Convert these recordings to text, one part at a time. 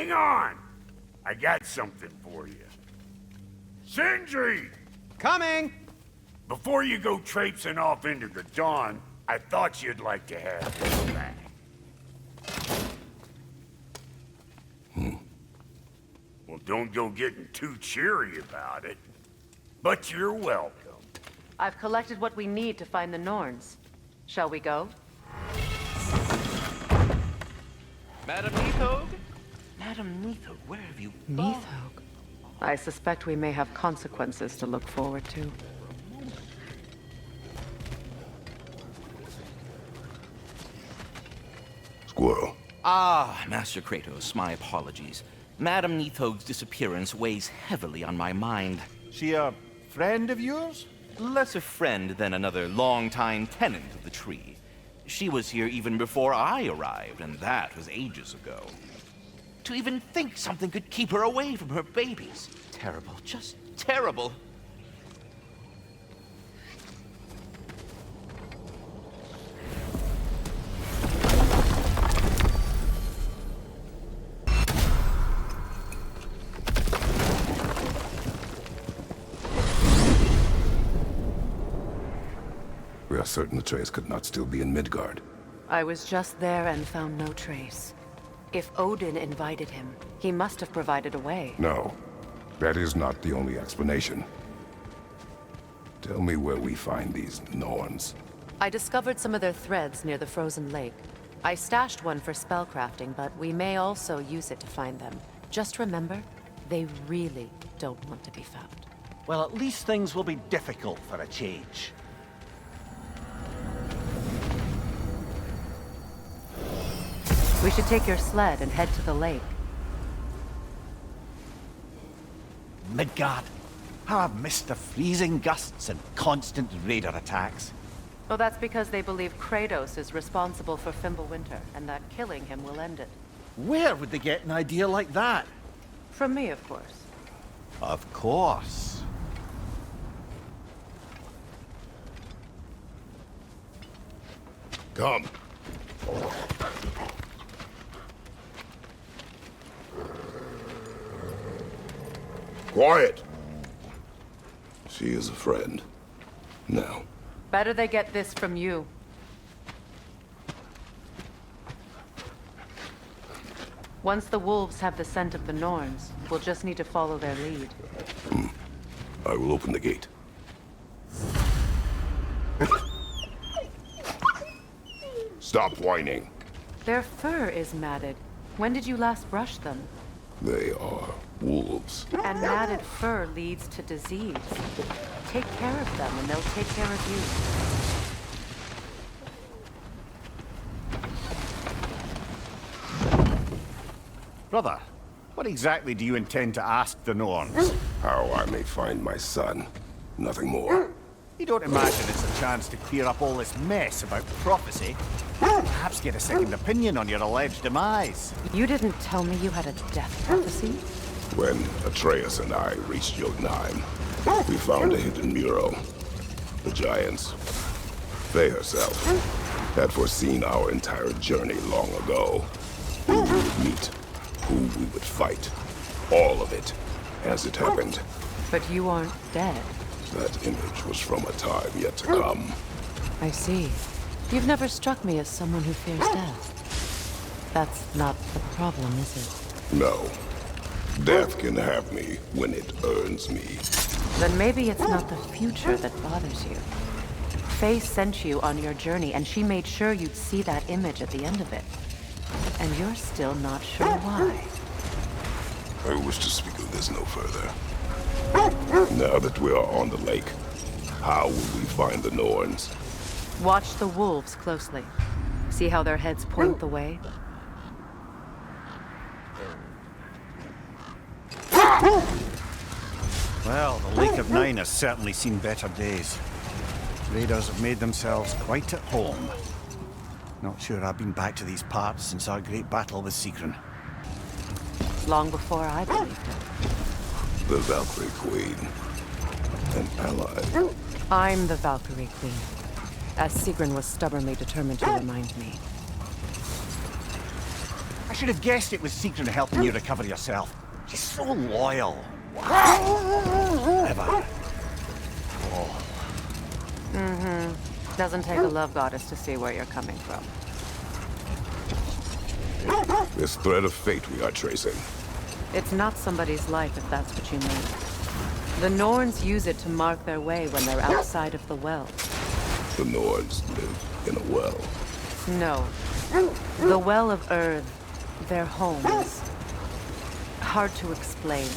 Hang on! I got something for you. Sindri! Coming! Before you go traipsing off into the dawn, I thought you'd like to have this back. Well, don't go getting too cheery about it. But you're welcome. I've collected what we need to find the Norns. Shall we go? Madam Neathog? Madam Neathog, where have you gone? Neathog. I suspect we may have consequences to look forward to. Squirrel. Ah, Master Kratos, my apologies. Madam Neathog's disappearance weighs heavily on my mind. She a friend of yours? Less a friend than another long-time tenant of the tree. She was here even before I arrived, and that was ages ago. To even think something could keep her away from her babies. Terrible, just terrible. We are certain the trace could not still be in Midgard. I was just there and found no trace. If Odin invited him, he must have provided a way. No, that is not the only explanation. Tell me where we find these Norns. I discovered some of their threads near the frozen lake. I stashed one for spellcrafting, but we may also use it to find them. Just remember, they really don't want to be found. Well, at least things will be difficult for a change. We should take your sled and head to the lake. Midgard. How I've missed the freezing gusts and constant raider attacks. Well, that's because they believe Kratos is responsible for Fimbulwinter, and that killing him will end it. Where would they get an idea like that? From me, of course. Of course. Come. Quiet! She is a friend. Now. Better they get this from you. Once the wolves have the scent of the Norns, we'll just need to follow their lead. I will open the gate. Stop whining. Their fur is matted. When did you last brush them? They are wolves. And matted fur leads to disease. Take care of them and they'll take care of you. Brother, what exactly do you intend to ask the Norns? How I may find my son. Nothing more. You don't imagine it's a chance to clear up all this mess about prophecy? Perhaps get a second opinion on your alleged demise. You didn't tell me you had a death prophecy? When Atreus and I reached Jotunheim, we found a hidden mural. The giants, they herself, had foreseen our entire journey long ago. Who we would meet, who we would fight. All of it, as it happened. But you aren't dead. That image was from a time yet to come. I see. You've never struck me as someone who fears death. That's not the problem, is it? No. Death can have me when it earns me. Then maybe it's not the future that bothers you. Faye sent you on your journey, and she made sure you'd see that image at the end of it. And you're still not sure why. I wish to speak of this no further. Now that we are on the lake, how will we find the Norns? Watch the wolves closely. See how their heads point the way? Well, the Lake of Nine has certainly seen better days. Raiders have made themselves quite at home. Not sure I've been back to these parts since our great battle with Sigrun. Long before I believed it. The Valkyrie Queen. An ally. I'm the Valkyrie Queen, as Sigrun was stubbornly determined to remind me. I should have guessed it was Secret helping you recover yourself. She's so loyal. Ever. Doesn't take a love goddess to see where you're coming from. This thread of fate we are tracing. It's not somebody's life, if that's what you mean. The Norns use it to mark their way when they're outside of the well. The Nords live in a well. No. The Well of Earth, their home, is hard to explain.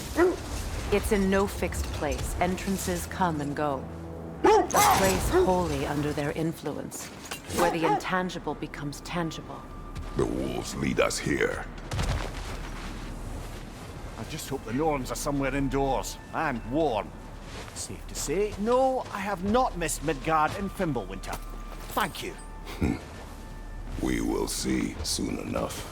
It's in no fixed place. Entrances come and go. A place wholly under their influence, where the intangible becomes tangible. The wolves lead us here. I just hope the Norns are somewhere indoors and warm. Safe to say, no, I have not missed Midgard and Fimbulwinter. Thank you. We will see soon enough.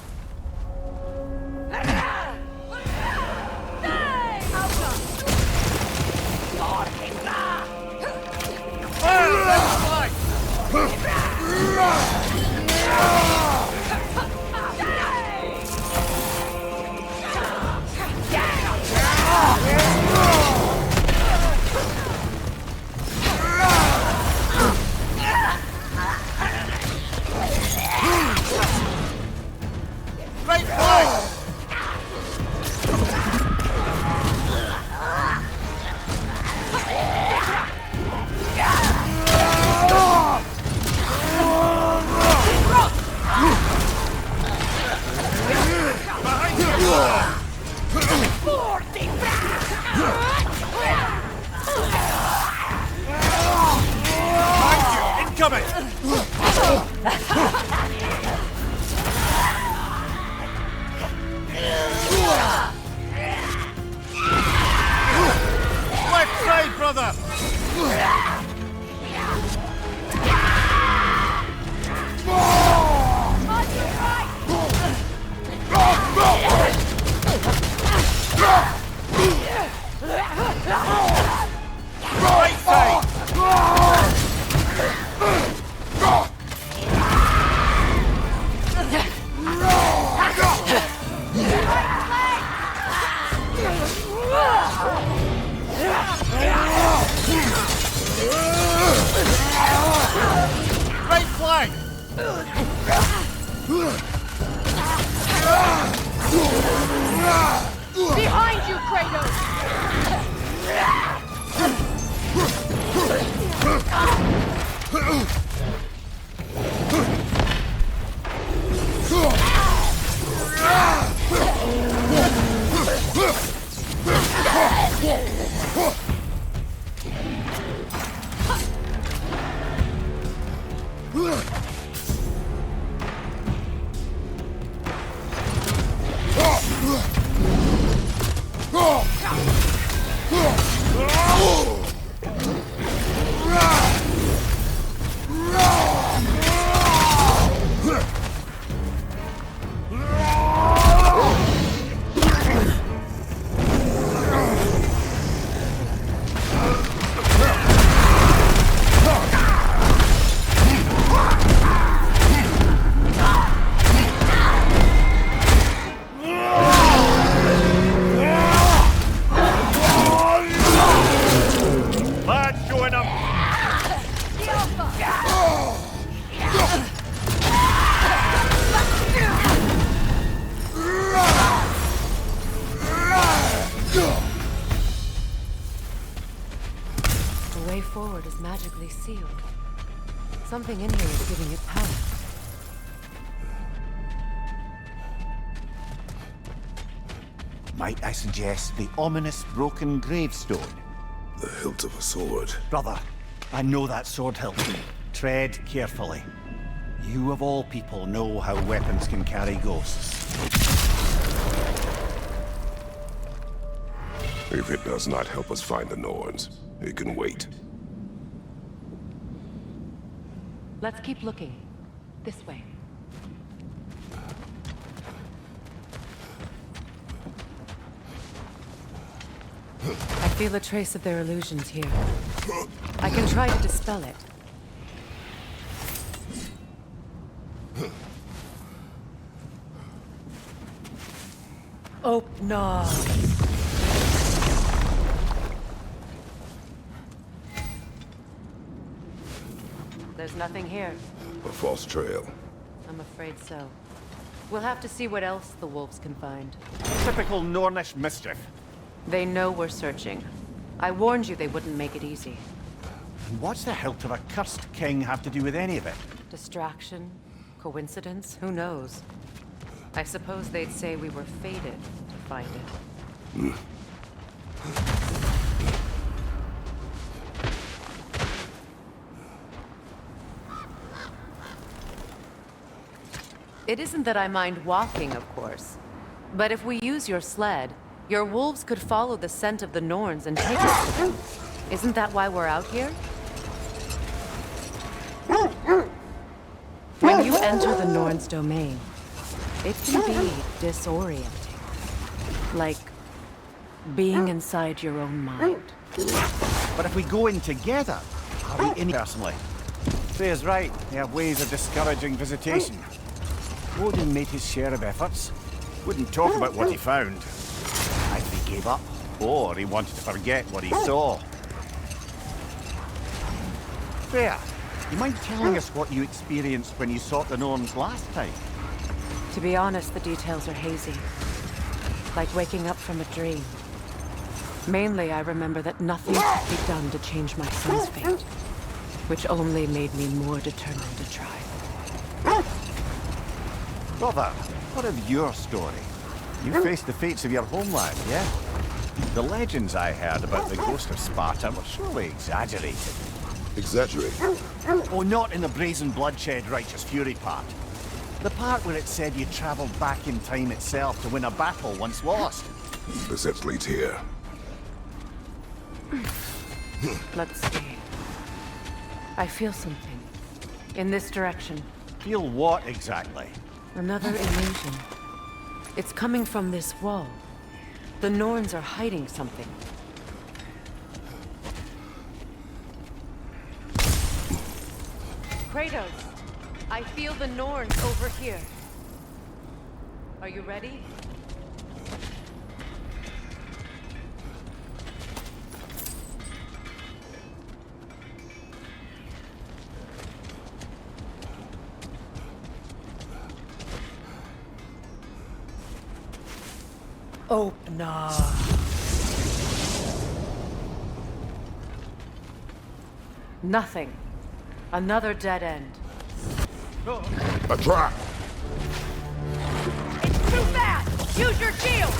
Left side, brother! Right side! Right flank! Behind you, Kratos! The way forward is magically sealed. Something in here is giving it power. Might I suggest the ominous broken gravestone? The hilt of a sword. Brother, I know that sword hilt. Tread carefully. You of all people know how weapons can carry ghosts. If it does not help us find the Norns, it can wait. Let's keep looking. This way. I feel a trace of their illusions here. I can try to dispel it. Oh, no. There's nothing here. A false trail. I'm afraid so. We'll have to see what else the wolves can find. Typical Nornish mischief. They know we're searching. I warned you they wouldn't make it easy. And what's the hilt of a cursed king have to do with any of it? Distraction? Coincidence? Who knows? I suppose they'd say we were fated to find it. It isn't that I mind walking, of course. But if we use your sled, your wolves could follow the scent of the Norns and take us to them. Isn't that why we're out here? When you enter the Norns' domain, it can be disorienting. Like being inside your own mind. But if we go in together, are we in personally? Freya's right. They have ways of discouraging visitation. Odin made his share of efforts. Wouldn't talk about what he found. Either he gave up, or he wanted to forget what he saw. Freya, you mind telling us what you experienced when you sought the Norns last time? To be honest, the details are hazy. Like waking up from a dream. Mainly, I remember that nothing could be done to change my son's fate. Which only made me more determined to try. Brother, what of your story? You faced the fates of your homeland, yeah? The legends I heard about the ghost of Sparta were surely exaggerated. Exaggerate. Oh, not in the brazen bloodshed righteous fury part. The part where it said you traveled back in time itself to win a battle once lost. This edge leads here. Let's see. I feel something. In this direction. Feel what exactly? Another illusion. It's coming from this wall. The Norns are hiding something. Kratos, I feel the Norns over here. Are you ready? Oh, no. Nothing. Another dead end. A trap! It's too fast! Use your shield!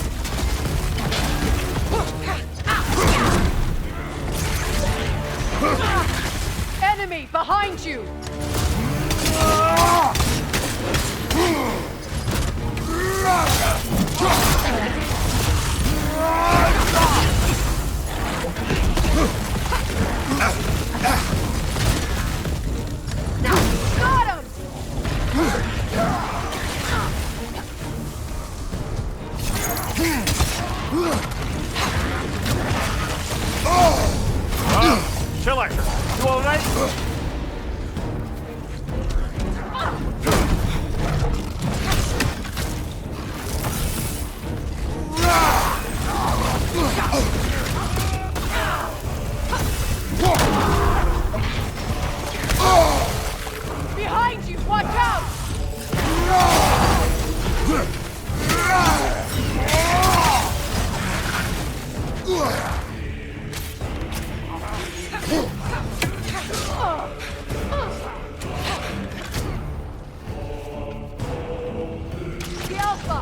Enemy behind you! Got him! Schiller, you all right? Behind you! Watch out! The Alpha!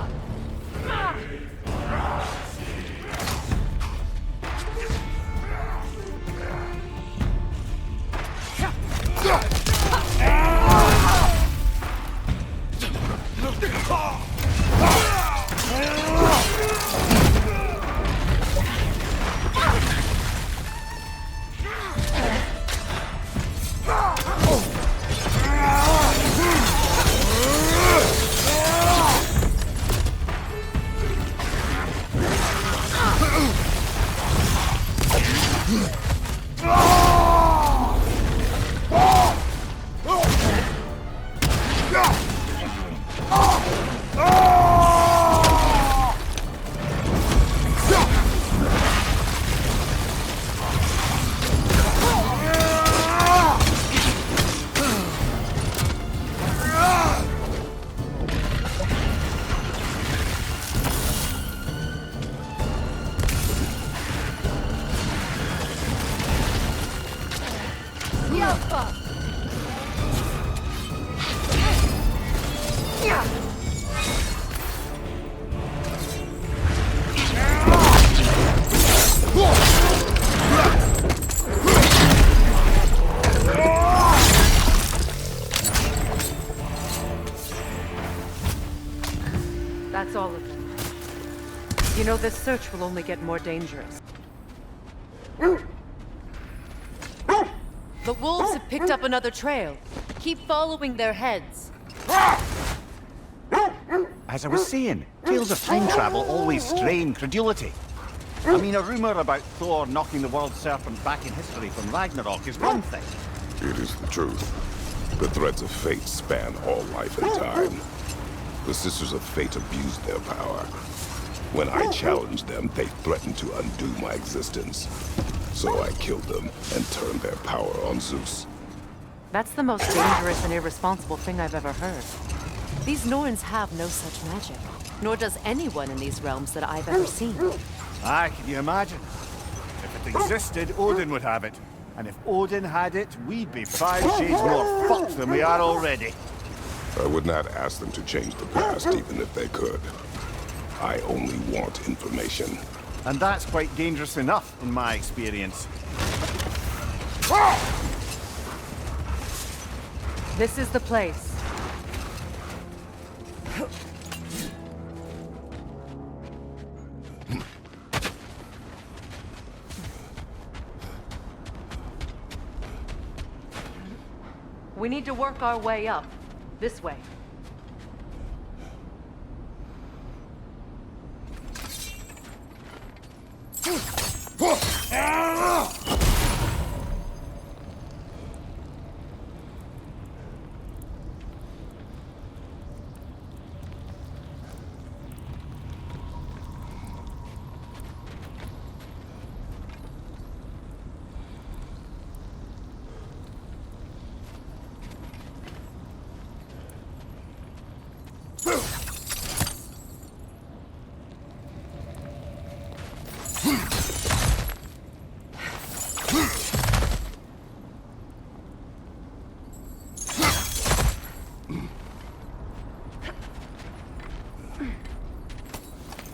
That's all of them. You know, this search will only get more dangerous. The wolves have picked up another trail. Keep following their heads. As I was saying, tales of time travel always strain credulity. I mean, a rumor about Thor knocking the world serpent back in history from Ragnarok is one thing. It is the truth. The threads of fate span all life and time. The Sisters of Fate abused their power. When I challenged them, they threatened to undo my existence. So I killed them and turned their power on Zeus. That's the most dangerous and irresponsible thing I've ever heard. These Norns have no such magic, nor does anyone in these realms that I've ever seen. Aye, can you imagine? If it existed, Odin would have it. And if Odin had it, we'd be 5 shades more fucked than we are already. I would not ask them to change the past, even if they could. I only want information. And that's quite dangerous enough, in my experience. This is the place. We need to work our way up. This way.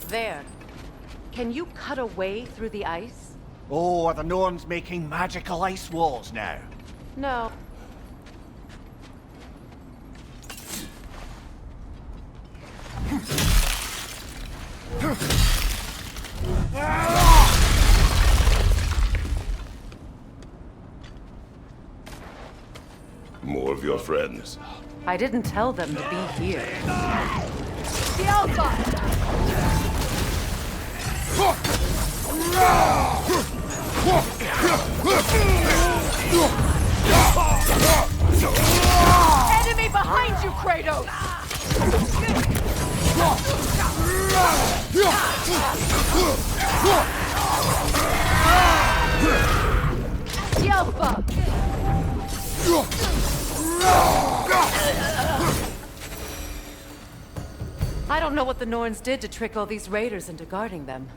There. Can you cut a way through the ice? Oh, are the Norns making magical ice walls now? No. More of your friends. I didn't tell them to be here. The Alpha! Enemy behind you, Kratos! The Alpha! I don't know what the Norns did to trick all these raiders into guarding them.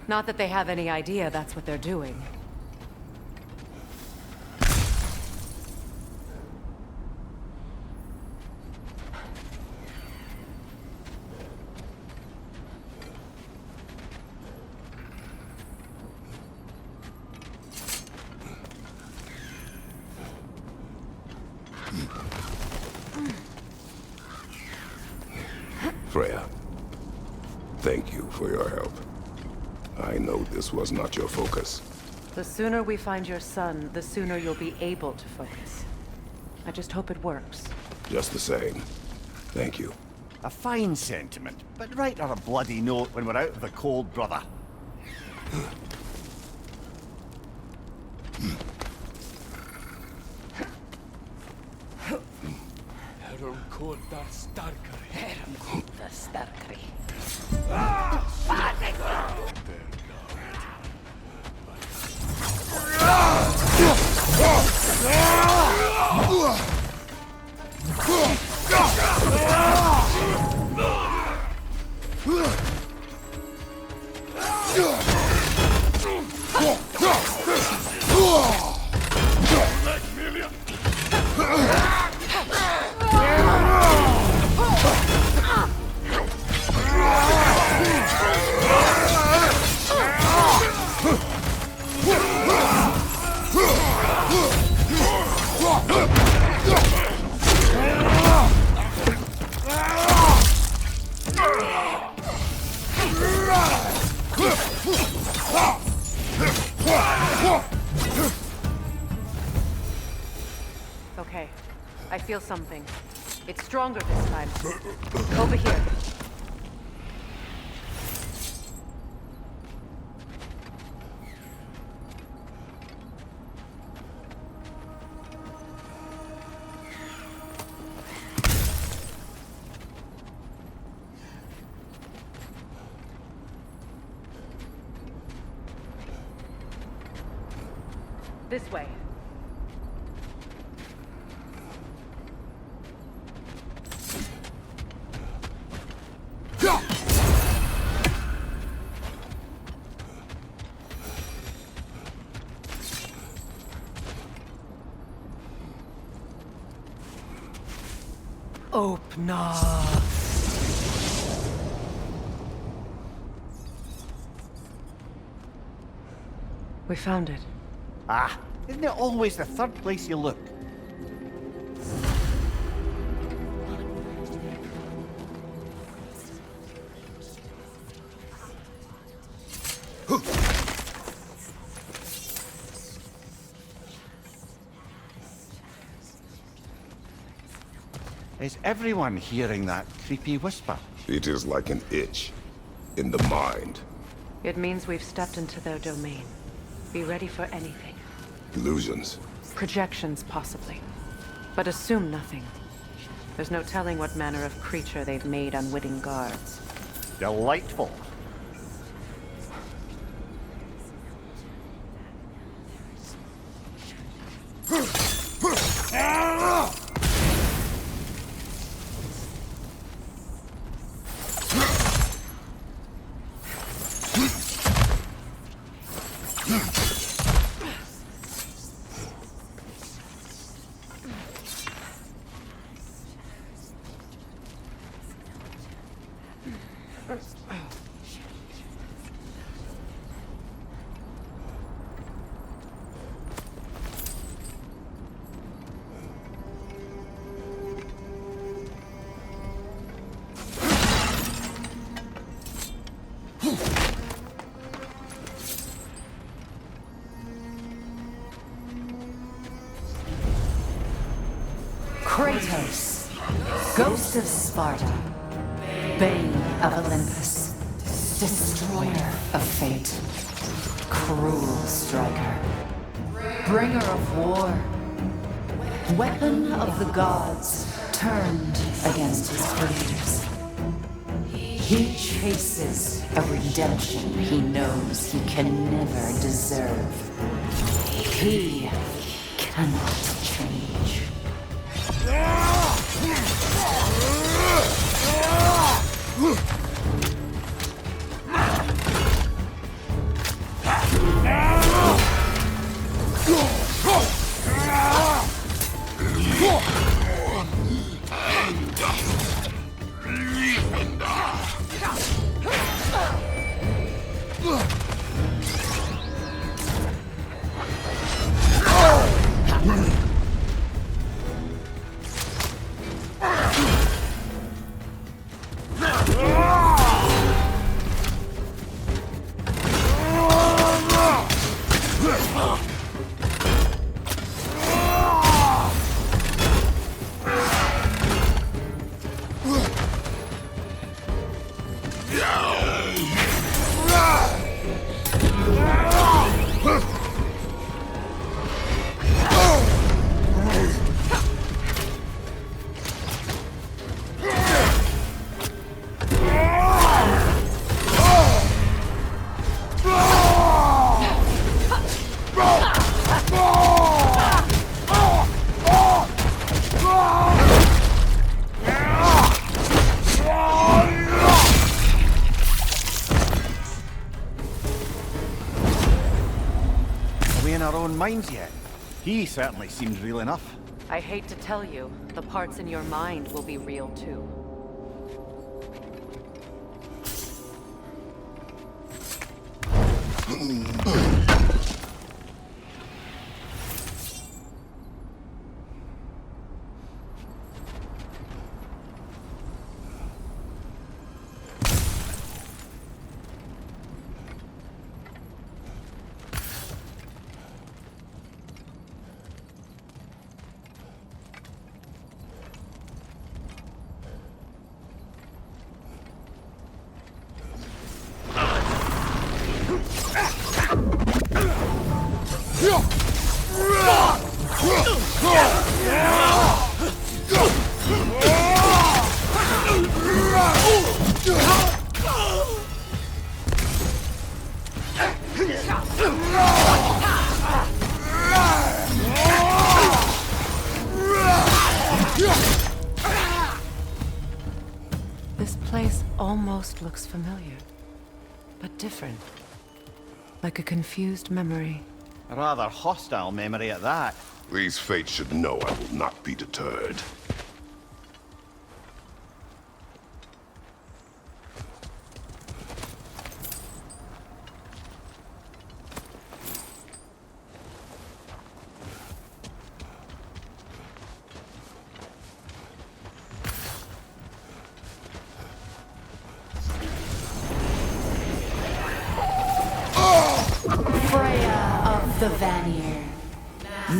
Not that they have any idea that's what they're doing. Freya, thank you for your help. I know this was not your focus. The sooner we find your son, the sooner you'll be able to focus. I just hope it works. Just the same. Thank you. A fine sentiment, but write her a bloody note when we're out of the cold, brother. feel something. It's stronger this time. Over here. This way. Open up. We found it. Ah, isn't it always the third place you look? Is everyone hearing that creepy whisper? It is like an itch in the mind. It means we've stepped into their domain. Be ready for anything. Illusions. Projections, possibly. But assume nothing. There's no telling what manner of creature they've made unwitting guards. Delightful. Kratos, Ghost of Sparta, Bane of Olympus, Destroyer of Fate, Cruel Striker, Bringer of War, Weapon of the Gods turned against his creators. He chases a redemption he knows he can never deserve. He cannot change. Minds yet. He certainly seems real enough. I hate to tell you, the parts in your mind will be real too. This place almost looks familiar, but different. Like a confused memory. A rather hostile memory at that. These fates should know I will not be deterred. Freya of the Vanir,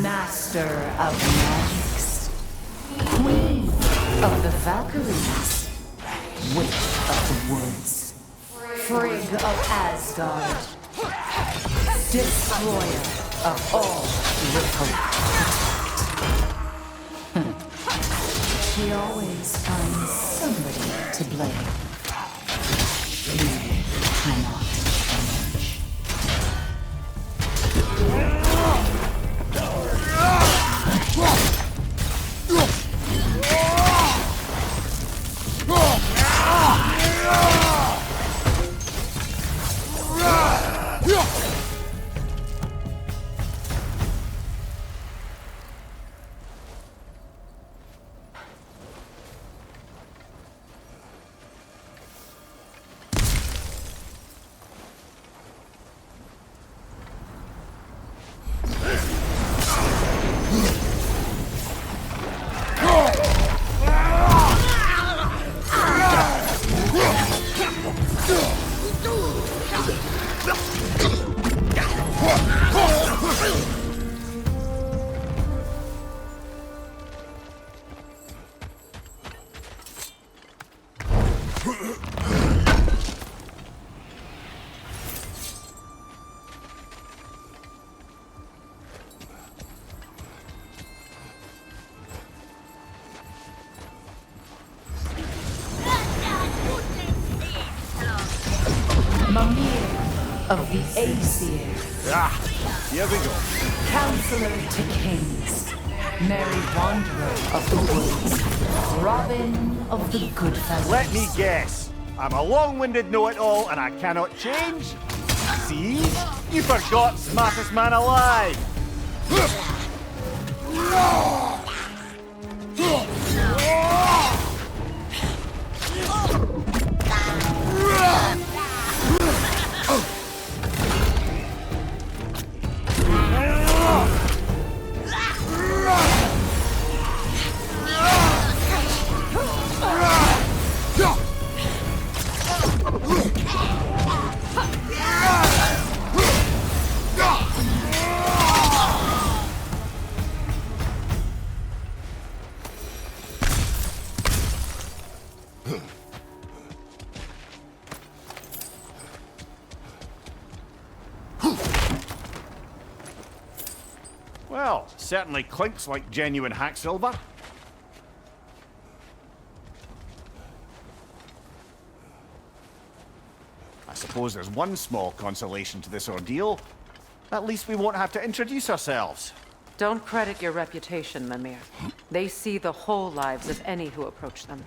Master of Magics, Queen of the Valkyries, Witch of the Woods, Frigg of Asgard, Destroyer of all Republic. She always finds somebody to blame. You cannot change. Of the Aesir, Here we go. Counselor to Kings, Merry Wanderer of the Woods, Robin of the Goodfellas. Let me guess. I'm a long-winded know-it-all and I cannot change? See? You forgot smartest man alive! Well, certainly clinks like genuine hack silver. I suppose there's one small consolation to this ordeal. At least we won't have to introduce ourselves. Don't credit your reputation, Mimir. They see the whole lives of any who approach them.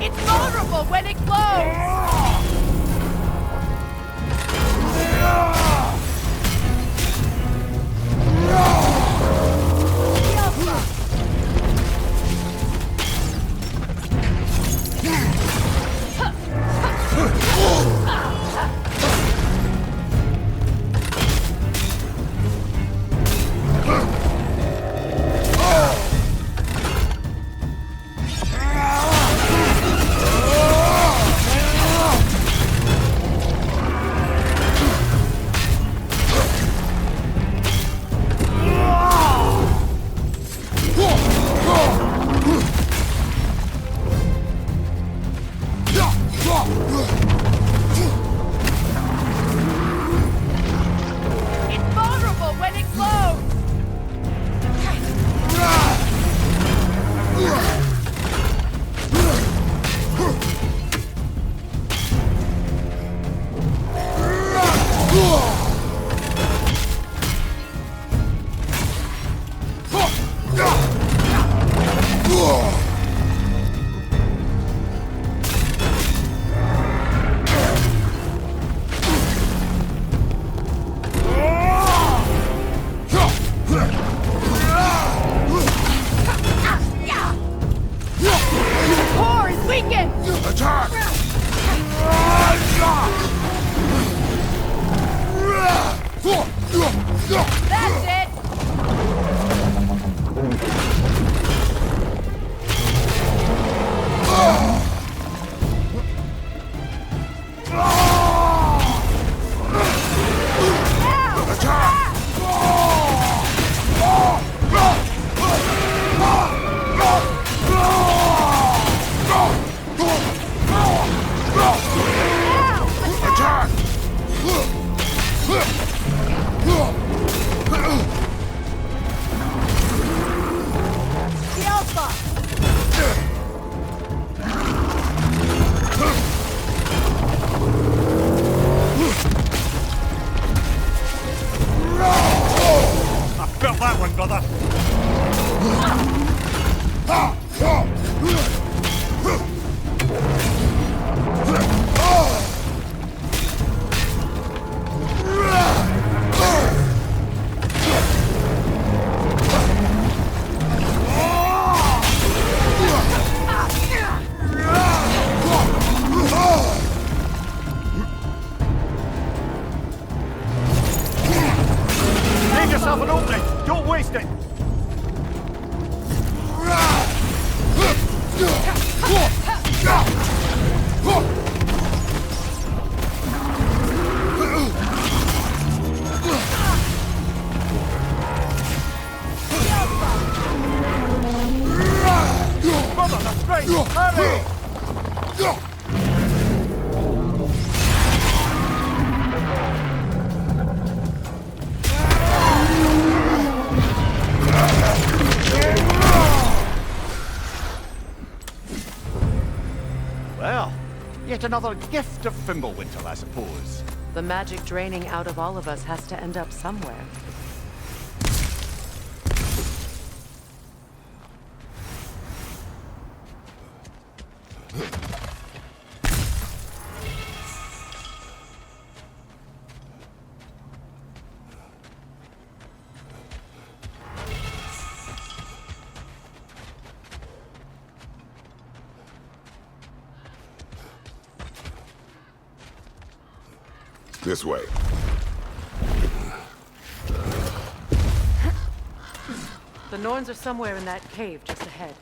It's vulnerable when it glows! That's it! Felt that one, brother. Leave yourself an opening. Don't waste it. Brother, that's great. Hurry! Well, yet another gift of Fimbulwinter, I suppose. The magic draining out of all of us has to end up somewhere. This way. The Norns are somewhere in that cave just ahead.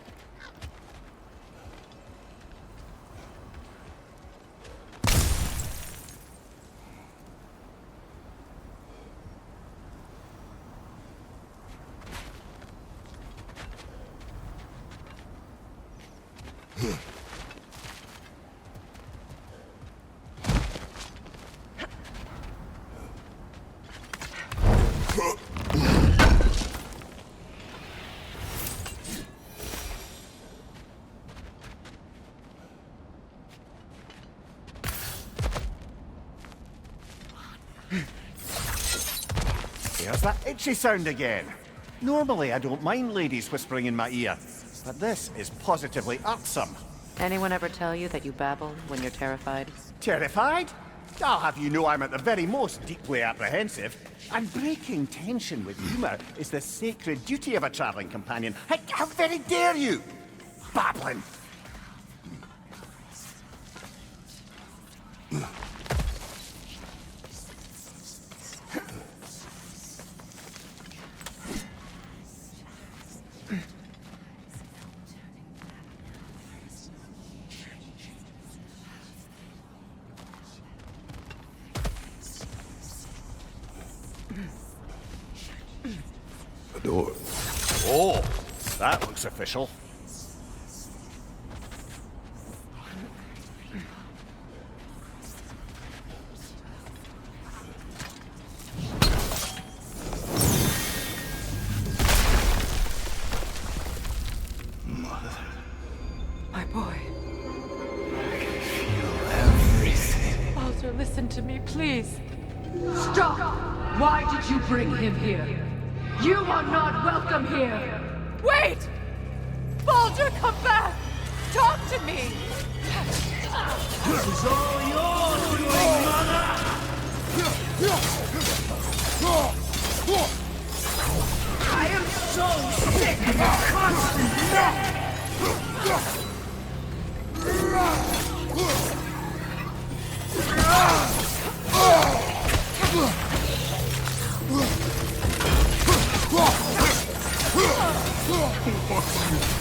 There's that itchy sound again. Normally, I don't mind ladies whispering in my ear, but this is positively irksome. Anyone ever tell you that you babble when you're terrified? Terrified? I'll have you know I'm at the very most deeply apprehensive. And breaking tension with humour is the sacred duty of a travelling companion. How very dare you! Babbling! A door. Oh, that looks official. My boy. Everything. Baldur, listen to me, please. Stop! Why did you bring him here? You are not welcome here! Wait! Baldur, come back! Talk to me! This is all yours, doing, mother! I am so sick of your constant death!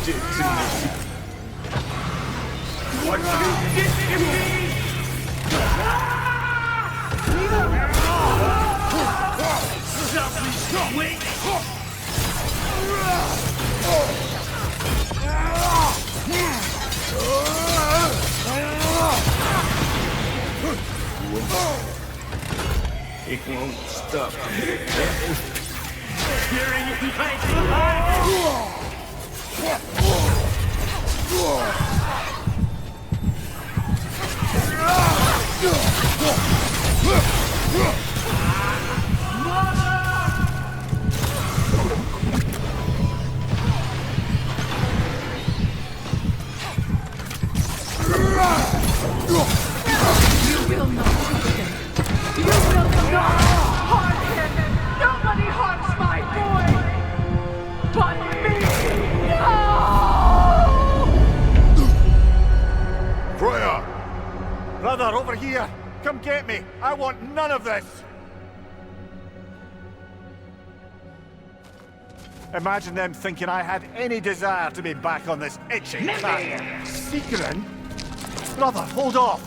did to me. What you did to me! Selfish witch! It won't stop. Hearing it You will not hurt him. You will not harm him. Nobody harms my boy but me. No! Freya! Brother, over here! Come get me! I want none of this! Imagine them thinking I had any desire to be back on this itching track. Secret? Brother, hold off!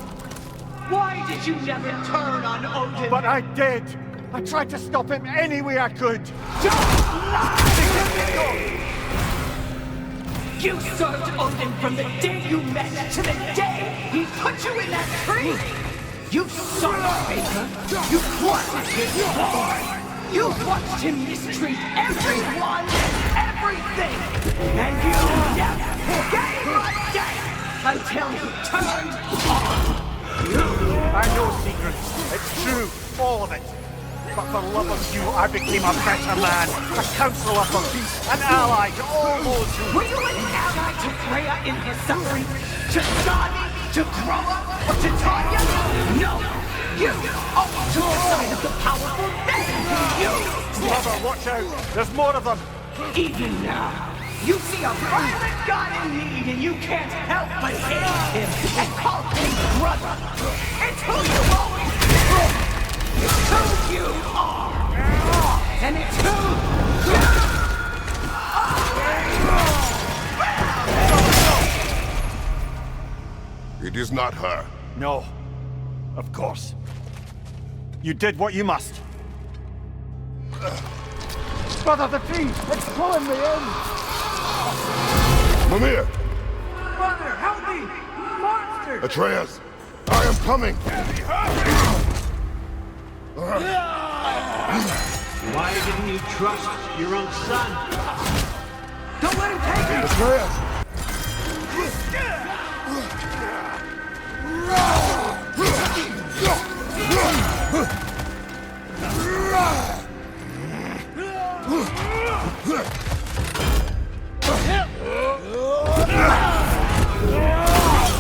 Why did you never turn on Odin? But I did! I tried to stop him any way I could! You served Odin from the day you met to the day he put you in that tree! You saw it, Baker! You plotted his war! You watched him mistreat everyone and everything! And you never gave a damn until he turned on you! I know secrets. It's true. All of it. But for love of you, I became a better man. A counselor for peace. An ally to all those who... Were you an ally to Freya in her suffering? To Johnny? To Groa? Or to Tanya? No! You always took the side of the powerful men! You! Brother, watch out. There's more of them. Even now, you see a violent god in need and you can't help but hate him and call him brother! It's who you always been! It's who you are! And it's who you are! It is not her. No. Of course. You did what you must. Brother, the tree! It's pulling me in! Mimir! Brother, help me! Monster! Atreus! I am coming! Why didn't you trust your own son? Don't let him take me! Atreus!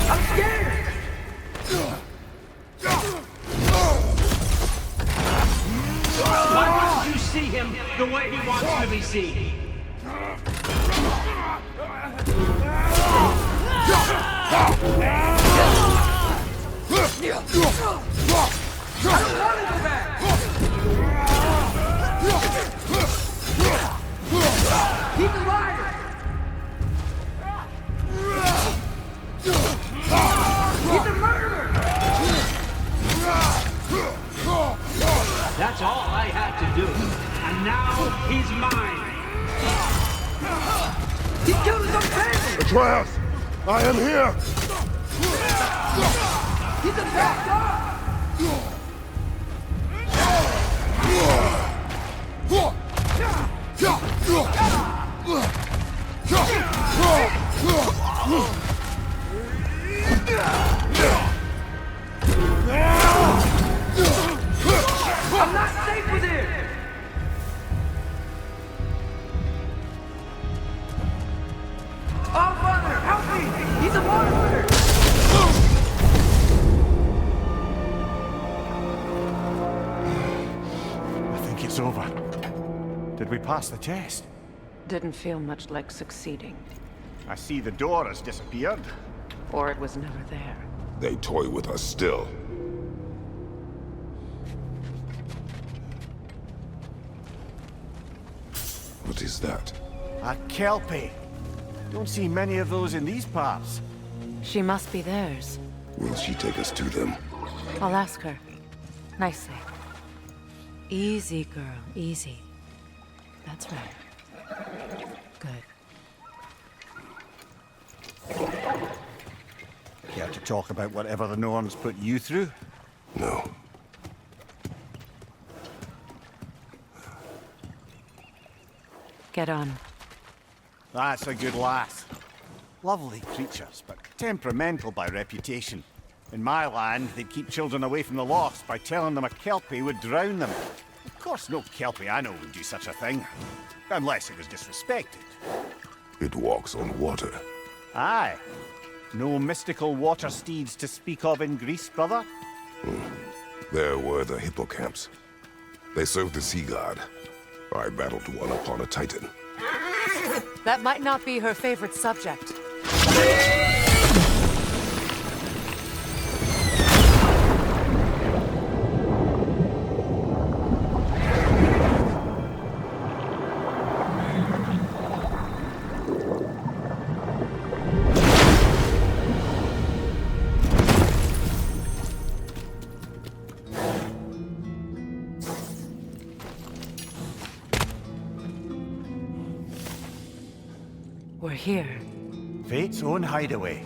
I'm scared! Why wouldn't you see him the way he wants to be seen? I don't want to go back! He's a liar! He's a murderer! That's all I had to do. And now he's mine. He killed his own family! Atreus! I am here! He's a bad dog! I'm not safe with him! Oh, Father, help me! He's a monster! I think it's over. Did we pass the test? Didn't feel much like succeeding. I see the door has disappeared. Or it was never there. They toy with us still. What is that? A Kelpie. Don't see many of those in these parts. She must be theirs. Will she take us to them? I'll ask her. Nicely. Easy, girl. Easy. That's right. Good. Care to talk about whatever the Norns put you through? No. Get on. That's a good lass. Lovely creatures, but temperamental by reputation. In my land, they'd keep children away from the lost by telling them a Kelpie would drown them. Of course, no Kelpie I know would do such a thing. Unless it was disrespected. It walks on water. Aye. No mystical water steeds to speak of in Greece, brother? There were the hippocamps. They served the sea god. I battled one upon a titan. That might not be her favorite subject. We're here. Fate's own hideaway.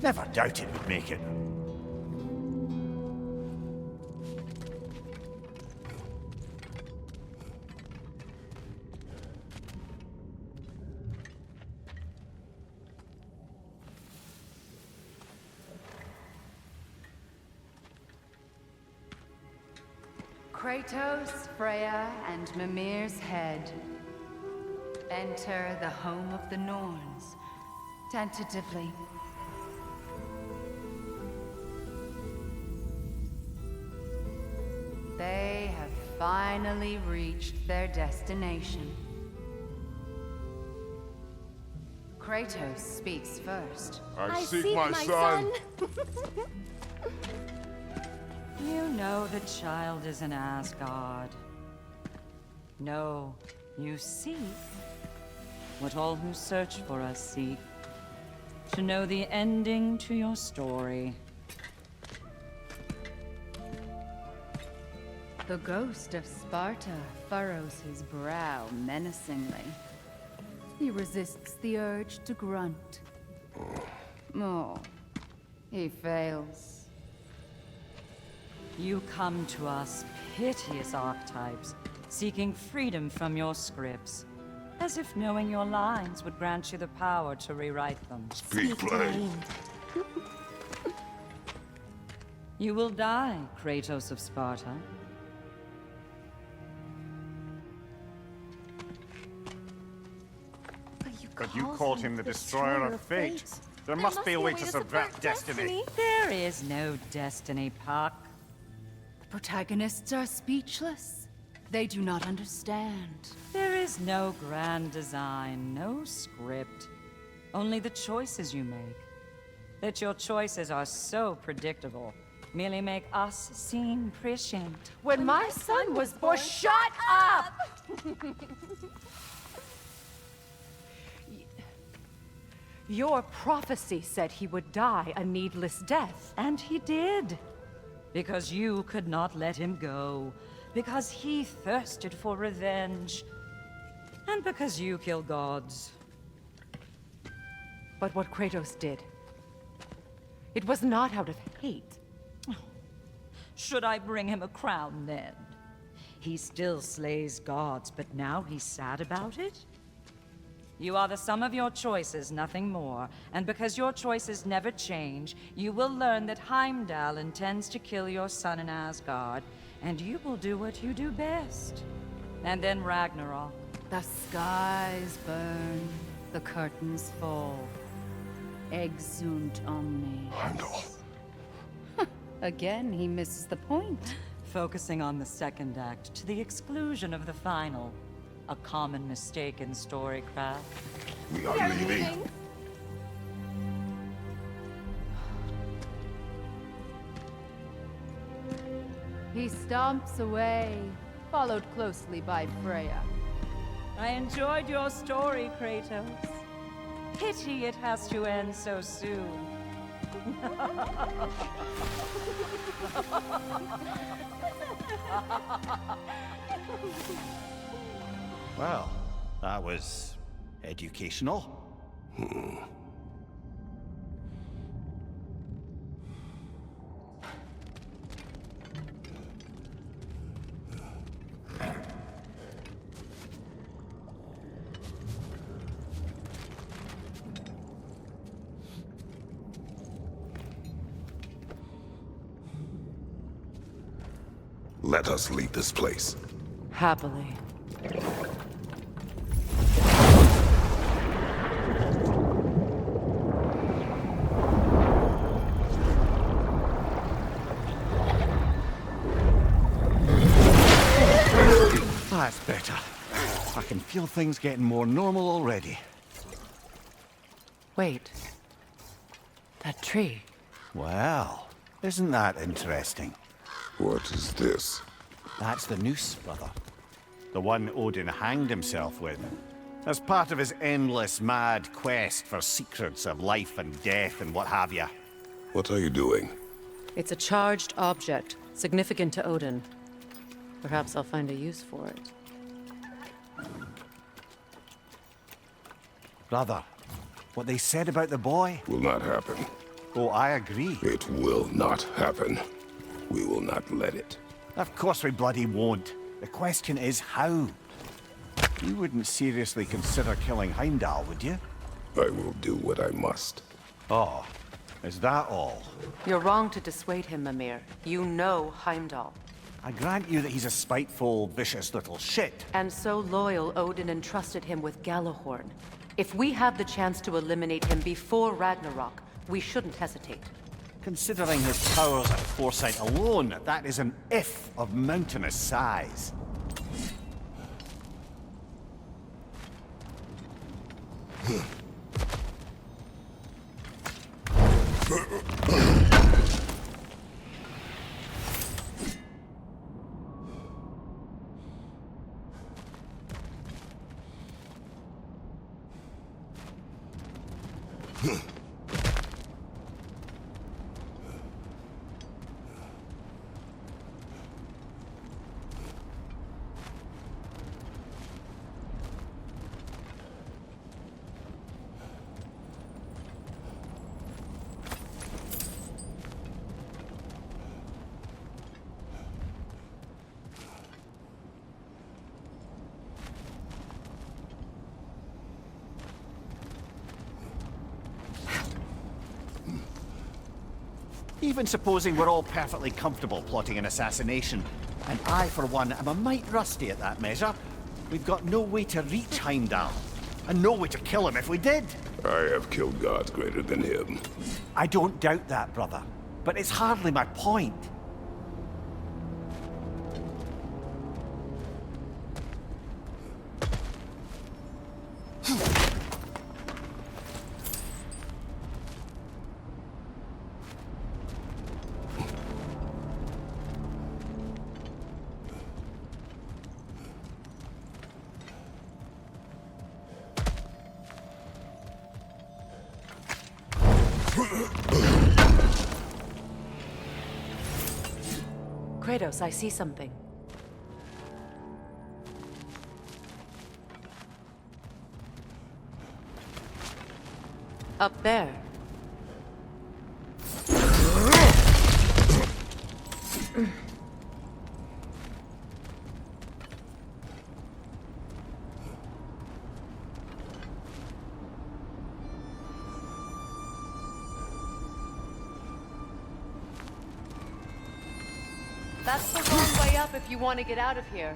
Never doubted we'd make it. Kratos, Freya, and Mimir's head. Enter the home of the Norns, tentatively. They have finally reached their destination. Kratos speaks first. I seek my son. You know the child is in Asgard. No, you seek what all who search for us seek. To know the ending to your story. The ghost of Sparta furrows his brow menacingly. He resists the urge to grunt. Oh, he fails. You come to us, piteous archetypes, seeking freedom from your scripts. As if knowing your lines would grant you the power to rewrite them. Speak plain. You will die, Kratos of Sparta. But you called him the destroyer of fate. There must be a way to subvert destiny. There is no destiny, Puck. The protagonists are speechless. They do not understand. There is no grand design, no script. Only the choices you make. That your choices are so predictable merely make us seem prescient. When my son was born, shut up! Your prophecy said he would die a needless death. And he did. Because you could not let him go. Because he thirsted for revenge. And because you kill gods. But what Kratos did, it was not out of hate. Should I bring him a crown then? He still slays gods, but now he's sad about it? You are the sum of your choices, nothing more. And because your choices never change, you will learn that Heimdall intends to kill your son in Asgard, and you will do what you do best. And then Ragnarok. The skies burn, the curtains fall. Exunt omnes. Heimdall. Again, he misses the point. Focusing on the second act to the exclusion of the final. A common mistake in storycraft. We are leaving. He stomps away, followed closely by Freya. I enjoyed your story, Kratos. Pity it has to end so soon. Well, that was educational. Let us leave this place. Happily. That's better. I can feel things getting more normal already. Wait. That tree. Well, isn't that interesting? What is this? That's the noose, brother. The one Odin hanged himself with. As part of his endless, mad quest for secrets of life and death and what have you. What are you doing? It's a charged object, significant to Odin. Perhaps I'll find a use for it. Brother, what they said about the boy? Will not happen. Oh, I agree. It will not happen. We will not let it. Of course we bloody won't. The question is how? You wouldn't seriously consider killing Heimdall, would you? I will do what I must. Oh, is that all? You're wrong to dissuade him, Mimir. You know Heimdall. I grant you that he's a spiteful, vicious little shit. And so loyal, Odin entrusted him with Gjallarhorn. If we have the chance to eliminate him before Ragnarok, we shouldn't hesitate. Considering his powers and foresight alone, that is an if of mountainous size. Even supposing we're all perfectly comfortable plotting an assassination, and I, for one, am a mite rusty at that measure, we've got no way to reach Heimdall, and no way to kill him if we did. I have killed gods greater than him. I don't doubt that, brother, but it's hardly my point. Kratos, I see something. Up there. That's the wrong way up if you want to get out of here.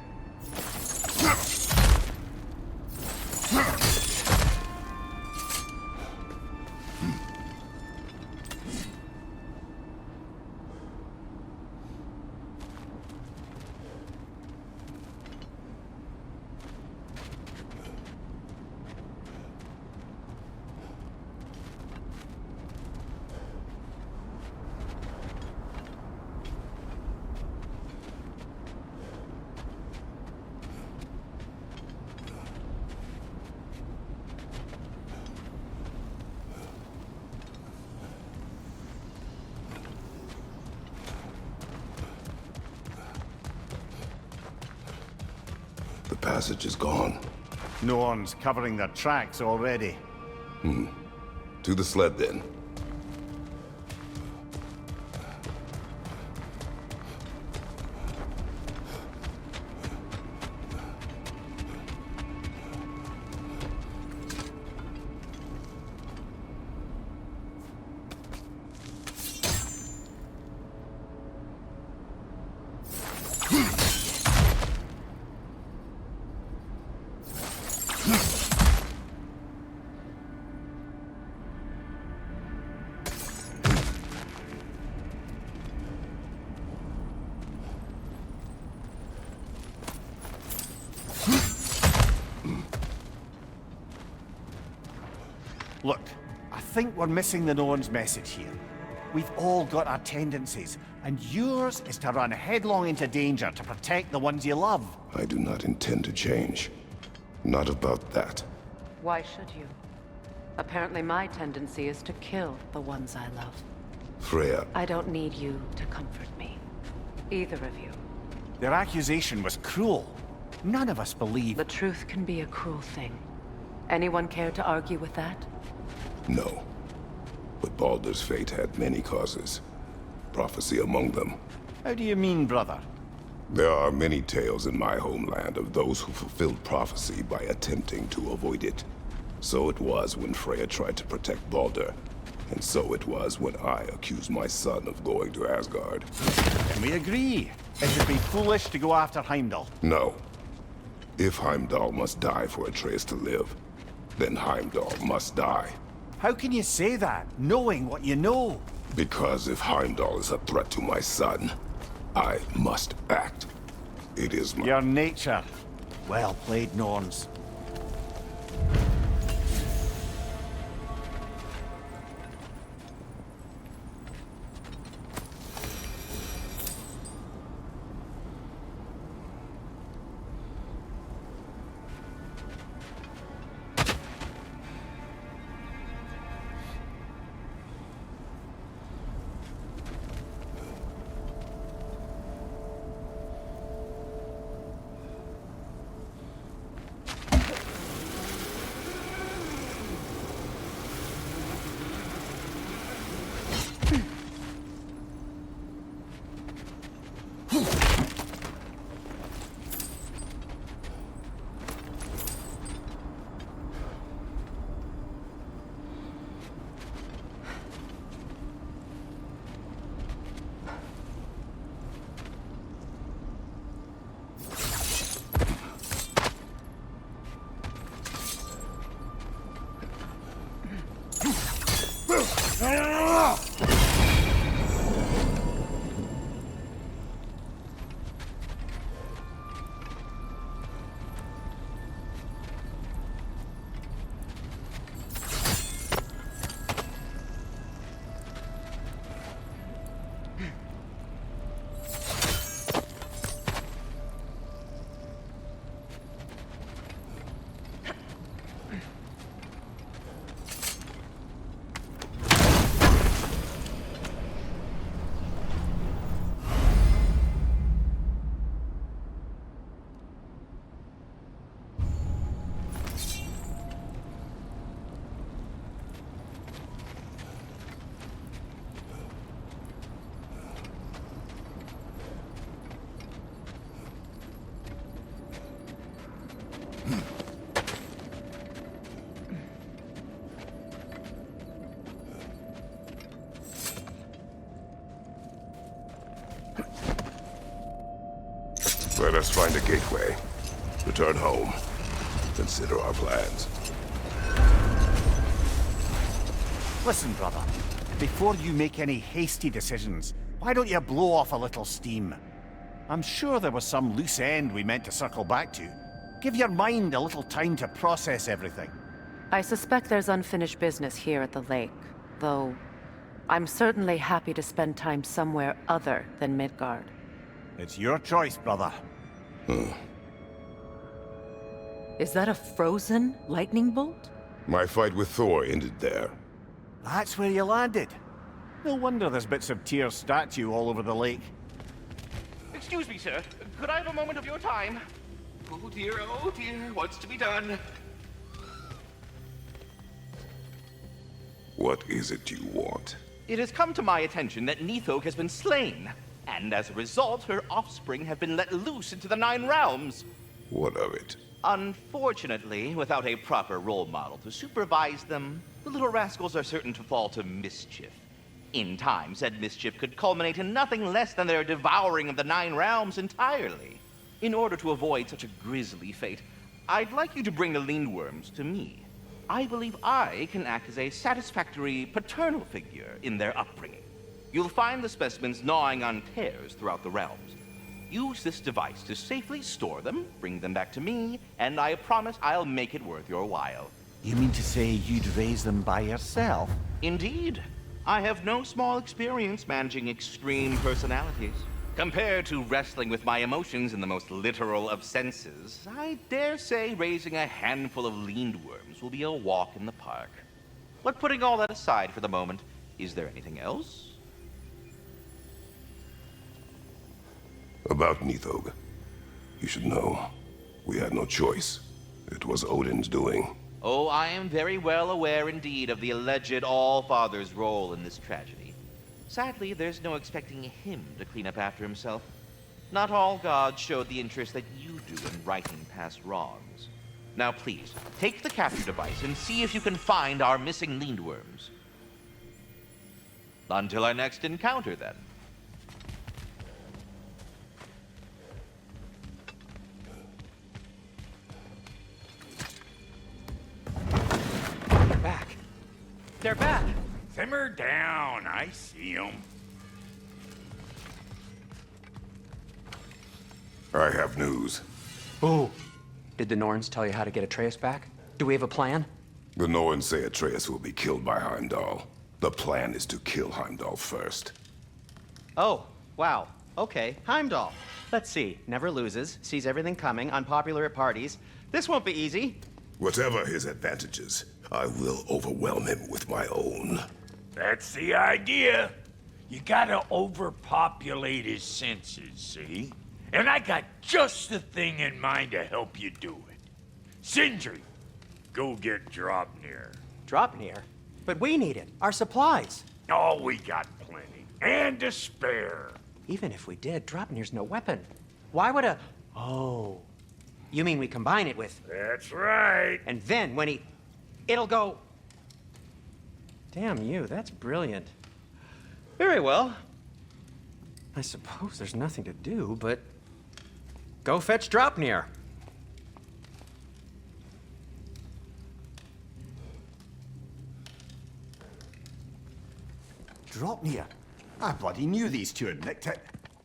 passage is gone. No one's covering their tracks already. To the sled, then. Look, I think we're missing the no one's message here. We've all got our tendencies, and yours is to run headlong into danger to protect the ones you love. I do not intend to change. Not about that. Why should you? Apparently my tendency is to kill the ones I love. Freya, I don't need you to comfort me. Either of you. Their accusation was cruel. None of us believe... The truth can be a cruel thing. Anyone care to argue with that? no. But Baldur's fate had many causes. Prophecy among them. How do you mean, brother? There are many tales in my homeland of those who fulfilled prophecy by attempting to avoid it. So it was when Freya tried to protect Baldur. And so it was when I accused my son of going to Asgard. Can we agree? It would be foolish to go after Heimdall. No. If Heimdall must die for Atreus to live, then Heimdall must die. How can you say that, knowing what you know? Because if Heimdall is a threat to my son, I must act. It is my... Your nature. Well played, Norns. Let us find a gateway. Return home. Consider our plans. Listen, brother. Before you make any hasty decisions, why don't you blow off a little steam? I'm sure there was some loose end we meant to circle back to. Give your mind a little time to process everything. I suspect there's unfinished business here at the lake, though I'm certainly happy to spend time somewhere other than Midgard. It's your choice, brother. Is that a frozen lightning bolt? My fight with Thor ended there. That's where you landed. No wonder there's bits of Tyr's statue all over the lake. Excuse me, sir. Could I have a moment of your time? Oh dear, what's to be done? What is it you want? It has come to my attention that Nithog has been slain, and as a result, her offspring have been let loose into the Nine Realms. What of it? Unfortunately, without a proper role model to supervise them, the little rascals are certain to fall to mischief. In time, said mischief could culminate in nothing less than their devouring of the Nine Realms entirely. In order to avoid such a grisly fate, I'd like you to bring the Lindworms to me. I believe I can act as a satisfactory paternal figure in their upbringing. You'll find the specimens gnawing on tears throughout the realms. Use this device to safely store them, bring them back to me, and I promise I'll make it worth your while. You mean to say you'd raise them by yourself? Indeed. I have no small experience managing extreme personalities. Compared to wrestling with my emotions in the most literal of senses, I dare say raising a handful of Lindworms will be a walk in the park. But putting all that aside for the moment, is there anything else? About Nithog. You should know, we had no choice. It was Odin's doing. Oh, I am very well aware indeed of the alleged All-Father's role in this tragedy. Sadly, there's no expecting him to clean up after himself. Not all gods showed the interest that you do in righting past wrongs. Now please, take the capture device and see if you can find our missing Lindworms. Until our next encounter, then. Back. They're back. Simmer down. I see 'em. I have news. Oh. Did the Norns tell you how to get Atreus back? Do we have a plan? The Norns say Atreus will be killed by Heimdall. The plan is to kill Heimdall first. Oh, wow. Okay, Heimdall. Let's see. Never loses, sees everything coming, unpopular at parties. This won't be easy. Whatever his advantages, I will overwhelm him with my own. That's the idea. You gotta overpopulate his senses, see? And I got just the thing in mind to help you do it. Sindri, go get Draupnir. Draupnir? But we need it. Our supplies. Oh, we got plenty. And to spare. Even if we did, Draupnir's no weapon. Why would a... Oh. You mean we combine it with... That's right. And then when he... It'll go... Damn you, that's brilliant. Very well. I suppose there's nothing to do, but... Go fetch Draupnir. Draupnir? I bloody knew these two had nicked it.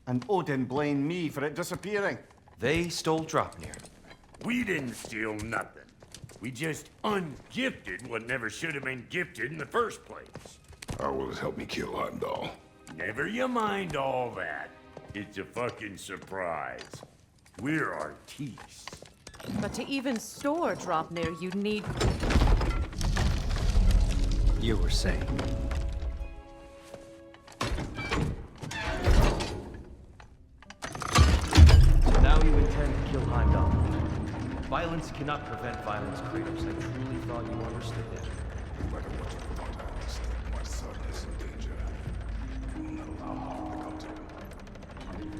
And Odin blamed me for it disappearing. They stole Draupnir. We didn't steal nothing. We just ungifted what never should have been gifted in the first place. How will it help me kill Heimdall? Never you mind all that. It's a fucking surprise. We're artistes. But to even store Draupnir, you'd need... You were saying. So now you intend to kill Heimdall. Violence cannot prevent violence, Kratos. I truly thought you understood that. No matter what you thought I understood, my son is in danger. You will not allow harm to come to him.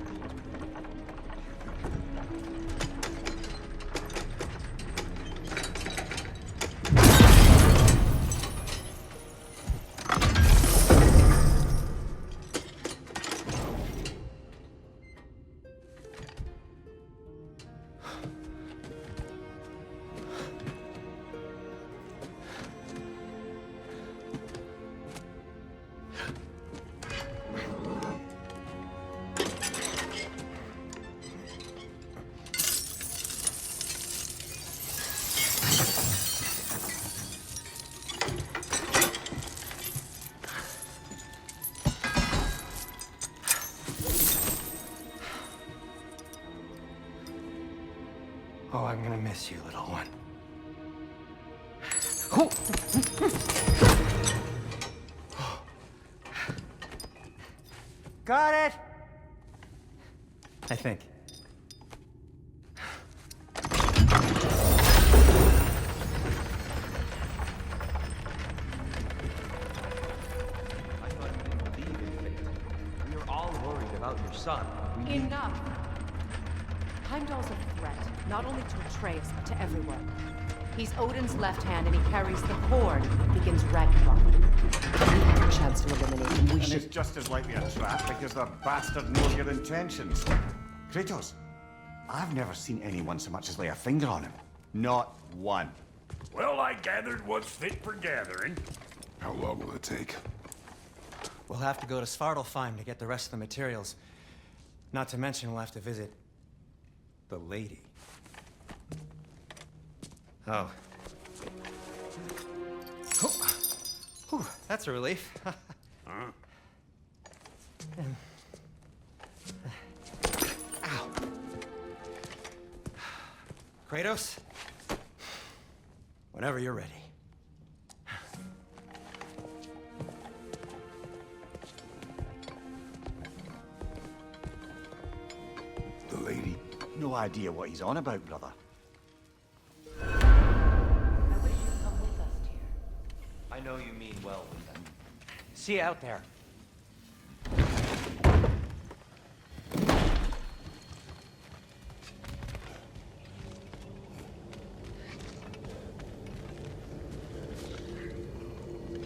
Oh, I'm gonna miss you, little one. Got it! I think. son. Enough! Heimdall's a threat, not only to Atreus, but to everyone. He's Odin's left hand, and he carries the cord that begins Ragnarok. If we have a chance to eliminate him, we And should... it's just as likely a trap because the bastard knows your intentions. Kratos, I've never seen anyone so much as lay a finger on him. Not one. Well, I gathered what's fit for gathering. How long will it take? We'll have to go to Svartalfheim to get the rest of the materials. Not to mention we'll have to visit the lady. Oh. Whew, that's a relief. Huh? Ow. Kratos? Whenever you're ready. The lady? No idea what he's on about, brother. I know you mean well with them. See you out there.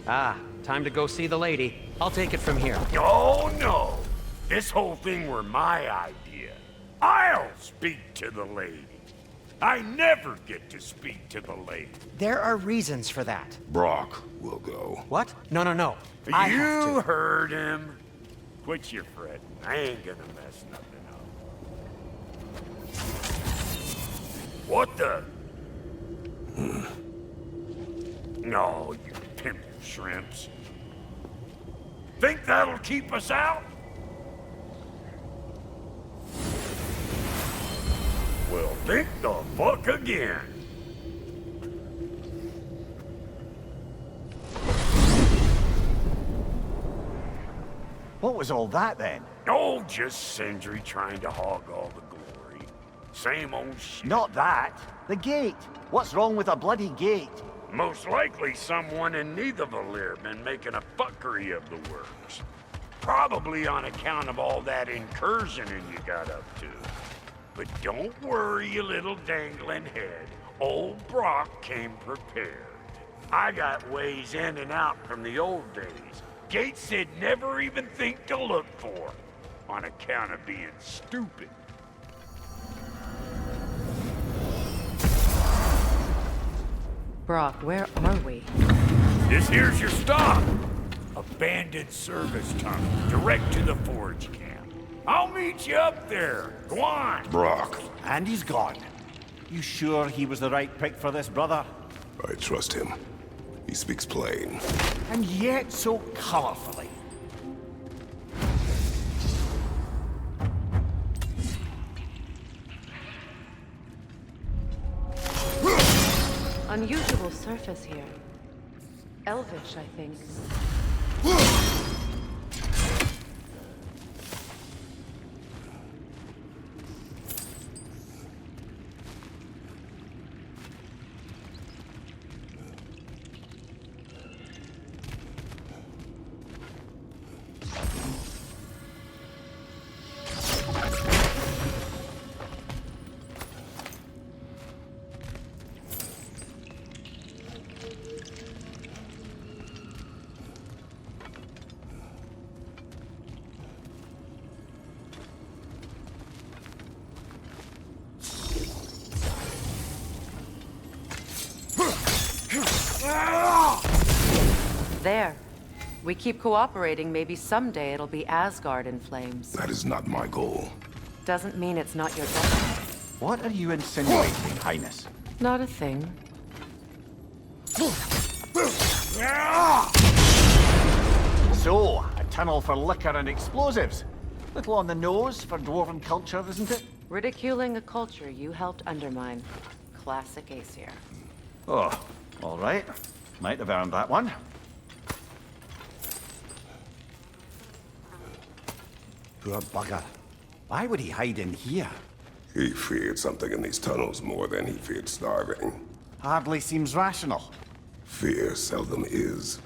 Ah, time to go see the lady. I'll take it from here. Oh, no. This whole thing were my idea. I'll speak to the lady. I never get to speak to the lady. There are reasons for that. Brock will go. What? No, no, no. I have You to. heard him. Quit your fretting. I ain't gonna mess nothing up. What the? No, you pimp shrimps. Think that'll keep us out? Well, think the fuck again. What was all that then? Oh, just Sindri trying to hog all the glory. Same old shit. Not that. The gate. What's wrong with a bloody gate? Most likely someone in Nidavellir been making a fuckery of the works. Probably on account of all that incursioning you got up to. But don't worry, you little dangling head. Old Brock came prepared. I got ways in and out from the old days. Gates they'd never even think to look for, on account of being stupid. Brock, where are we? This here's your stop. Abandoned service tunnel, direct to the forge camp. I'll meet you up there. Go on. Brock. And he's gone. You sure he was the right pick for this, brother? I trust him. He speaks plain. And yet so colorfully. Unusual surface here. Elvish, I think. There. We keep cooperating, maybe someday it'll be Asgard in flames. That is not my goal. Doesn't mean it's not your destiny. What are you insinuating, Highness? Not a thing. So, a tunnel for liquor and explosives. Little on the nose for dwarven culture, isn't it? Ridiculing a culture you helped undermine. Classic Aesir. Oh, all right. Might have earned that one. Poor bugger. Why would he hide in here? He feared something in these tunnels more than he feared starving. Hardly seems rational. Fear seldom is.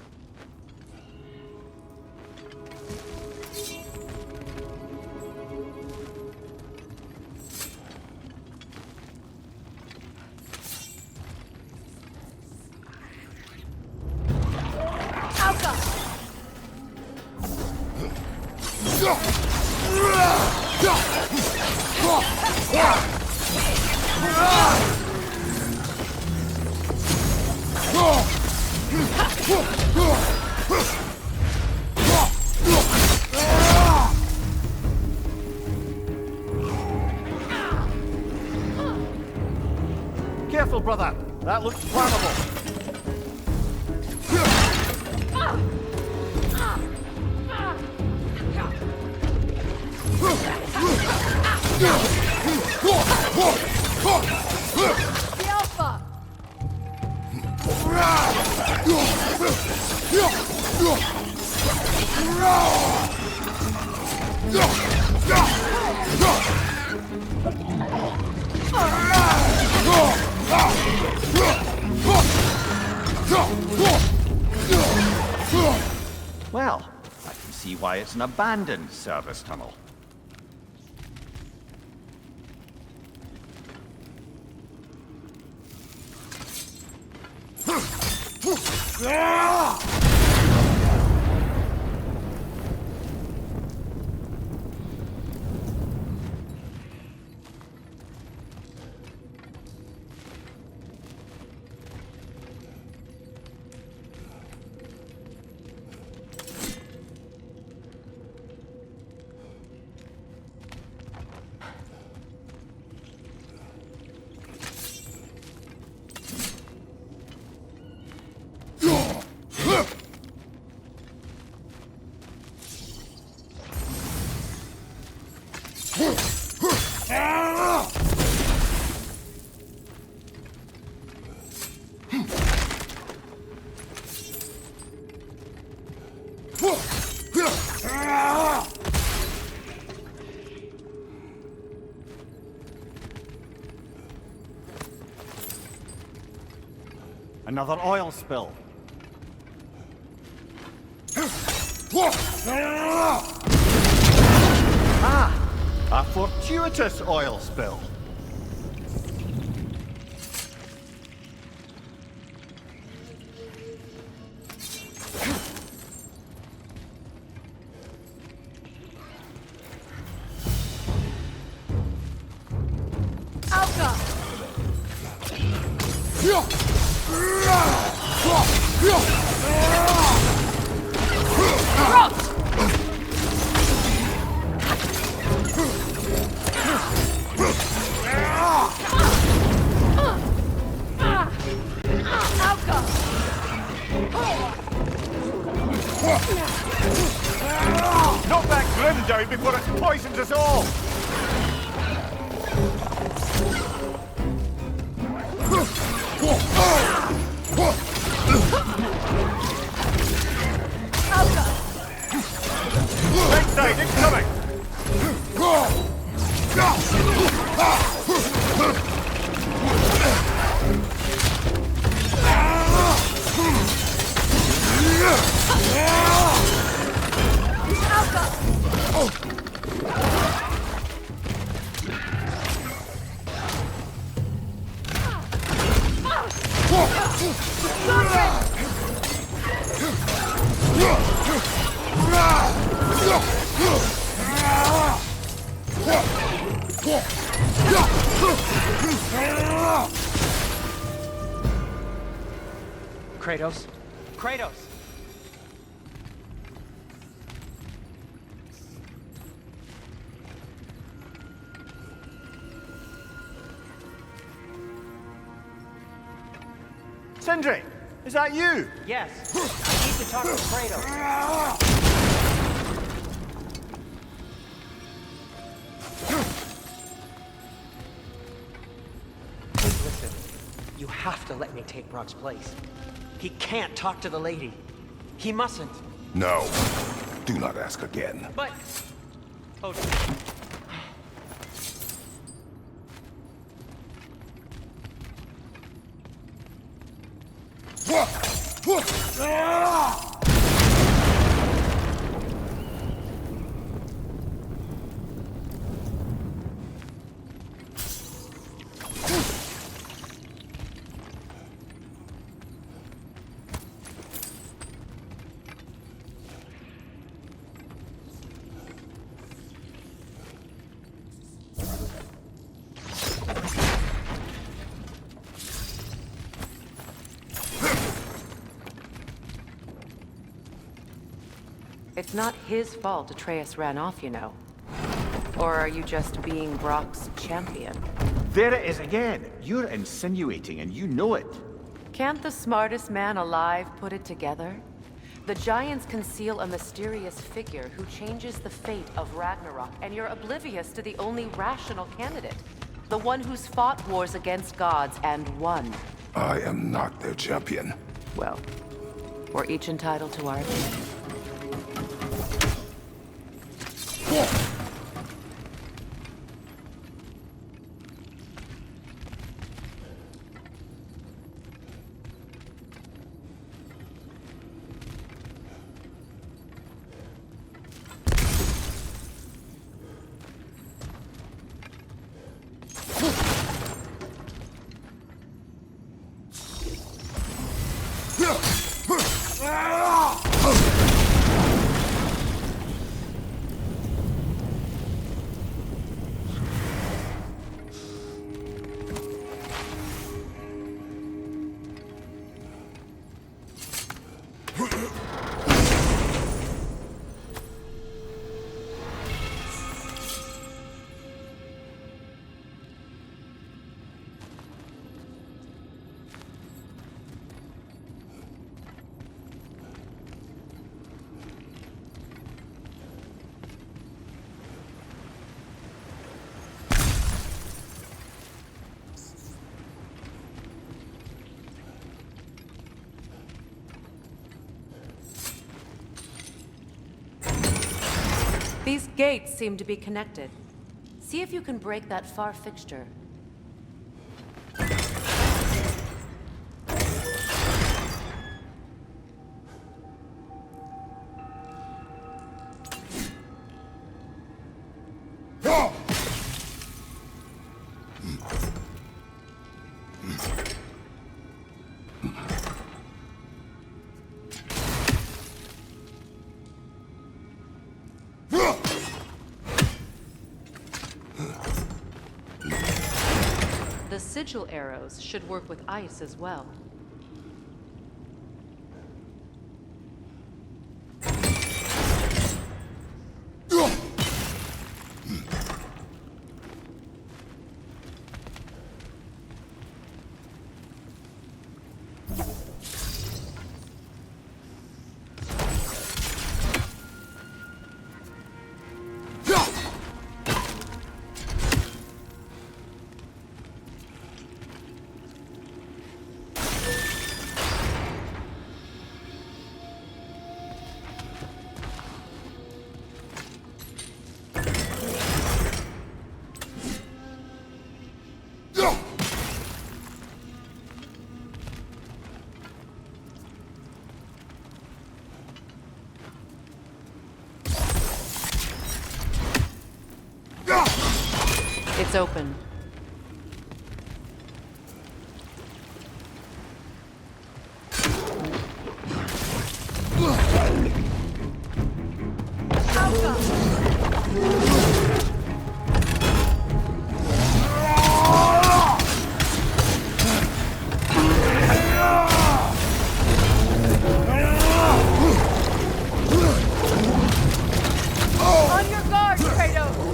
Careful, brother. That looks flammable. The Alpha! Well, I can see why it's an abandoned service tunnel. Another oil spill. Ah! A fortuitous oil spill. Alka! Knock that grim down before it poisons us all! Backside, incoming! Kratos? Kratos! Sindri, is that you? Yes. I need to talk to Kratos. Listen, you have to let me take Brock's place. He can't talk to the lady. He mustn't. No. Do not ask again. But... Oh... It's not his fault Atreus ran off, you know. Or are you just being Brock's champion? There it is again. You're insinuating, and you know it. Can't the smartest man alive put it together? The Giants conceal a mysterious figure who changes the fate of Ragnarok, and you're oblivious to the only rational candidate. The one who's fought wars against gods and won. I am not their champion. Well, we're each entitled to our opinion. These gates seem to be connected. See if you can break that far fixture. The sigil arrows should work with ice as well. It's open. On your guard, Kratos!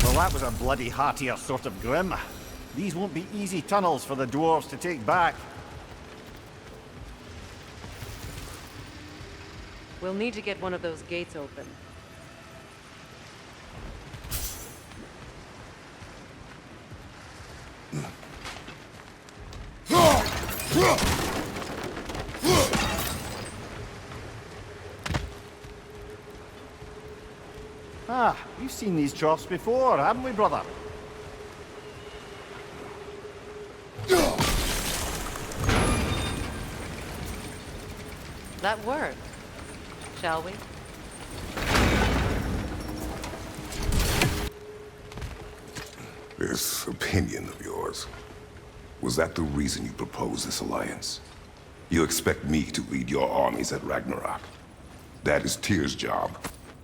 Well, that was a bloody heartier sort of grim. These won't be easy tunnels for the dwarves to take back. We'll need to get one of those gates open. Ah, we've seen these troughs before, haven't we, brother? That worked. Shall we? This opinion of yours, was that the reason you proposed this alliance? You expect me to lead your armies at Ragnarok? That is Tyr's job,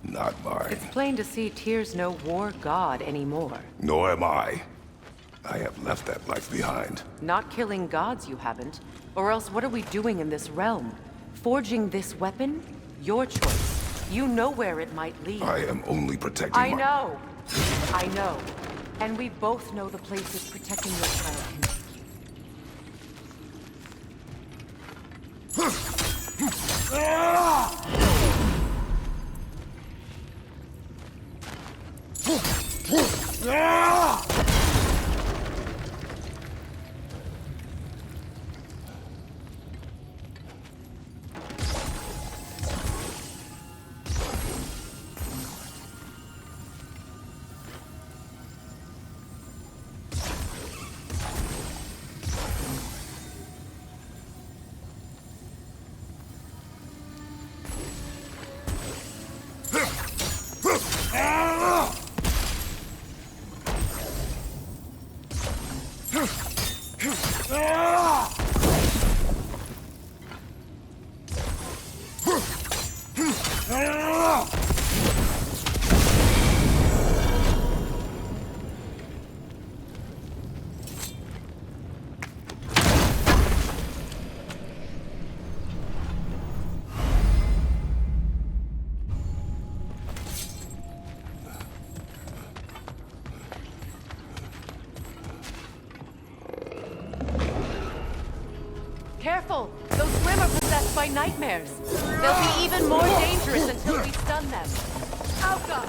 not mine. It's plain to see Tyr's no war god anymore. Nor am I. I have left that life behind. Not killing gods, you haven't. Or else what are we doing in this realm? Forging this weapon? Your choice. You know where it might lead. I am only protecting I know. I know. And we both know the places protecting your child can take you. Careful! Those Slim are possessed by nightmares. They'll be even more dangerous until we stun them. Alka!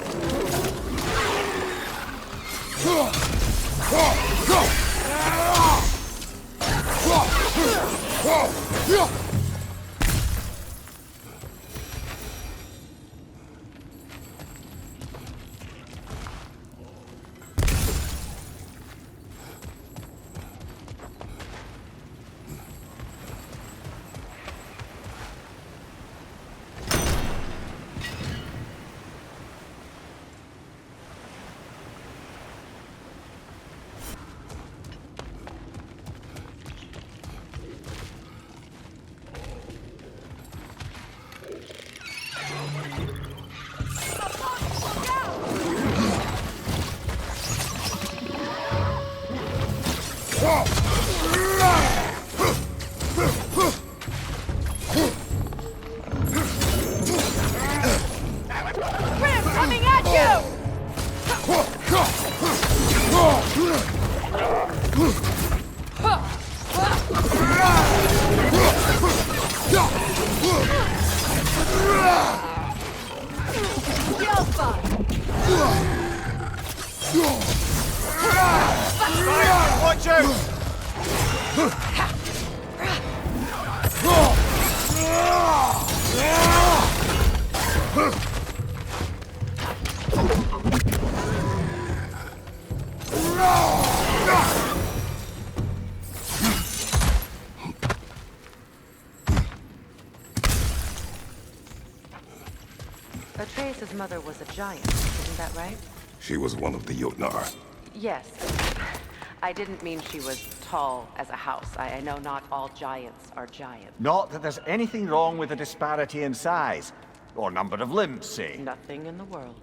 Watch out! Atreus' mother was a giant, isn't that right? She was one of the Jotnar. Yes. I didn't mean she was tall as a house. I know not all giants are giants. Not that there's anything wrong with the disparity in size. Or number of limbs, say. Nothing in the world.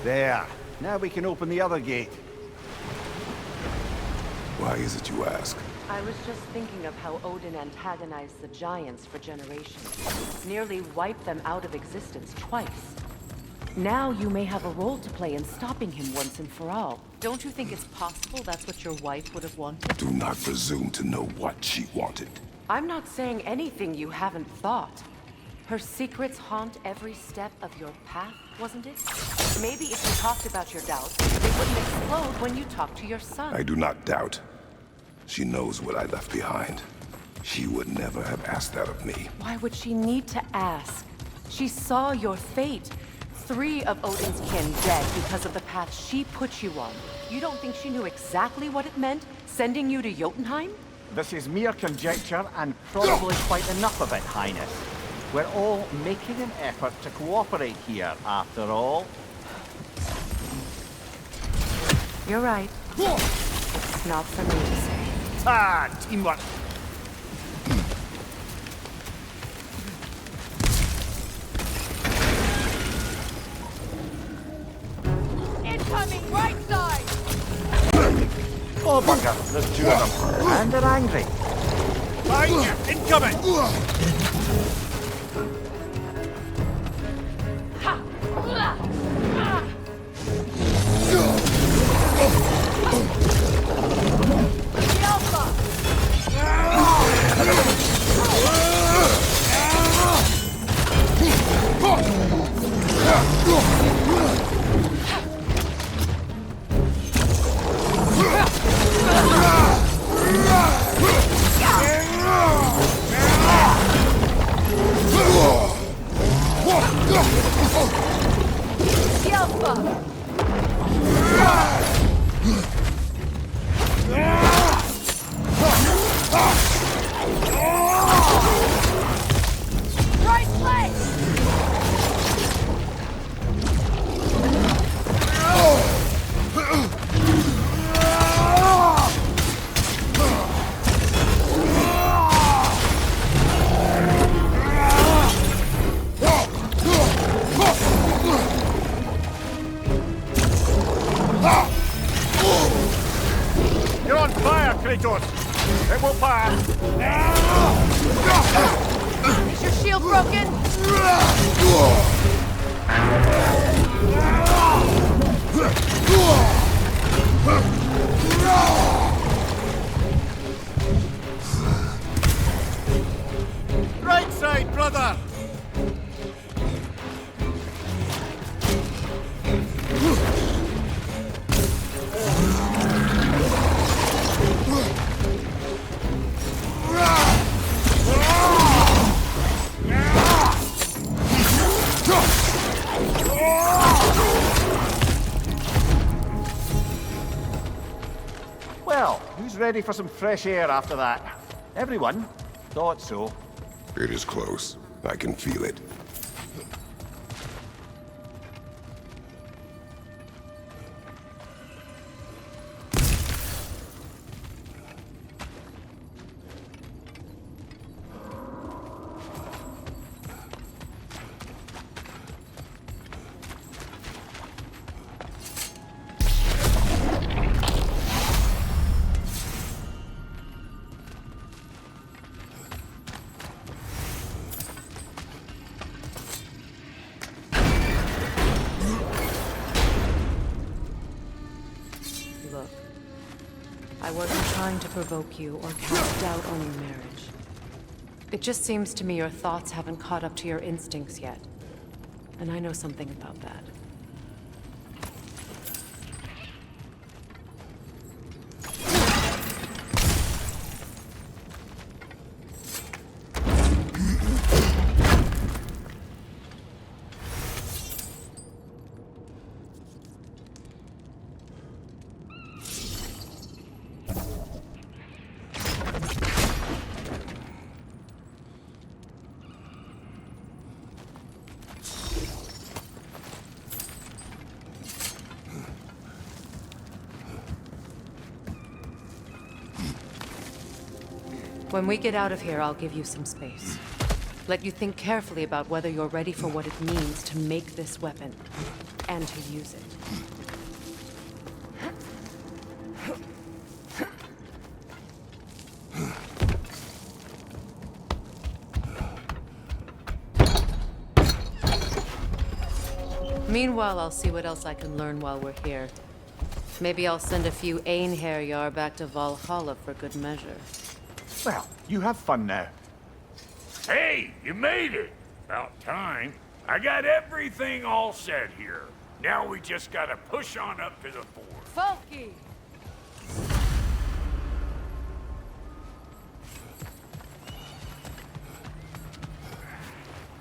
There. Now we can open the other gate. Why is it you ask? I was just thinking of how Odin antagonized the Giants for generations. Nearly wiped them out of existence twice. Now you may have a role to play in stopping him once and for all. Don't you think it's possible that's what your wife would have wanted? Do not presume to know what she wanted. I'm not saying anything you haven't thought. Her secrets haunt every step of your path, wasn't it? Maybe if you talked about your doubts, they wouldn't explode when you talked to your son. I do not doubt. She knows what I left behind. She would never have asked that of me. Why would she need to ask? She saw your fate. 3 of Odin's kin dead because of the path she put you on. You don't think she knew exactly what it meant, sending you to Jotunheim? This is mere conjecture and probably quite enough of it, Highness. We're all making an effort to cooperate here, after all. You're right. It's not for me to say. Ah, teamwork. Incoming right side! Oh, bugger, there's 2 of them. And they're angry. Fire, incoming! You're on fire, Kratos! It will pass! Is your shield broken? Right side, brother! Well, who's ready for some fresh air after that? Everyone? Thought so. It is close. I can feel it. Look, I wasn't trying to provoke you or cast doubt on your marriage. It just seems to me your thoughts haven't caught up to your instincts yet. And I know something about that. When we get out of here, I'll give you some space. Let you think carefully about whether you're ready for what it means to make this weapon. and to use it. Meanwhile, I'll see what else I can learn while we're here. Maybe I'll send a few Einherjar back to Valhalla for good measure. Well, you have fun now. Hey, you made it! About time. I got everything all set here. Now we just gotta push on up to the fort. Falky!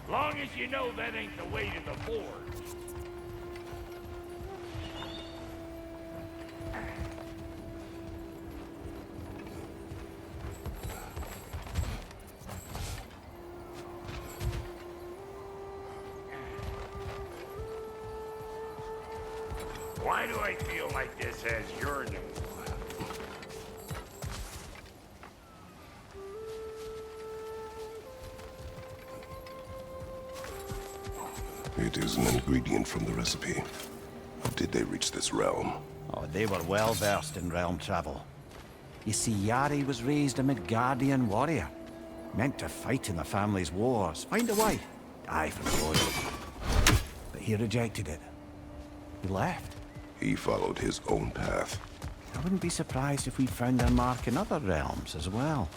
Long as you know that ain't the way to the fort. Why do I feel like this has your name? It is an ingredient from the recipe. How did they reach this realm? Oh, they were well versed in realm travel. You see, Yari was raised a Midgardian warrior. Meant to fight in the family's wars, find a wife, die for glory. But he rejected it. He left. He followed his own path. I wouldn't be surprised if we found our mark in other realms as well.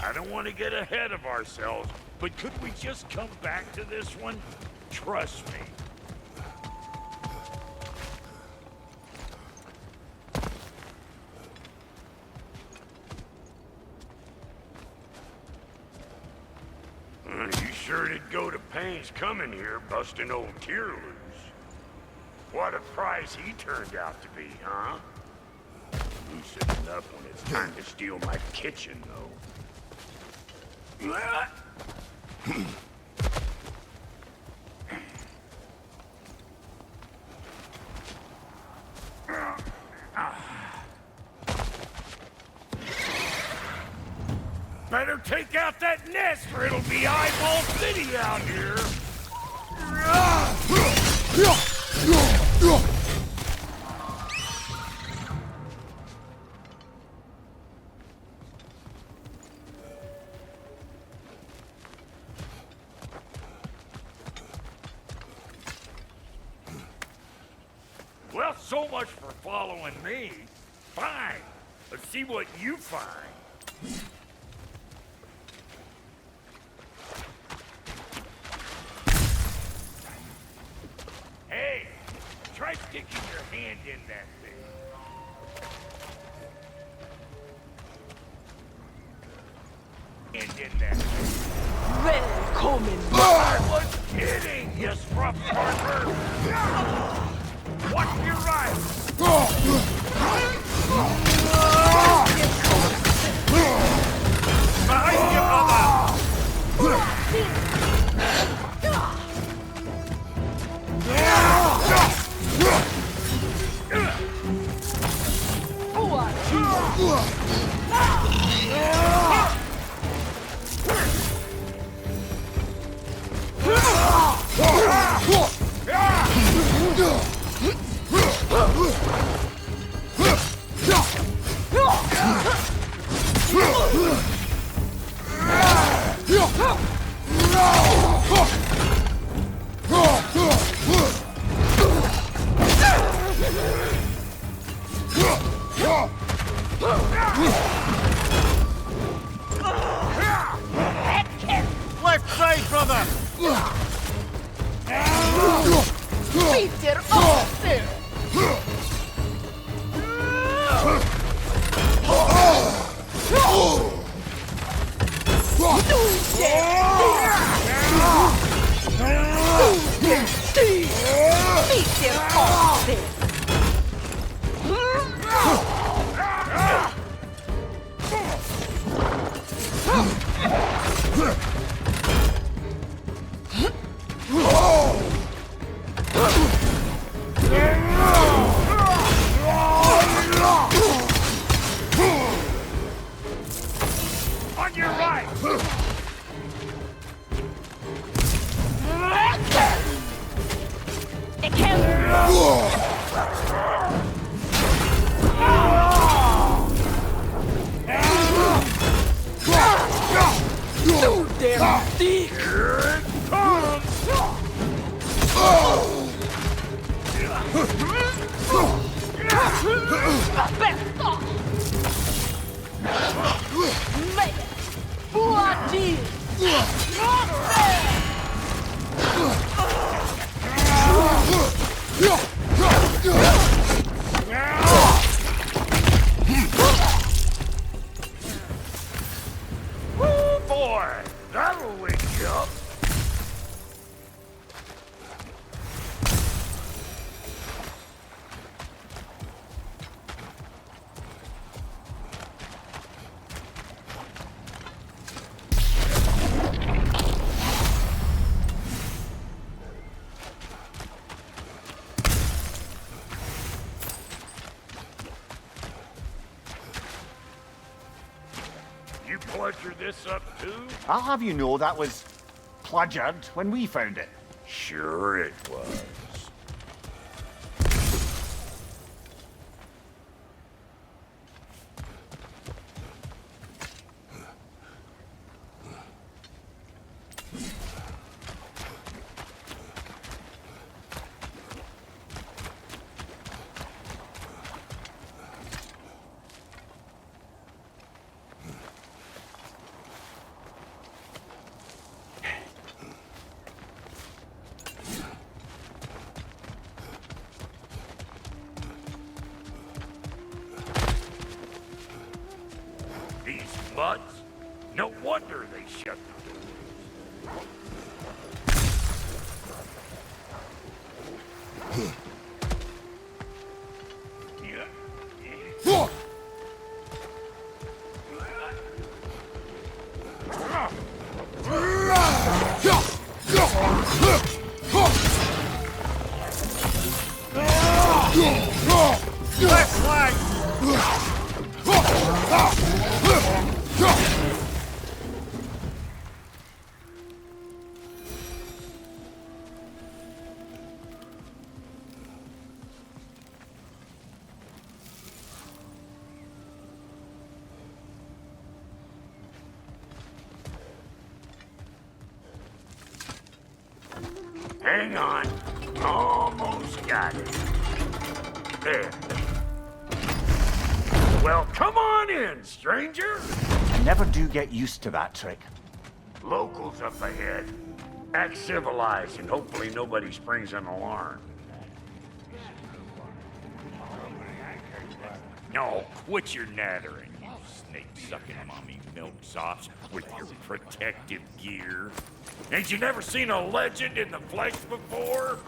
I don't want to get ahead of ourselves, but could we just come back to this one? Trust me. You sure did go to pains coming here, busting old tier loose. What a prize he turned out to be, huh? Loosen it up when it's time to steal my kitchen, though. Better take out that nest or it'll be eyeball city out here. Well, so much for following me. Fine. Let's see what you find. Hey, try sticking your hand in that thing. Hand in that thing. Welcome. I was kidding, you scruff partner. Watch your right. Behind you, brother. Left side, brother! Peter, off there! Peter, off there! AMD! Here it comes! Oh boy, that'll wake you up. You pleasure this up too? I'll have you know that was plagiared when we found it. Sure it was. These mutts? No wonder they shut the doors. Hang on. Almost got it. There. Well, come on in, stranger. I never do get used to that trick. Locals up ahead. Act civilized and hopefully nobody springs an alarm. No, quit your nattering, you snake-sucking mommy milksops with your protective gear. Ain't you never seen a legend in the flesh before?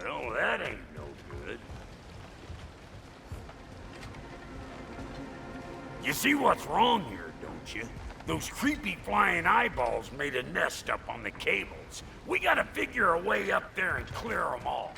Well, that ain't no good. You see what's wrong here, don't you? Those creepy flying eyeballs made a nest up on the cables. We gotta figure a way up there and clear them all.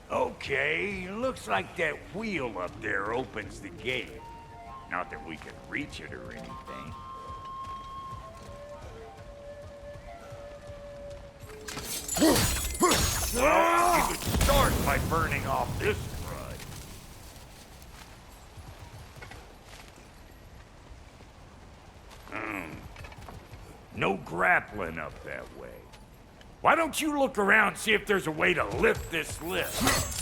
Okay, looks like that wheel up there opens the gate. Not that we can reach it or anything. Well, you could start by burning off this crud. No grappling up that way. Why don't you look around and see if there's a way to lift this lift?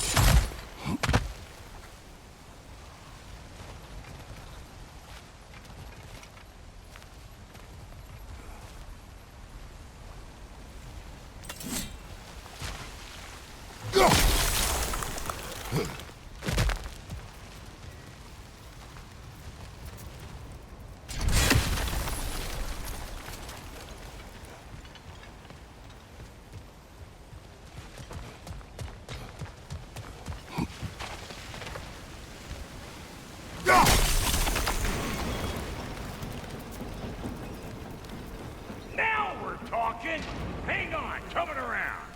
talking. Hang on, coming around.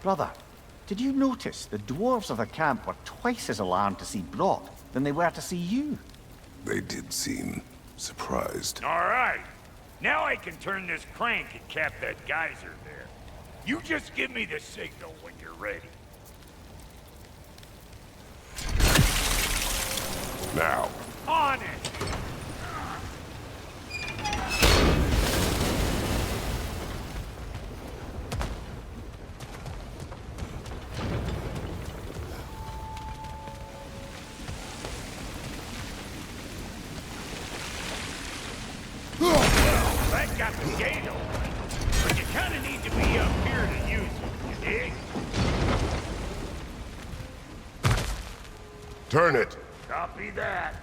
Brother, did you notice the dwarves of the camp were twice as alarmed to see Brock than they were to see you? They did seem surprised. All right. Now I can turn this crank and cap that geyser there. You just give me the signal when you're ready. Now. On it! That got the gate open, but you kind of need to be up here to use it, you dig? Turn it. Copy that.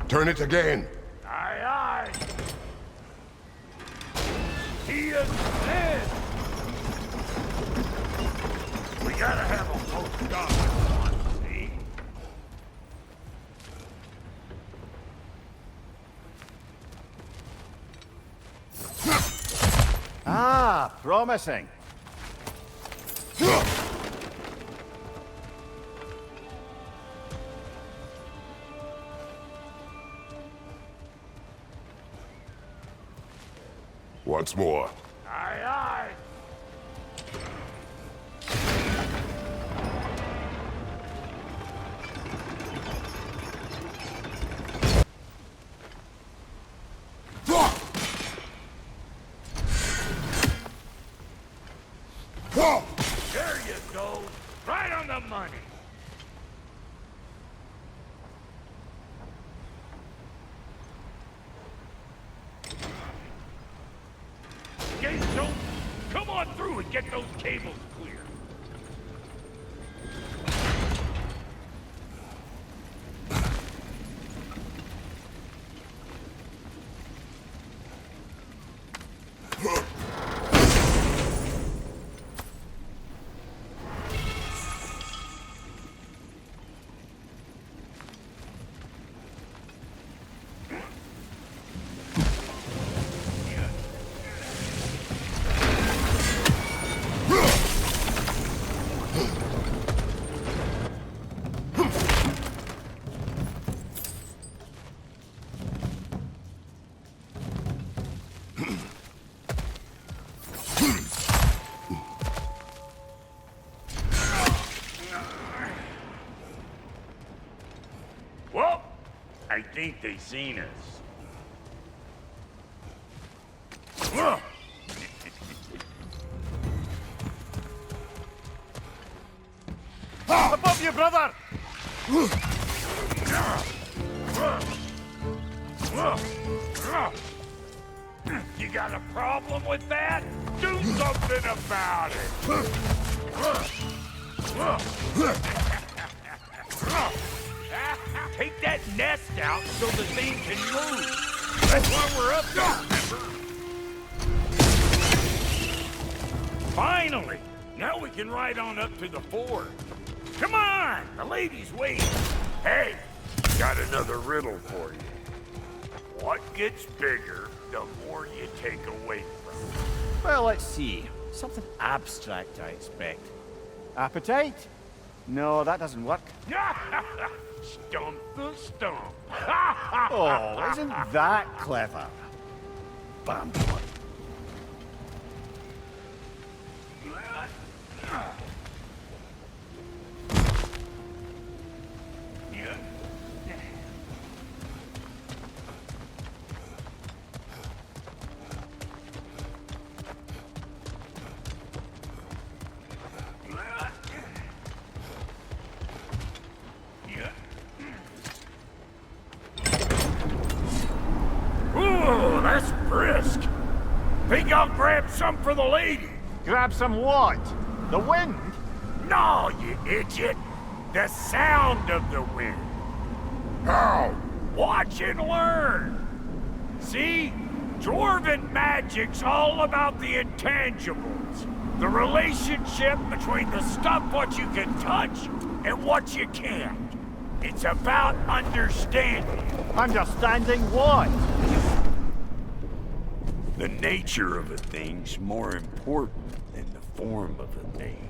Turn it again. Aye, aye. He is dead. We gotta have a post on, see? Ah, promising. Once more. Aye, aye. There you go. Right on the money. Gates open. Come on through and get those cables clear. Well, I think they seen us. Above you, brother! You got a problem with that? Do something about it! Take that nest out so the thing can move. That's why we're up there, remember? Finally! Now we can ride on up to the fort. Come on! The lady's waiting. Hey, got another riddle for you. What gets bigger, the more you take away from it? Well, let's see. Something abstract, I expect. Appetite? No, that doesn't work. Stump the stump. Oh, isn't that clever? Bam. Ooh, that's brisk. Think I'll grab some for the lady. Grab some what? The wind? No, you idiot. The sound of the wind. How? Watch and learn. See? Dwarven magic's all about the intangibles. The relationship between the stuff what you can touch and what you can't. It's about understanding. Understanding what? The nature of a thing's more important than the form of a thing.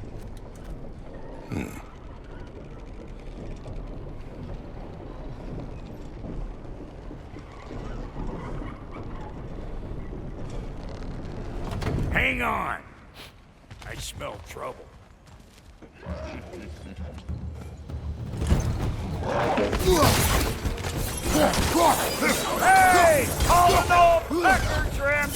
Hang on. I smell trouble. Hey! Calling all pecker trim!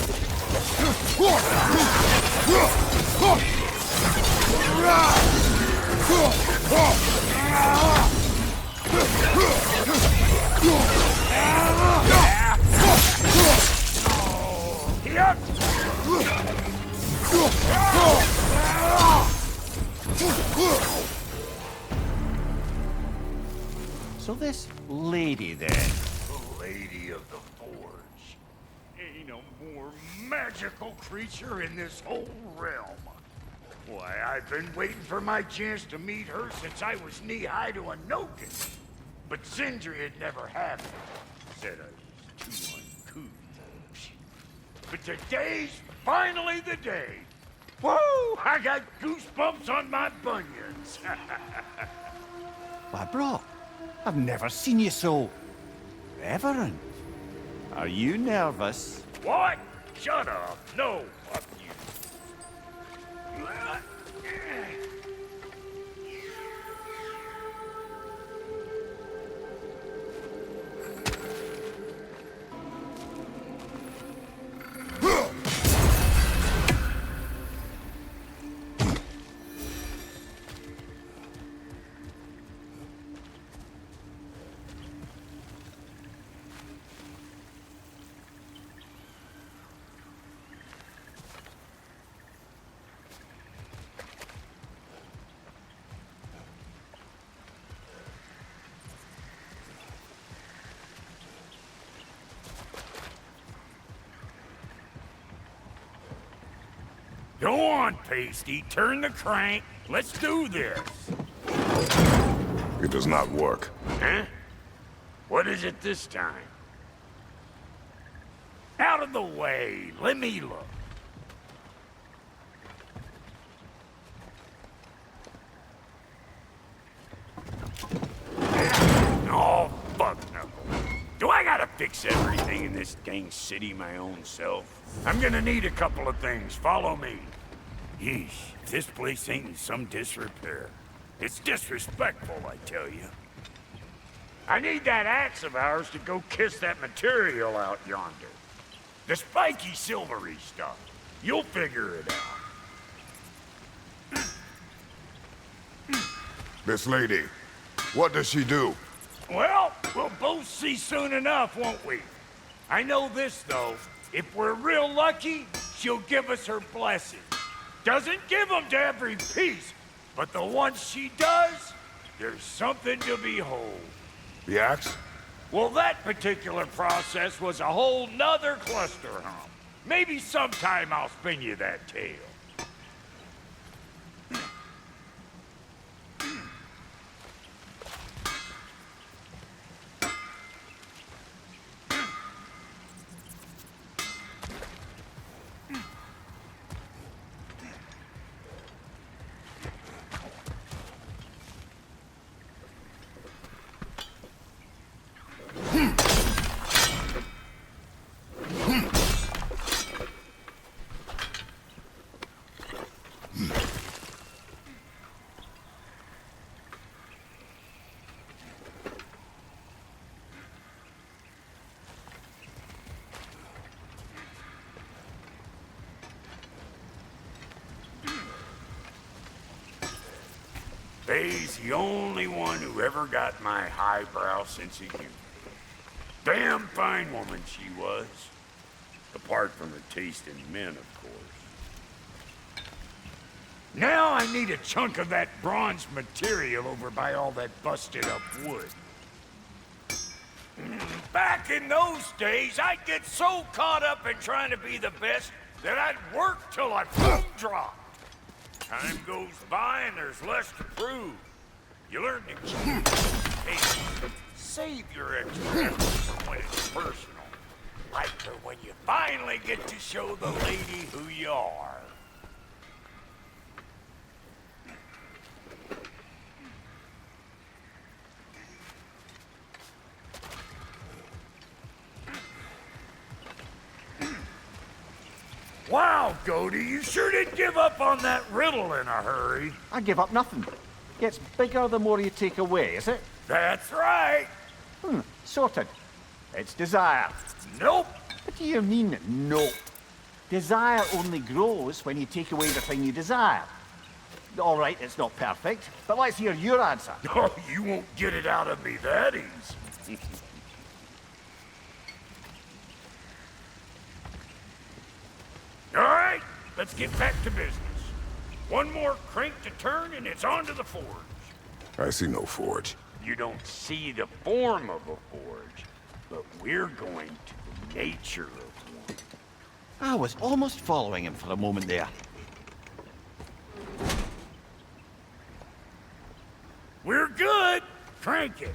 So this lady then? The Lady of the Forge. Ain't a more magical creature in this whole realm. Why, I've been waiting for my chance to meet her since I was knee-high to a Noken. But Sindri had never happened. Said I was too uncouth. But today's finally the day. Woo! I got goosebumps on my bunions. Why, bro, I've never seen you so reverent. Are you nervous? What? Shut up. No, fuck you. Go on, Pasty. Turn the crank. Let's do this. It does not work. Huh? What is it this time? Out of the way. Let me look. Oh, fuck no. Do I gotta fix everything in this dang city my own self? I'm gonna need a couple of things. Follow me. Yeesh, if this place ain't in some disrepair. It's disrespectful, I tell you. I need that axe of ours to go kiss that material out yonder. The spiky silvery stuff. You'll figure it out. This lady, what does she do? Well, we'll both see soon enough, won't we? I know this, though. If we're real lucky, she'll give us her blessing. Doesn't give them to every piece, but the ones she does, there's something to behold. The axe? Well, that particular process was a whole nother cluster hump. Maybe sometime I'll spin you that tale. Faye's the only one who ever got my highbrow sense of humor. Damn fine woman she was. Apart from her taste in men, of course. Now I need a chunk of that bronze material over by all that busted up wood. Back in those days, I'd get so caught up in trying to be the best that I'd work till I boom dropped. Time goes by and there's less to prove. You learn to keep patience. Save your extra effort for when it's personal. Like for when you finally get to show the lady who you are. Wow, Cody, you sure did give up on that riddle in a hurry. I give up nothing. Gets bigger the more you take away, is it? That's right. Sorted. It's desire. Nope. What do you mean, nope? Desire only grows when you take away the thing you desire. All right, it's not perfect, but let's hear your answer. Oh, you won't get it out of me that easy. All right, let's get back to business. One more crank to turn and it's on to the forge. I see no forge. You don't see the form of a forge, but we're going to the nature of one. I was almost following him for a moment there. We're good. Crank it.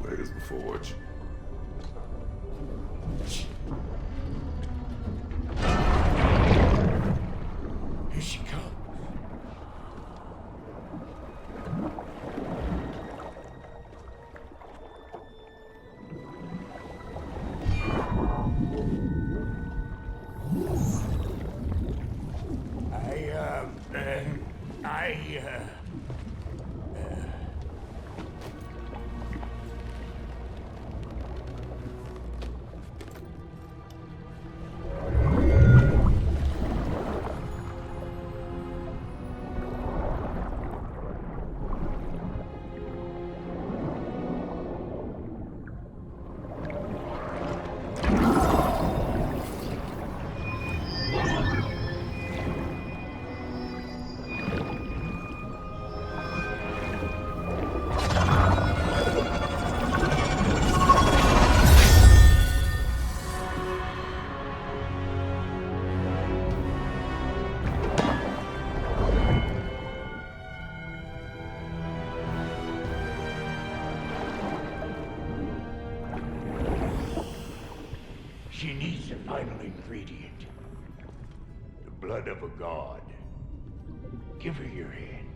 Where's the forge? Here she comes. She needs the final ingredient. The blood of a god. Give her your hand.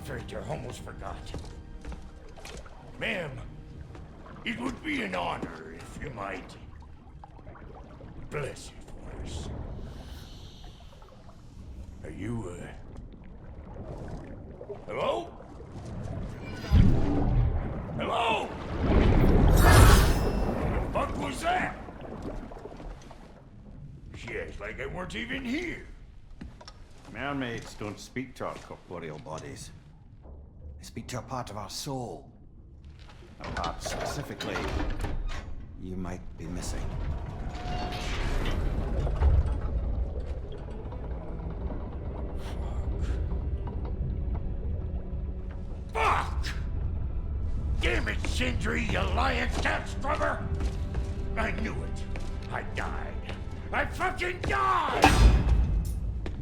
Victor, almost forgot. Ma'am, it would be an honor if you might bless it for us. Are you, hello? Hello? What the fuck was that? She acts like I weren't even here. Mermaids don't speak to our corporeal bodies. They speak to a part of our soul. A part specifically you might be missing. Fuck! Damn it, Sindri, you lying cat scrubber! I knew it. I died. I fucking died!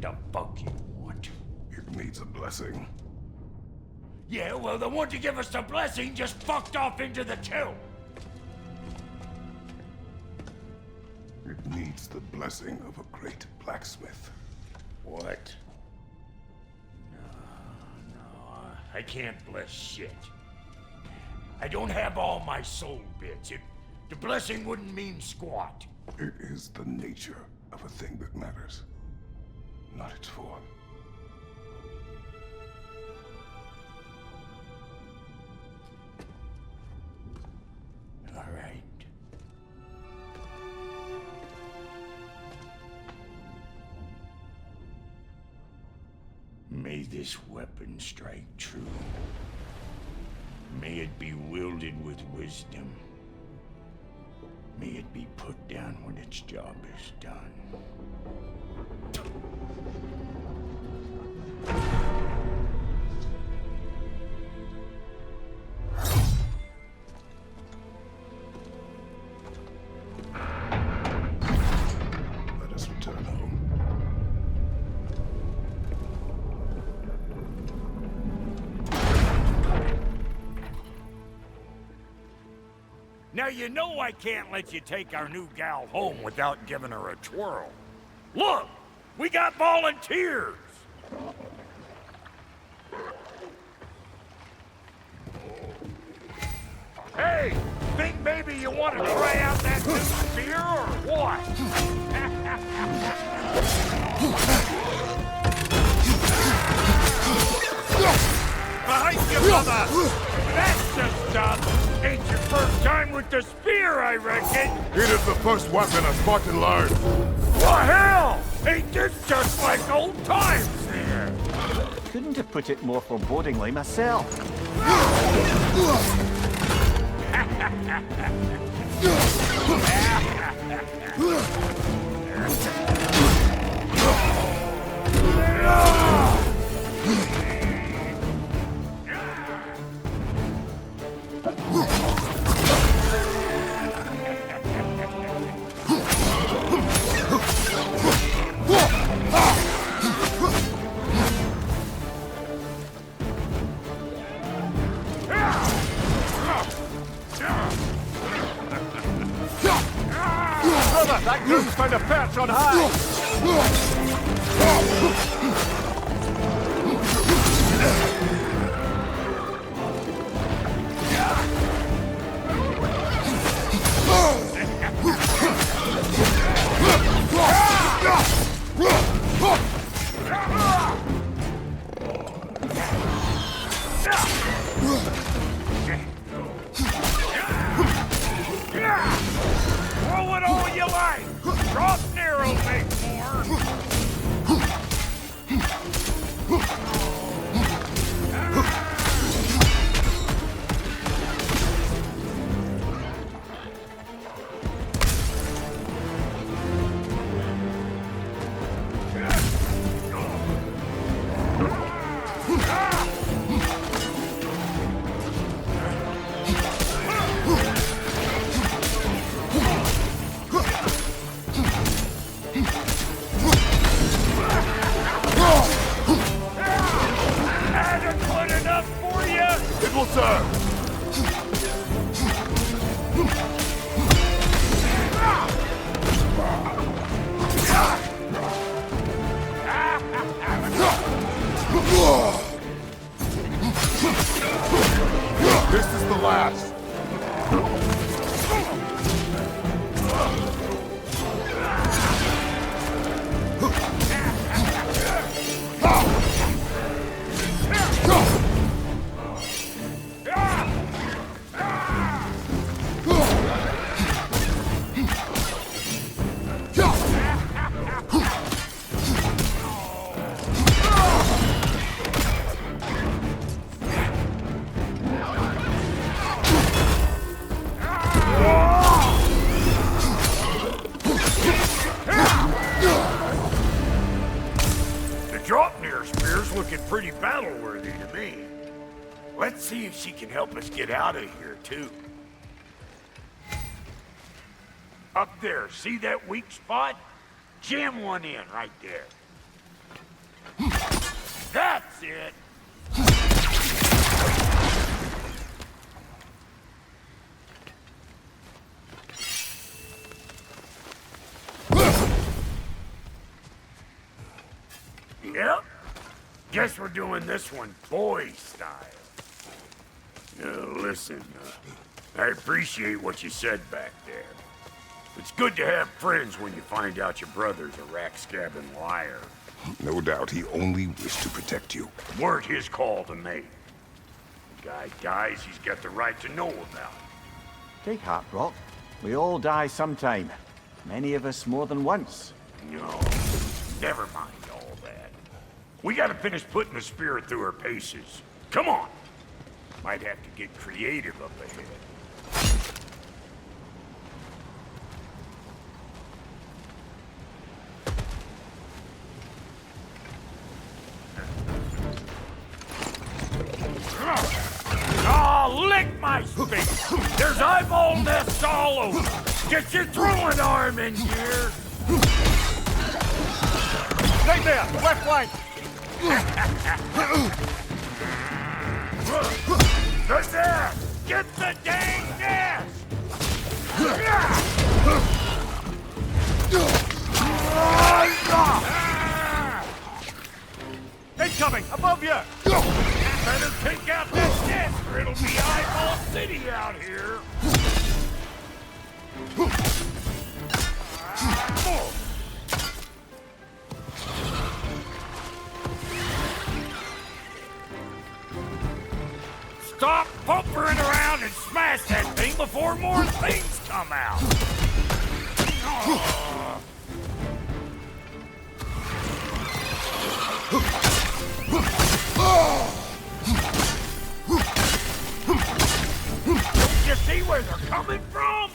The fuck you want? It needs a blessing. Yeah, well, the one to give us the blessing just fucked off into the tomb. It needs the blessing of a great blacksmith. What? No, I can't bless shit. I don't have all my soul bits. The blessing wouldn't mean squat. It is the nature of a thing that matters, not its form. All right. May this weapon strike true. May it be wielded with wisdom. May it be put down when its job is done. Let us return home. Now you know I can't let you take our new gal home without giving her a twirl. Look! We got volunteers! Hey! Think maybe you want to try out that new spear or what? Behind you, brother! That's the stuff! Ain't your first time with the spear, I reckon. It is the first weapon a Spartan learned. What hell? Ain't this just like old times there? Couldn't have put it more forebodingly myself. That groom's found a perch on high! Throw it all you like! Drop Nero, make more! Adequate enough for you? It will serve. This is the last. looking pretty battle-worthy to me. Let's see if she can help us get out of here, too. Up there, see that weak spot? Jam one in right there. That's it! Yep. Guess we're doing this one boy style. Listen, I appreciate what you said back there. It's good to have friends when you find out your brother's a rack-scabbing liar. No doubt he only wished to protect you. Weren't his call to make. The guy dies, he's got the right to know about it. Take heart, Brock. We all die sometime. Many of us more than once. No, never mind all that. We gotta finish putting the spirit through her paces. Come on! Might have to get creative up ahead. Oh, lick my face! There's eyeball nests all over! Get your throwing arm in here! Right there! Left flank! Good there! Get the dang nest! Incoming! Above you! Better take out that nest or it'll be eyeball city out here! Stop pumpering around and smash that thing before more things come out! Don't you see where they're coming from?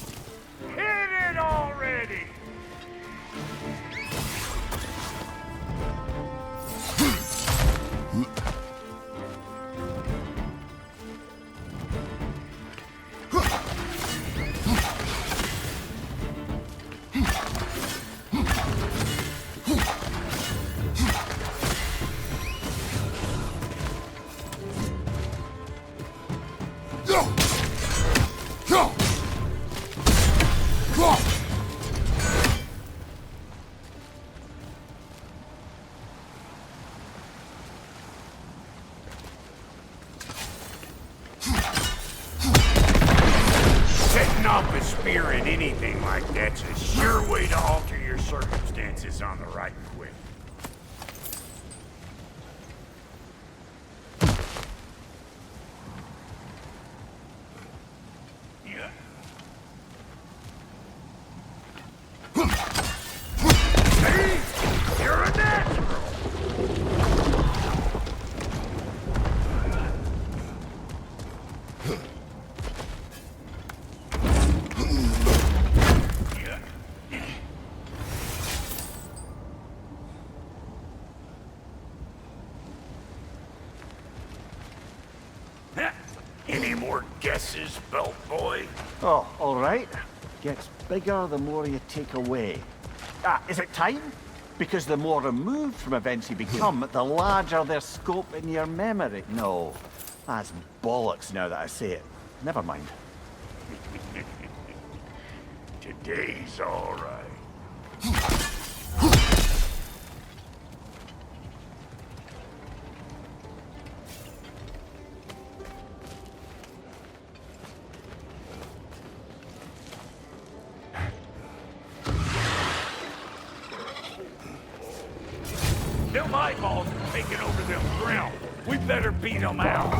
Hit it already! Setting off a spear in anything like that's a sure way to alter your circumstances on the right quick. Yeah. See? You're a natural! Any more guesses, belt boy? Oh, all right. Gets bigger the more you take away. Is it time? Because the more removed from events you become, the larger their scope in your memory. No, that's bollocks now that I say it. Never mind. Today's all right. Them eyeballs are taking over them ground. We better beat them out.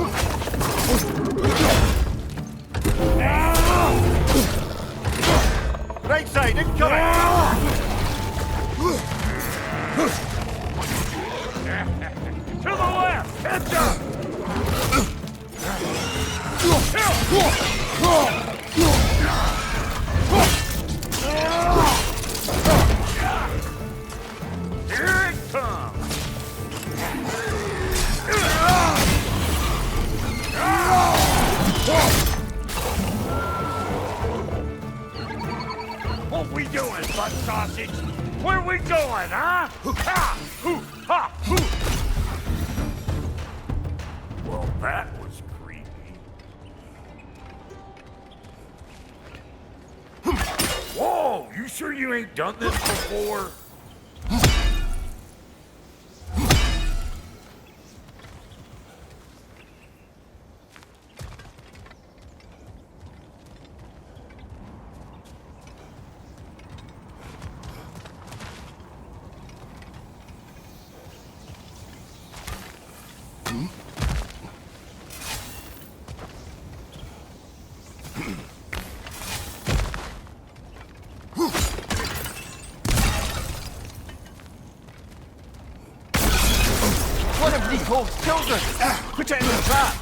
Right side, incoming! To the left! Heads up! Here it comes! sausage. Where we going, huh? Ha! Hoo! Ha! Hoo! Well, that was creepy. Whoa! You sure you ain't done this before? One of Nicole's children! Put it in the trap!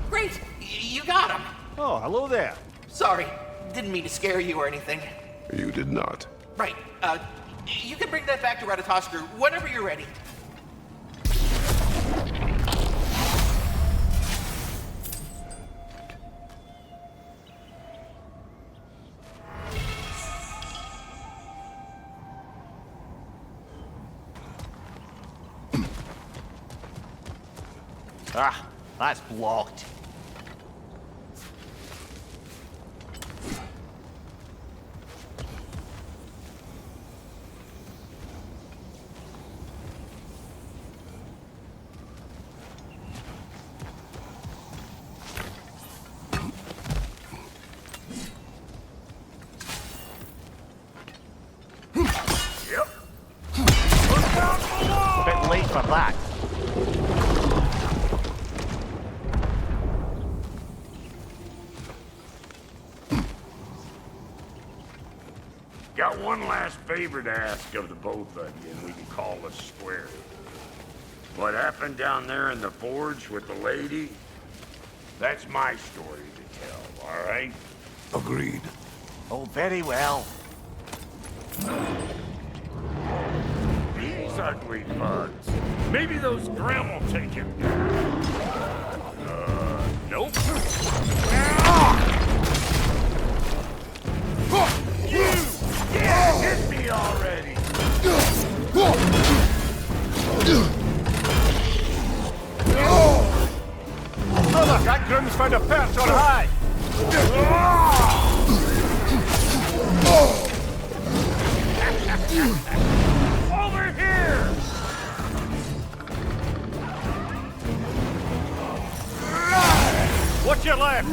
Great! You got him! Oh, hello there. Sorry, didn't mean to scare you or anything. You did not. Right, you can bring that back to Radeon whenever you're ready. Ah, that's blocked. Yep. A bit late for that. Got one last favor to ask of the both of you, and we can call us square. What happened down there in the forge with the lady? That's my story to tell, all right? Agreed. Oh, very well. These ugly bugs. Maybe those Grim will take him. Nope. You! Yeah, hit me already! Oh, look, that Grim's found a perch on high! Over here! What's your left?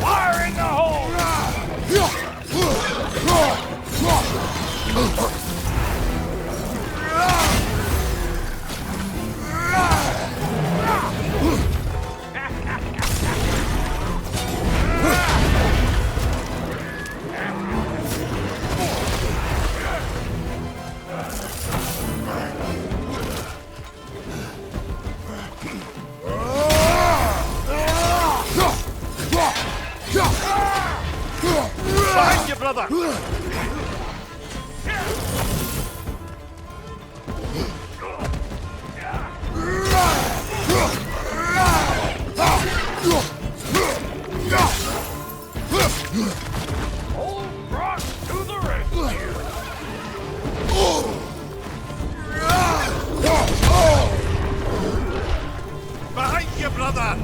Fire in the hole! Behind you, brother! Old Brock to the rescue! Behind you, brother!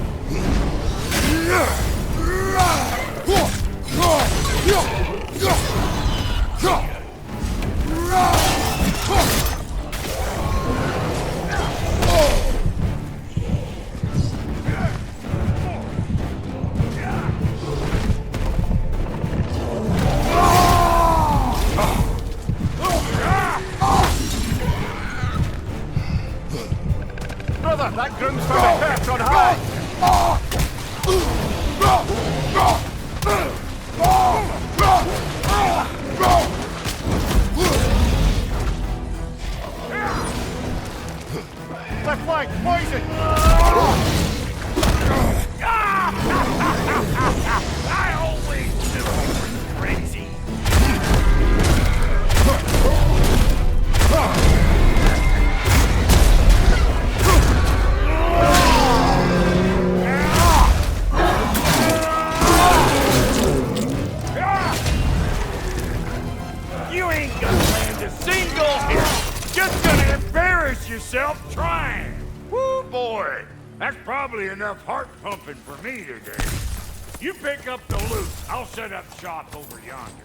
Brother, that Grim's found a perch on high! Left flank, poison! I always knew you were crazy! You ain't gonna land a single hit. Just gonna embarrass yourself trying. Woo, boy. That's probably enough heart pumping for me today. You pick up the loot. I'll set up shop over yonder.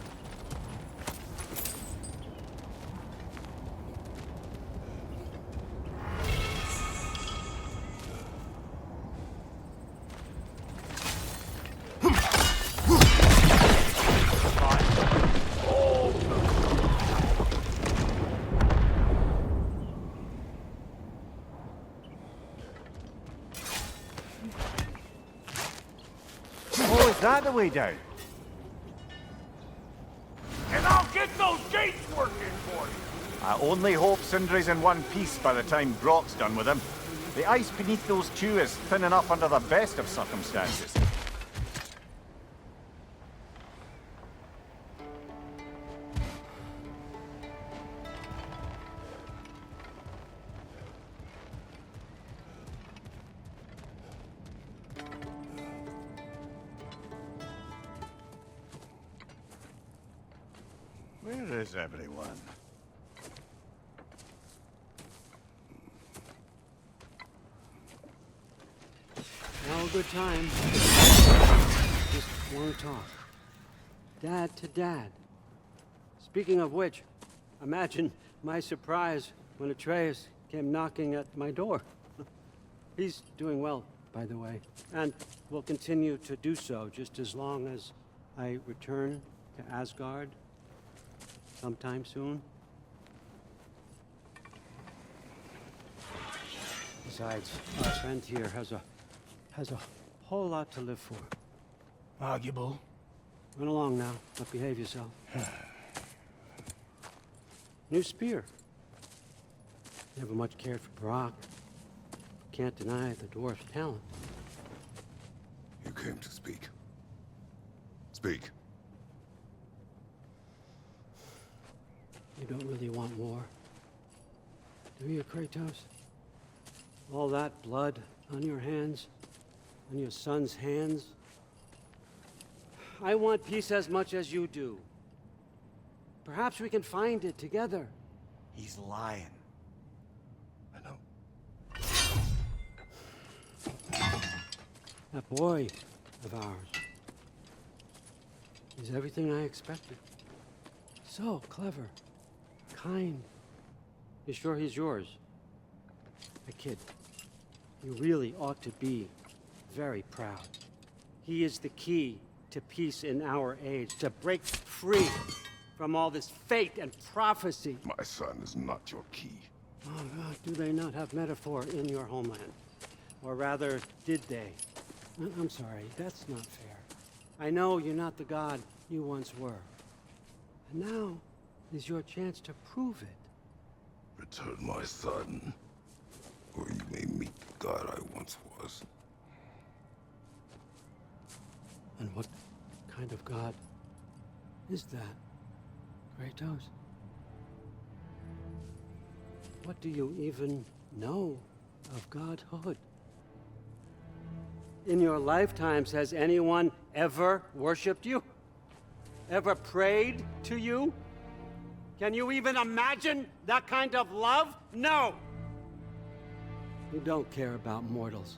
Oh, is that the way down? And I'll get those gates working for you. I only hope Sindri's in one piece by the time Brock's done with him. The ice beneath those two is thin enough under the best of circumstances. Where is everyone? Now a good time. Just want to talk. Dad to dad. Speaking of which, imagine my surprise when Atreus came knocking at my door. He's doing well, by the way, and will continue to do so just as long as I return to Asgard sometime soon. Besides, our friend here has a whole lot to live for. Arguable. Run along now, but behave yourself. New spear. Never much cared for Brock. Can't deny the dwarf's talent. You came to speak. Speak. You don't really want war, do you, Kratos? All that blood on your hands, on your son's hands. I want peace as much as you do. Perhaps we can find it together. He's lying. I know. That boy of ours is everything I expected. So clever, kind. You sure he's yours? A kid. You really ought to be very proud. He is the key to peace in our age, to break free from all this fate and prophecy. My son is not your key. Oh, God, do they not have metaphor in your homeland? Or rather, did they? I'm sorry, that's not fair. I know you're not the god you once were. And now is your chance to prove it. Return my son, or you may meet the god I once was. And what kind of god is that, Kratos? What do you even know of godhood? In your lifetimes, has anyone ever worshipped you? Ever prayed to you? Can you even imagine that kind of love? No! You don't care about mortals.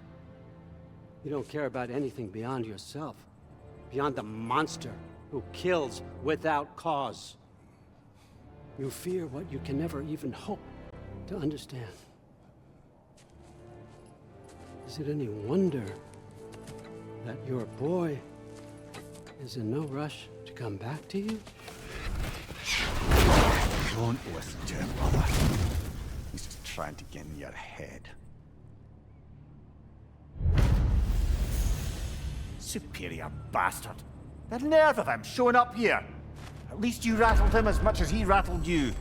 You don't care about anything beyond yourself. Beyond the monster who kills without cause. You fear what you can never even hope to understand. Is it any wonder that your boy is in no rush to come back to you? Don't listen to him, brother. He's just trying to get in your head. Superior bastard. The nerve of him showing up here. At least you rattled him as much as he rattled you.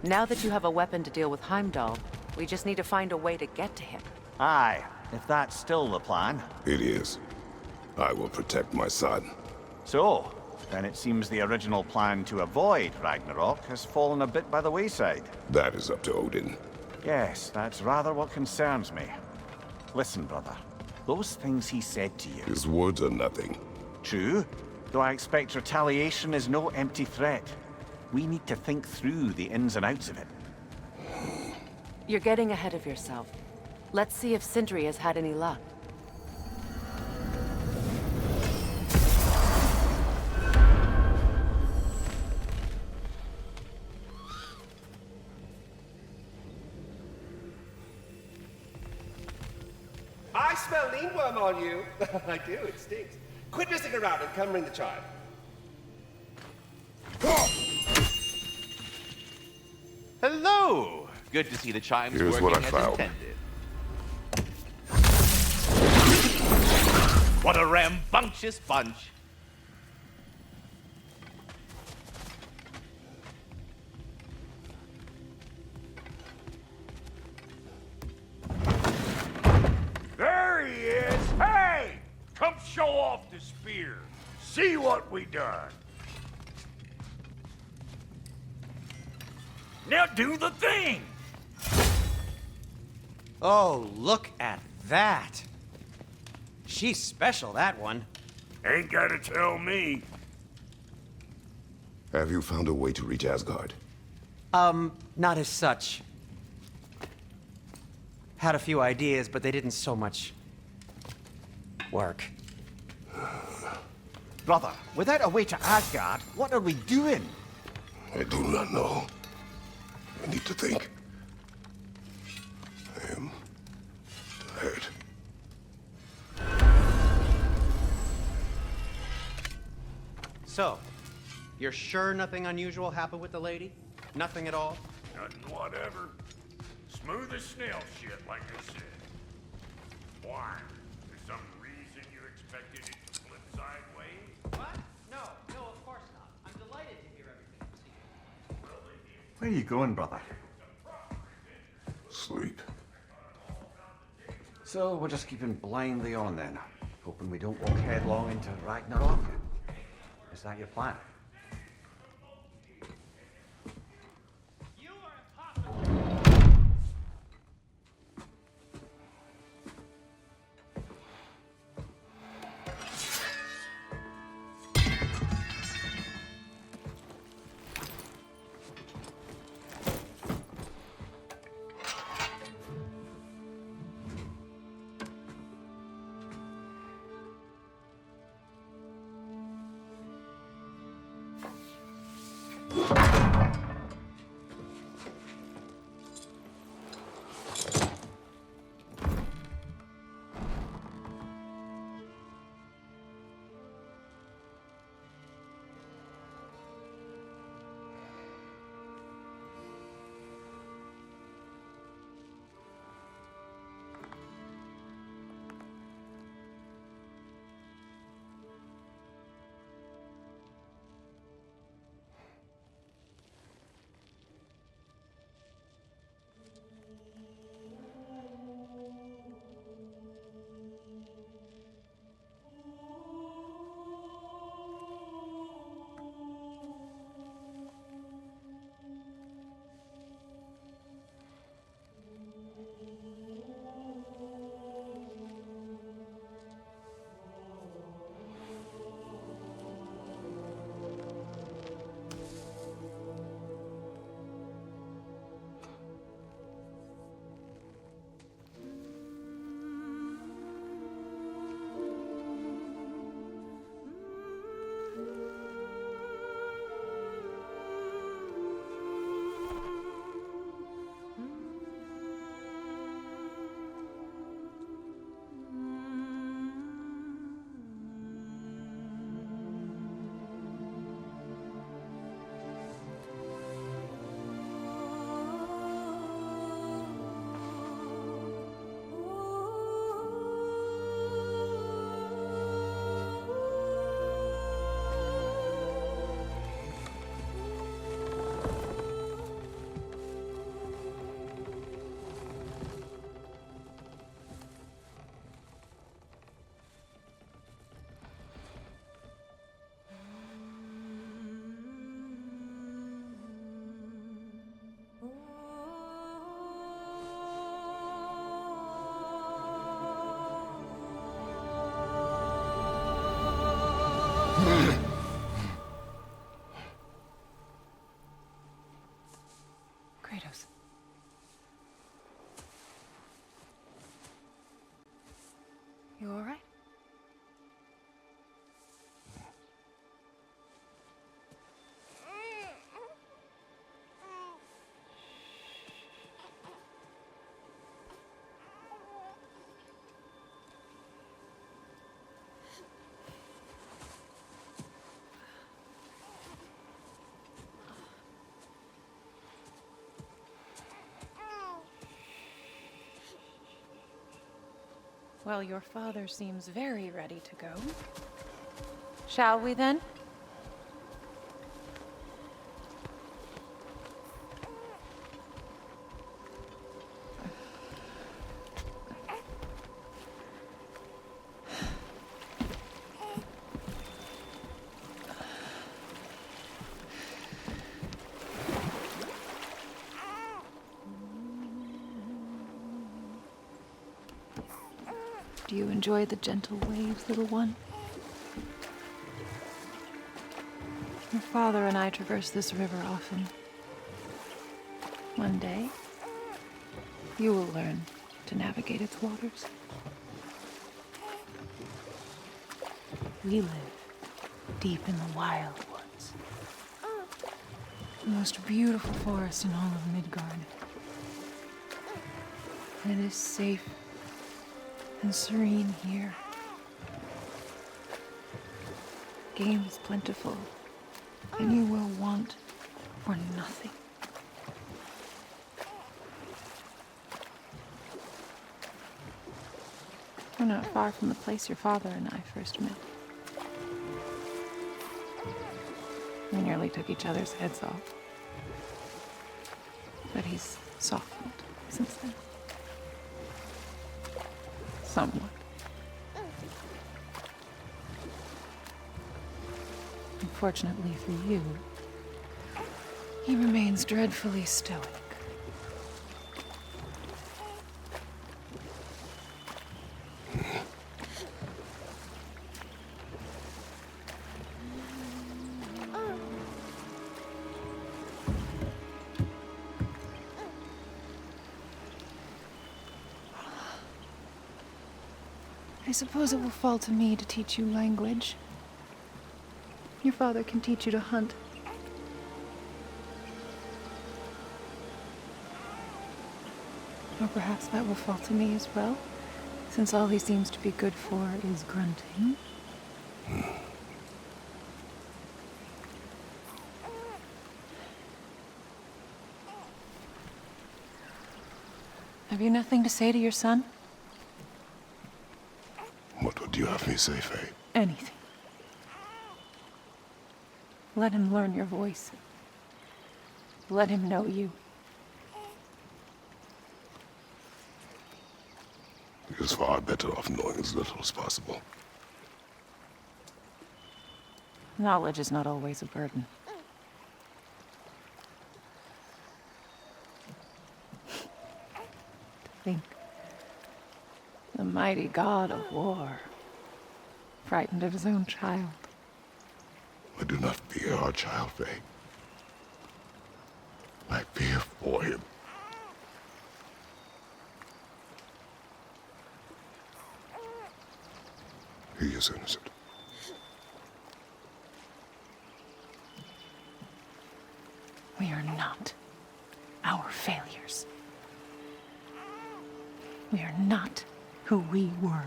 Now that you have a weapon to deal with Heimdall, we just need to find a way to get to him. Aye, if that's still the plan. It is. I will protect my son. So, then it seems the original plan to avoid Ragnarok has fallen a bit by the wayside. That is up to Odin. Yes, that's rather what concerns me. Listen, brother. Those things he said to you... His words are nothing. True, though I expect retaliation is no empty threat. We need to think through the ins and outs of it. You're getting ahead of yourself. Let's see if Sindri has had any luck. I smell leanworm on you. I do, it stinks. Quit messing around and come ring the chime. Hello! Good to see the chimes Here's working what I as found. intended. What a rambunctious bunch! There he is! Hey! Come show off the spear. See what we done. Now do the thing! Oh, look at that. She's special, that one. Ain't gotta tell me. Have you found a way to reach Asgard? Not as such. Had a few ideas, but they didn't so much work. Brother, without a way to Asgard, what are we doing? I do not know. I need to think. I am tired. So, you're sure nothing unusual happened with the lady? Nothing at all? Nothing whatever. Smooth as snail shit, like I said. Why? For some reason you expected it to flip sideways? What? No, of course not. I'm delighted to hear everything you see. Where are you going, brother? Sleep. So, we're just keeping blindly on then, hoping we don't walk headlong into Ragnarok. Is that your plan? Kratos. You all right? Well, your father seems very ready to go. Shall we then? Do you enjoy the gentle waves, little one? Your father and I traverse this river often. One day, you will learn to navigate its waters. We live deep in the wild woods. The most beautiful forest in all of Midgard. And it is safe and serene here. Game is plentiful, and you will want for nothing. We're not far from the place your father and I first met. We nearly took each other's heads off. But he's softened since then. Somewhat. Unfortunately for you, he remains dreadfully stoic. I suppose it will fall to me to teach you language. Your father can teach you to hunt. Or perhaps that will fall to me as well, since all he seems to be good for is grunting. Have you nothing to say to your son? What would you have me say, Faye? Anything. Let him learn your voice. Let him know you. He is far better off knowing as little as possible. Knowledge is not always a burden. To think, the mighty god of war, frightened of his own child. I do not fear our child, Faye. I fear for him. He is innocent. We are not our failures. We are not who we were.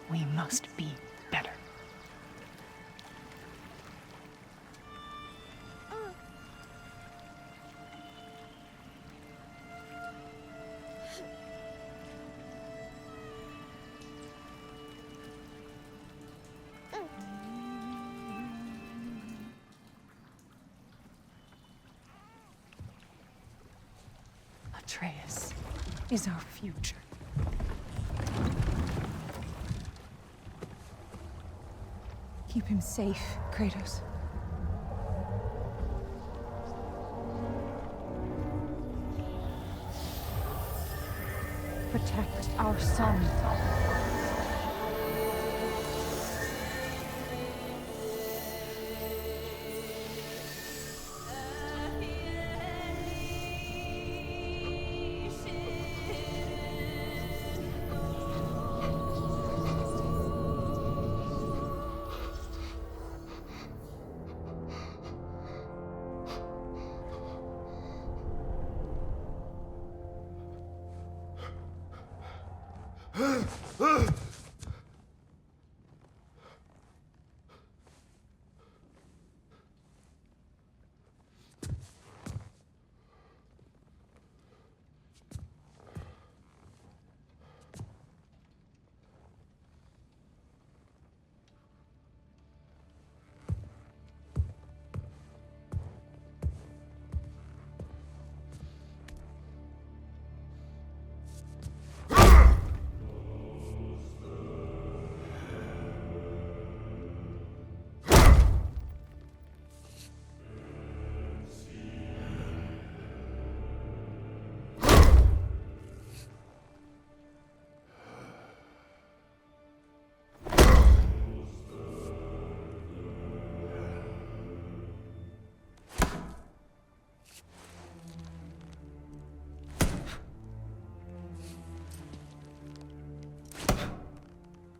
We must be better. Atreus is our future. Keep him safe, Kratos. Protect our son.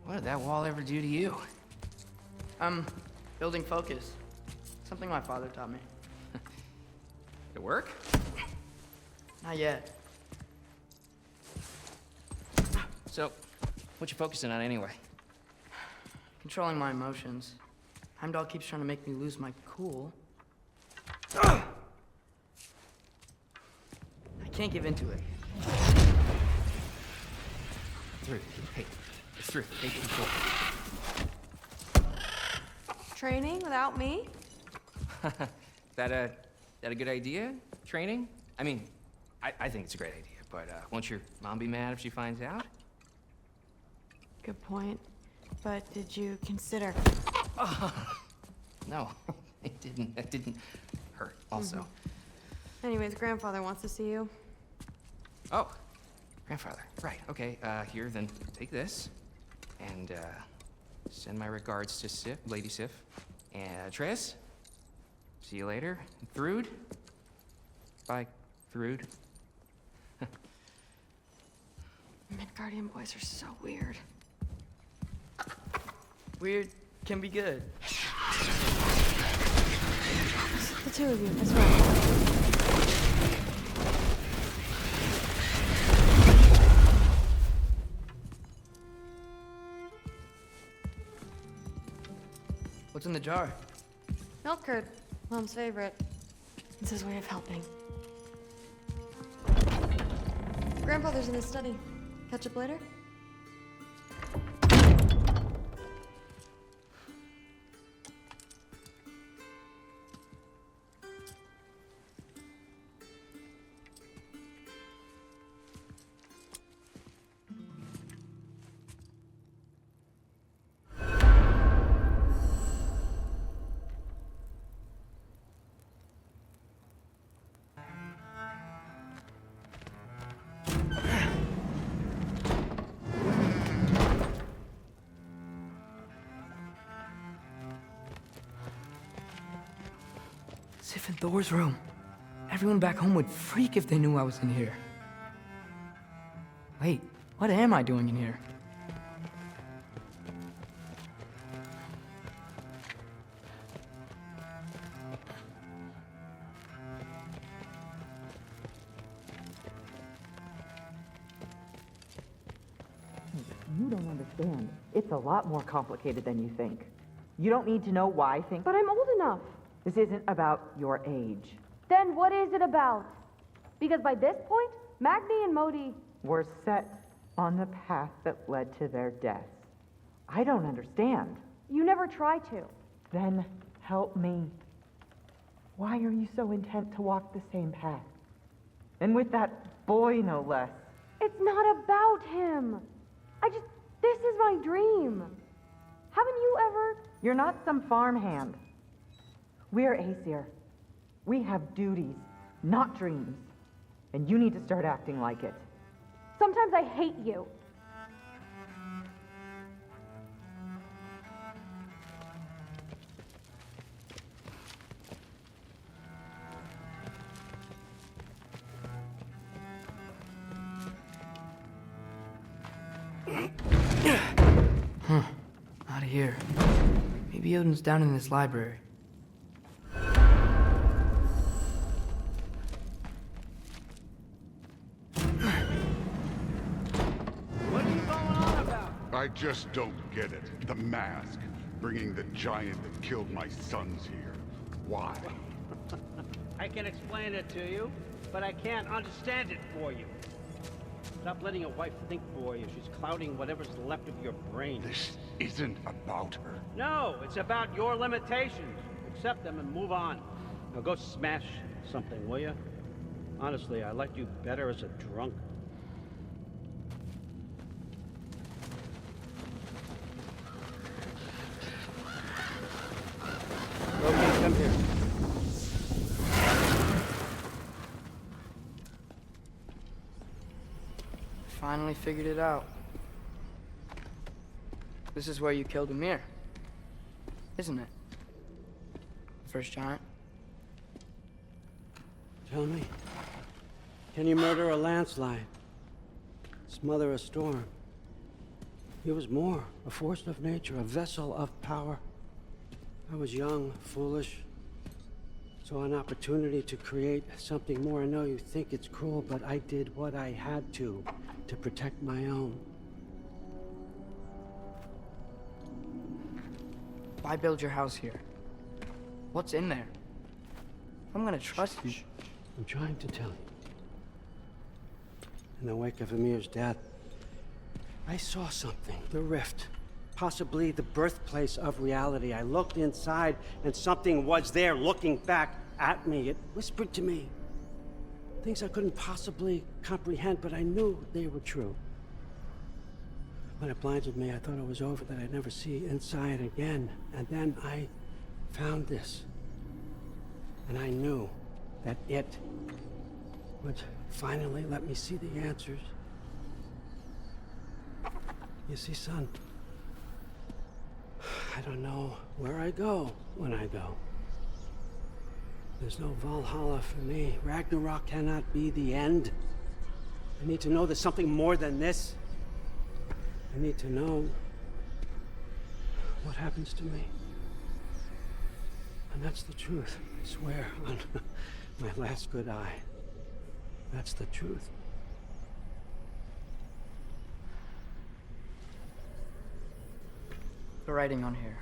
What did that wall ever do to you? Building focus. Something my father taught me. Did it work? Not yet. So, what you focusing on anyway? Controlling my emotions. Heimdall keeps trying to make me lose my cool. I can't give into it. Through. Hey, it's through. Take control. Training without me? That a good idea? Training? I mean, I think it's a great idea, but won't your mom be mad if she finds out? Good point. But did you consider? No, it didn't. That didn't hurt. Also. Anyways, grandfather wants to see you. Oh, grandfather. Right. Okay. Here, then take this, and send my regards to Sif, Lady Sif, and Tris. See you later, Thrud. Bye, Thrud. Midgardian boys are so weird. Weird can be good. The two of you, as well. What's in the jar? Milk curd, Mom's favorite. It's his way of helping. Grandfather's in his study. Catch up later? Sif and Thor's room. Everyone back home would freak if they knew I was in here. Wait, what am I doing in here? You don't understand. It's a lot more complicated than you think. You don't need to know why things... But I'm old enough. This isn't about your age. Then what is it about? Because by this point, Magni and Modi... Were set on the path that led to their deaths. I don't understand. You never try to. Then help me. Why are you so intent to walk the same path? And with that boy, no less. It's not about him. This is my dream. Haven't you ever... You're not some farmhand. We're Aesir. We have duties, not dreams. And you need to start acting like it. Sometimes I hate you. Out of here. Maybe Odin's down in this library. What are you going I just don't get it. The mask, bringing the giant that killed my sons here. Why? I can explain it to you, but I can't understand it for you. Stop letting your wife think for you. She's clouding whatever's left of your brain. This isn't about her. No, it's about your limitations. Accept them and move on. Now go smash something, will you? Honestly, I liked you better as a drunk. Okay, come here. Finally figured it out. This is where you killed Amir, isn't it? The first giant. Tell me, can you murder a landslide? Smother a storm? He was more, a force of nature, a vessel of power. I was young, foolish, saw an opportunity to create something more. I know you think it's cruel, but I did what I had to protect my own. Why build your house here? What's in there? I'm gonna trust you. I'm trying to tell you. In the wake of Amir's death, I saw something. The rift. Possibly the birthplace of reality. I looked inside, and something was there looking back at me. It whispered to me things I couldn't possibly comprehend, but I knew they were true. When it blinded me, I thought it was over, that I'd never see inside again. And then I found this. And I knew that it would finally let me see the answers. You see, son, I don't know where I go when I go. There's no Valhalla for me. Ragnarok cannot be the end. I need to know there's something more than this. I need to know what happens to me. And that's the truth, I swear, on my last good eye. That's the truth. The writing on here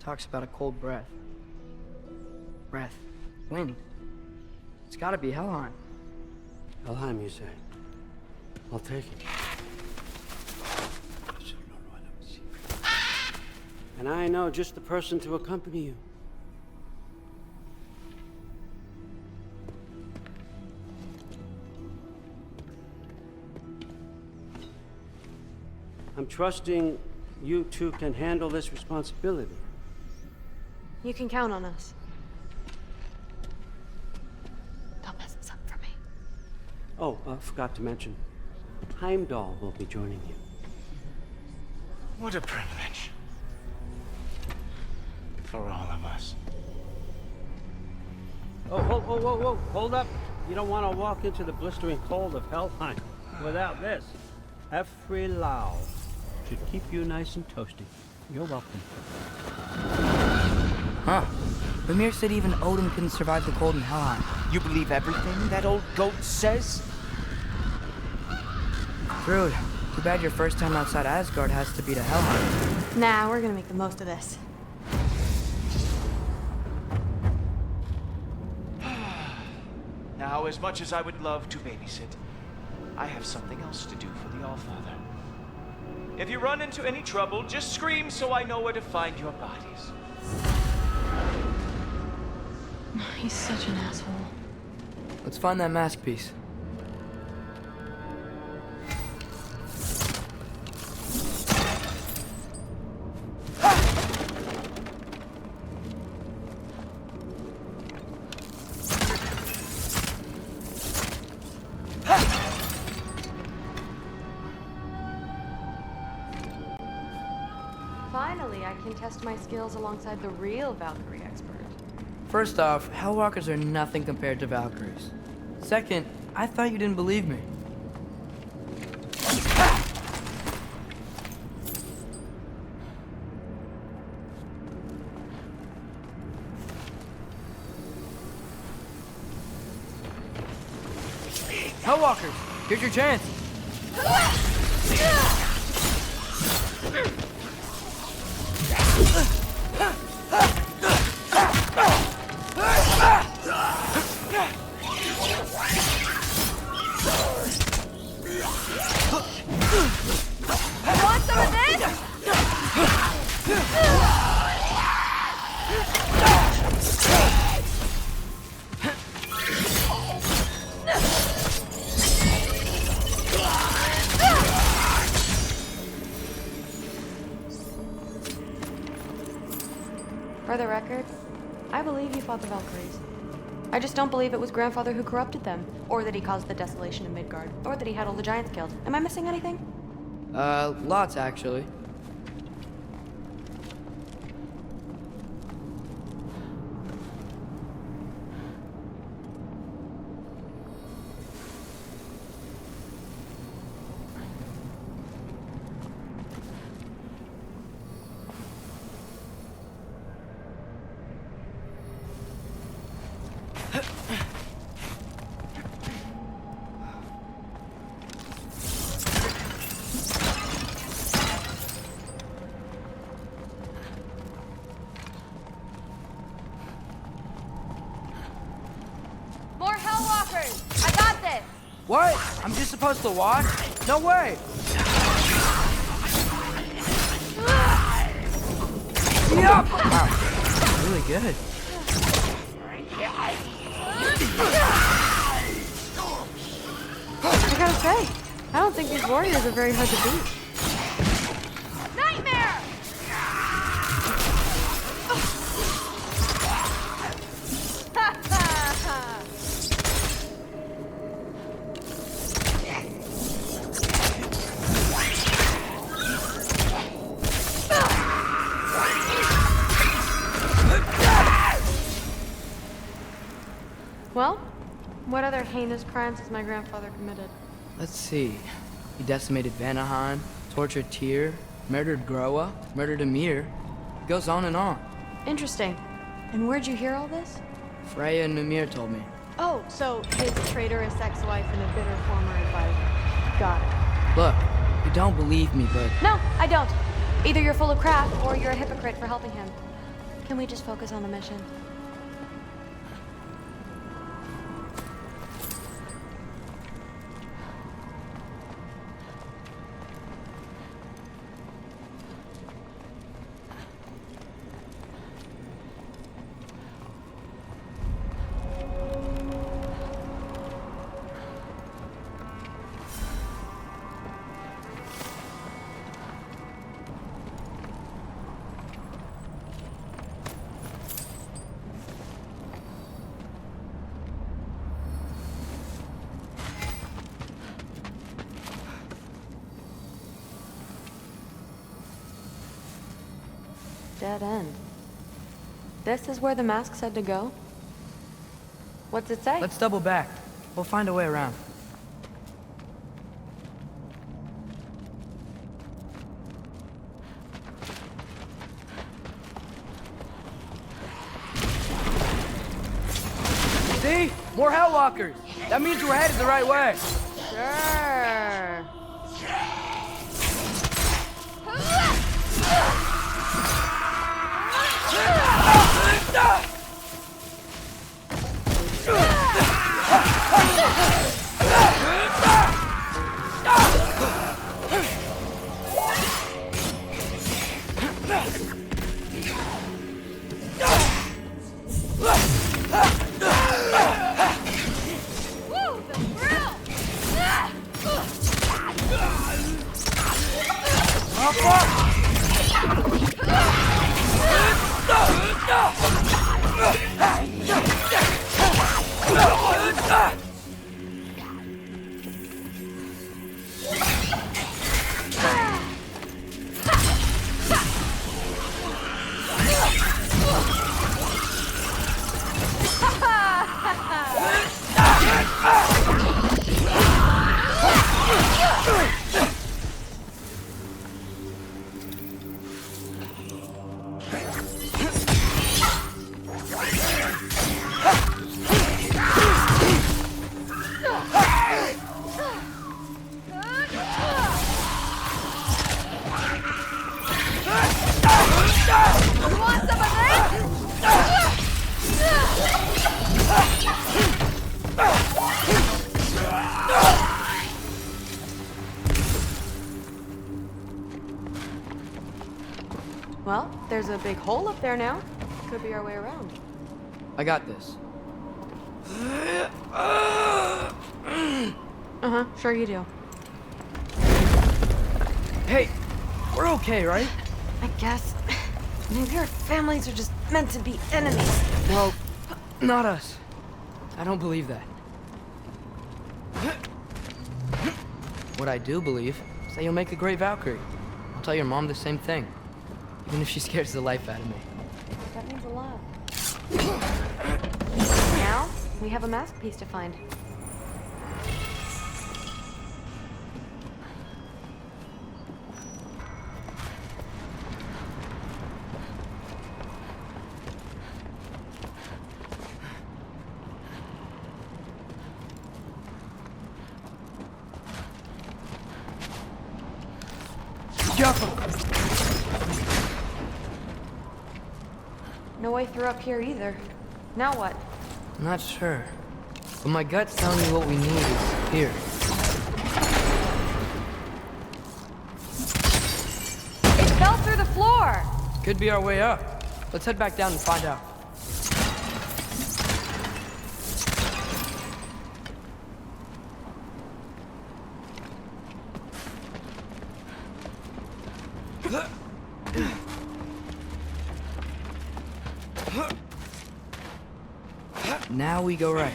talks about a cold breath. Breath. Wind. It's gotta be Helheim. Helheim, you say? I'll take it. And I know just the person to accompany you. I'm trusting you two can handle this responsibility. You can count on us. Don't mess this up for me. Oh, forgot to mention, Heimdall will be joining you. What a privilege. For all of us. Oh, whoa, hold up. You don't want to walk into the blistering cold of Helheim without this. Every Lau should keep you nice and toasty. You're welcome. Huh. Amir said even Odin couldn't survive the cold in Helheim. You believe everything that old goat says? Rude. Too bad your first time outside Asgard has to be to Helheim. Nah, we're gonna make the most of this. Now, as much as I would love to babysit, I have something else to do for the Allfather. If you run into any trouble, just scream so I know where to find your bodies. He's such an asshole. Let's find that mask piece. Finally, I can test my skills alongside the real Valkyrie expert. First off, Hellwalkers are nothing compared to Valkyries. Second, I thought you didn't believe me. Hellwalkers, here's your chance. Want some of this? For the record, I believe you fought the Valkyries. I just don't believe it was Grandfather who corrupted them, or that he caused the desolation of Midgard, or that he had all the giants killed. Am I missing anything? Lots actually. More Hellwalkers! I got this! What? I'm just supposed to watch? No way! Yup! Wow, really good. I gotta say, I don't think these warriors are very hard to beat. Nightmare! Well, what other heinous crimes has my grandfather committed? Let's see. He decimated Vanaheim, tortured Tyr, murdered Groa, murdered Ymir. It goes on and on. Interesting. And where'd you hear all this? Freya and Ymir told me. Oh, so his traitorous ex-wife and a bitter former advisor. Got it. Look, you don't believe me, but... No, I don't. Either you're full of crap, or you're a hypocrite for helping him. Can we just focus on the mission? Dead end. This is where the mask said to go? What's it say? Let's double back. We'll find a way around. See? More Hellwalkers! That means we're headed the right way! Sure. Woo, the thrill! There's a big hole up there now. Could be our way around. I got this. Uh-huh, sure you do. Hey, we're okay, right? I guess. Maybe our families are just meant to be enemies. Well, not us. I don't believe that. What I do believe is that you'll make a great Valkyrie. I'll tell your mom the same thing, even if she scares the life out of me. That means a lot. Now, we have a mask piece to find. No way through up here either. Now what? I'm not sure, but my gut's telling me what we need is here. It fell through the floor! Could be our way up. Let's head back down and find out. Now we go right.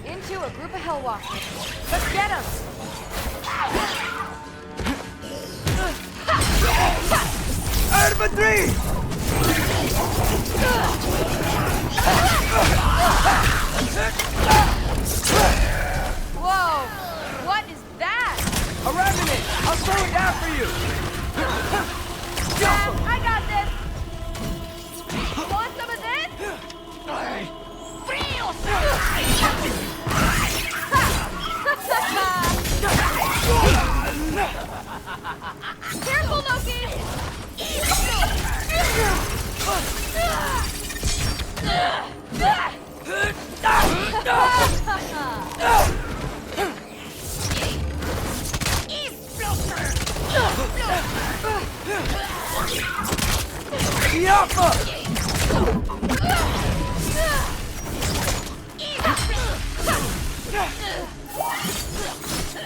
Into a group of Hellwalkers. Let's get them! Arma 3! Whoa! What is that? A remnant! I'll slow it down for you! Dad, I got this! Want some of this? Careful, Loki!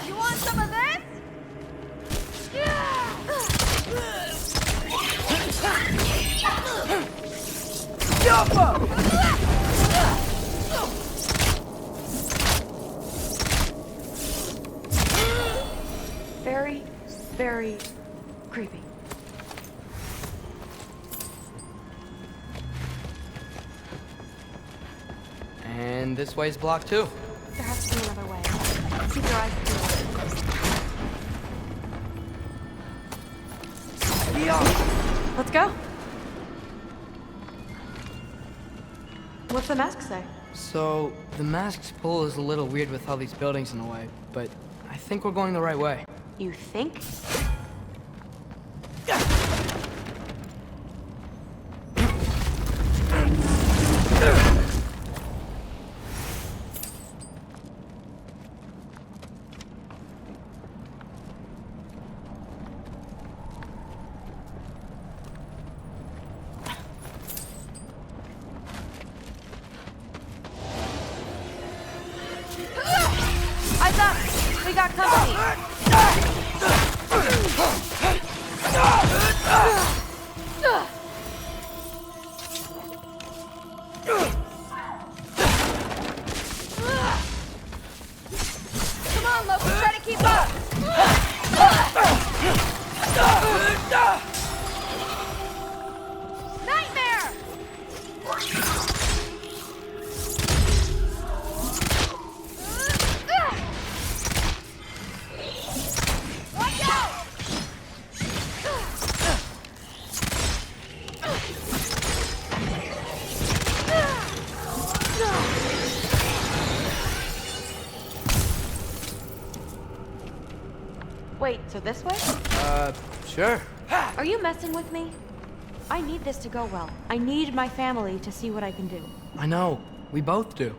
You want some of this? Very, very creepy. And this way's blocked too. There has to be another way. Keep your eyes peeled. Let's go. What's the mask say? So, the mask's pull is a little weird with all these buildings in the way, but I think we're going the right way. You think? Eyes up! We got company! Come on, Loki, try to keep up! Nightmare! Watch out! Wait, so this way? Sure. Are you messing with me? I need this to go well. I need my family to see what I can do. I know. We both do.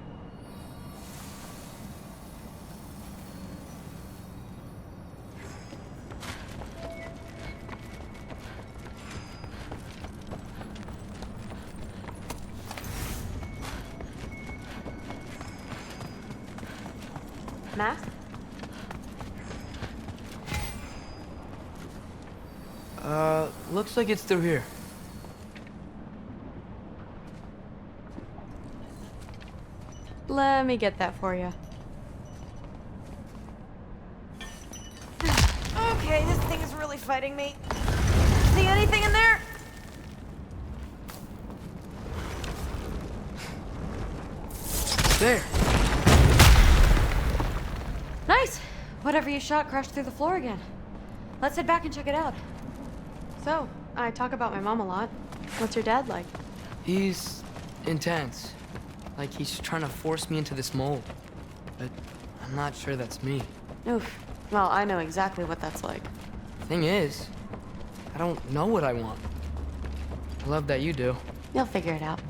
mask? Looks like it's through here. Let me get that for you. Okay, this thing is really fighting me. See anything in there? There. Nice! Whatever you shot crashed through the floor again. Let's head back and check it out. So, I talk about my mom a lot. What's your dad like? He's intense. Like he's trying to force me into this mold. But I'm not sure that's me. Oof. Well, I know exactly what that's like. Thing is, I don't know what I want. I love that you do. You'll figure it out.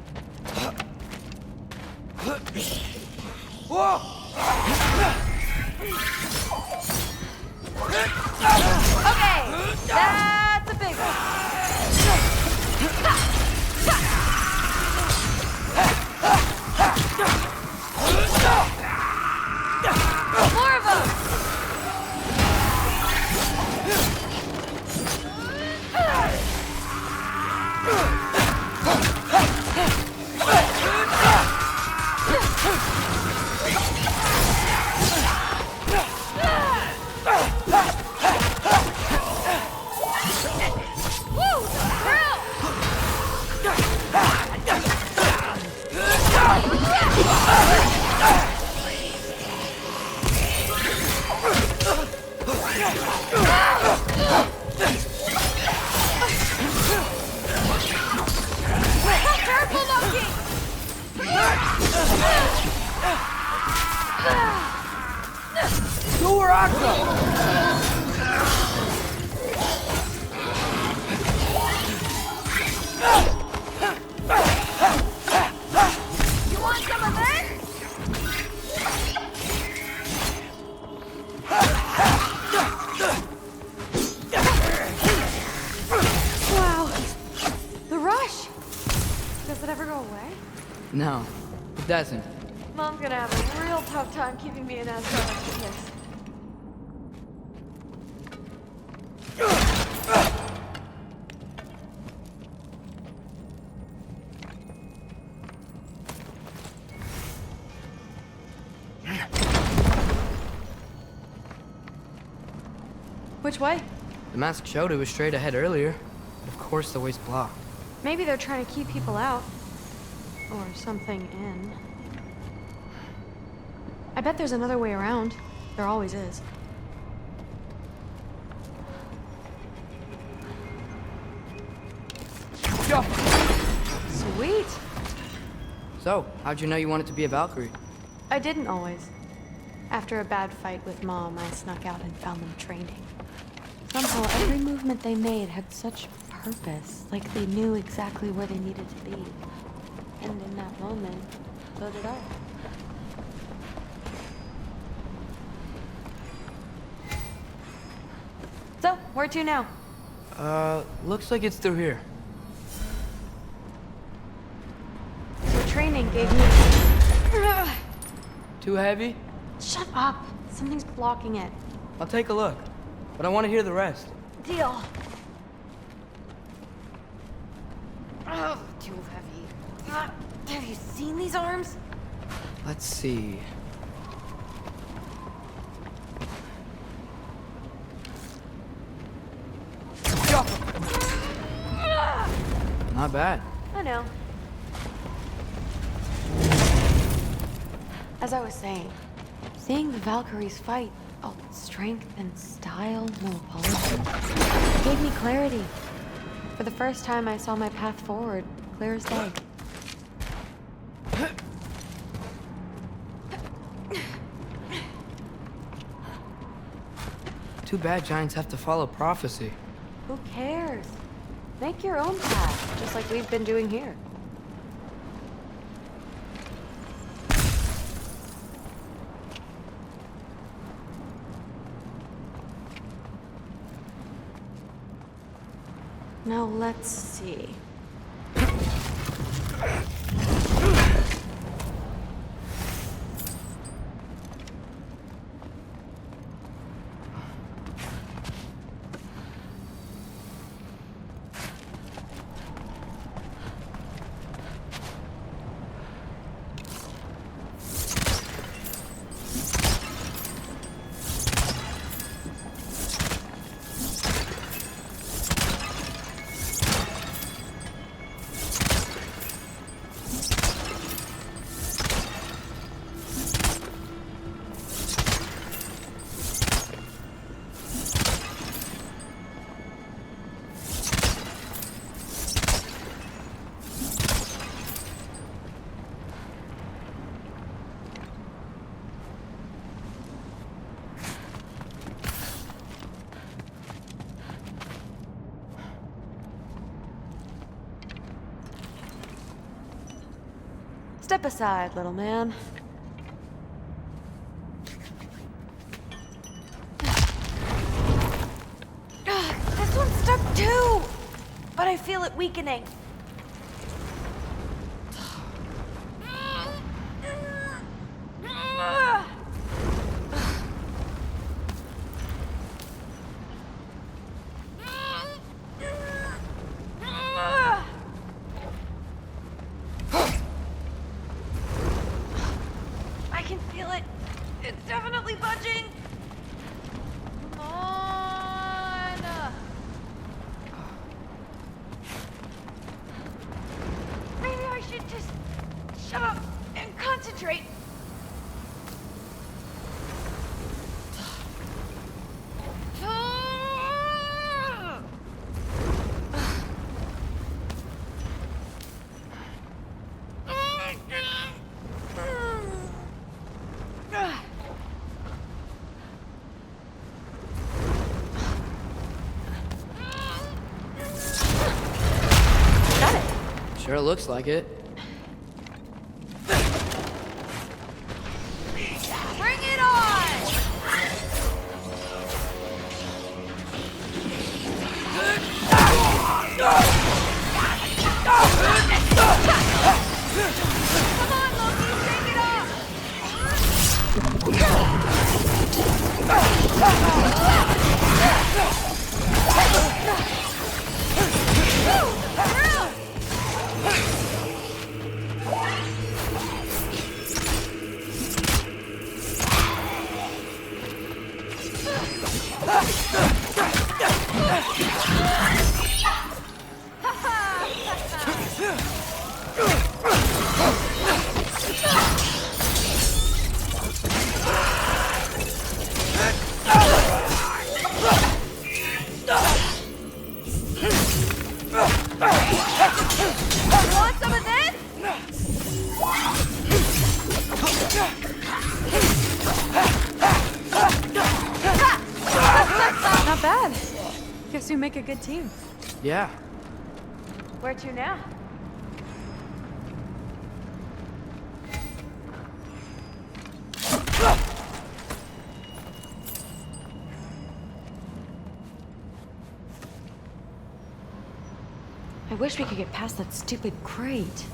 Whoa! Okay, that's a big one. More of them! Go where I go! You want some of this? Wow. The rush. Does it ever go away? No, it doesn't. Mom's gonna have a real tough time keeping me in Asgard after this. Which way? The mask showed it was straight ahead earlier. But of course the way's blocked. Maybe they're trying to keep people out. Or something in. I bet there's another way around. There always is. Sweet! So, how'd you know you wanted to be a Valkyrie? I didn't always. After a bad fight with Mom, I snuck out and found them training. Somehow, every movement they made had such purpose, like they knew exactly where they needed to be. And in that moment, so did I. So, where to now? Looks like it's through here. The training gave me... Too heavy? Shut up! Something's blocking it. I'll take a look. But I want to hear the rest. Deal. Oh, too heavy. Have you seen these arms? Let's see. Not bad. I know. As I was saying, seeing the Valkyries fight, oh, strength and style, no apology, gave me clarity. For the first time, I saw my path forward, clear as day. Too bad giants have to follow prophecy. Who cares? Make your own path, just like we've been doing here. Now let's see. Step aside, little man. This one's stuck too! But I feel it weakening. I can feel it. It's definitely budging. Come on. Maybe I should just shut up and concentrate. Sure looks like it. Bring it on! Come on, Loki, take it off! Want some of this? Not bad. Guess we make a good team. Yeah. Where to now? I wish we could get past that stupid crate.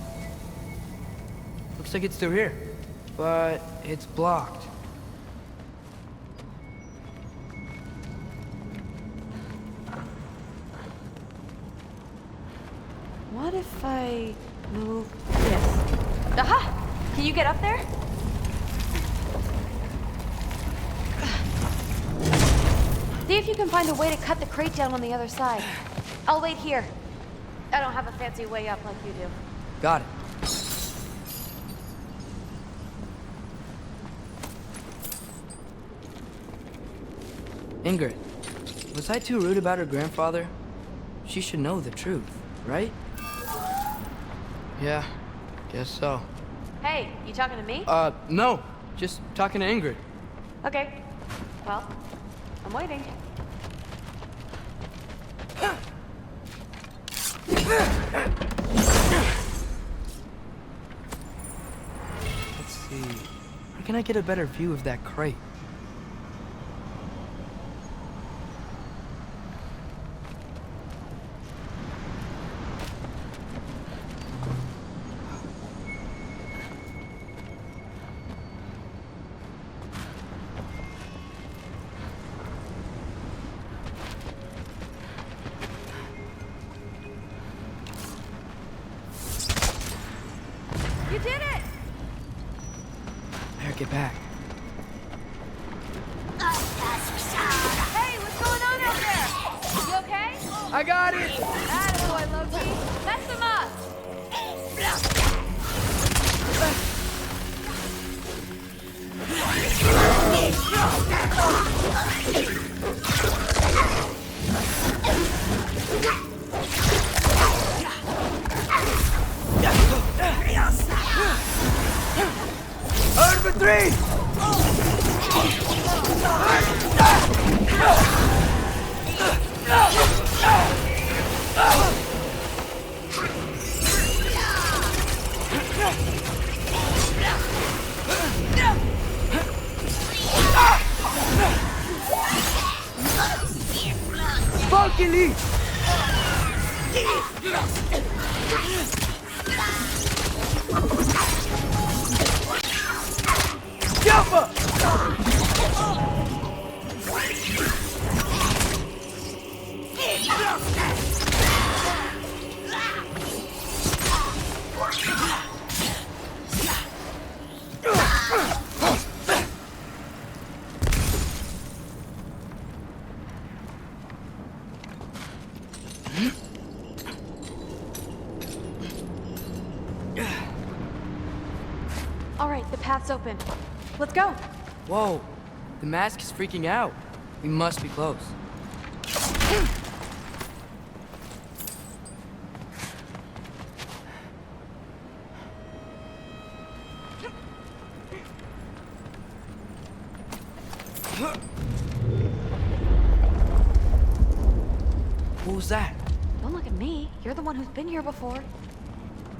Looks like it's through here. But it's blocked. What if I move this? Aha! Can you get up there? See if you can find a way to cut the crate down on the other side. I'll wait here. I don't have a fancy way up like you do. Got it. Ingrid, was I too rude about her grandfather? She should know the truth, right? Yeah, guess so. Hey, you talking to me? No. Just talking to Ingrid. Okay. Well, I'm waiting. Let's see. Where can I get a better view of that crate? You did it! Better get back. Hey, what's going on out there? You okay? I got it! Attaboy, Loki. Mess him up! Hard for three! All right, the path's open. Let's go. Whoa, the mask is freaking out. We must be close. What was that? Don't look at me. You're the one who's been here before.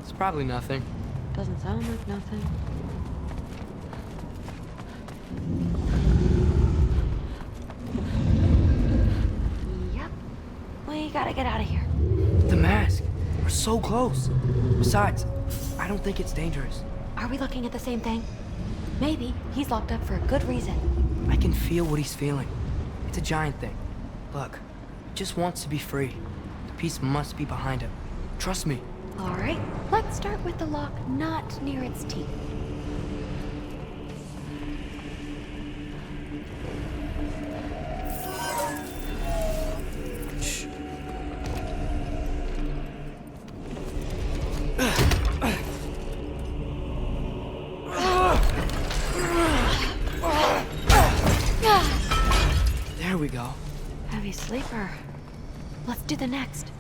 It's probably nothing. Doesn't sound like nothing. Yep. We gotta get out of here. The mask. We're so close. Besides, I don't think it's dangerous. Are we looking at the same thing? Maybe. He's locked up for a good reason. I can feel what he's feeling. It's a giant thing. Look, he just wants to be free. The peace must be behind him. Trust me. All right. Let's start with the lock not near its teeth. There we go. Heavy sleeper. Let's do the next.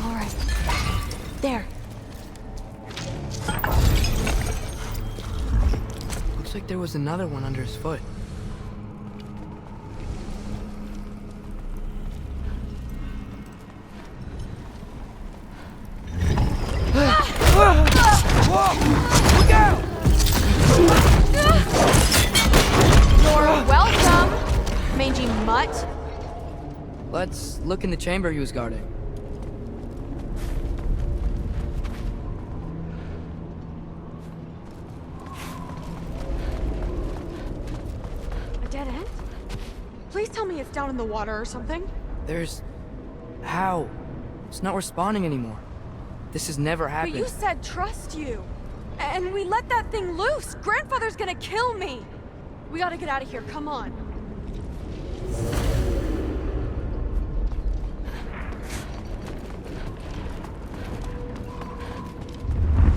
All right. There. Looks like there was another one under his foot. Look out! You're welcome, mangy mutt. Let's look in the chamber he was guarding. A dead end? Please tell me it's down in the water or something. There's... How? It's not responding anymore. This has never happened. But you said trust you. And we let that thing loose. Grandfather's gonna kill me. We gotta get out of here. Come on.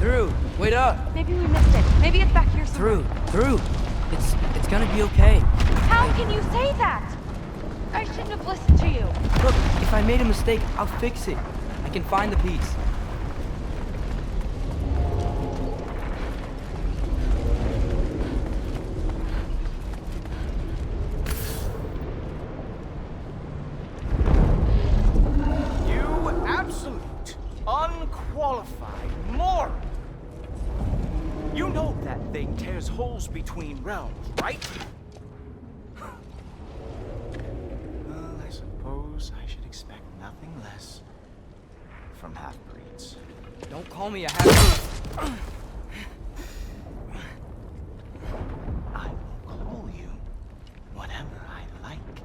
Through! Wait up! Maybe we missed it. Maybe it's back here somewhere. Through! It's gonna be okay. How can you say that? I shouldn't have listened to you. Look, if I made a mistake, I'll fix it. I can find the piece. You absolute, unqualified moron! You know that thing tears holes between realms, right? Well, I suppose I should expect nothing less from half-breeds. Don't call me a half-breed. I will call you whatever I like,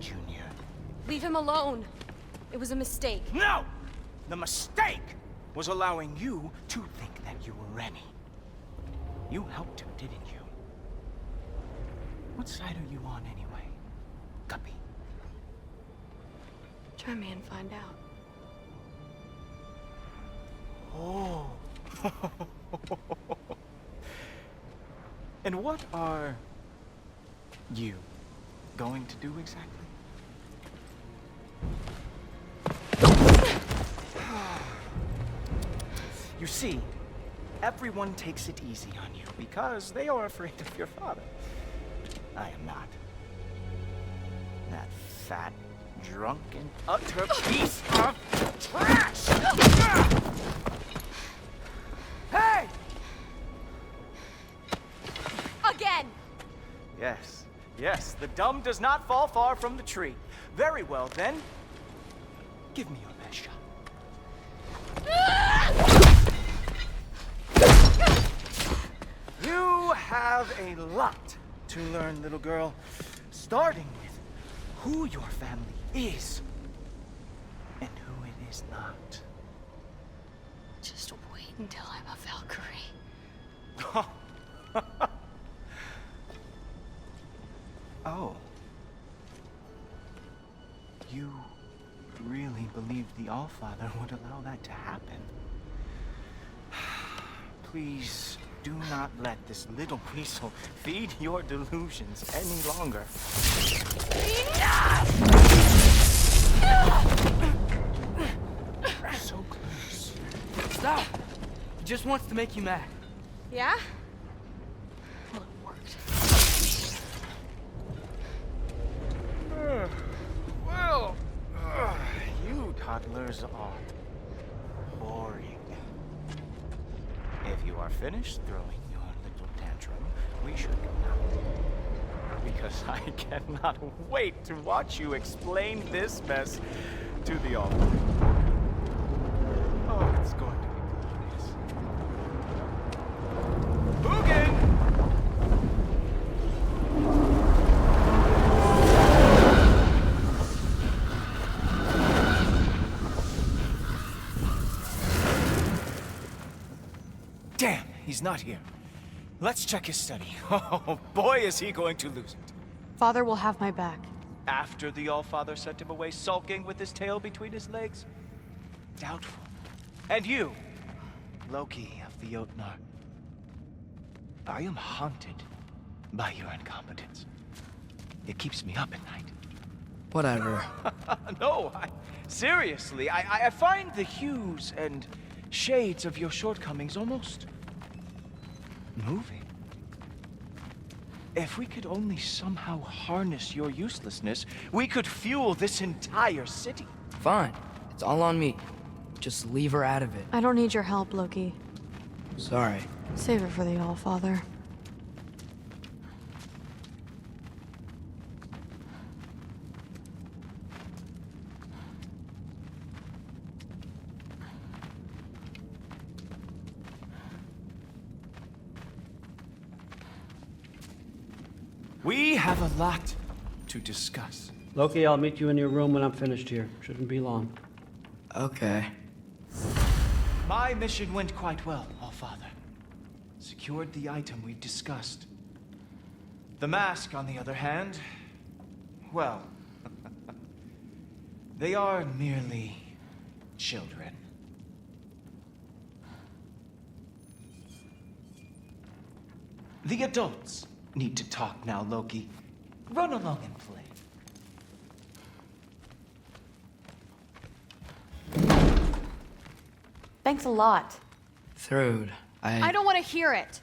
Junior. Leave him alone. It was a mistake. No! The mistake was allowing you to think that you were Rennie. You helped him, didn't you? What side are you on anyway, Guppy? Try me and find out. Oh. And what are you going to do exactly? You see, everyone takes it easy on you because they are afraid of your father. I am not. fat, drunken, utter piece of trash! Hey! Again! Yes, yes, the dumb does not fall far from the tree. Very well, then. Give me your best shot. You have a lot to learn, little girl. Starting with who your family is and who it is not. Just wait until I'm a Valkyrie. Oh. You really believed the Allfather would allow that to happen? Please do not let this little weasel feed your delusions any longer. So close. Stop! He just wants to make you mad. Yeah? Well, it worked. Well, you toddlers are boring. If you are finished throwing your little tantrum, we should go now. Because I cannot wait to watch you explain this mess to the Almighty. Oh, it's going to be glorious. Boogan! Damn, he's not here. Let's check his study. Oh, boy, is he going to lose it. Father will have my back. After the Allfather sent him away sulking with his tail between his legs? Doubtful. And you, Loki of the Jotnar. I am haunted by your incompetence. It keeps me up at night. Whatever. No, seriously, I find the hues and shades of your shortcomings almost moving. If we could only somehow harness your uselessness, we could fuel this entire city. Fine. It's all on me. Just leave her out of it. I don't need your help, Loki. Sorry. Save it for the Allfather. We have a lot to discuss. Loki, I'll meet you in your room when I'm finished here. Shouldn't be long. Okay. My mission went quite well, Allfather. Secured the item we discussed. The mask, on the other hand, well, they are merely children. The adults need to talk now, Loki. Run along and play. Thanks a lot. Thrud, I don't want to hear it.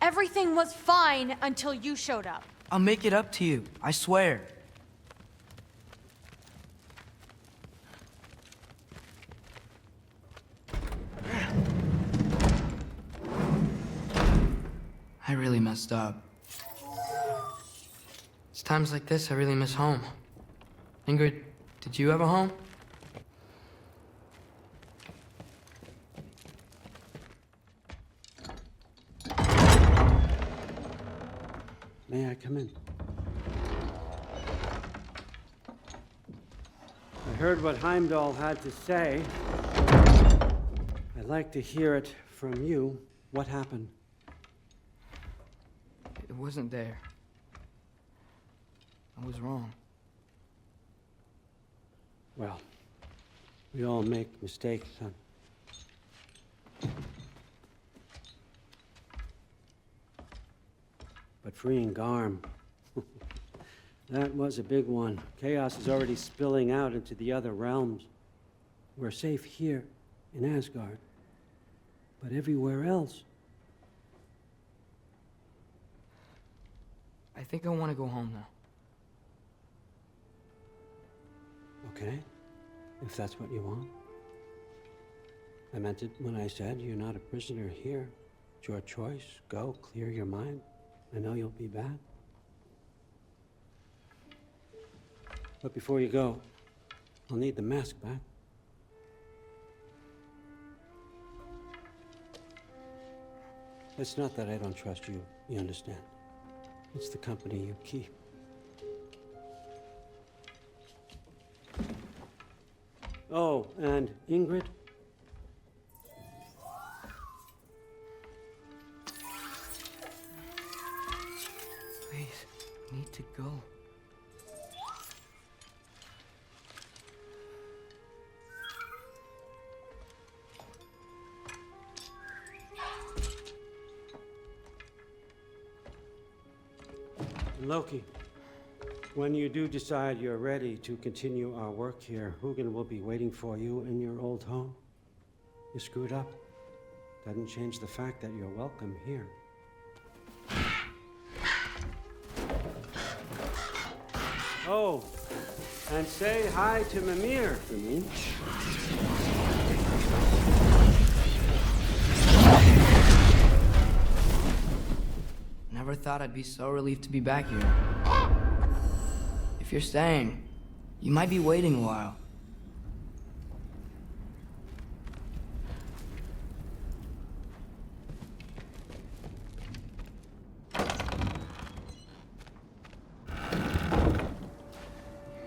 Everything was fine until you showed up. I'll make it up to you. I swear. I really messed up. It's times like this I really miss home. Ingrid, did you have a home? May I come in? I heard what Heimdall had to say. I'd like to hear it from you. What happened? It wasn't there. I was wrong. Well, we all make mistakes, son. But freeing Garm, that was a big one. Chaos is already spilling out into the other realms. We're safe here in Asgard, but everywhere else. I think I want to go home now. okay? If that's what you want. I meant it when I said you're not a prisoner here. It's your choice. Go, clear your mind. I know you'll be back. But before you go, I'll need the mask back. It's not that I don't trust you, you understand? It's the company you keep. Oh, and Ingrid? Please, I need to go. Loki, when you do decide you're ready to continue our work here, Hugin will be waiting for you in your old home. You screwed up. Doesn't change the fact that you're welcome here. Oh, and say hi to Mimir for me. Never thought I'd be so relieved to be back here. If you're staying, you might be waiting a while.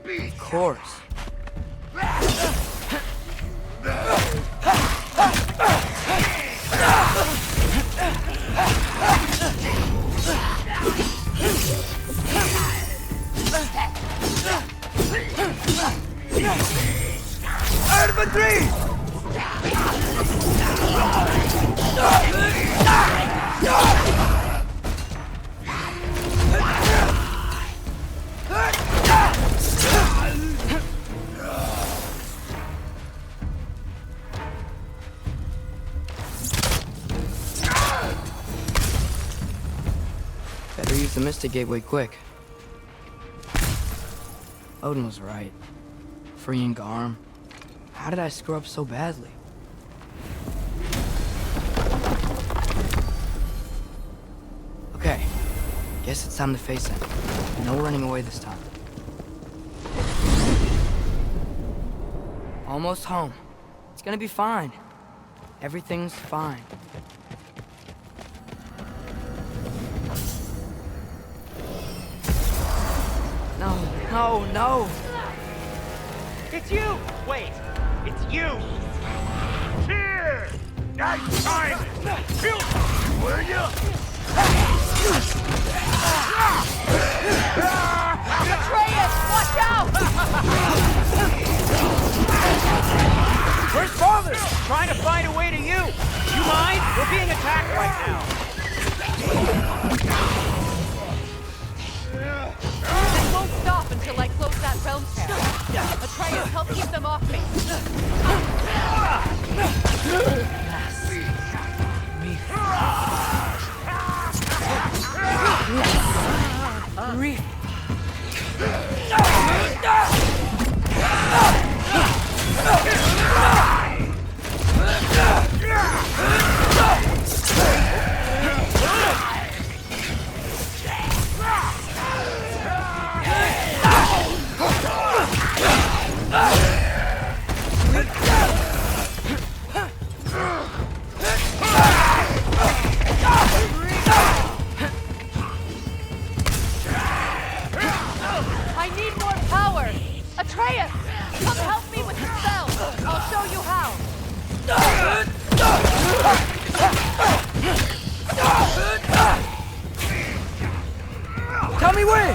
Of course. Better use the Mystic Gateway quick. Odin was right. Freeing Garm. How did I screw up so badly? Okay. Guess it's time to face it. No running away this time. Almost home. It's gonna be fine. Everything's fine. No, no! It's you! Wait, it's you! Here! Nice time! Kill will you? Atreus, watch out! Where's Father? Trying to find a way to you! You mind? We're being attacked right now! They won't stop until I close that realm tear. Atreus, help keep them off me. I need more power! Atreus! Come help me with the spell! I'll show you how! Tell me when!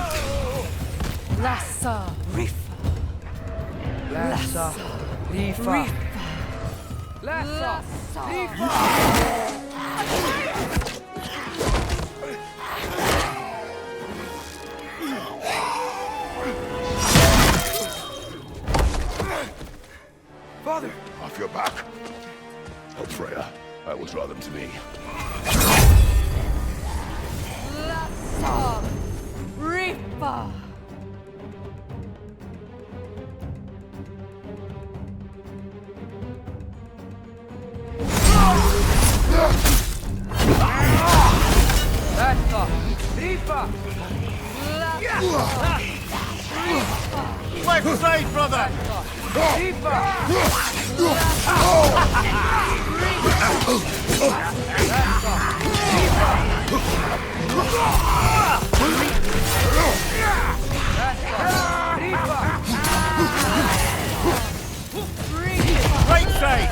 Lassa Rifa. Lassa Rifa. Lassa Rifa. Father! Off your back. Oh, Freya, I will draw them to me. Lassa Rifa. Left side, brother! Right side!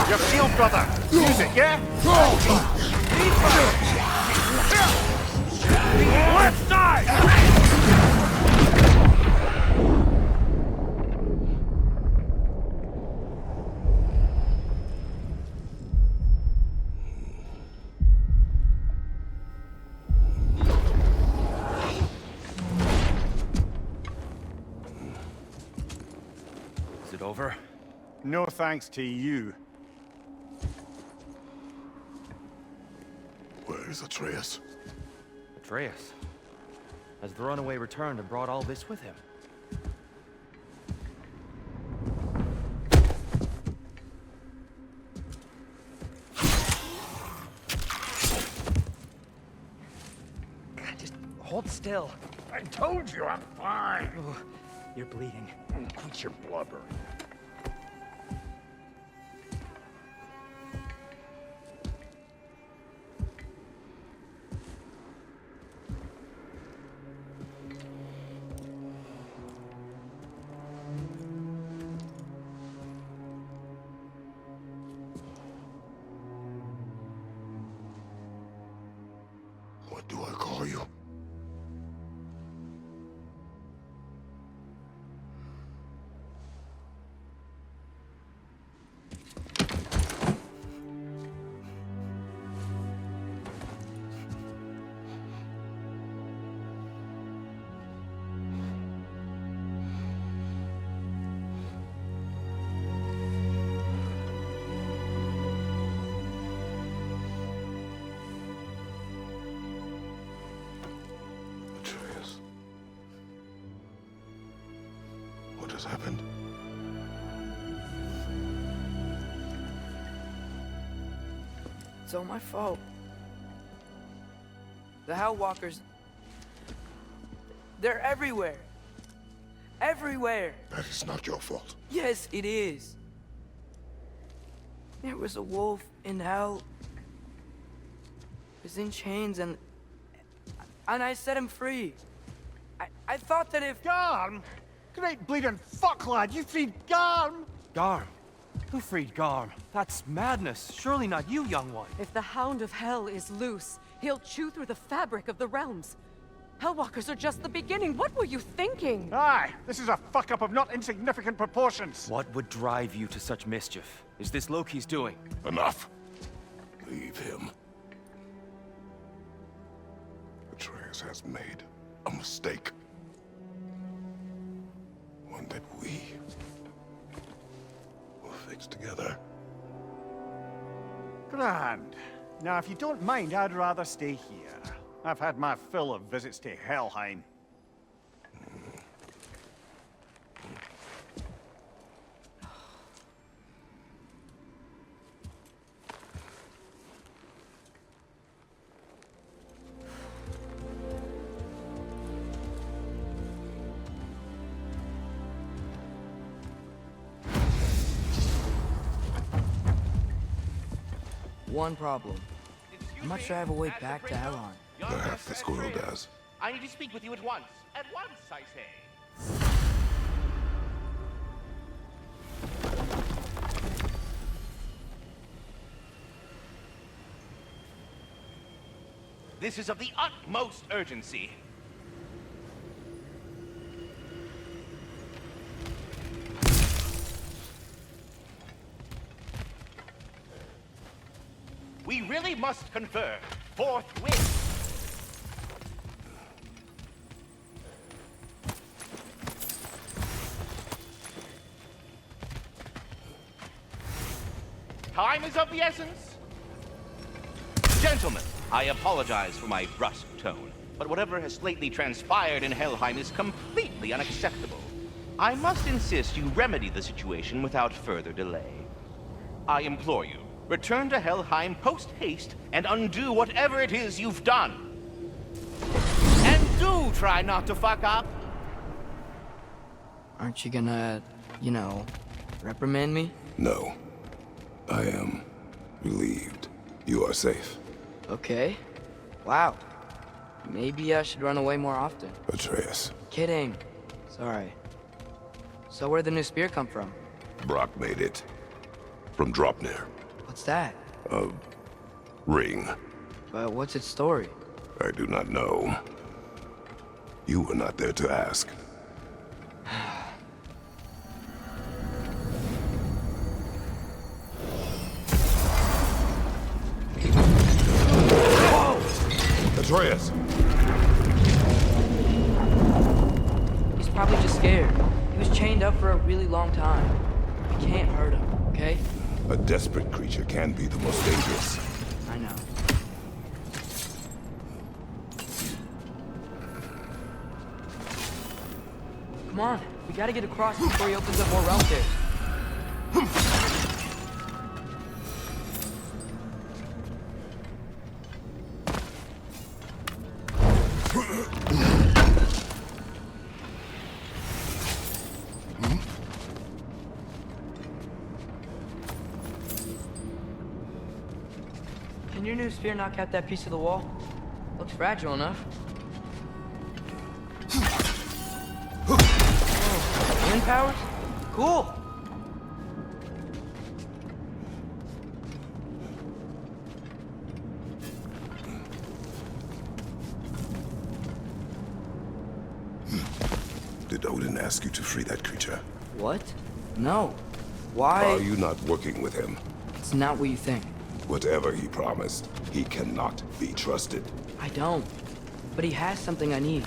Your shield, brother! Use it, yeah? Left side! Is it over? No thanks to you. Where is Atreus? Atreus? Has the runaway returned and brought all this with him? God, just hold still. I told you I'm fine. Ooh, you're bleeding. Quit your blubber. What do I call you? Atreus. What has happened? It's all my fault. The Hellwalkers... they're everywhere. Everywhere. That is not your fault. Yes, it is. There was a wolf in hell. He was in chains and I set him free. I thought that if... Garm? Great bleeding fuck, lad! You freed Garm! Garm? Who freed Garm? That's madness. Surely not you, young one. If the Hound of Hell is loose, he'll chew through the fabric of the realms. Hellwalkers are just the beginning. What were you thinking? Aye, this is a fuck-up of not insignificant proportions. What would drive you to such mischief? Is this Loki's doing? Enough. Leave him. Atreus has made a mistake. One that we will fix together. Grand. Now, if you don't mind, I'd rather stay here. I've had my fill of visits to Helheim. One problem. I'm not sure I have a way back to Elon. Perhaps the squirrel does. I need to speak with you at once. At once, I say. This is of the utmost urgency. We really must confer forthwith. time is of the essence? Gentlemen, I apologize for my brusque tone, but whatever has lately transpired in Helheim is completely unacceptable. I must insist you remedy the situation without further delay. I implore you, return to Helheim post-haste and undo whatever it is you've done. And do try not to fuck up. Aren't you gonna, reprimand me? No. I am relieved. You are safe. Okay. Wow. Maybe I should run away more often. Atreus. Kidding. Sorry. So where'd the new spear come from? Brock made it. From Dropnir. What's that? A ring. But what's its story? I do not know. You were not there to ask. Atreus! He's probably just scared. He was chained up for a really long time. We can't hurt him, okay? A desperate creature can be the most dangerous. I know. Come on, we gotta get across before he opens up more realm tears. Can your new spear knock out that piece of the wall? Looks fragile enough. Oh, wind powers? Cool! Did Odin ask you to free that creature? What? No. Why? Are you not working with him? It's not what you think. Whatever he promised, he cannot be trusted. I don't. But he has something I need.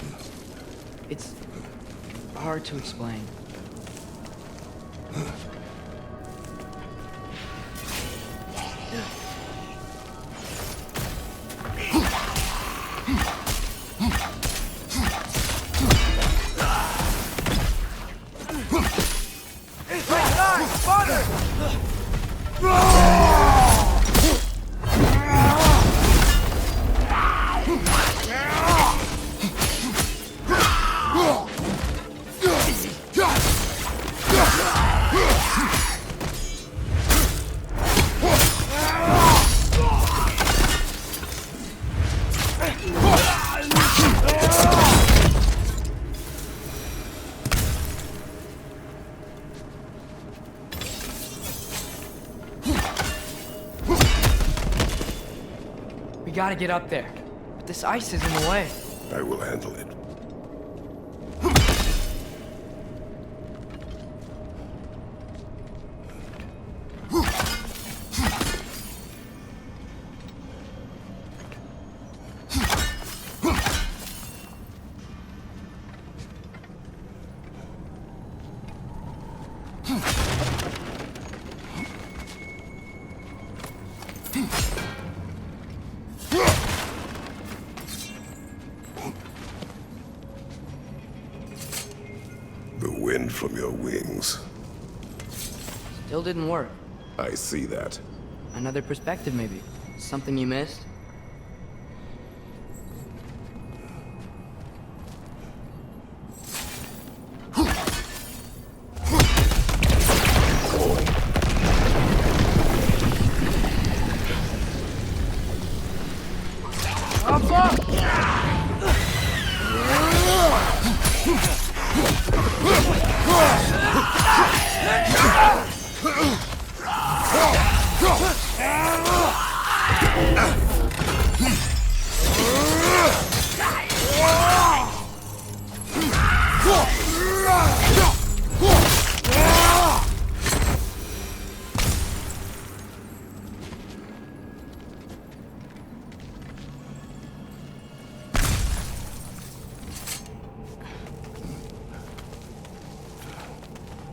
It's hard to explain. We gotta get up there. But this ice is in the way. I will handle it. The wind from your wings. Still didn't work. I see that. Another perspective, maybe. Something you missed?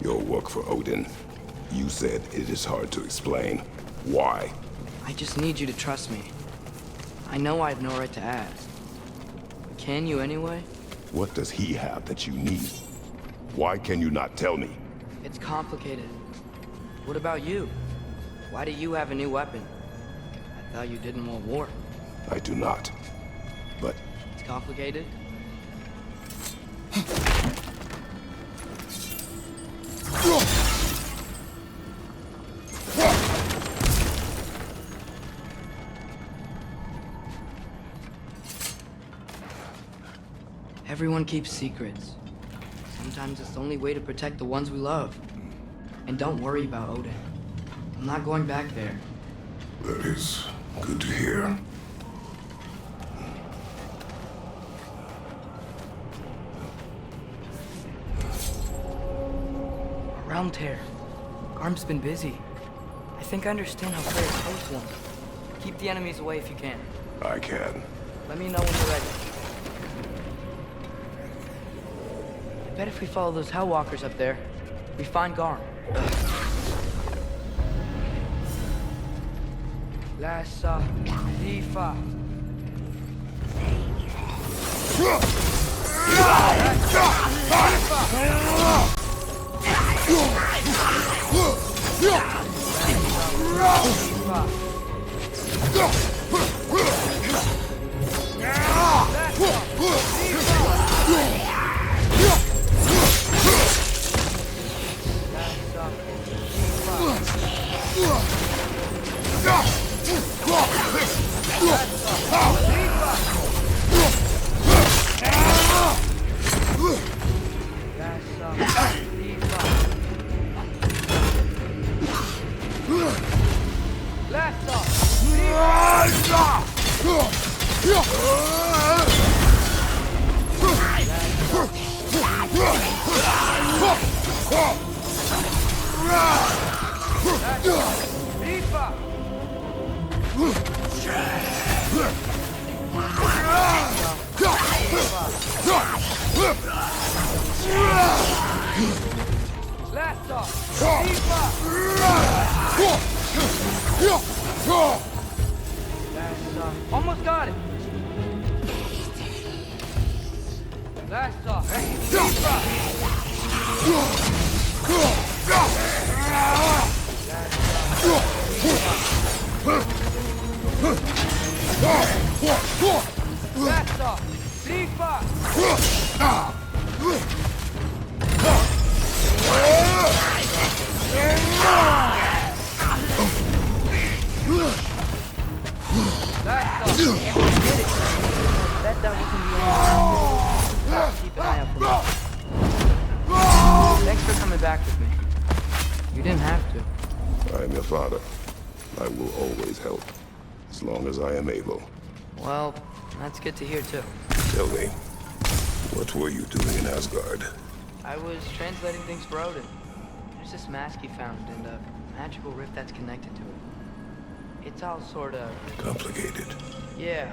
Your work for Odin. You said it is hard to explain. Why? I just need you to trust me. I know I have no right to ask. But can you anyway? What does he have that you need? Why can you not tell me? It's complicated. What about you? Why do you have a new weapon? I thought you didn't want war. I do not. But It's complicated? Everyone keeps secrets. Sometimes it's the only way to protect the ones we love. And don't worry about Odin. I'm not going back there. that is good to hear. Around here. Garm's been busy. I think I understand how players host one. Keep the enemies away if you can. I can. Let me know when you're ready. I bet if we follow those Hellwalkers up there, we find Garm. Lassa, Lifa. Almost got it. That's off. That's off. Keep an eye out for me. Thanks for coming back with me. You didn't have to. I am your father. I will always help, as long as I am able. Well, that's good to hear too. Tell me, what were you doing in Asgard? I was translating things for Odin. There's this mask he found and a magical rift that's connected to it. It's all sort of... complicated. Yeah.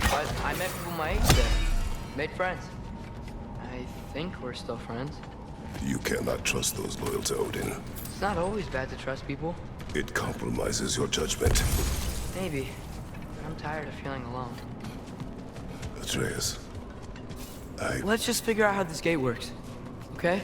But I met people my age there. Made friends. I think we're still friends. You cannot trust those loyal to Odin. It's not always bad to trust people. It compromises your judgment. Maybe. I'm tired of feeling alone. Atreus, Let's just figure out how this gate works. Okay?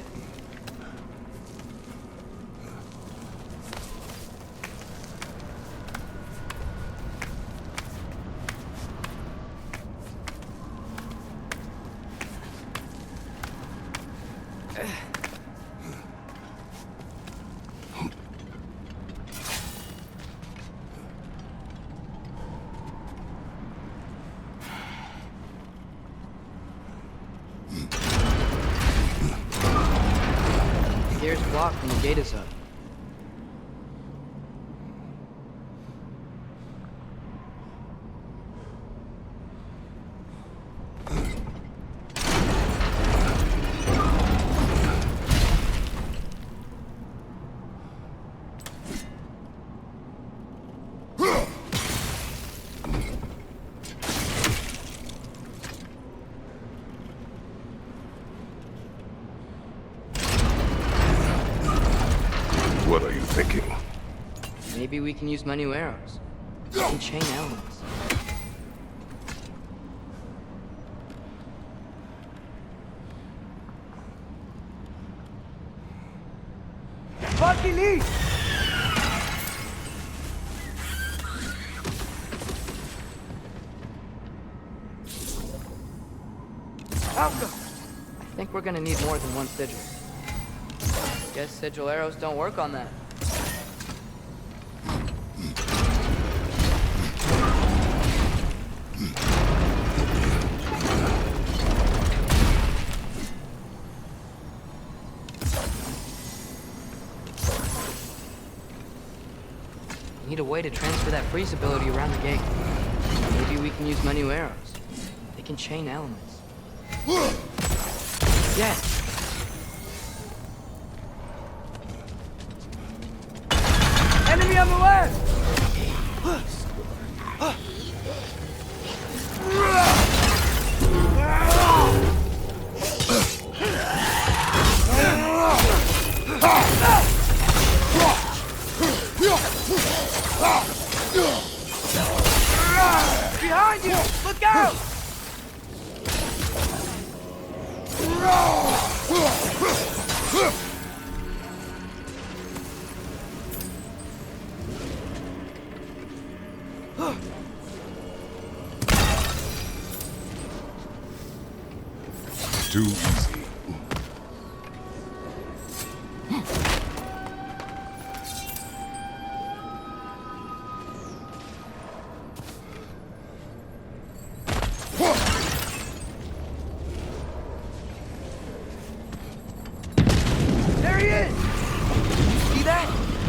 Here's blocked when the gate is up. Maybe we can use my new arrows. And chain elements. Bucky Lee! I think we're gonna need more than one sigil. Guess sigil arrows don't work on that. Need a way to transfer that freeze ability around the gate. Maybe we can use my new arrows. They can chain elements. Yes! Enemy on the left! Behind you! Look out! Too easy. There he is! See that?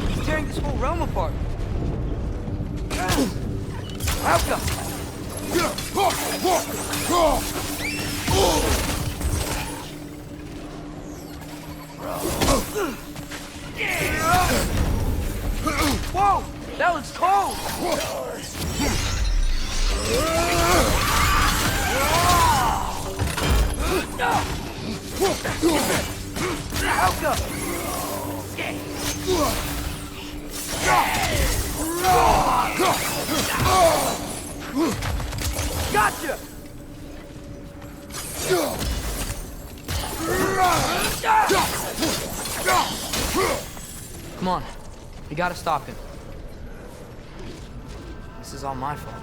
He's tearing this whole realm apart. Outcome! Whoa! That was cold! Outcome! Gotcha! Come on. We gotta stop him. This is all my fault.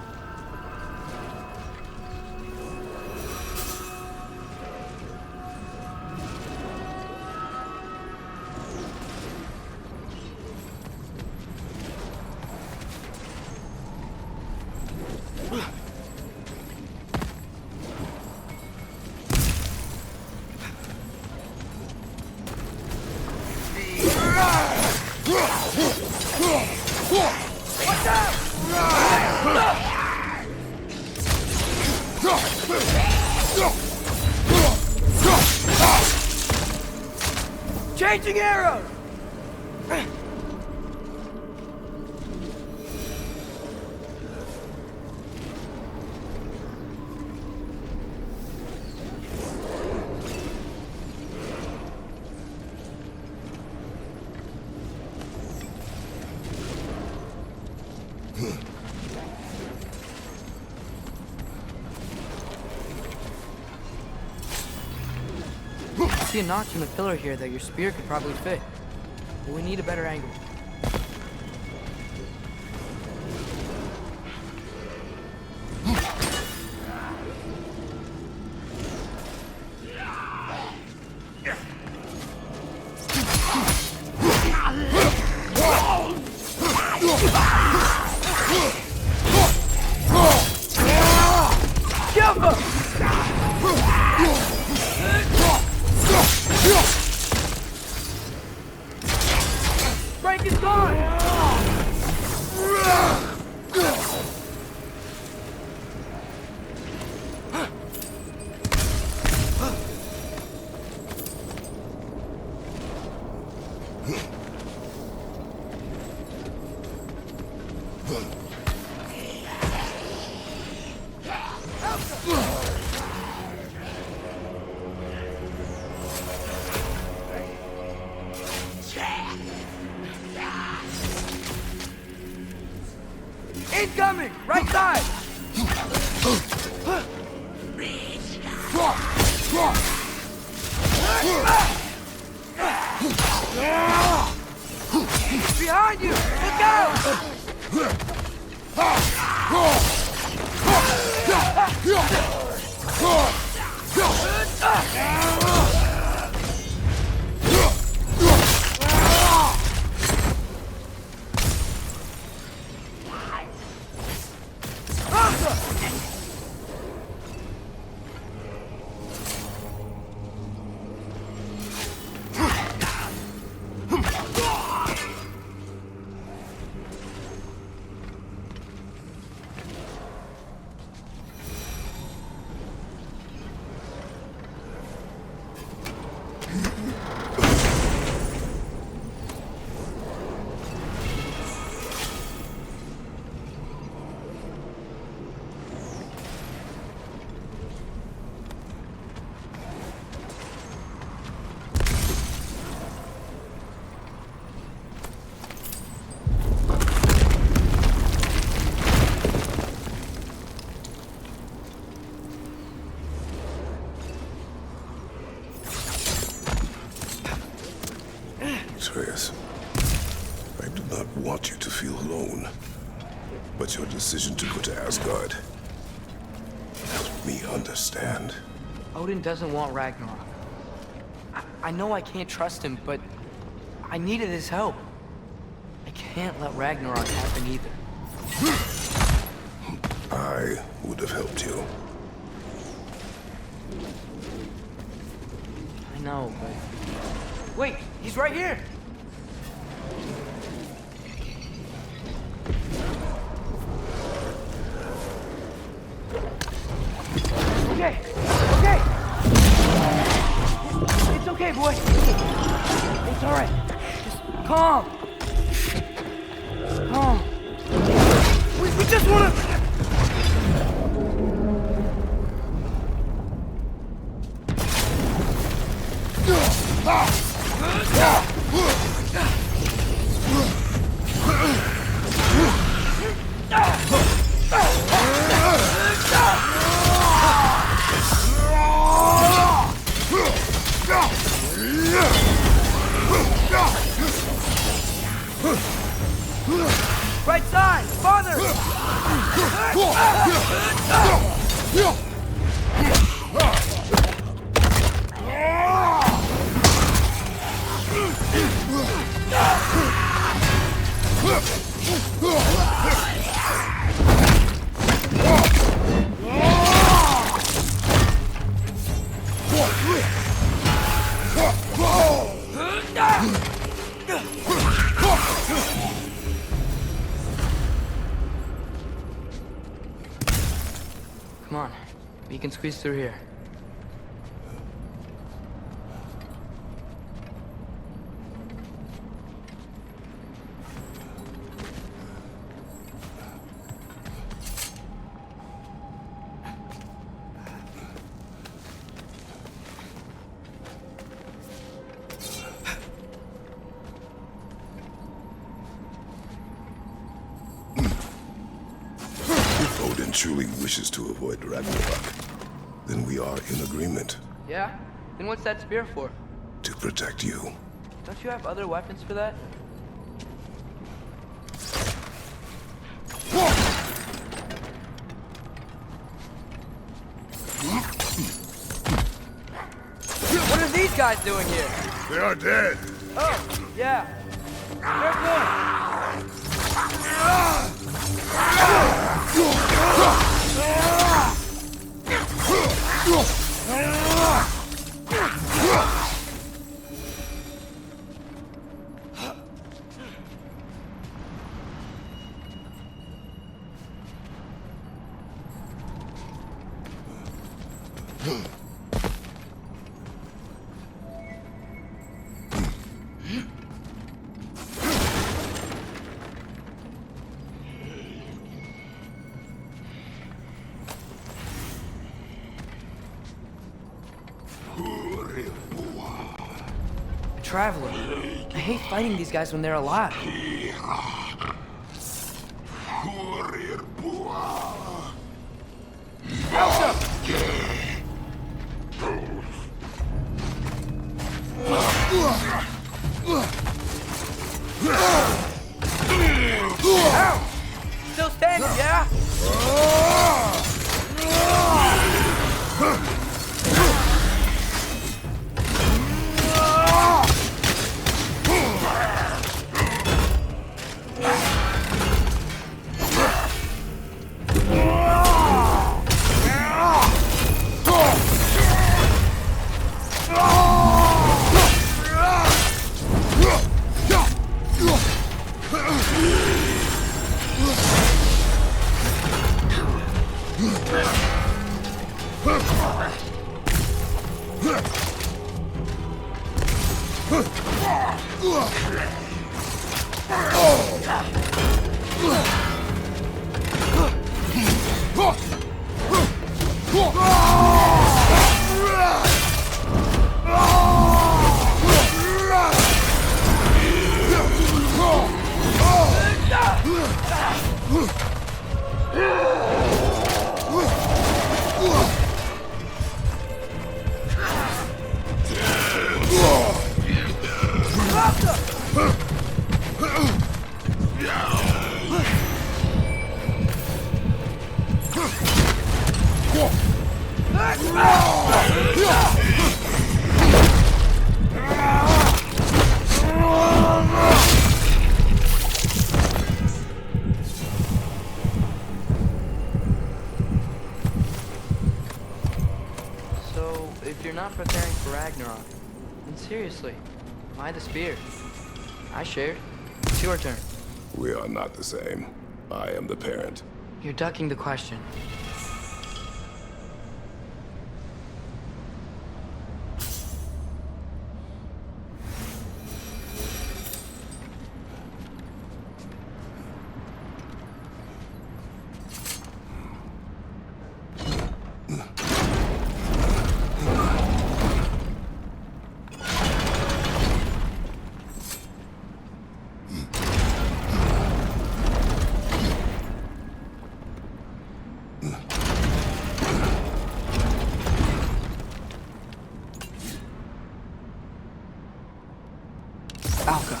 Watch out! Changing arrows! I see a notch in the pillar here that your spear could probably fit. But we need a better angle. Break is gone! coming! Right side! Behind you! Look out! Atreus, I do not want you to feel alone, but your decision to go to Asgard helped me understand. Odin doesn't want Ragnarok. I know I can't trust him, but I needed his help. I can't let Ragnarok happen either. I would have helped you. I know, but... Wait, he's right here! Okay, okay! It's okay, boy. It's all right. Just calm. Calm. We just wanna... Right side! Farther! Come on, we can squeeze through here. If Odin truly wishes to avoid Ragnarok, then we are in agreement. Yeah? Then what's that spear for? To protect you. Don't you have other weapons for that? What are these guys doing here? They are dead. Oh, yeah. Fair point. Traveler. I hate fighting these guys when they're alive. So, if you're not preparing for Ragnarok, then seriously, why the spear? I shared. It's your turn. We are not the same. I am the parent. You're ducking the question. Alka.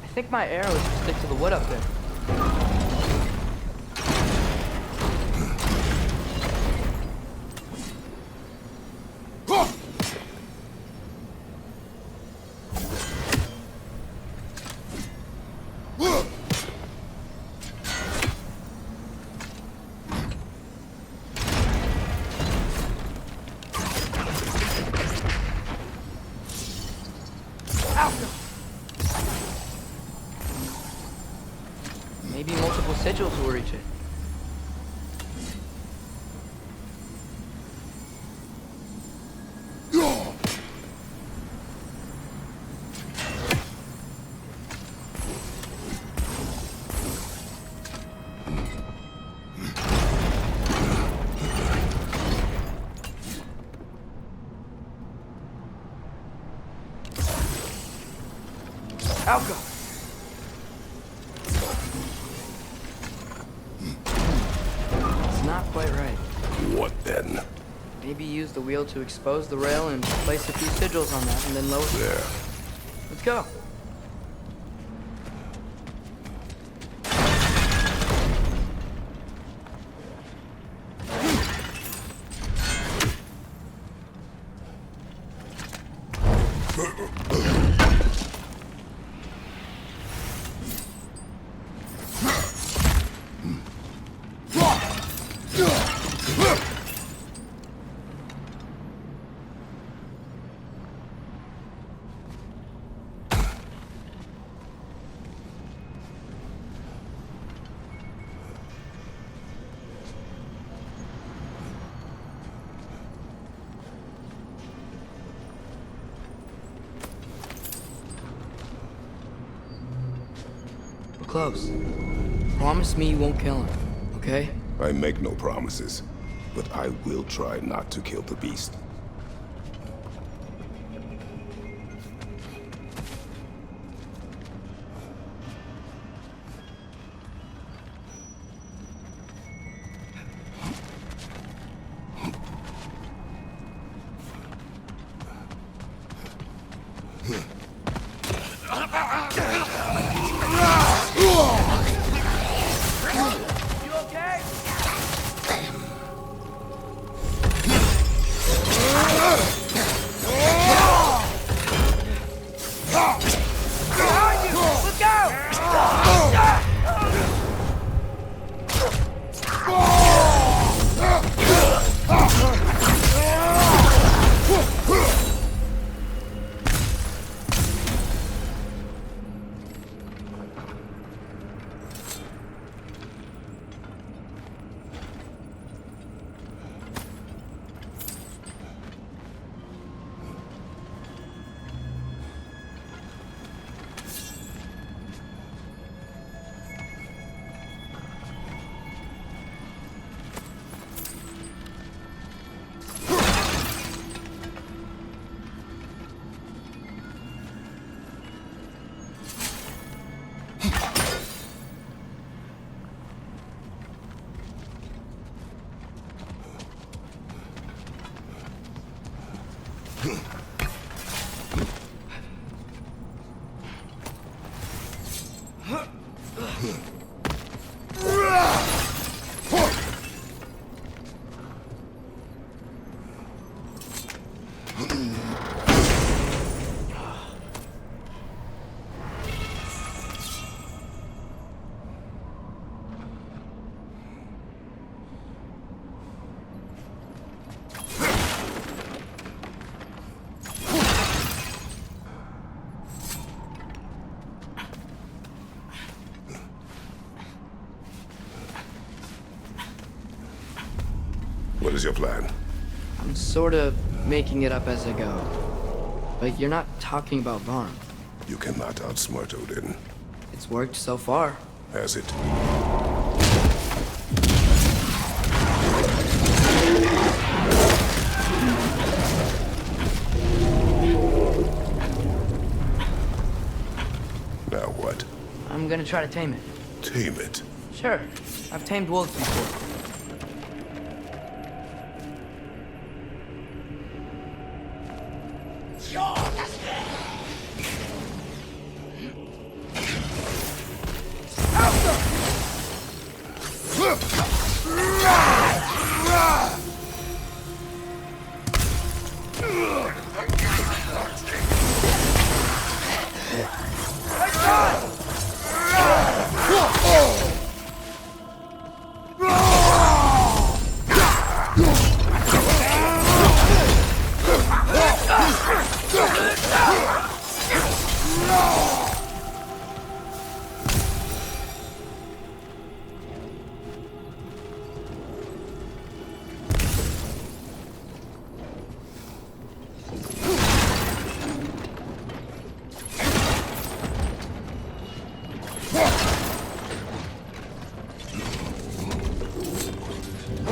I think my arrows will stick to the wood up there. Maybe multiple sigils will reach it. Alka. It's not quite right. What then? Maybe use the wheel to expose the rail and place a few sigils on that and then lower it. There. Let's go. Close. Promise me you won't kill him, okay? I make no promises, but I will try not to kill the beast. You okay? What is your plan? I'm sort of making it up as I go. But you're not talking about Vaughn. You cannot outsmart Odin. It's worked so far. Has it? Now what? I'm gonna try to tame it. Tame it? Sure. I've tamed wolves before.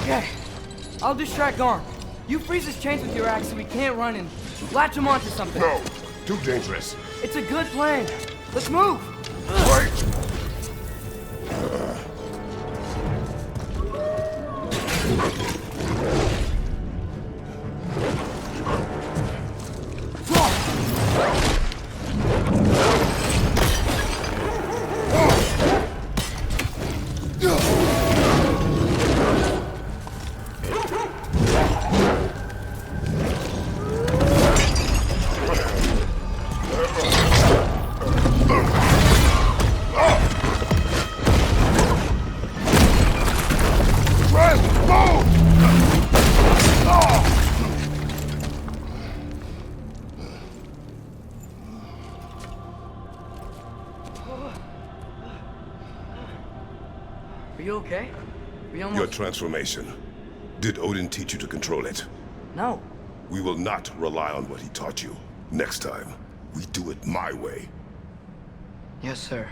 Okay, I'll distract Garm. You freeze his chains with your axe so he can't run and latch him onto something. No, too dangerous. It's a good plan. Let's move. Wait! Are you okay? We almost... Your transformation. Did Odin teach you to control it? No. We will not rely on what he taught you. Next time, we do it my way. Yes, sir.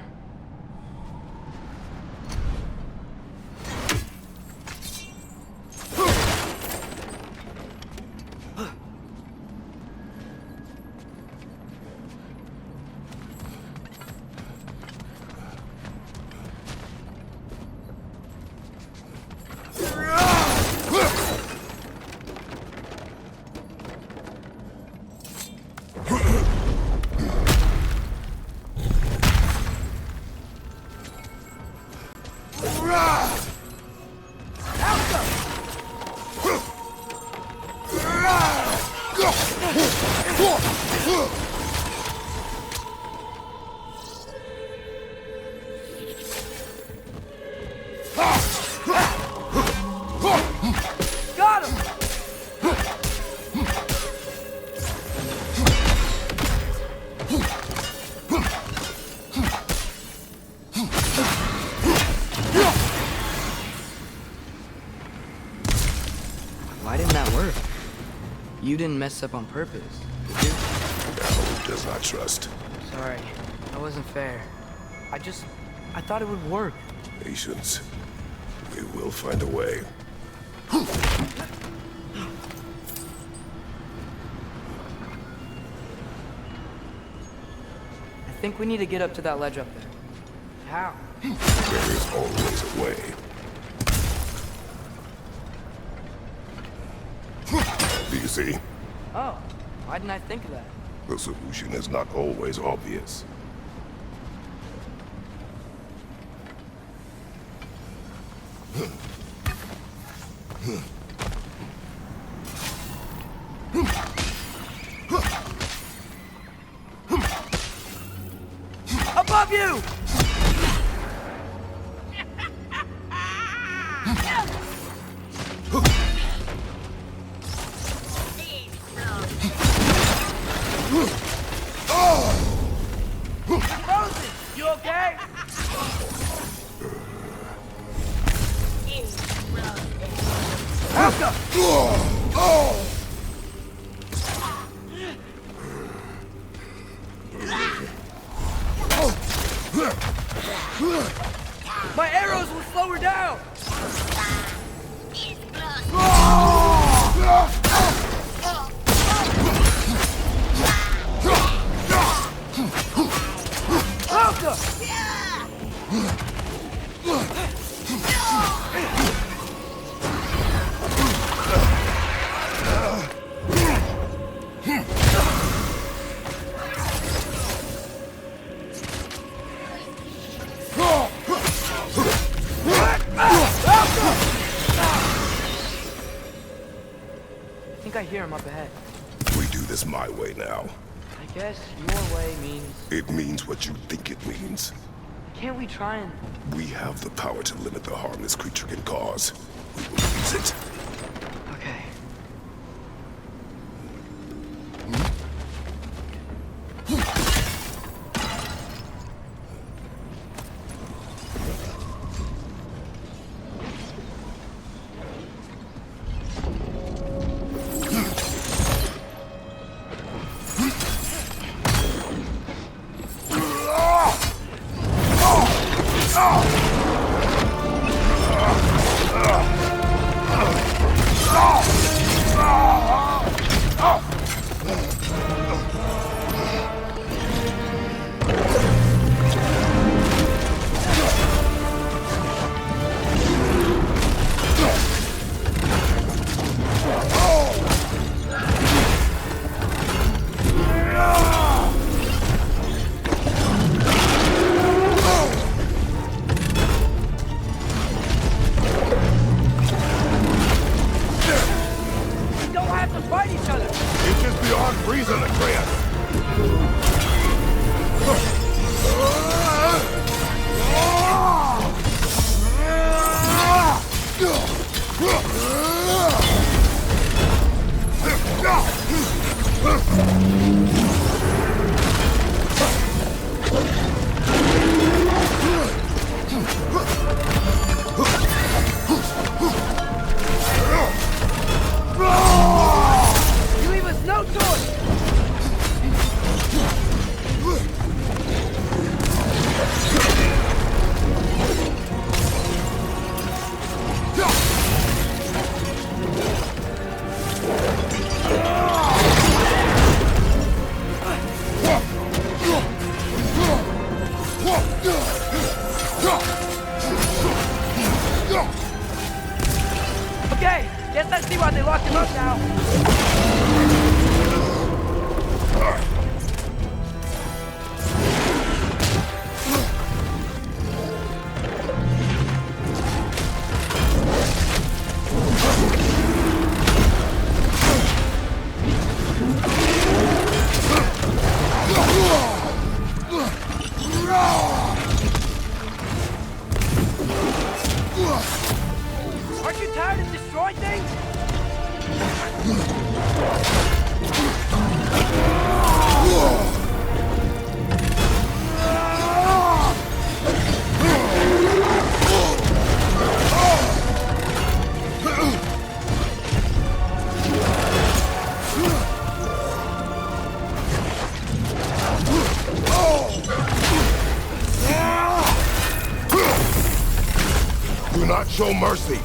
Got him! Why didn't that work? You didn't mess up on purpose, did you? No, does not trust. Sorry, that wasn't fair. I thought it would work. Patience. We will find a way. I think we need to get up to that ledge up there. How? There is always a way. Do you see? Oh, why didn't I think of that? The solution is not always obvious. Above you! Rosie, you okay? My arrows will slow her down! I think I hear him up ahead. We do this my way now. I guess your way means... It means what you think it means. Can't we try and... We have the power to limit the harm this creature can cause. We will use it. Okay. Okay, guess I see why they locked him up now. Aren't you tired of destroying things? Do not show mercy.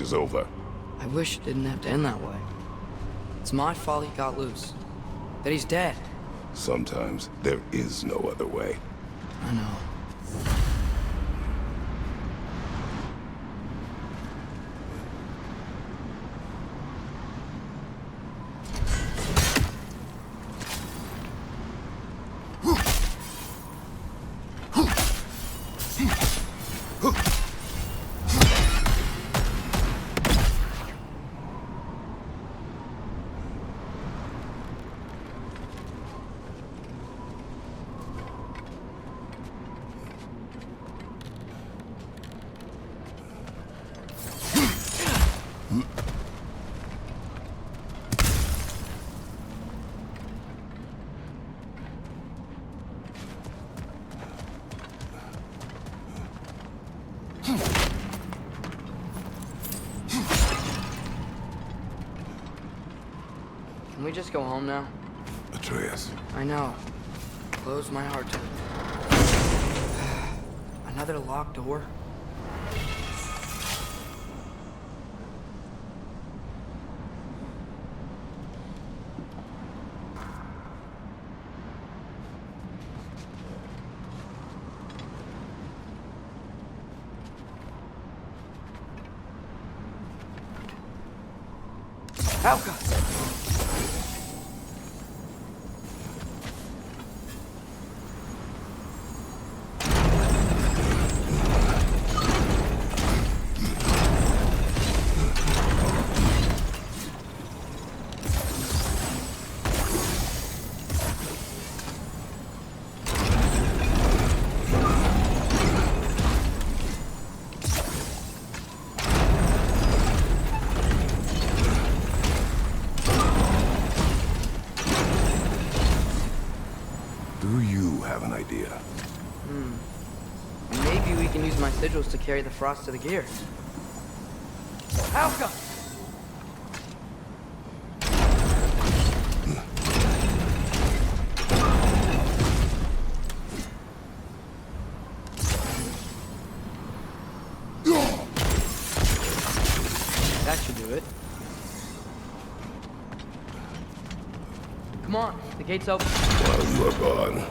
is over. I wish it didn't have to end that way. It's my fault he got loose. That he's dead. Sometimes there is no other way. I know. Can we just go home now? Atreus. I know. Close my heart to it. Another locked door? Helga! Do you have an idea? Maybe we can use my sigils to carry the frost to the gear. Helga! That should do it. Come on, the gate's open. While you are gone,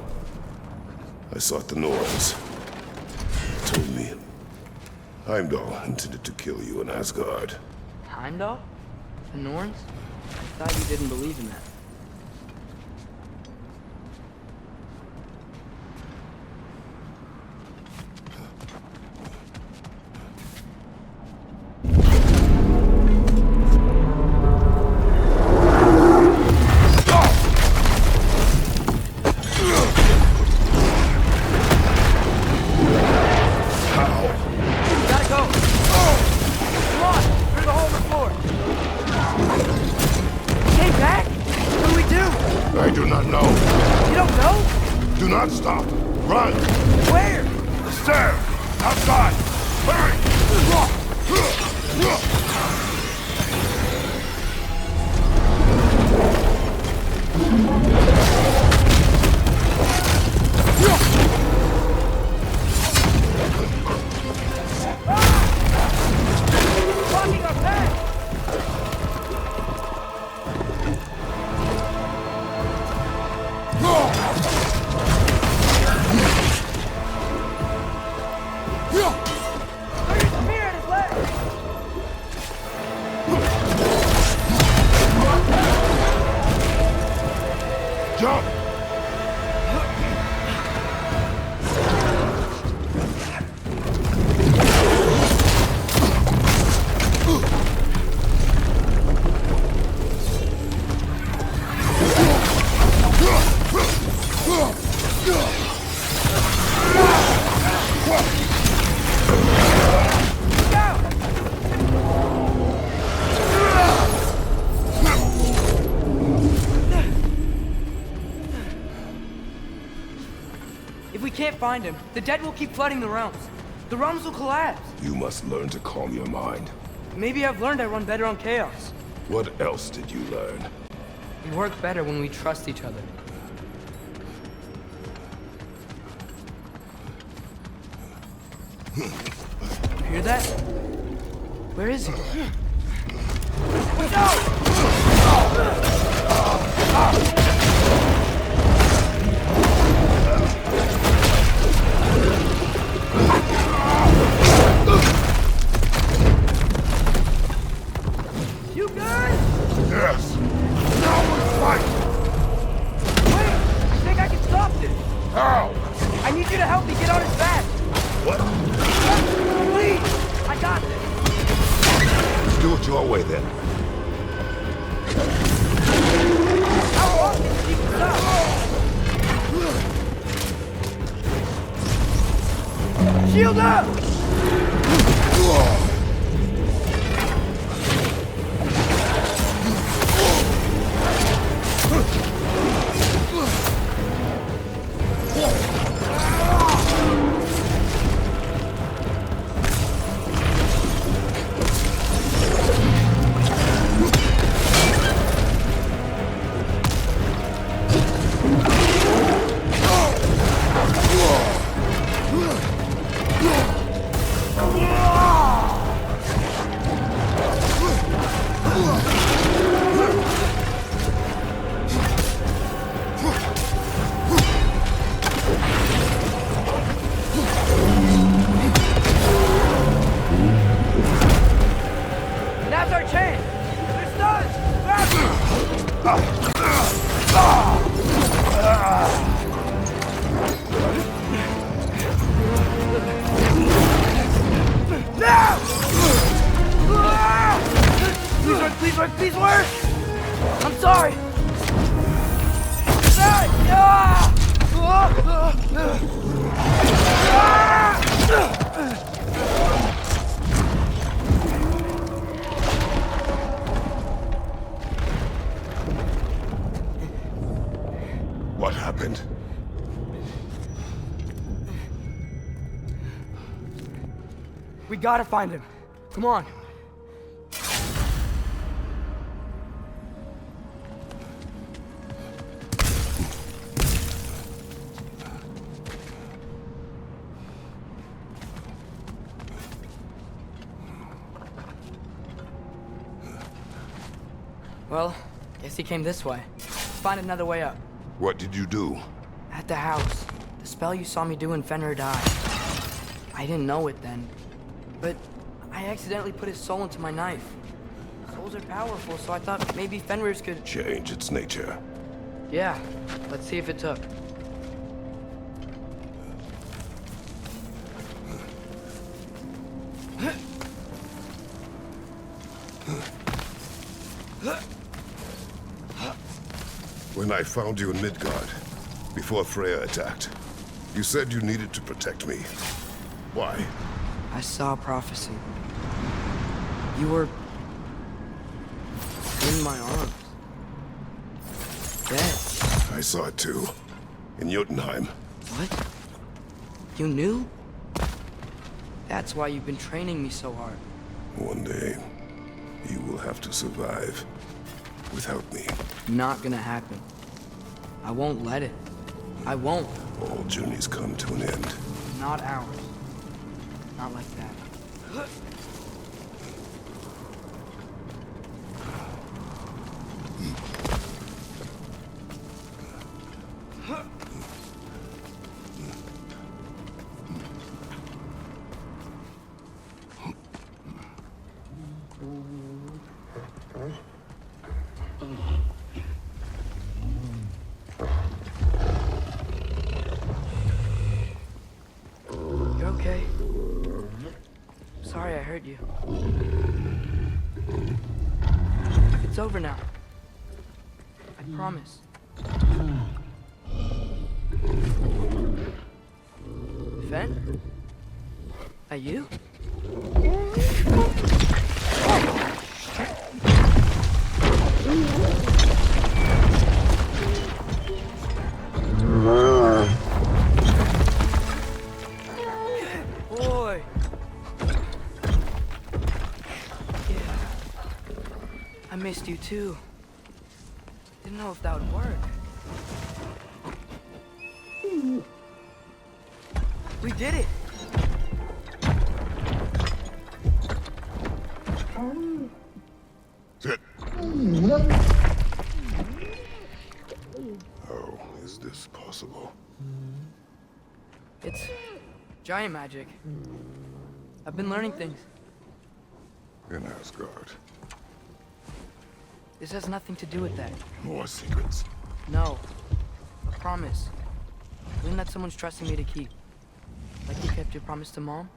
I sought the Norns. They told me Heimdall intended to kill you in Asgard. Heimdall? The Norns? I thought you didn't believe in that. I do not know. You don't know? Do not stop. Run. Where? The stairs. Outside. Hurry. Blocking our path! Jump! If we can't find him, the dead will keep flooding the realms. The realms will collapse. You must learn to calm your mind. Maybe I've learned I run better on chaos. What else did you learn? We work better when we trust each other. Hear that? Where is he? You good? Yes. Now we fight. Wait! I think I can stop this! How? I need you to help me get on his back! What? Please! I got this! Let's do it your way then. How long can you keep this up? Shield up! Now's our chance! They're stunned! Grab them! Now! Please work, please work, please work! I'm sorry! What happened? We gotta find him. Come on. Well, guess he came this way. Let's find another way up. What did you do? At the house. The spell you saw me do when Fenrir died. I didn't know it then, but I accidentally put his soul into my knife. Souls are powerful, so I thought maybe Fenrir's could... Change its nature. Yeah, let's see if it took. When I found you in Midgard, before Freya attacked, you said you needed to protect me. Why? I saw a prophecy. You were... in my arms. Dead. I saw it too. In Jotunheim. What? You knew? That's why you've been training me so hard. One day, you will have to survive without me. Not gonna happen. I won't let it. I won't. All journeys come to an end. Not ours. Not like that. You're okay? Sorry I hurt you. It's over now. I promise. Fen? Are you? Boy. Yeah. I missed you too. Didn't know if that would work. We did it. is this possible? It's giant magic. I've been learning things. In Asgard. This has nothing to do with that. More secrets. No. A promise. One that someone's trusting me to keep. Like you kept your promise to Mom?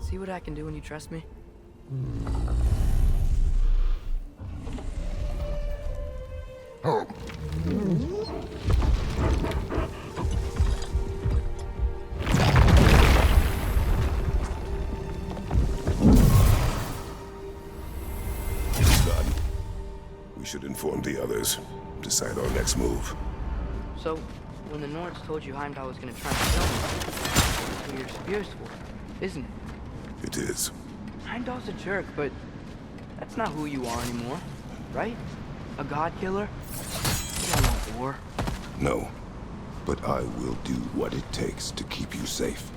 See what I can do when you trust me? Oh. Done. We should inform the others. Decide our next move. So, when the Nords told you Heimdall was gonna try and kill me, that's who your spear's for, isn't it? It is. Heimdall's a jerk, but that's not who you are anymore, right? A god killer? You don't want war. No. But I will do what it takes to keep you safe.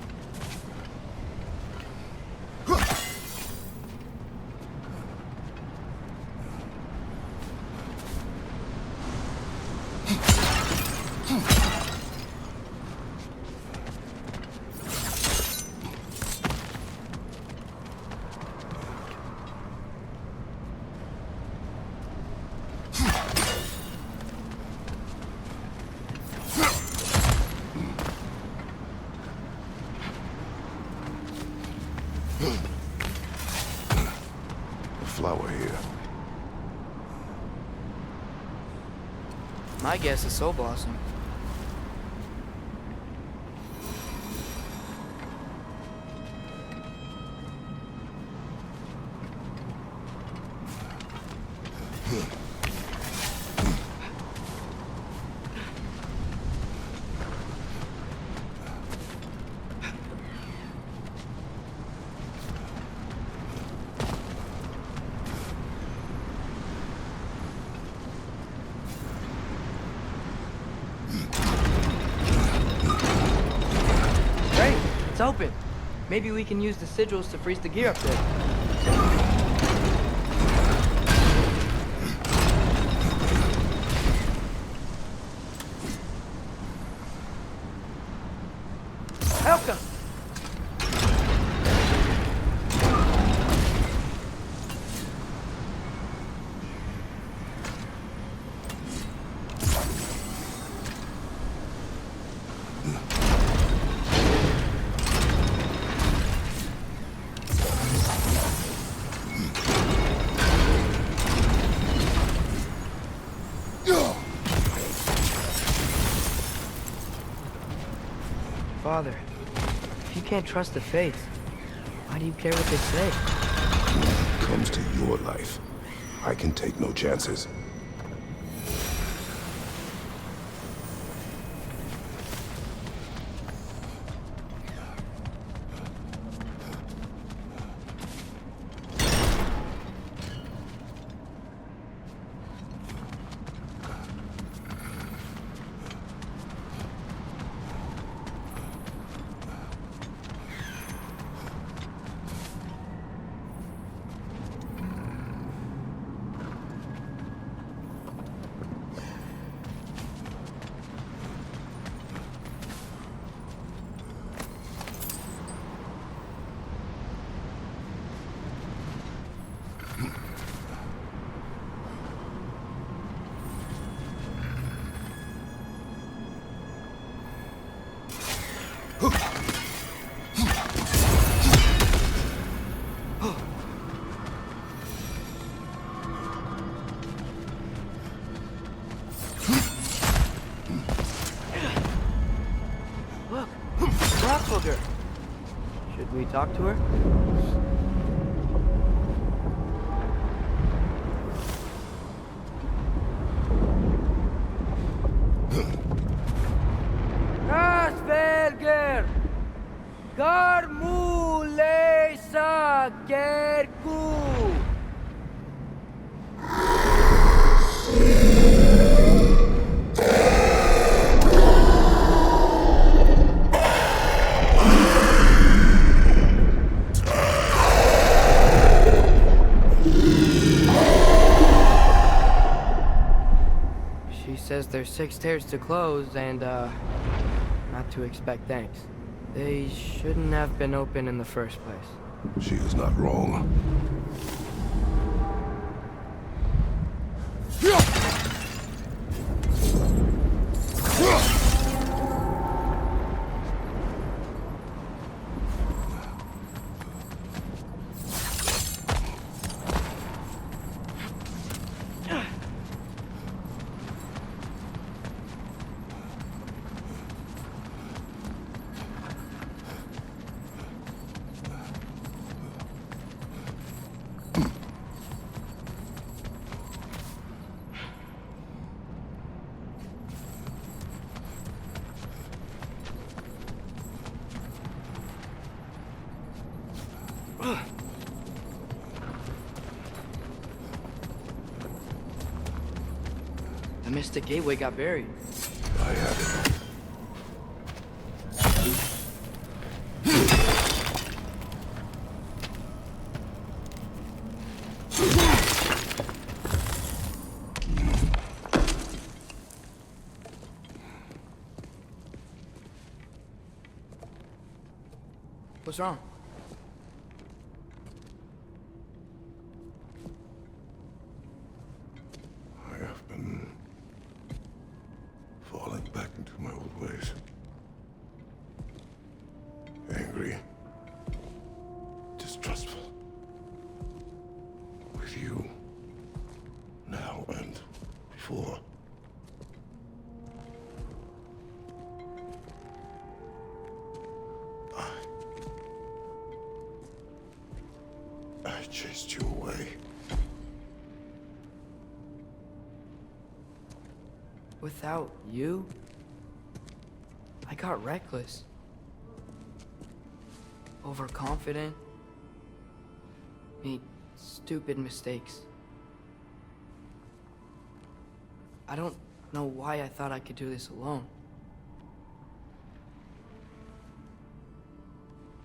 Flower here. My guess is Soul Blossom. It's open. Maybe we can use the sigils to freeze the gear up there. Welcome. Father, if you can't trust the faith, why do you care what they say? When it comes to your life, I can take no chances. Should we talk to her? Asperger! Garmulesa Gerku! says there's 6 stairs to close and, not to expect thanks. They shouldn't have been open in the first place. She is not wrong. The Mystic Gateway got buried. I had it. What's wrong? I have been falling back into my old ways. Angry. Distrustful. With you. Now and before. I chased you away. Without you, I got reckless. Overconfident. Made stupid mistakes. I don't know why I thought I could do this alone.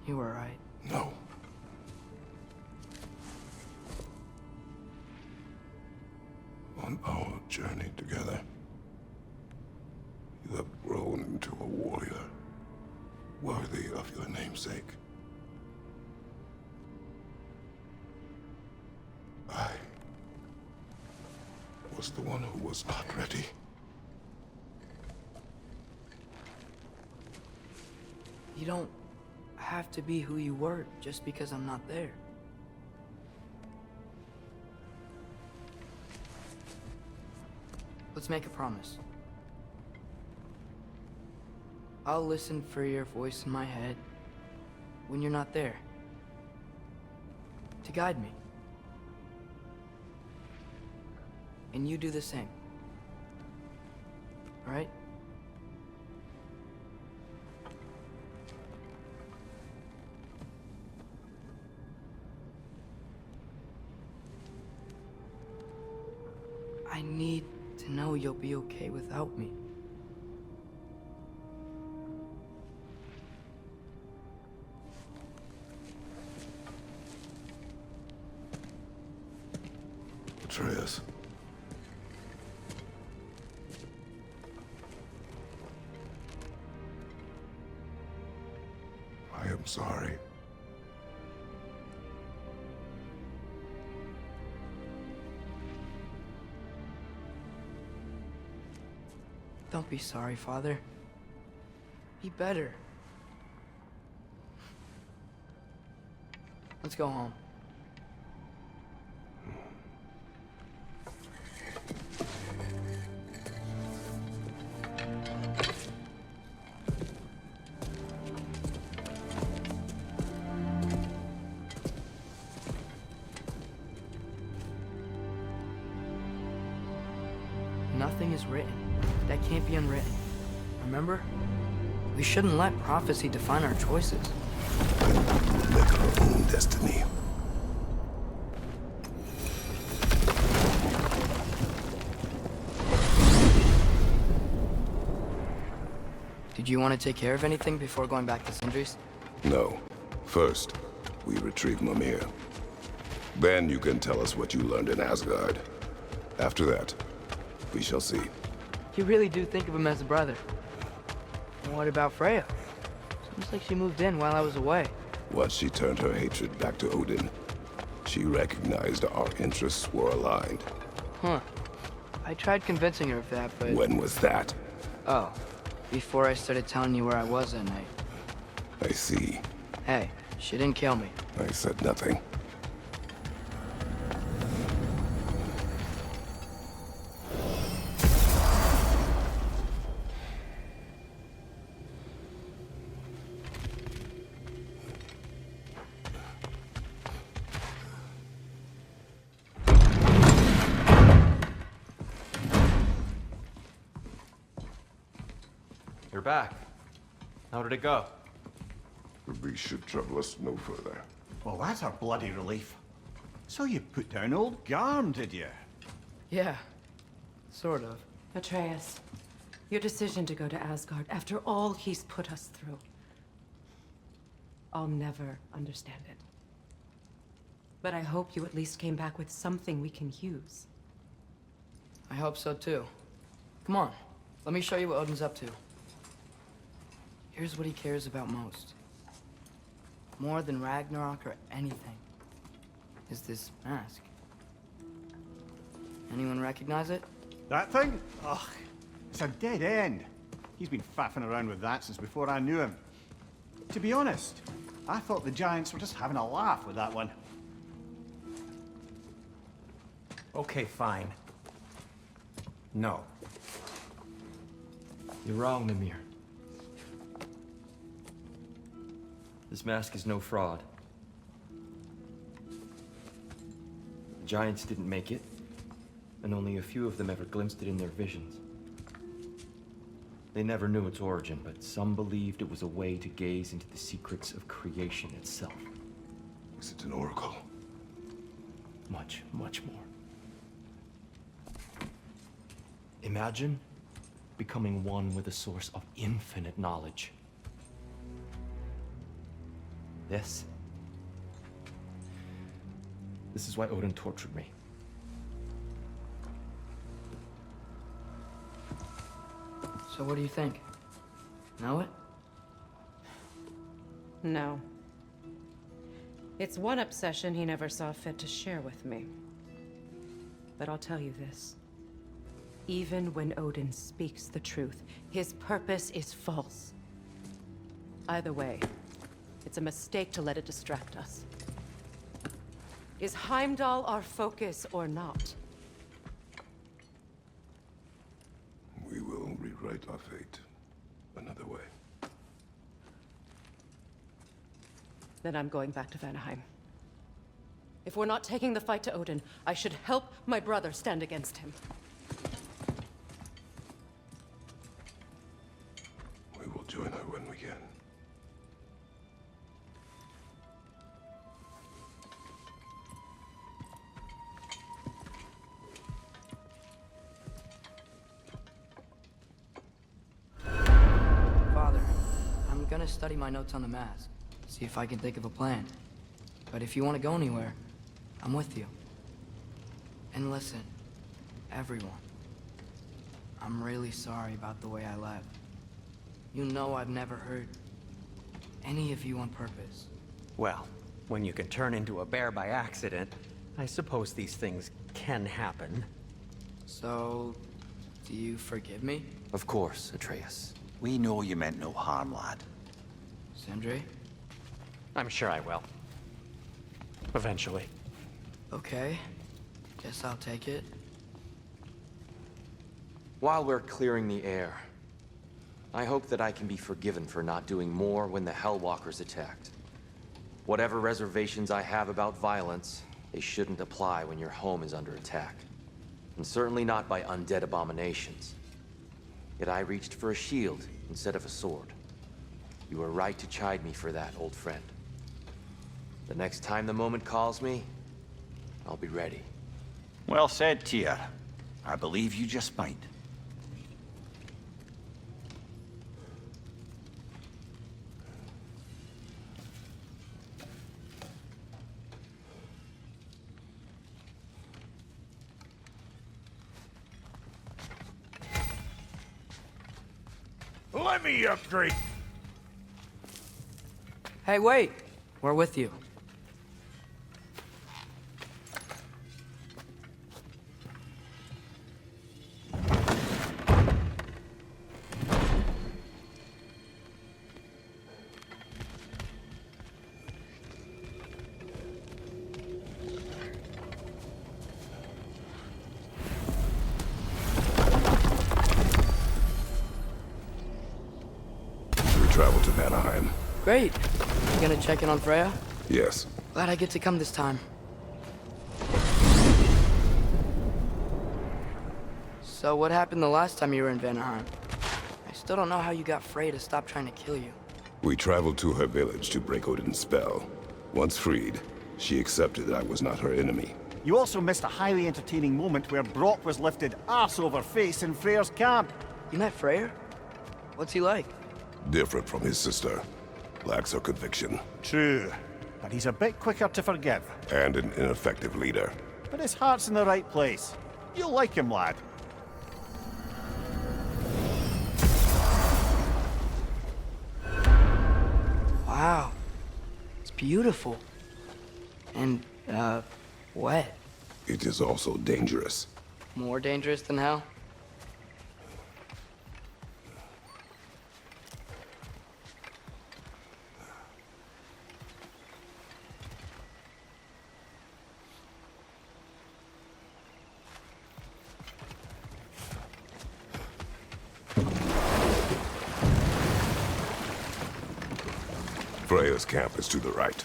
You were right. No. On our journey together, you have grown into a warrior worthy of your namesake. I was the one who was not ready. You don't have to be who you were just because I'm not there. Let's make a promise. I'll listen for your voice in my head when you're not there, to guide me. And you do the same. All right? I need to know you'll be okay without me. Atreus. I am sorry. Don't be sorry, Father. Be better. Let's go home. Nothing is written that can't be unwritten. Remember? We shouldn't let prophecy define our choices. We'll make our own destiny. Did you want to take care of anything before going back to Sindri's? No. First, we retrieve Mimir. Then you can tell us what you learned in Asgard. After that, we shall see. You really do think of him as a brother. And what about Freya? Seems like she moved in while I was away. Once she turned her hatred back to Odin, she recognized our interests were aligned. Huh. I tried convincing her of that, but... When was that? Oh, before I started telling you where I was that night. I see. Hey, she didn't kill me. I said nothing. You're back. How did it go? The beast should trouble us no further. Well, that's a bloody relief. So you put down old Garm, did you? Yeah, sort of. Atreus, your decision to go to Asgard after all he's put us through. I'll never understand it. But I hope you at least came back with something we can use. I hope so too. Come on, let me show you what Odin's up to. Here's what he cares about most. More than Ragnarok or anything. Is this mask. Anyone recognize it? That thing? Ugh, it's a dead end. He's been faffing around with that since before I knew him. To be honest, I thought the Giants were just having a laugh with that one. Okay, fine. No. You're wrong, Mimir. This mask is no fraud. The Giants didn't make it, and only a few of them ever glimpsed it in their visions. They never knew its origin, but some believed it was a way to gaze into the secrets of creation itself. Is it an oracle? Much, much more. Imagine becoming one with a source of infinite knowledge. This is why Odin tortured me. So what do you think? Know it? No. It's one obsession he never saw fit to share with me. But I'll tell you this. Even when Odin speaks the truth, his purpose is false. Either way, it's a mistake to let it distract us. Is Heimdall our focus or not? We will rewrite our fate another way. Then I'm going back to Vanaheim. If we're not taking the fight to Odin, I should help my brother stand against him. We will join her when we can. Father, I'm gonna study my notes on the mask. See if I can think of a plan. But if you want to go anywhere, I'm with you. And listen, everyone. I'm really sorry about the way I left. You know I've never hurt any of you on purpose. Well, when you can turn into a bear by accident, I suppose these things can happen. So, do you forgive me? Of course, Atreus. We know you meant no harm, lad. Sindri? I'm sure I will. Eventually. Okay. Guess I'll take it. While we're clearing the air, I hope that I can be forgiven for not doing more when the Hellwalkers attacked. Whatever reservations I have about violence, they shouldn't apply when your home is under attack. And certainly not by undead abominations. Yet I reached for a shield instead of a sword. You were right to chide me for that, old friend. The next time the moment calls me, I'll be ready. Well said, Tyr. I believe you just might. Let me upgrade. Hey, wait! We're with you. Travel to Vanaheim. Great. You gonna check in on Freya? Yes. Glad I get to come this time. So what happened the last time you were in Vanaheim? I still don't know how you got Freya to stop trying to kill you. We traveled to her village to break Odin's spell. Once freed, she accepted that I was not her enemy. You also missed a highly entertaining moment where Brock was lifted arse over face in Freyr's camp. You met Freyr? What's he like? Different from his sister. Lacks her conviction. True. But he's a bit quicker to forgive. And an ineffective leader. But his heart's in the right place. You'll like him, lad. Wow. It's beautiful. And, wet. It is also dangerous. More dangerous than hell? Freya's camp is to the right.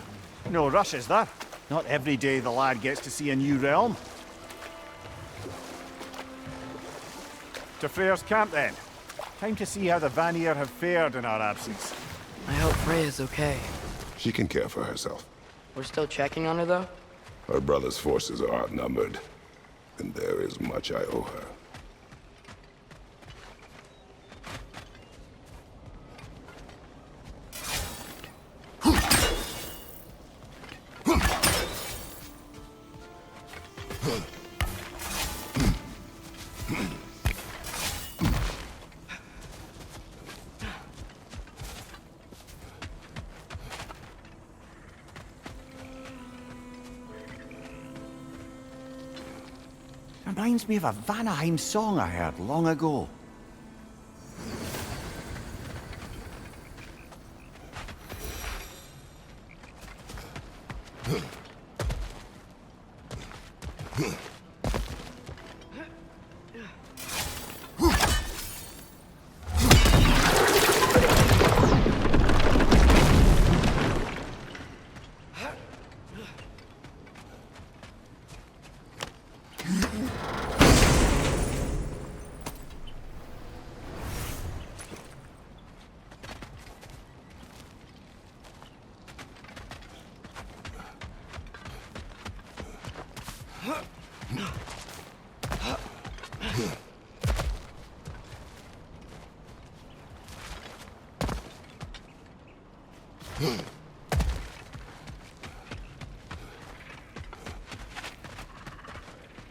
No rush, is there? Not every day the lad gets to see a new realm. To Freyr's camp, then. Time to see how the Vanir have fared in our absence. I hope Freya's okay. She can care for herself. We're still checking on her, though? Her brother's forces are outnumbered, and there is much I owe her. Reminds me of a Vanaheim song I heard long ago.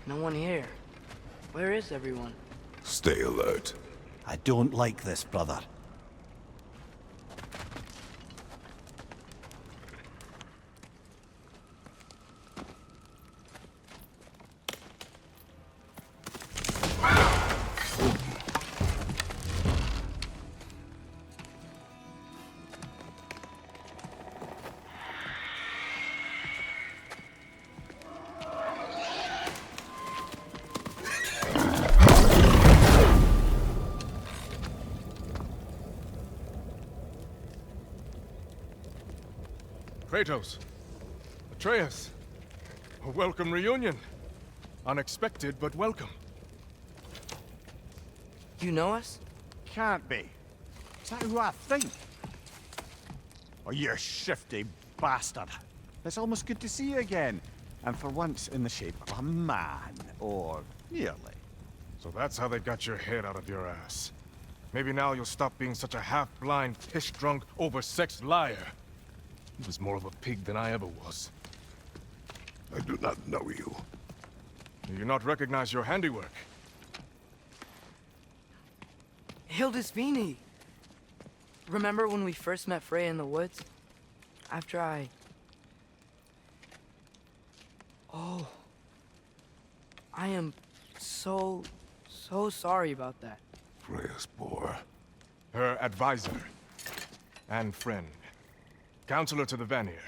No one here. Where is everyone? Stay alert. I don't like this, brother. Kratos, Atreus, a welcome reunion. Unexpected, but welcome. You know us? Can't be. Is that who I think? Oh, you shifty bastard. It's almost good to see you again. And for once in the shape of a man, or nearly. So that's how they got your head out of your ass. Maybe now you'll stop being such a half-blind, piss-drunk, oversexed liar. He was more of a pig than I ever was. I do not know you. Do you not recognize your handiwork? Hildisvini! remember when we first met Freya in the woods? After I... Oh. I am so sorry about that. Freya's poor. Her advisor. And friend. Counselor to the Vanir.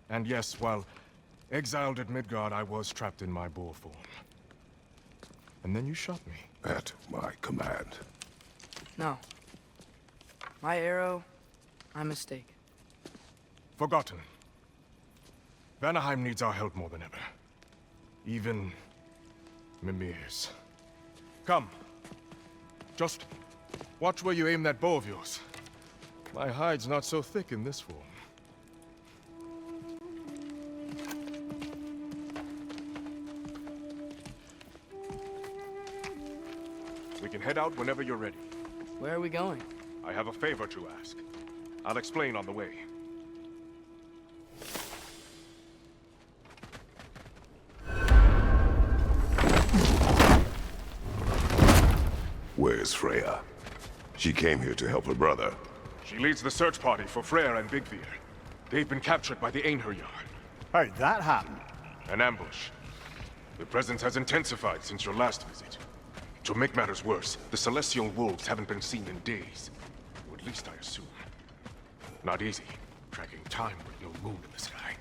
And yes, while exiled at Midgard, I was trapped in my boar form. And then you shot me. At my command. No. My arrow, my mistake. Forgotten. Vanaheim needs our help more than ever. Even Mimir's. Come. Just watch where you aim that bow of yours. My hide's not so thick in this form. We can head out whenever you're ready. Where are we going? I have a favor to ask. I'll explain on the way. Where's Freya? She came here to help her brother. She leads the search party for Freyr and Bigvir. They've been captured by the Einherjar. How'd that happen? An ambush. The presence has intensified since your last visit. To make matters worse, the Celestial Wolves haven't been seen in days. Or at least I assume. Not easy, tracking time with no moon in the sky.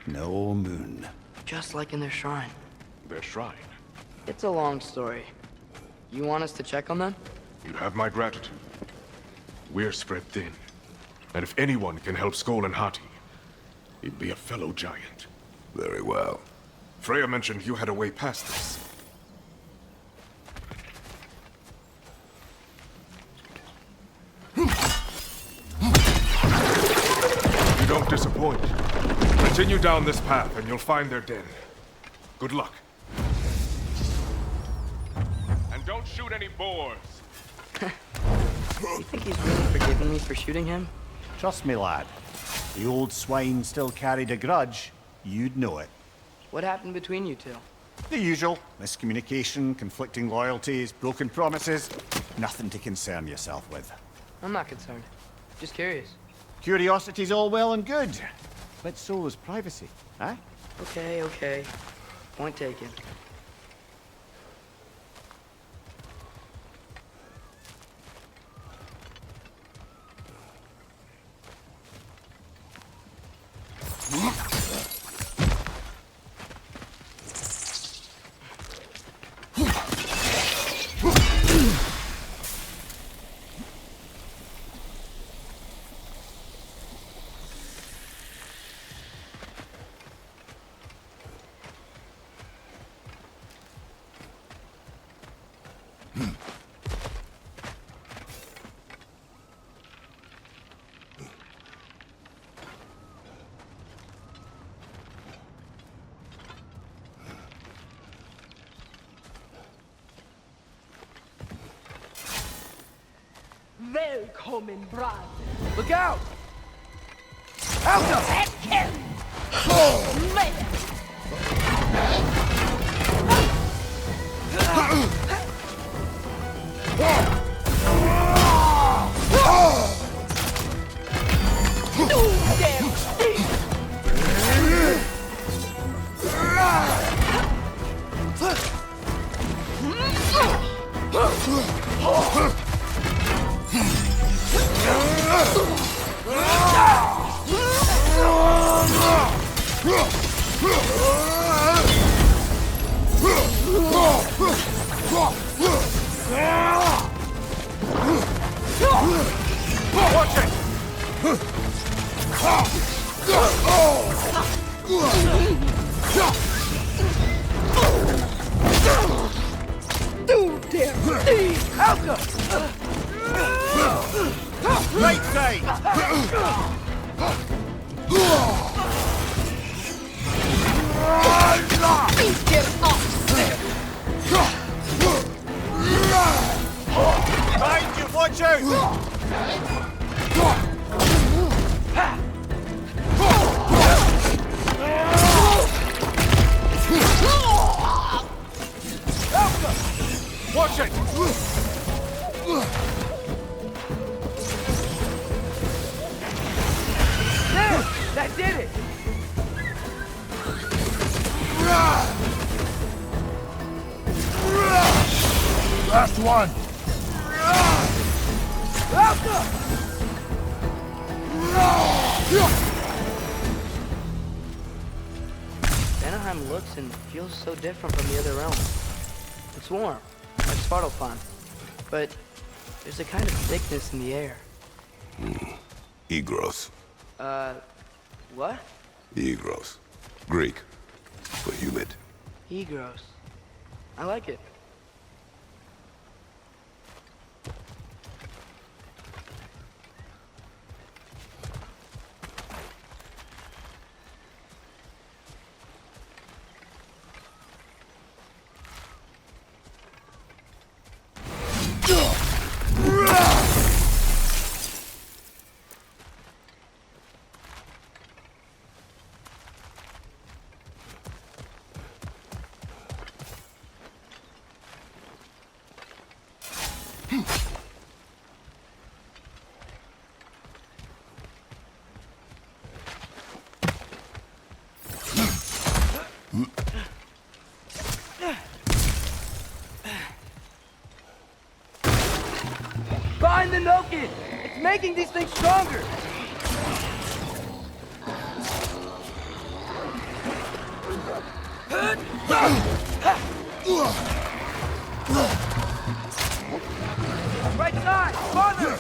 No moon. Just like in their shrine. Their shrine? It's a long story. You want us to check on them? You have my gratitude. We're spread thin. And if anyone can help Skoll and Hati, it'd be a fellow giant. Very well. Freya mentioned you had a way past this. You don't disappoint. Continue down this path and you'll find their den. Good luck. And don't shoot any boars. You think he's really forgiven me for shooting him? Trust me, lad. The old swine still carried a grudge. You'd know it. What happened between you two? The usual. Miscommunication, conflicting loyalties, broken promises. Nothing to concern yourself with. I'm not concerned. Just curious. Curiosity's all well and good. But so is privacy, eh? Okay. Point taken. Welcome, brother. Look out! Watch it! Right side! Get off! Behind you, watch out! Watch it! I did it! Last one! Vanaheim looks and feels so different from the other realms. It's warm, like Svartalfheim, but there's a kind of thickness in the air. Egros. What? Egros. Greek. For humid. Egros. I like it. Find the Noken! It's making these things stronger! Right side! Farther!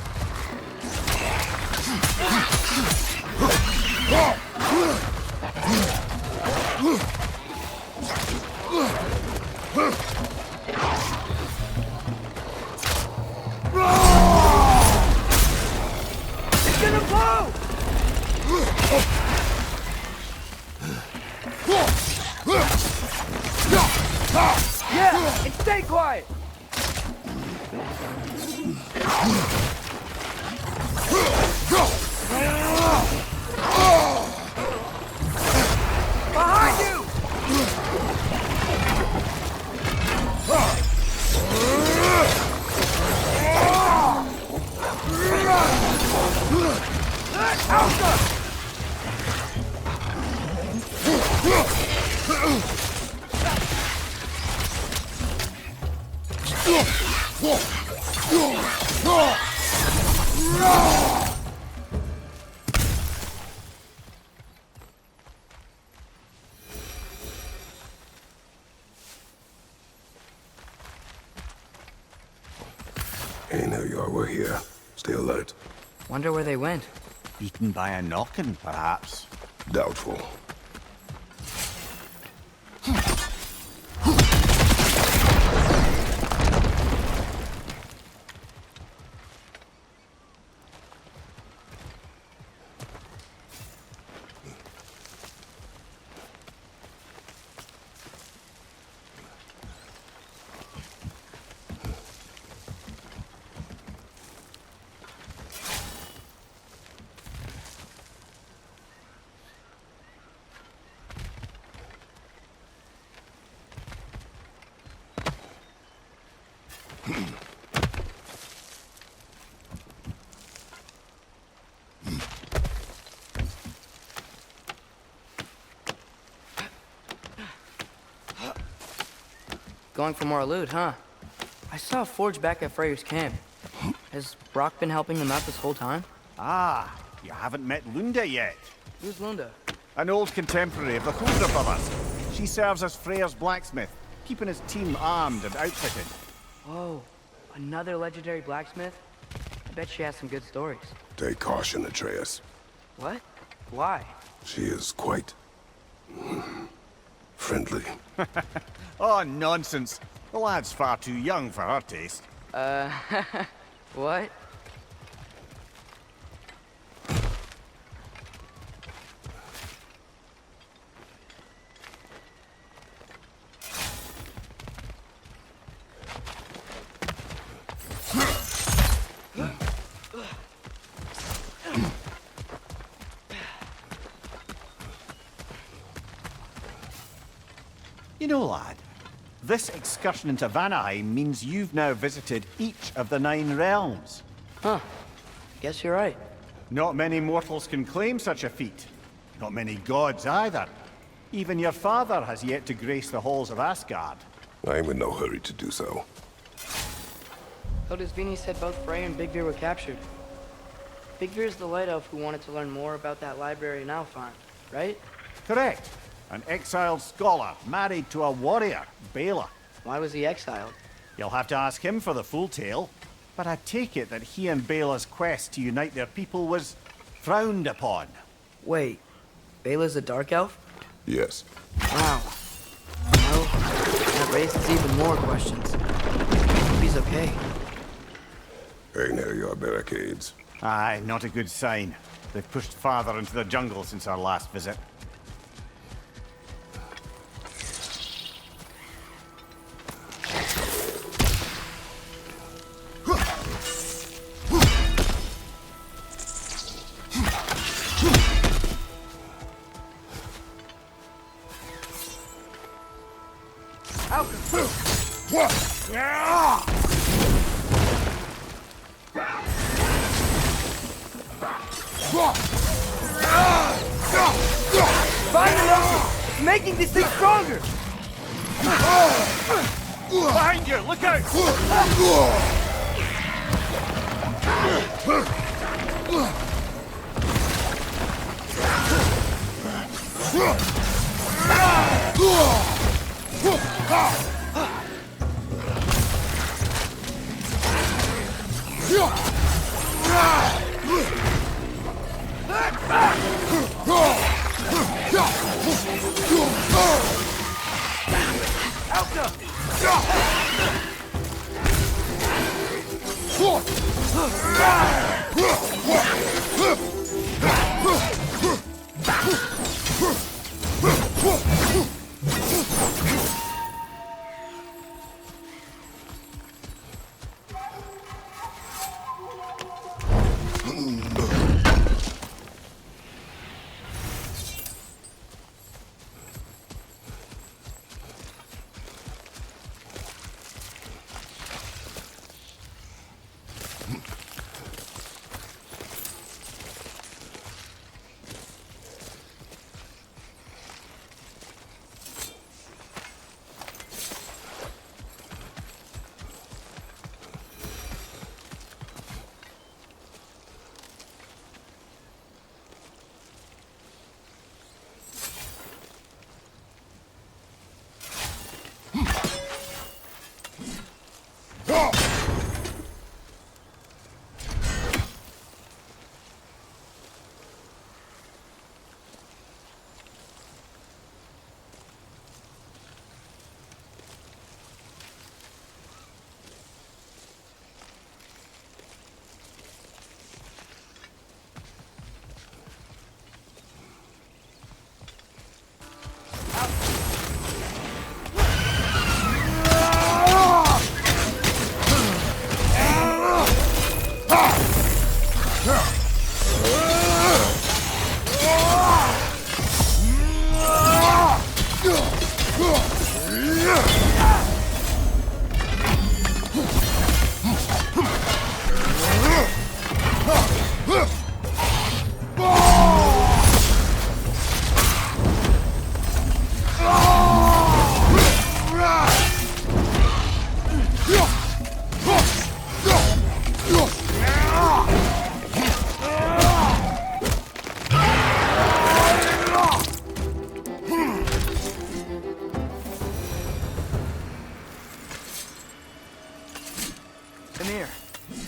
It's gonna blow! Yeah, and stay quiet! Behind you! Hey, now y'all were here. Stay alert. Wonder where they went. Eaten by a Noken, perhaps. Doubtful. Going for more loot, huh? I saw a forge back at Freyr's camp. Has Brock been helping them out this whole time? Ah, you haven't met Lunda yet. Who's Lunda? An old contemporary of the Huldra brothers. She serves as Freyr's blacksmith, keeping his team armed and outfitted. Whoa, another legendary blacksmith? I bet she has some good stories. Take caution, Atreus. What? Why? She is quite... friendly. Oh, nonsense. The lad's far too young for her taste. What? You know, lad, this excursion into Vanaheim means you've now visited each of the 9 realms. Huh. Guess you're right. Not many mortals can claim such a feat. Not many gods either. Even your father has yet to grace the halls of Asgard. I am in no hurry to do so. Hildisvini said both Frey and Big Bear were captured. Big Bear's the light elf who wanted to learn more about that library in Alfheim, right? Correct. An exiled scholar married to a warrior, Bela. Why was he exiled? You'll have to ask him for the full tale. But I take it that he and Bela's quest to unite their people was frowned upon. Wait, Bela's a dark elf? Yes. Wow. Well, that raises even more questions. Hope he's okay. Hey, near your barricades. Aye, not a good sign. They've pushed farther into the jungle since our last visit. It's making this thing stronger! Behind you! Look out!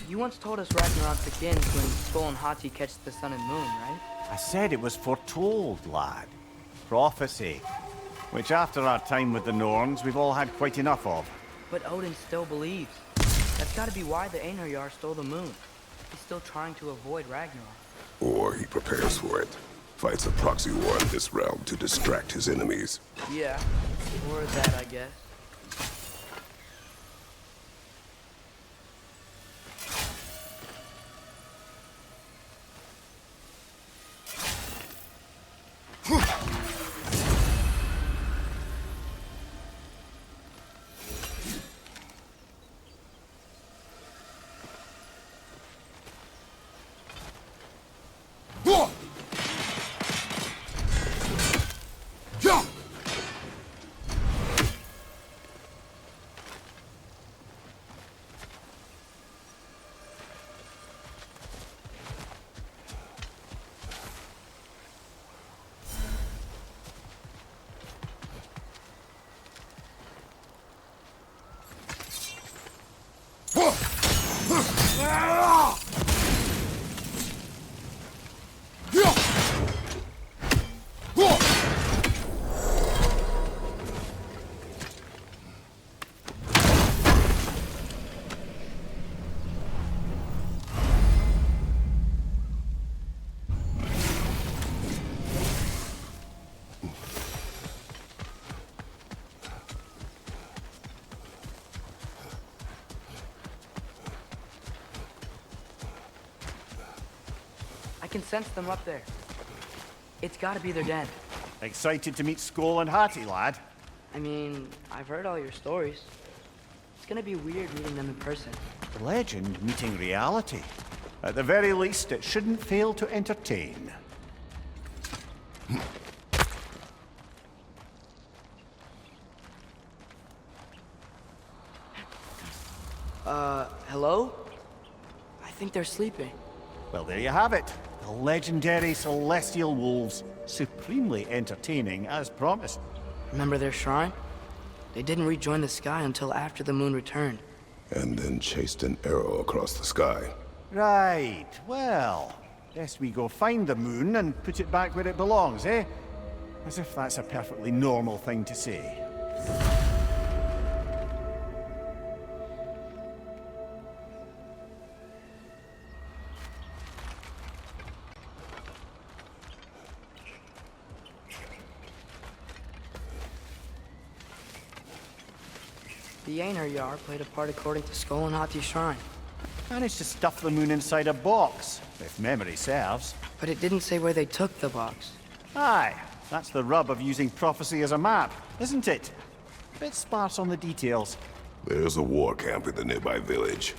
You once told us Ragnarok begins when Skoll and Hati catch the sun and moon, right? I said it was foretold, lad. Prophecy. Which after our time with the Norns, we've all had quite enough of. But Odin still believes. That's gotta be why the Einherjar stole the moon. He's still trying to avoid Ragnarok. Or he prepares for it. Fights a proxy war in this realm to distract his enemies. Yeah, or that, I guess. I can sense them up there. It's gotta be their den. Excited to meet Skull and Hattie, lad? I mean, I've heard all your stories. It's gonna be weird meeting them in person. Legend meeting reality. At the very least, it shouldn't fail to entertain. Hello? I think they're sleeping. Well, there you have it. The legendary celestial wolves. Supremely entertaining, as promised. Remember their shrine? They didn't rejoin the sky until after the moon returned. And then chased an arrow across the sky. Right, well, guess we go find the moon and put it back where it belongs, eh? As if that's a perfectly normal thing to say. The Aner Yar played a part according to Skull and Hati's shrine. Managed to stuff the moon inside a box, if memory serves. But it didn't say where they took the box. Aye, that's the rub of using prophecy as a map, isn't it? Bit sparse on the details. There's a war camp in the nearby village.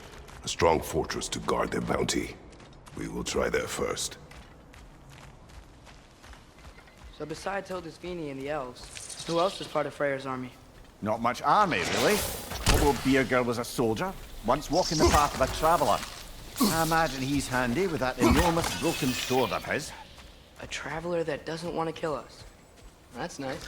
A strong fortress to guard their bounty. We will try there first. So besides Hildisvini and the elves, who else was part of Freyr's army? Not much army, really. Although Beerger was a soldier, once walking the path of a traveler. I imagine he's handy with that enormous broken sword of his. A traveler that doesn't want to kill us. That's nice.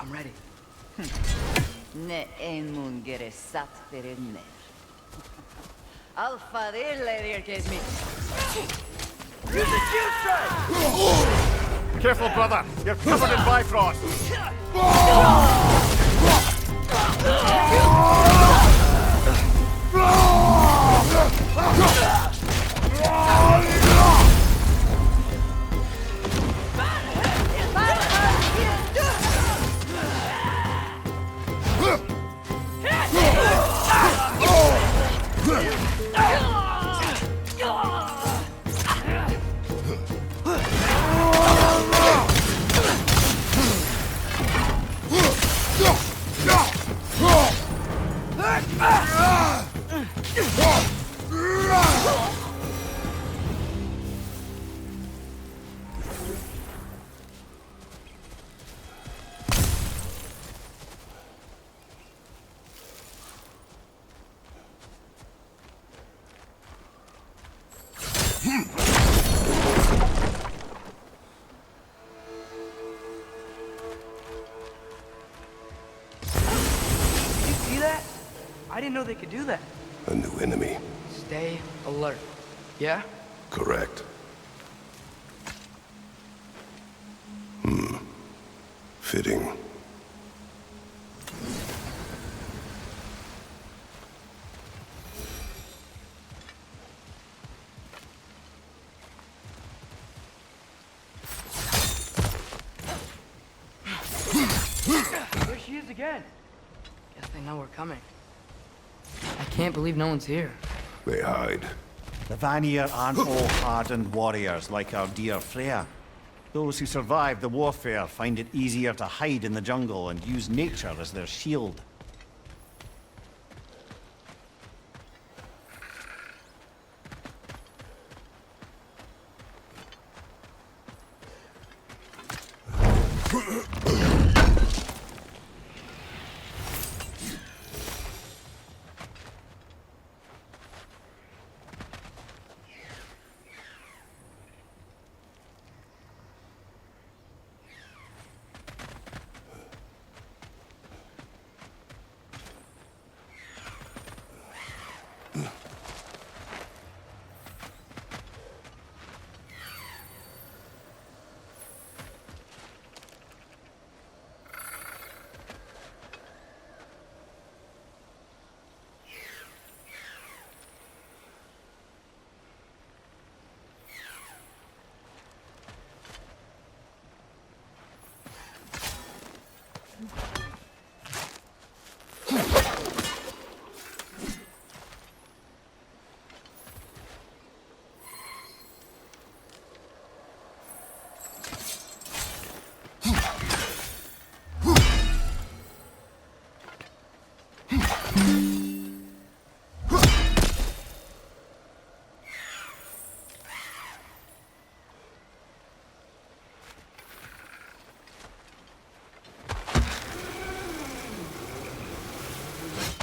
I'm ready. Ne en gere satt derinne. Alfa diller kes me. Use the shield strike! Careful, brother. You're covered in Bifrost. I didn't know they could do that. A new enemy. Stay alert. Yeah? Correct. Fitting. There she is again. Guess they know we're coming. I can't believe no one's here. They hide. The Vanir aren't all hardened warriors like our dear Freya. Those who survive the warfare find it easier to hide in the jungle and use nature as their shield.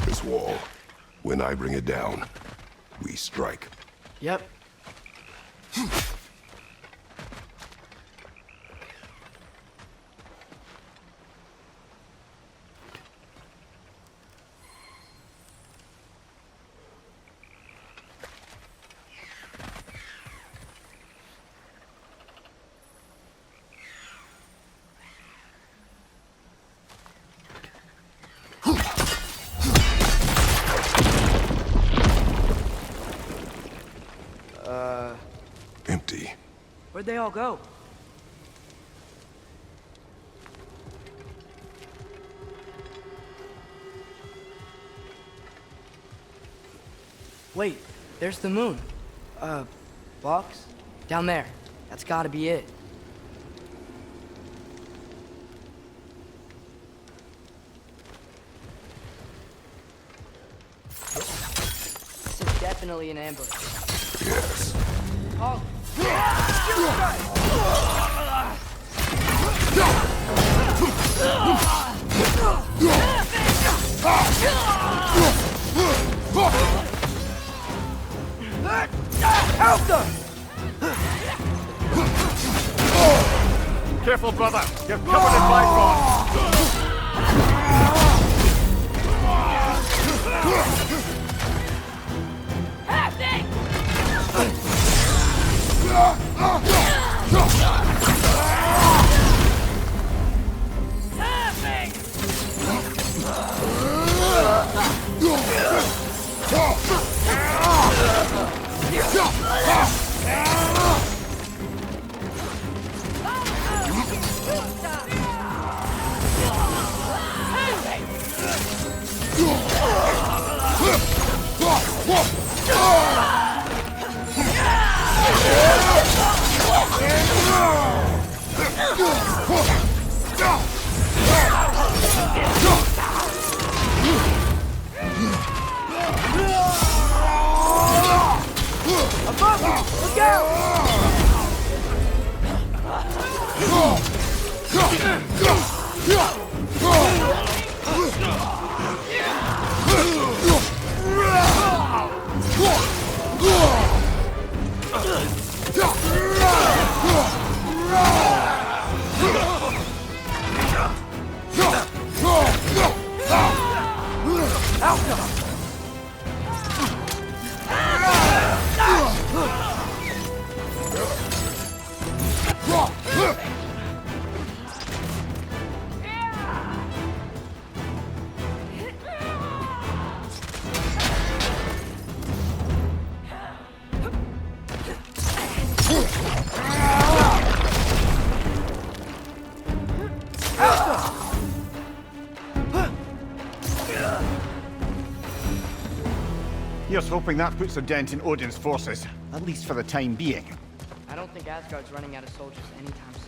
This wall. When I bring it down, we strike. Yep. Empty. Where'd they all go? Wait, there's the moon. Box? Down there. That's gotta be it. This is definitely an ambush. Yes. Oh. Help them! Careful, brother. You're covered in bifrost. Look out! Here's hoping that puts a dent in Odin's forces, at least for the time being. I don't think Asgard's running out of soldiers anytime soon.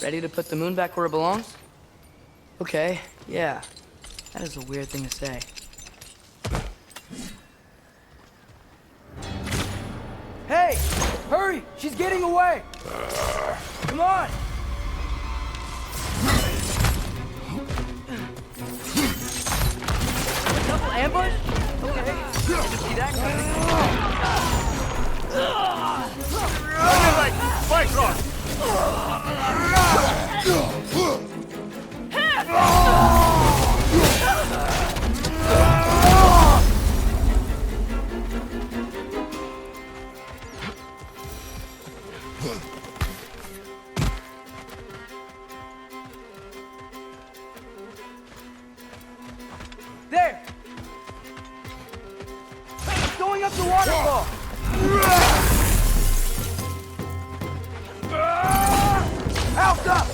Ready to put the moon back where it belongs? Okay, yeah. That is a weird thing to say. Hey! Hurry! She's getting away! Come on! Double ambush? Okay. Didn't see that coming. Spike rock! There! It's going up the waterfall! Out up!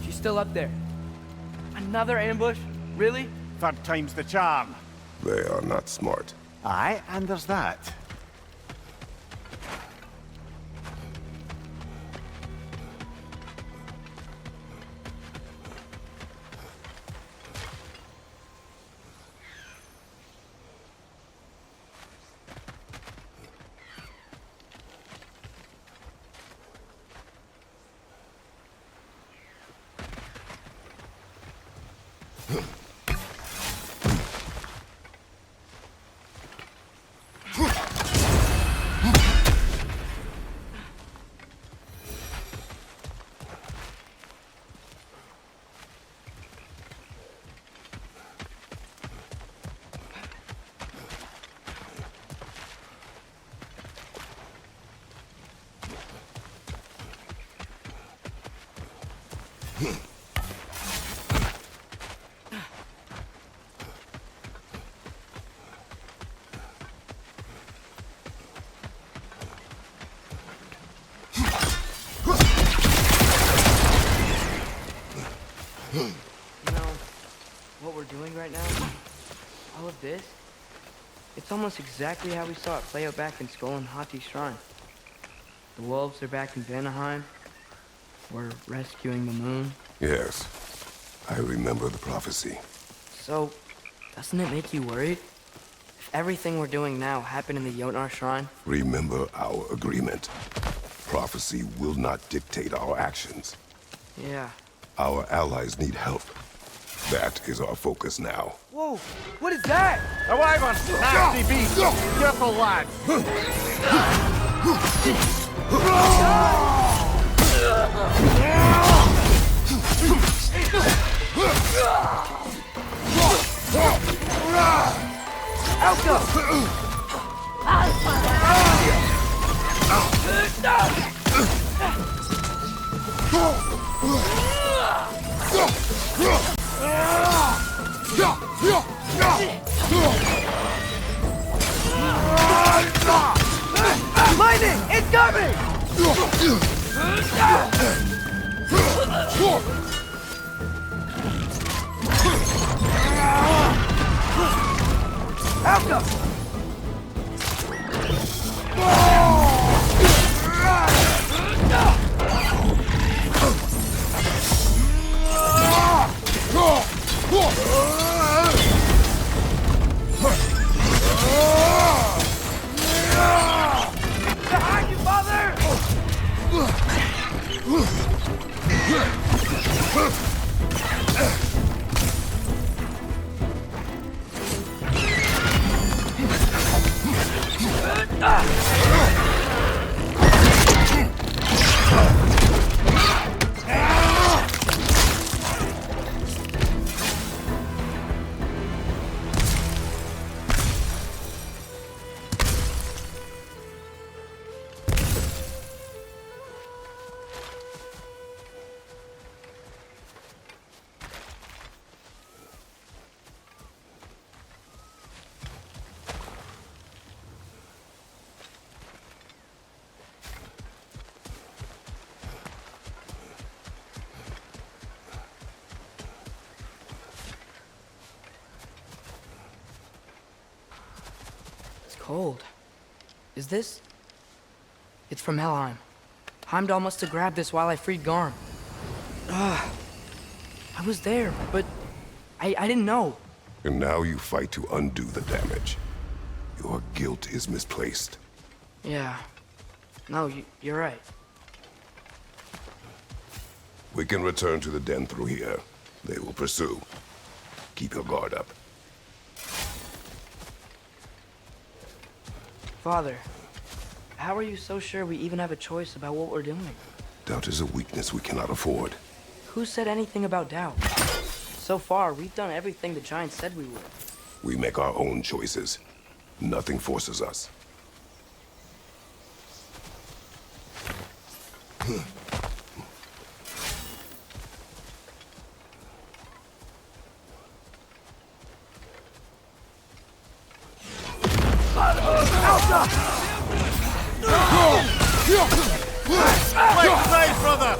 She's still up there. Another ambush? Really? Third time's the charm. They are not smart. Aye, and there's that. You know, what we're doing right now, all of this, it's almost exactly how we saw it play out back in Skull and Hati's shrine. The wolves are back in Vanaheim. We're rescuing the moon. Yes, I remember the prophecy. So, doesn't it make you worried? If everything we're doing now happened in the Jotnar shrine? Remember our agreement. Prophecy will not dictate our actions. Yeah. Our allies need help. That is our focus now. Whoa! What is that? A wyvern! Nasty beast! Careful, lad! Lightning! It's coming! Behind you, Father! Cold. Is this? It's from Helheim. Heimdall must have grabbed this while I freed Garm. I was there, but I didn't know. And now you fight to undo the damage. Your guilt is misplaced. Yeah. No, you're right. We can return to the den through here. They will pursue. Keep your guard up. Father, how are you so sure we even have a choice about what we're doing? Doubt is a weakness we cannot afford. Who said anything about doubt? So far, we've done everything the Giants said we would. We make our own choices. Nothing forces us. Right, brother!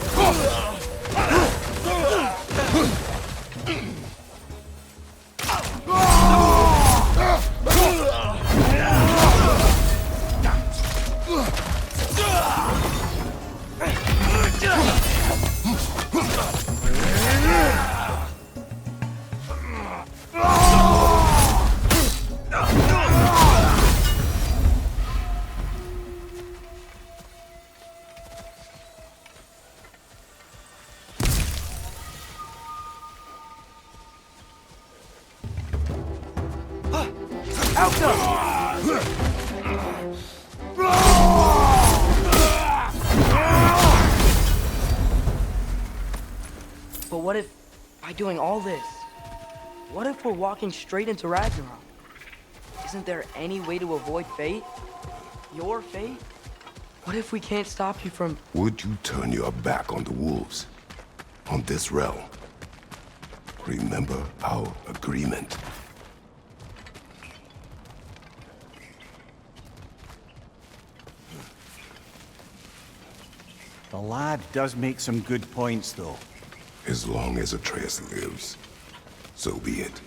But what if, by doing all this, what if we're walking straight into Ragnarok? Isn't there any way to avoid fate? Your fate? What if we can't stop you from... Would you turn your back on the wolves? On this realm? Remember our agreement. The lad does make some good points, though. As long as Atreus lives, so be it.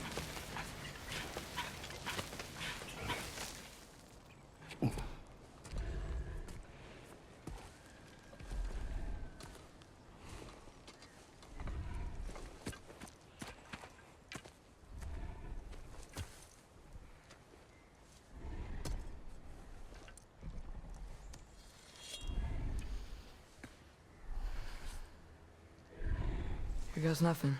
Here goes nothing.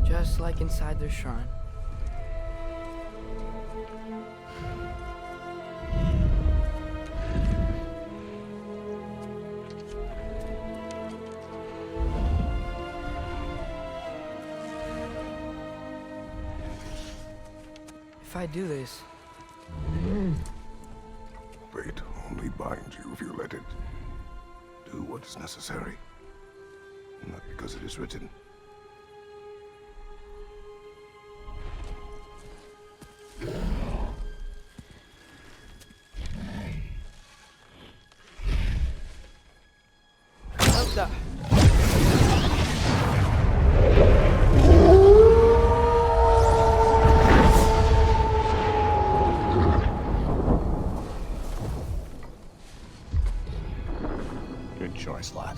Just like inside their shrine. I do this? Fate only binds you if you let it do what is necessary. Not because it is written. Good choice, lad.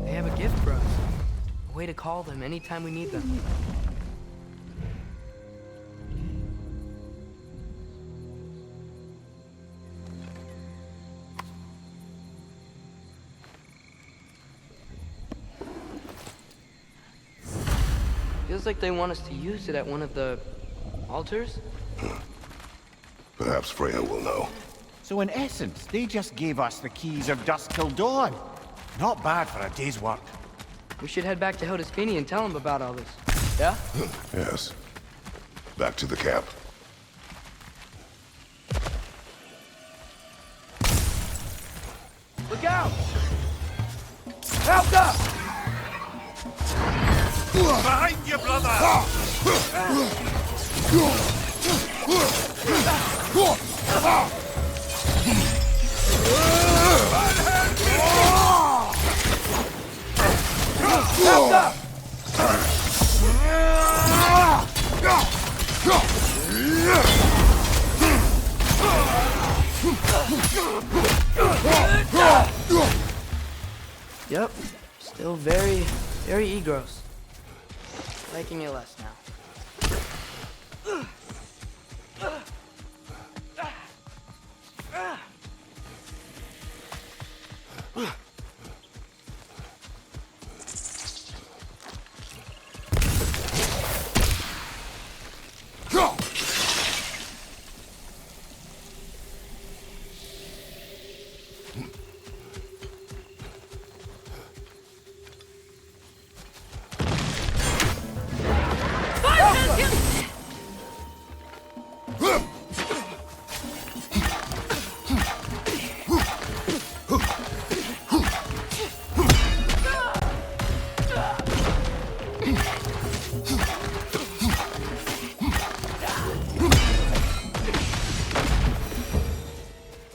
They have a gift for us. A way to call them anytime we need them. Feels like they want us to use it at one of the altars. Perhaps Freya will know. So in essence, they just gave us the keys of Dusk Till Dawn. Not bad for a day's work. We should head back to Hildesfini and tell him about all this. Yeah? Yes. Back to the camp. Look out! Help up! Behind you, brother! Help up! Yep. Still very egros. Liking it less now.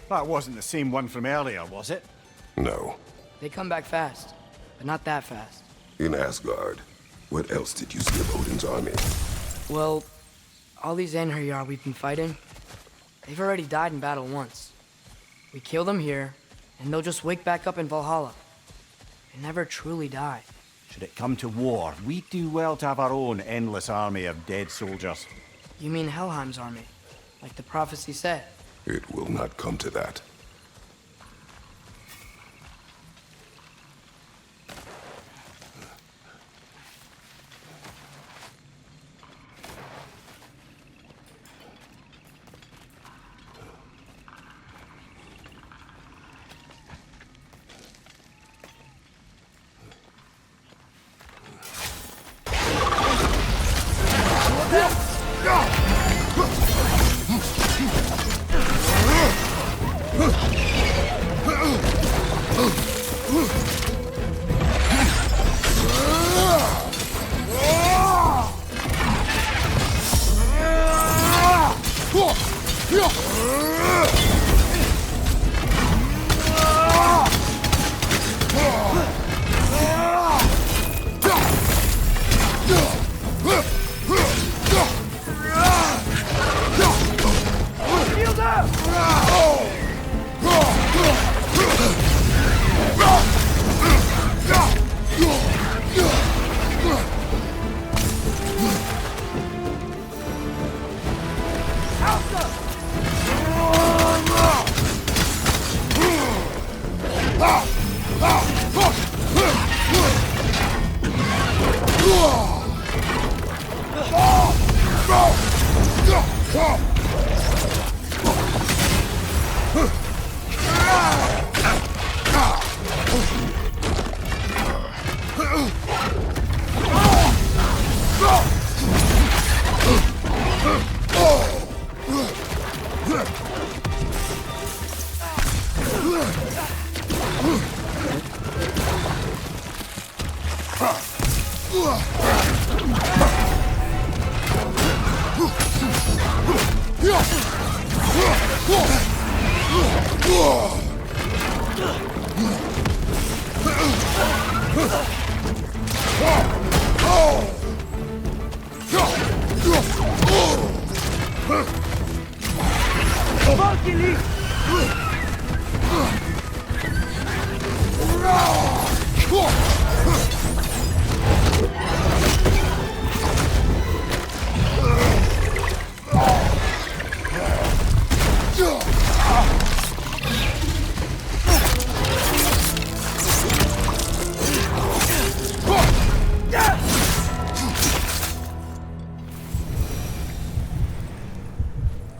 That wasn't the same one from earlier, was it? No. They come back fast, but not that fast. In Asgard, what else did you see of Odin's army? Well, all these Einherjar we've been fighting, they've already died in battle once. We kill them here, and they'll just wake back up in Valhalla. They never truly die. Should it come to war, we'd do well to have our own endless army of dead soldiers. You mean Helheim's army, like the prophecy said? It will not come to that.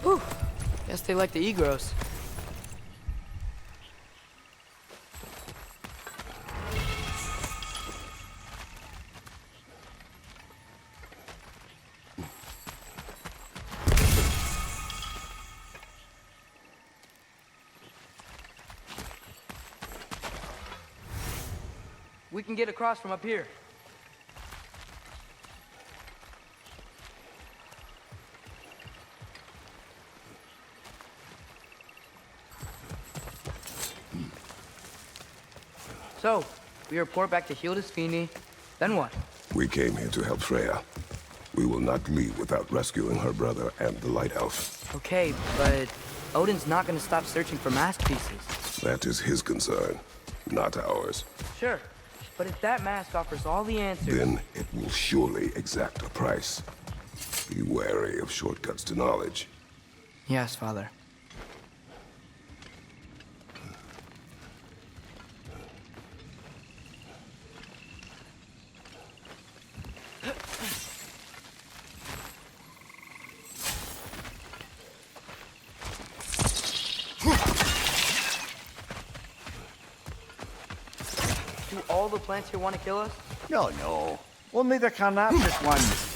Whew. Guess they like the Egros. We can get across from up here. So, we report back to Hildisvini, then what? We came here to help Freya. We will not leave without rescuing her brother and the Light Elf. Okay, but Odin's not gonna stop searching for mask pieces. That is his concern, not ours. Sure, but if that mask offers all the answers... Then it will surely exact a price. Be wary of shortcuts to knowledge. Yes, Father. Do all the plants here want to kill us? No, no. Only the carnivorous ones.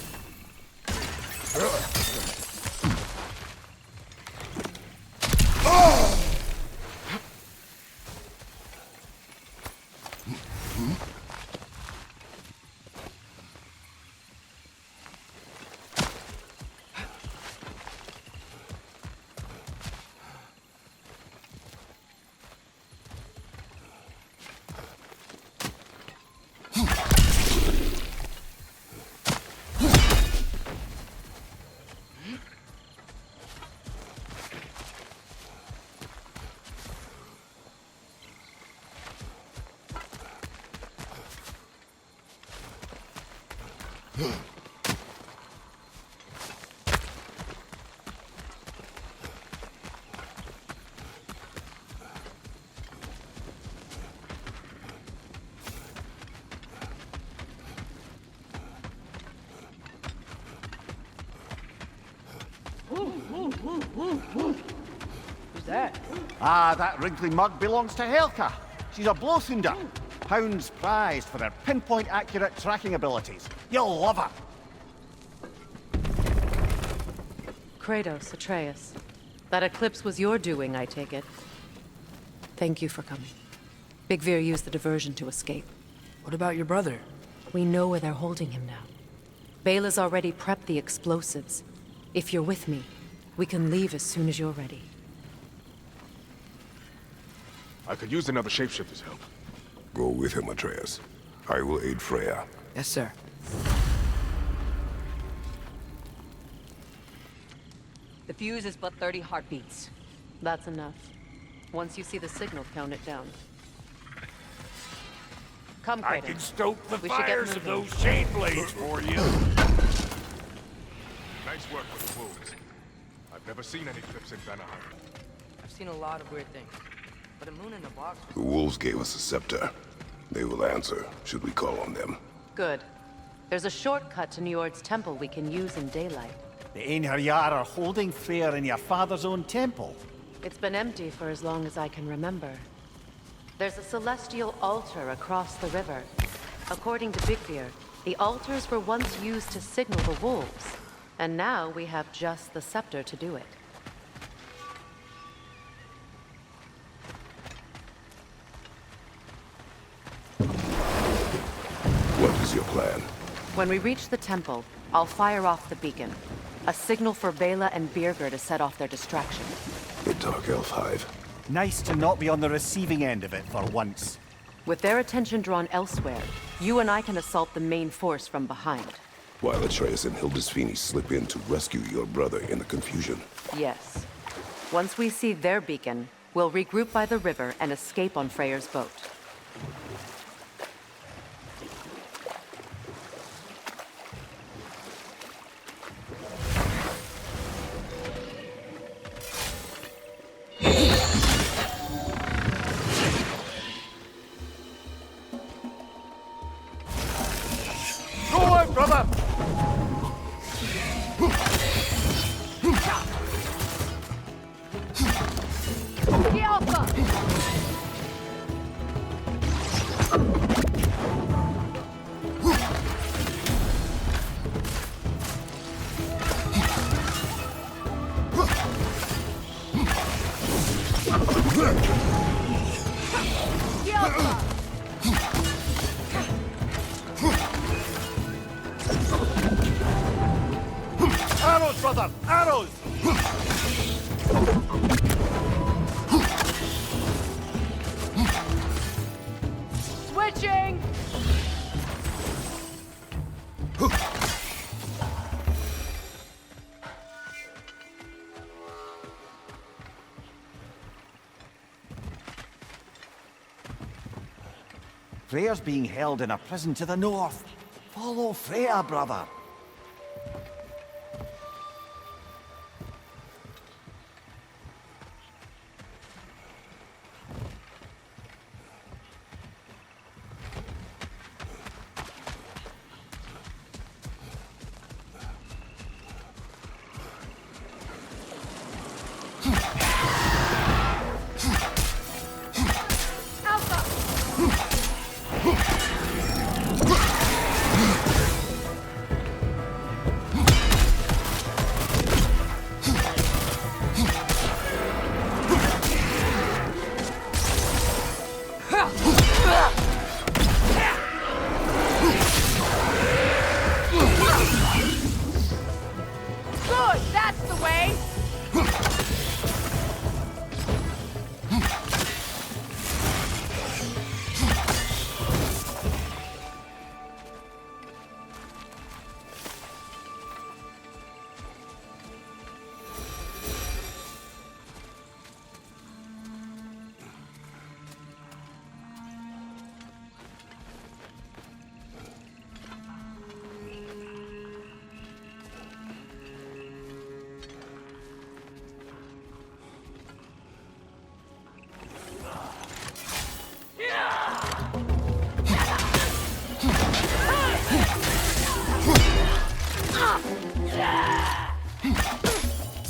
Who's that? Ah, that wrinkly mug belongs to Helka. She's a blowthunder. Hounds prized for their pinpoint accurate tracking abilities. You'll love her. Kratos, Atreus. That eclipse was your doing, I take it. Thank you for coming. Big Veer used the diversion to escape. What about your brother? We know where they're holding him now. Bela's already prepped the explosives. If you're with me, we can leave as soon as you're ready. I could use another shapeshifter's help. Go with him, Atreus. I will aid Freya. Yes, sir. The fuse is but 30 heartbeats. That's enough. Once you see the signal, count it down. Come, Kratos. I can stoke the We should get fires of moving. those chain blades for you. Nice work with the wolves. I've never seen any clips in Vanaheim. I've seen a lot of weird things. But a moon in a box... The wolves gave us a scepter. They will answer, should we call on them. Good. There's a shortcut to Njord's temple we can use in daylight. The Einherjar are holding Freyr in your father's own temple. It's been empty for as long as I can remember. There's a celestial altar across the river. According to Big Veer, the altars were once used to signal the wolves. And now we have just the scepter to do it. When we reach the temple, I'll fire off the beacon. A signal for Bela and Birger to set off their distraction. The Dark Elf Hive. Nice to not be on the receiving end of it for once. With their attention drawn elsewhere, you and I can assault the main force from behind. While Atreus and Hildisvini slip in to rescue your brother in the confusion. Yes. Once we see their beacon, we'll regroup by the river and escape on Freyr's boat. Go on, brother! The Alpha! The Alpha! Arrows, brother! Arrows! Switching! Freyr's being held in a prison to the north. Follow Freyr, brother. Good, that's the way!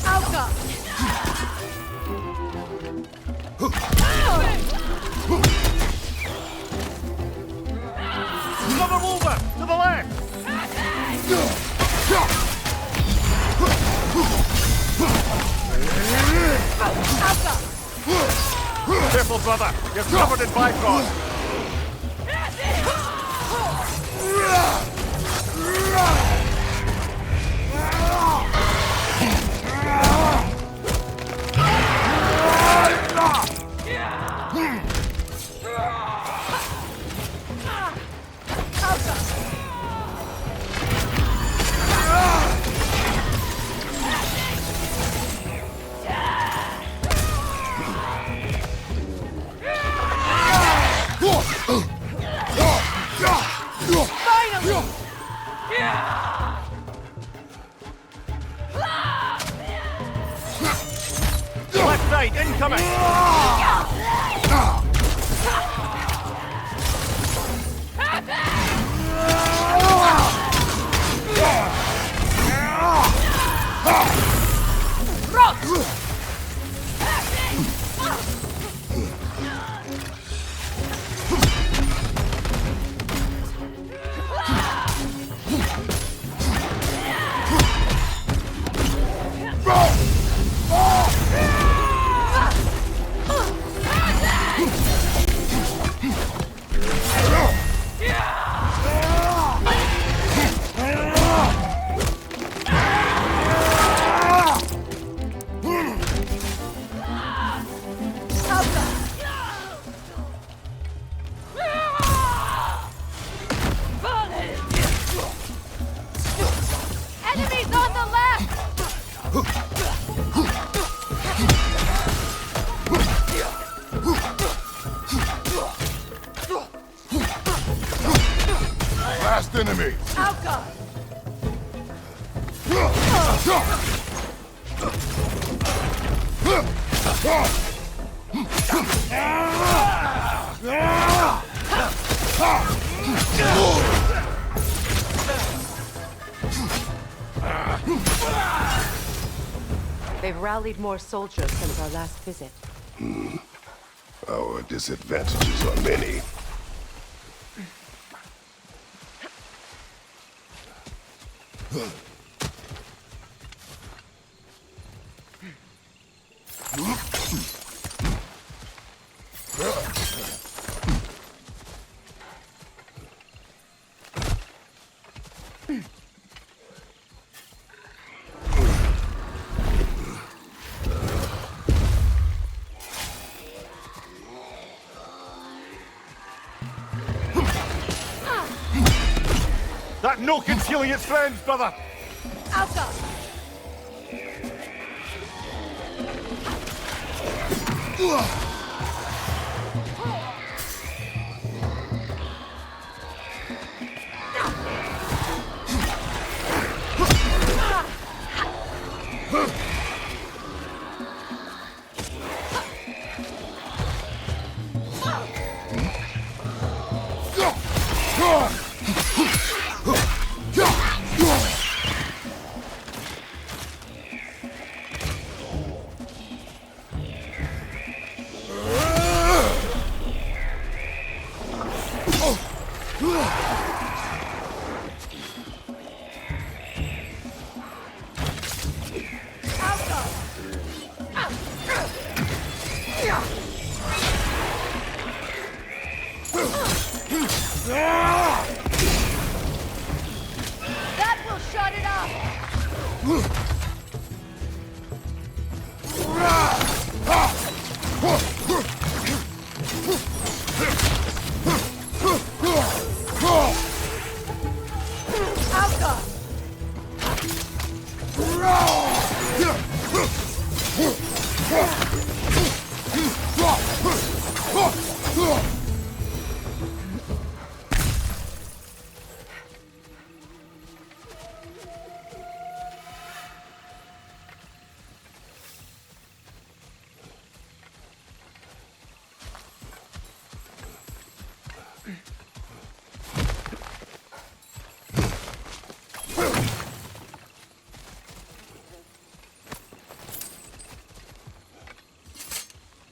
Alka! Another mover! To the left! Careful, brother! You're covered in Bifrost! Finally! past enemy! Alka! They've rallied more soldiers since our last visit. Our disadvantages are many. That no concealing its friends, brother! Alka! That will shut it up! Alka!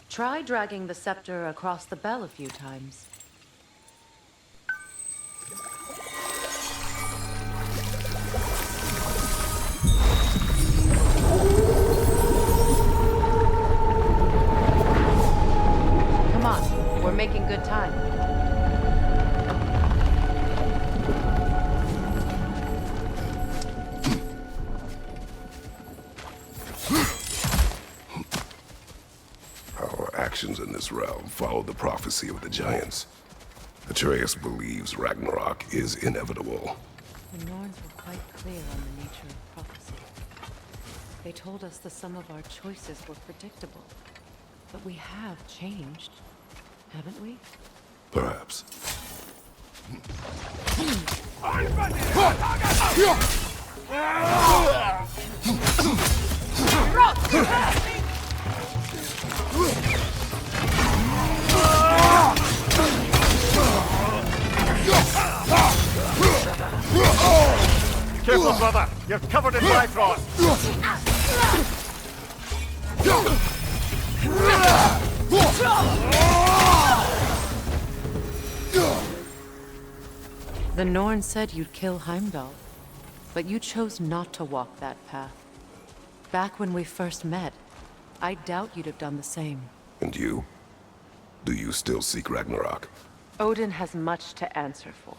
Try dragging the scepter across the bell a few times. Come on, we're making good time. Actions in this realm follow the prophecy of the giants. Atreus believes Ragnarok is inevitable. The Norns were quite clear on the nature of prophecy. They told us the sum of our choices were predictable. But we have changed, haven't we? Perhaps. Careful, brother! You're covered in Bifrost! The Norn said you'd kill Heimdall, but you chose not to walk that path. Back when we first met, I doubt you'd have done the same. And you? Do you still seek Ragnarok? Odin has much to answer for.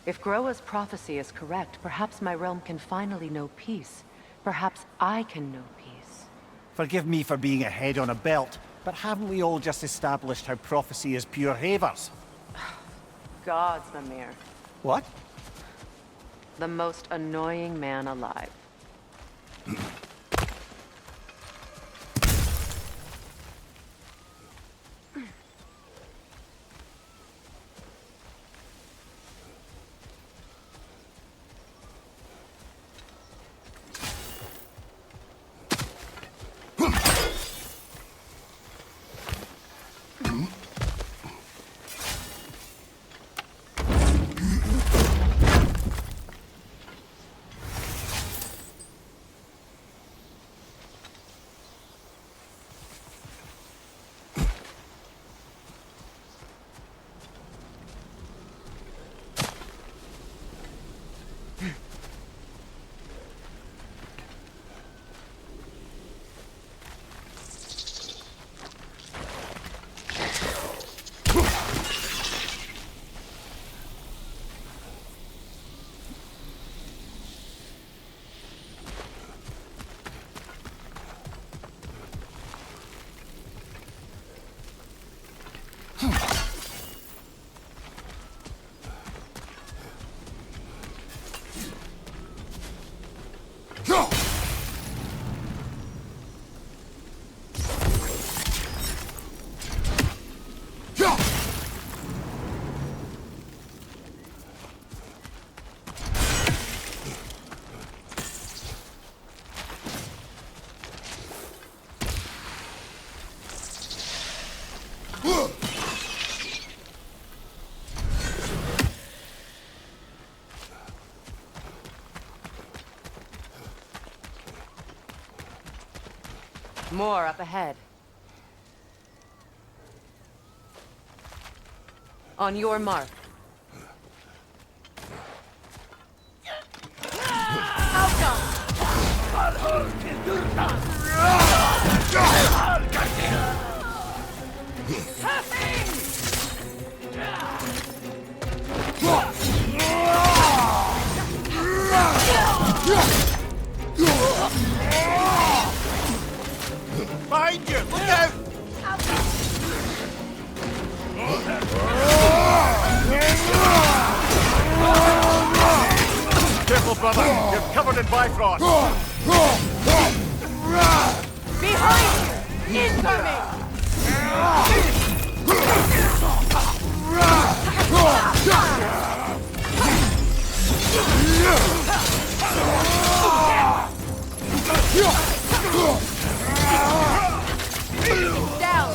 If Groa's prophecy is correct, perhaps my realm can finally know peace. Perhaps I can know peace. Forgive me for being a head on a belt, but haven't we all just established how prophecy is pure havers? Gods, Mimir. What? The most annoying man alive. More up ahead. On your mark. Behind you! Look out! Careful, brother! You're covered in Bifrost! Behind you! Incoming! Down!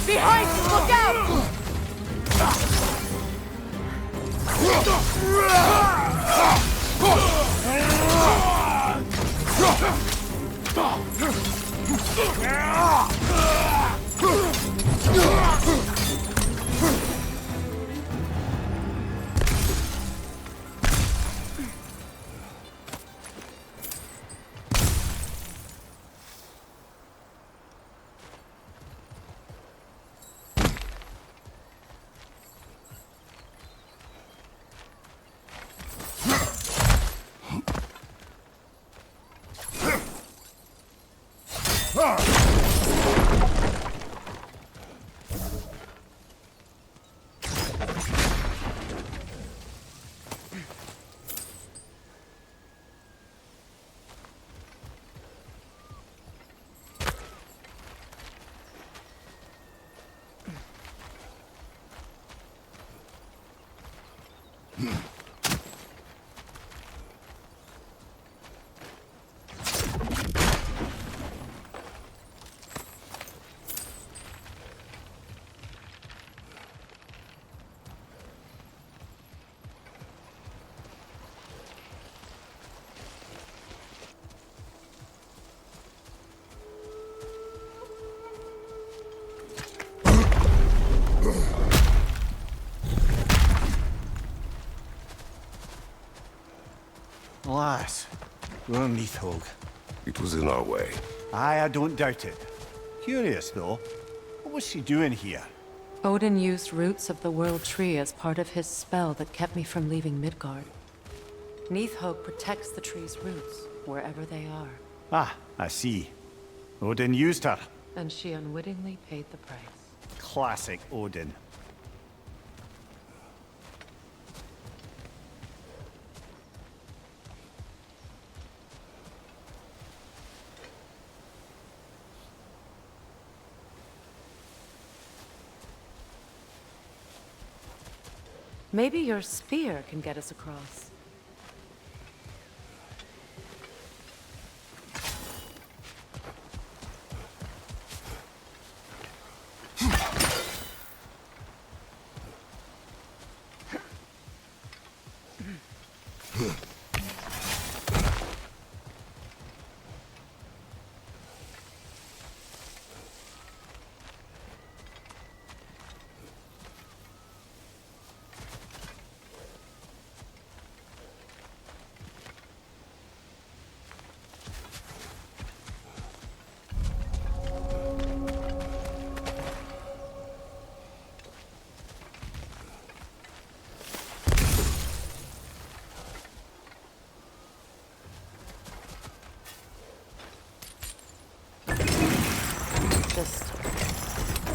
Behind you! Look out! Alas, we're Neathhog. It was in our way. Aye, I don't doubt it. Curious, though. What was she doing here? Odin used roots of the World Tree as part of his spell that kept me from leaving Midgard. Neathhog protects the tree's roots, wherever they are. Ah, I see. Odin used her. And she unwittingly paid the price. Classic Odin. Maybe your spear can get us across.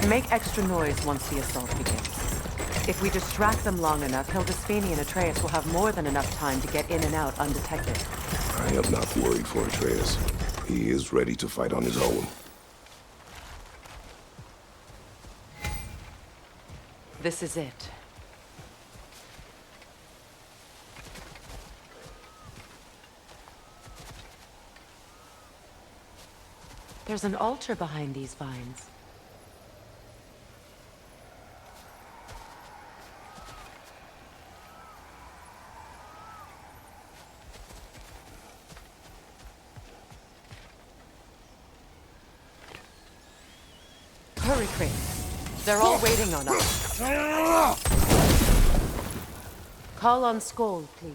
Make extra noise once the assault begins. If we distract them long enough, Hildisfini and Atreus will have more than enough time to get in and out undetected. I am not worried for Atreus. He is ready to fight on his own. This is it. There's an altar behind these vines. Hurry, Kratos. They're all waiting on us. Call on Skoll, please.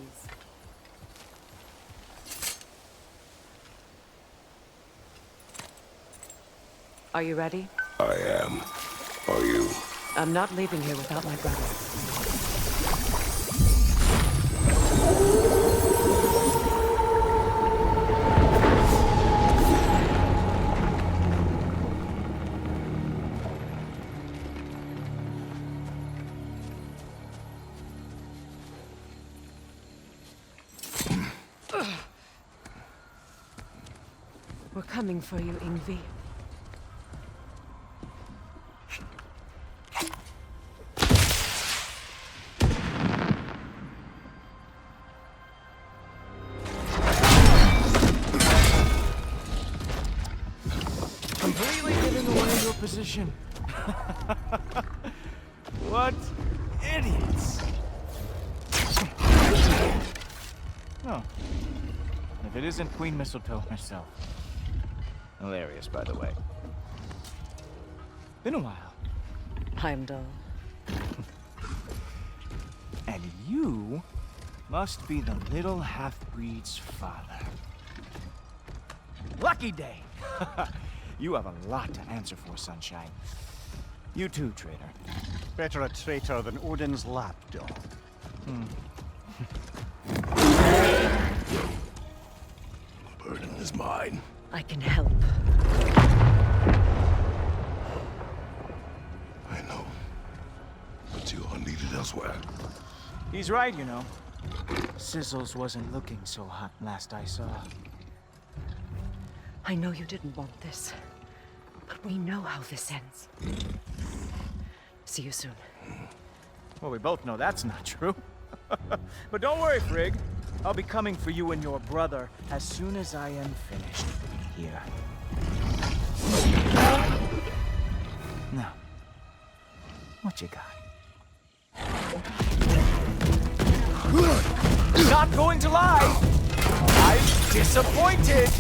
Are you ready? I am. Are you? I'm not leaving here without my brother. We're coming for you, Ingvi. Completely giving away your position. What idiots. Oh. If it isn't Queen Mistletoe herself. Hilarious, by the way. Been a while. Heimdall. And you must be the little half-breed's father. Lucky day! You have a lot to answer for, Sunshine. You too, traitor. Better a traitor than Odin's lapdog. The burden is mine. I can help. I know. But you are needed elsewhere. He's right, you know. Sizzles wasn't looking so hot last I saw. I know you didn't want this, but we know how this ends. See you soon. Well, we both know that's not true. But don't worry, Frigg. I'll be coming for you and your brother as soon as I am finished here. Now, what you got? Not going to lie! I'm disappointed!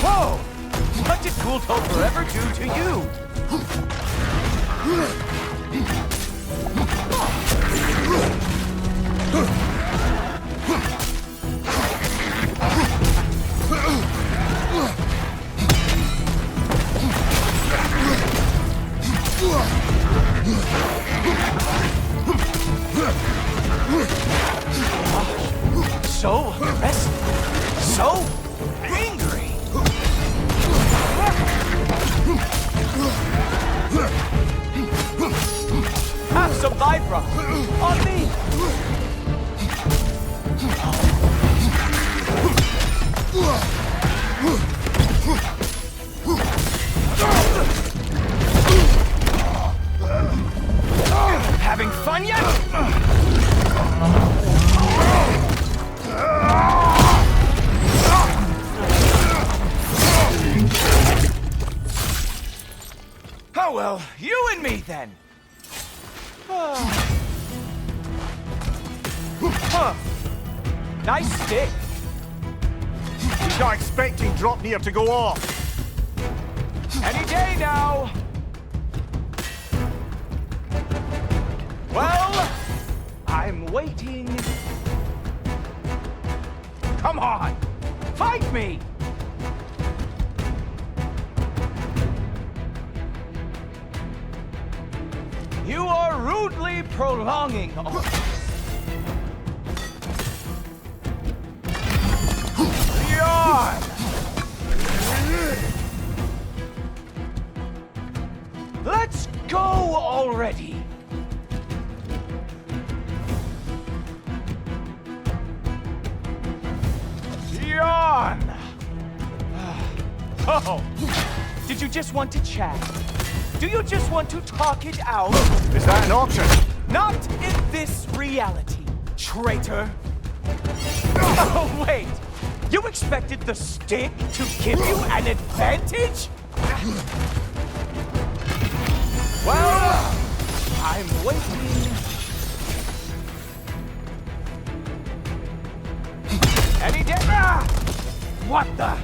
Whoa! What did Cool Toe Forever do to you? So restless, so angry. Have some Vibra on me. Having fun yet? Oh well, you and me then. Huh. Nice stick. He's not expecting Dropnir to go off. Any day now. Well, I'm waiting. Come on, fight me. You are rudely prolonging all Leon! Let's go already! Leon! Oh, did you just want to chat? Do you just want to talk it out? Is that an option? Not in this reality, traitor. Oh, wait! You expected the stick to give you an advantage? Well, I'm waiting. Any day? What the?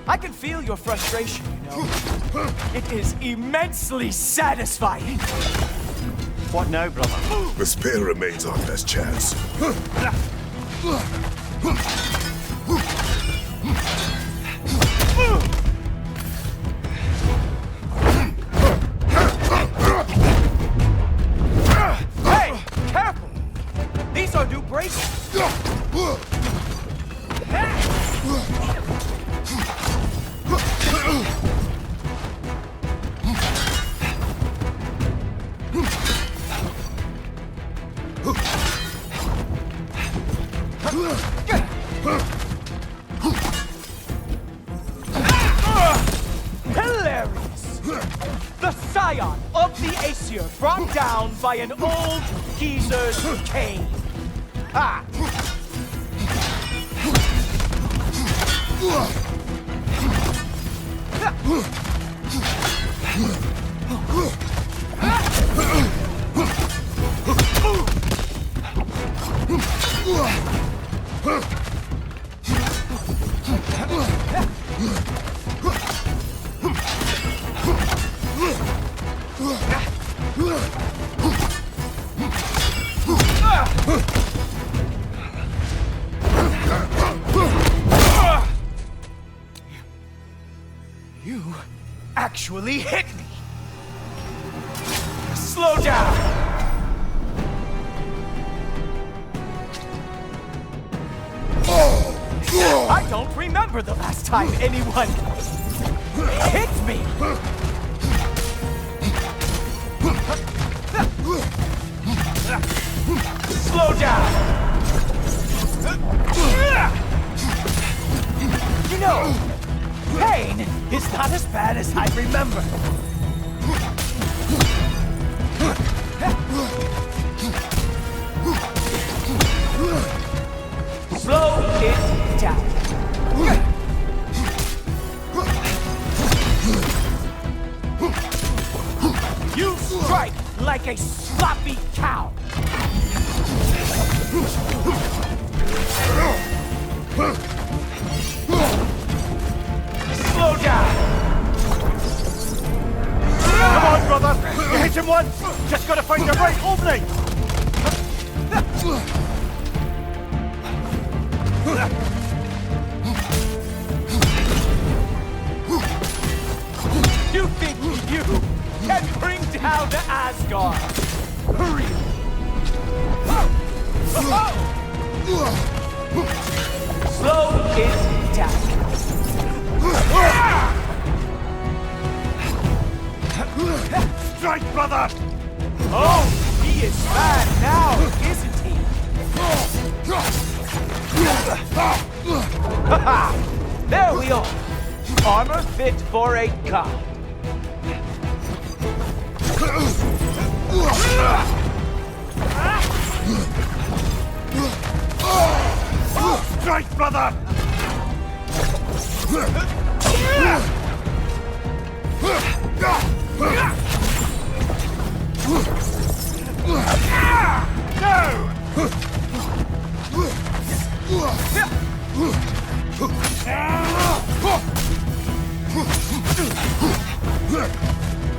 I can feel your frustration, you know. It is immensely satisfying. What now, brother? The spear remains our best chance. Hey, careful! These are new braces. Hilarious! The scion of the Aesir brought down by an old geezer's cane. Ha! You actually hit me! Slow down! I don't remember the last time anyone hit me! Slow down! You know, pain is not as bad as I remember. Slow it down. You strike like a sloppy cow. Slow down. Come on, brother! You hit him once! Just gotta find the right opening! You think you can bring down the Asgard? Hurry! Slow it down. Strike, brother! Oh, he is mad now, isn't he? Haha! There we are. Armor fit for a god. Strike, brother!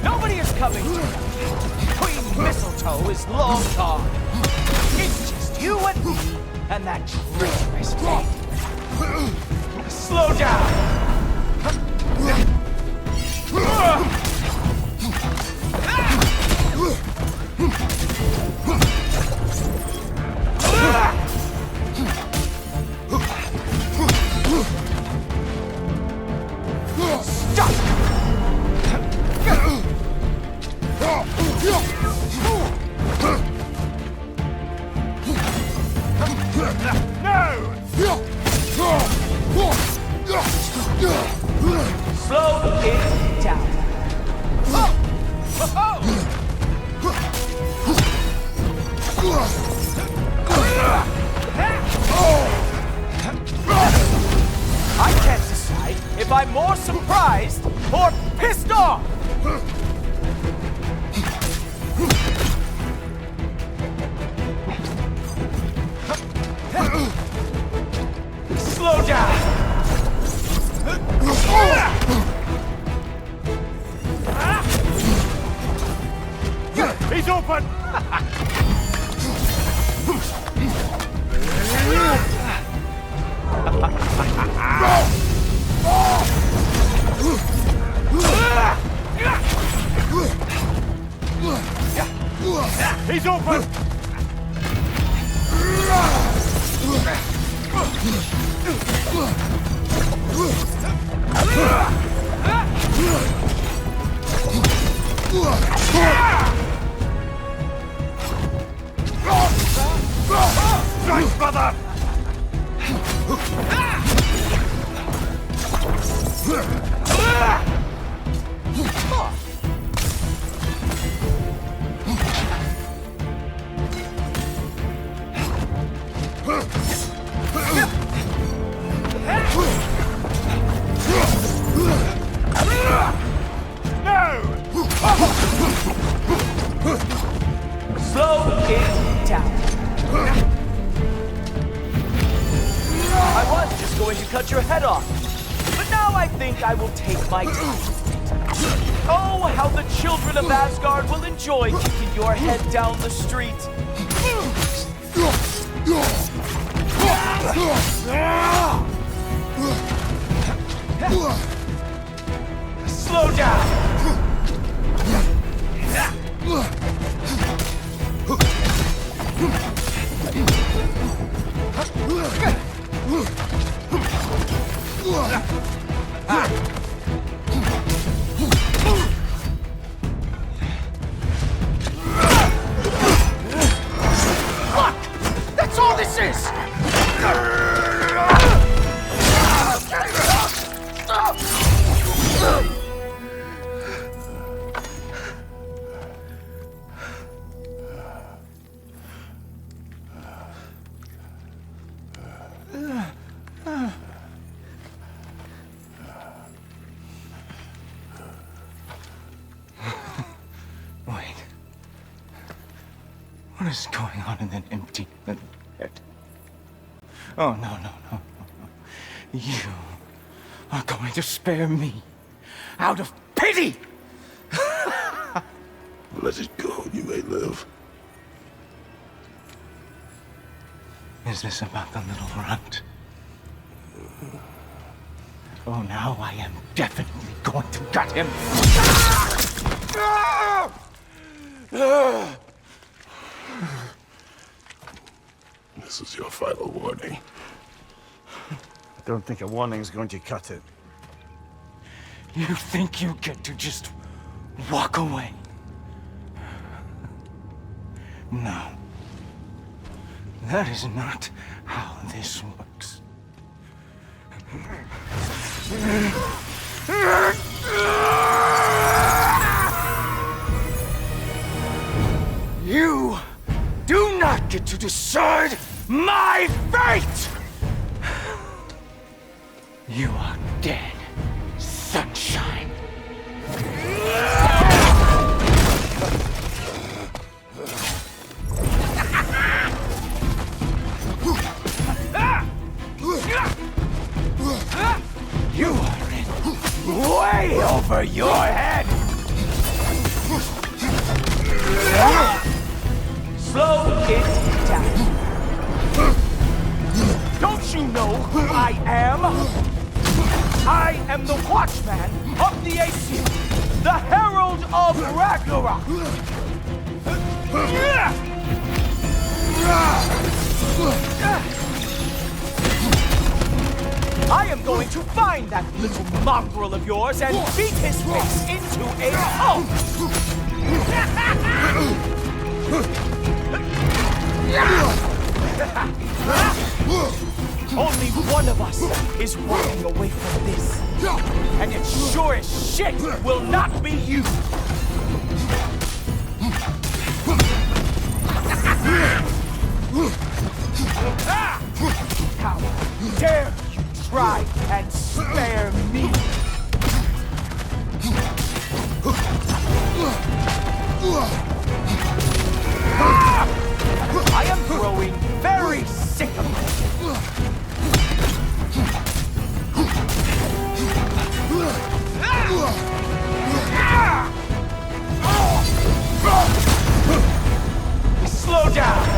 Nobody is coming. Queen Mistletoe is long gone. It's just you and me and that traitorous kid. Slow down. if I'm more surprised or pissed off! Slow down! He's open! He's open! Strike, brother! Slow it down. I was just going to cut your head off, but now I think I will take my time. Oh, how the children of Asgard will enjoy kicking your head down the street. Slow down. Look! That's all this is! Wait. What is going on in that empty little head? Oh, no. You are going to spare me out of pity! Let it go, you may live. Is this about the little runt? Oh, now I am definitely going to gut him. This is your final warning. I don't think a warning's going to cut it. You think you get to just walk away? No. That is not how this works. You do not get to decide my fate! You are dead, sunshine. You are in way over your head! Slow it down. Don't you know who I am? I am the Watchman of the Aesir, the Herald of Ragnarok. I am going to find that little mongrel of yours and beat his face into a pulp! Only one of us is walking away from this. And it sure as shit will not be you! How dare you try and spare me! I am growing very sick of you. Slow down!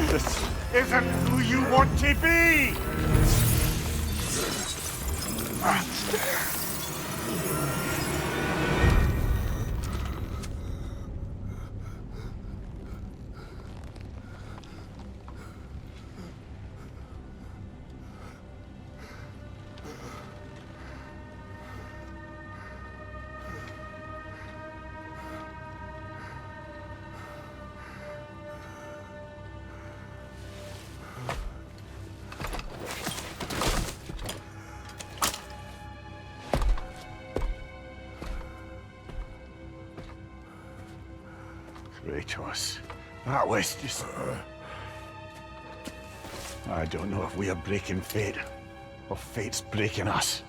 This isn't who you want to be! Kratos, that was just... I don't know if we are breaking fate, or fate's breaking us.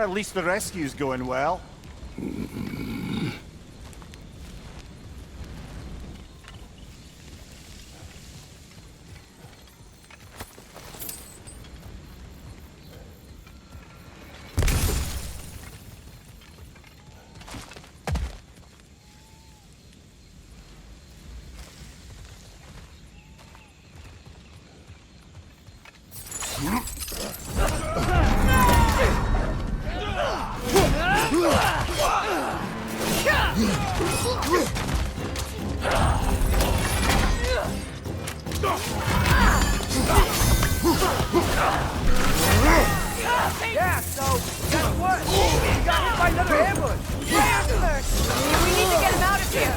At least the rescue's going well. Yeah, so guess what? We got hit by another ambush. We need to get him out of here.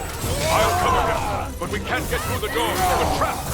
I'll cover him, but we can't get through the door. We're trapped.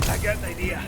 I get the idea.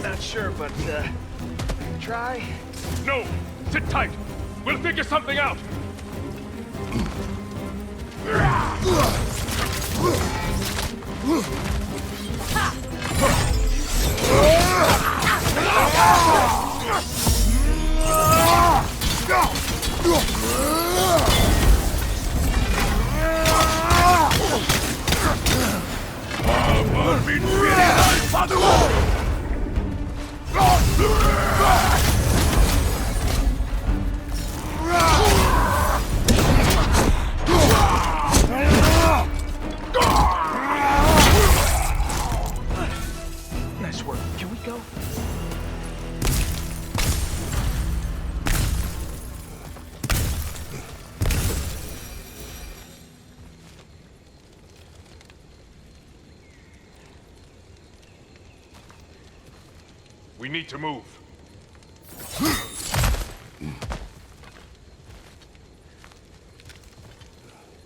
Not sure, but try. No! Sit tight! We'll figure something out! Nice work. Can we go? We need to move.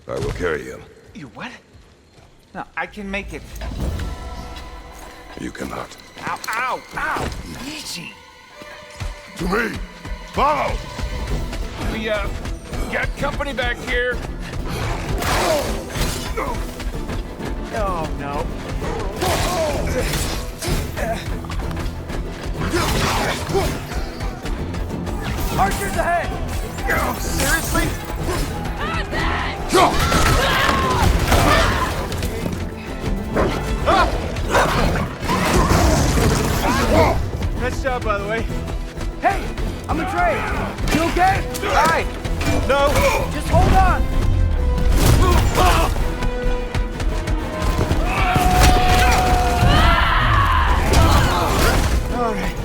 I will carry him. You what? No, I can make it. You cannot. Ow, ow, ow! Easy! To me! Follow! We, got company back here. Oh, no. Archers ahead! Oh, seriously? Nice job, by the way. Hey, I'm a Trey. You okay? Hi. No, just hold on. All right.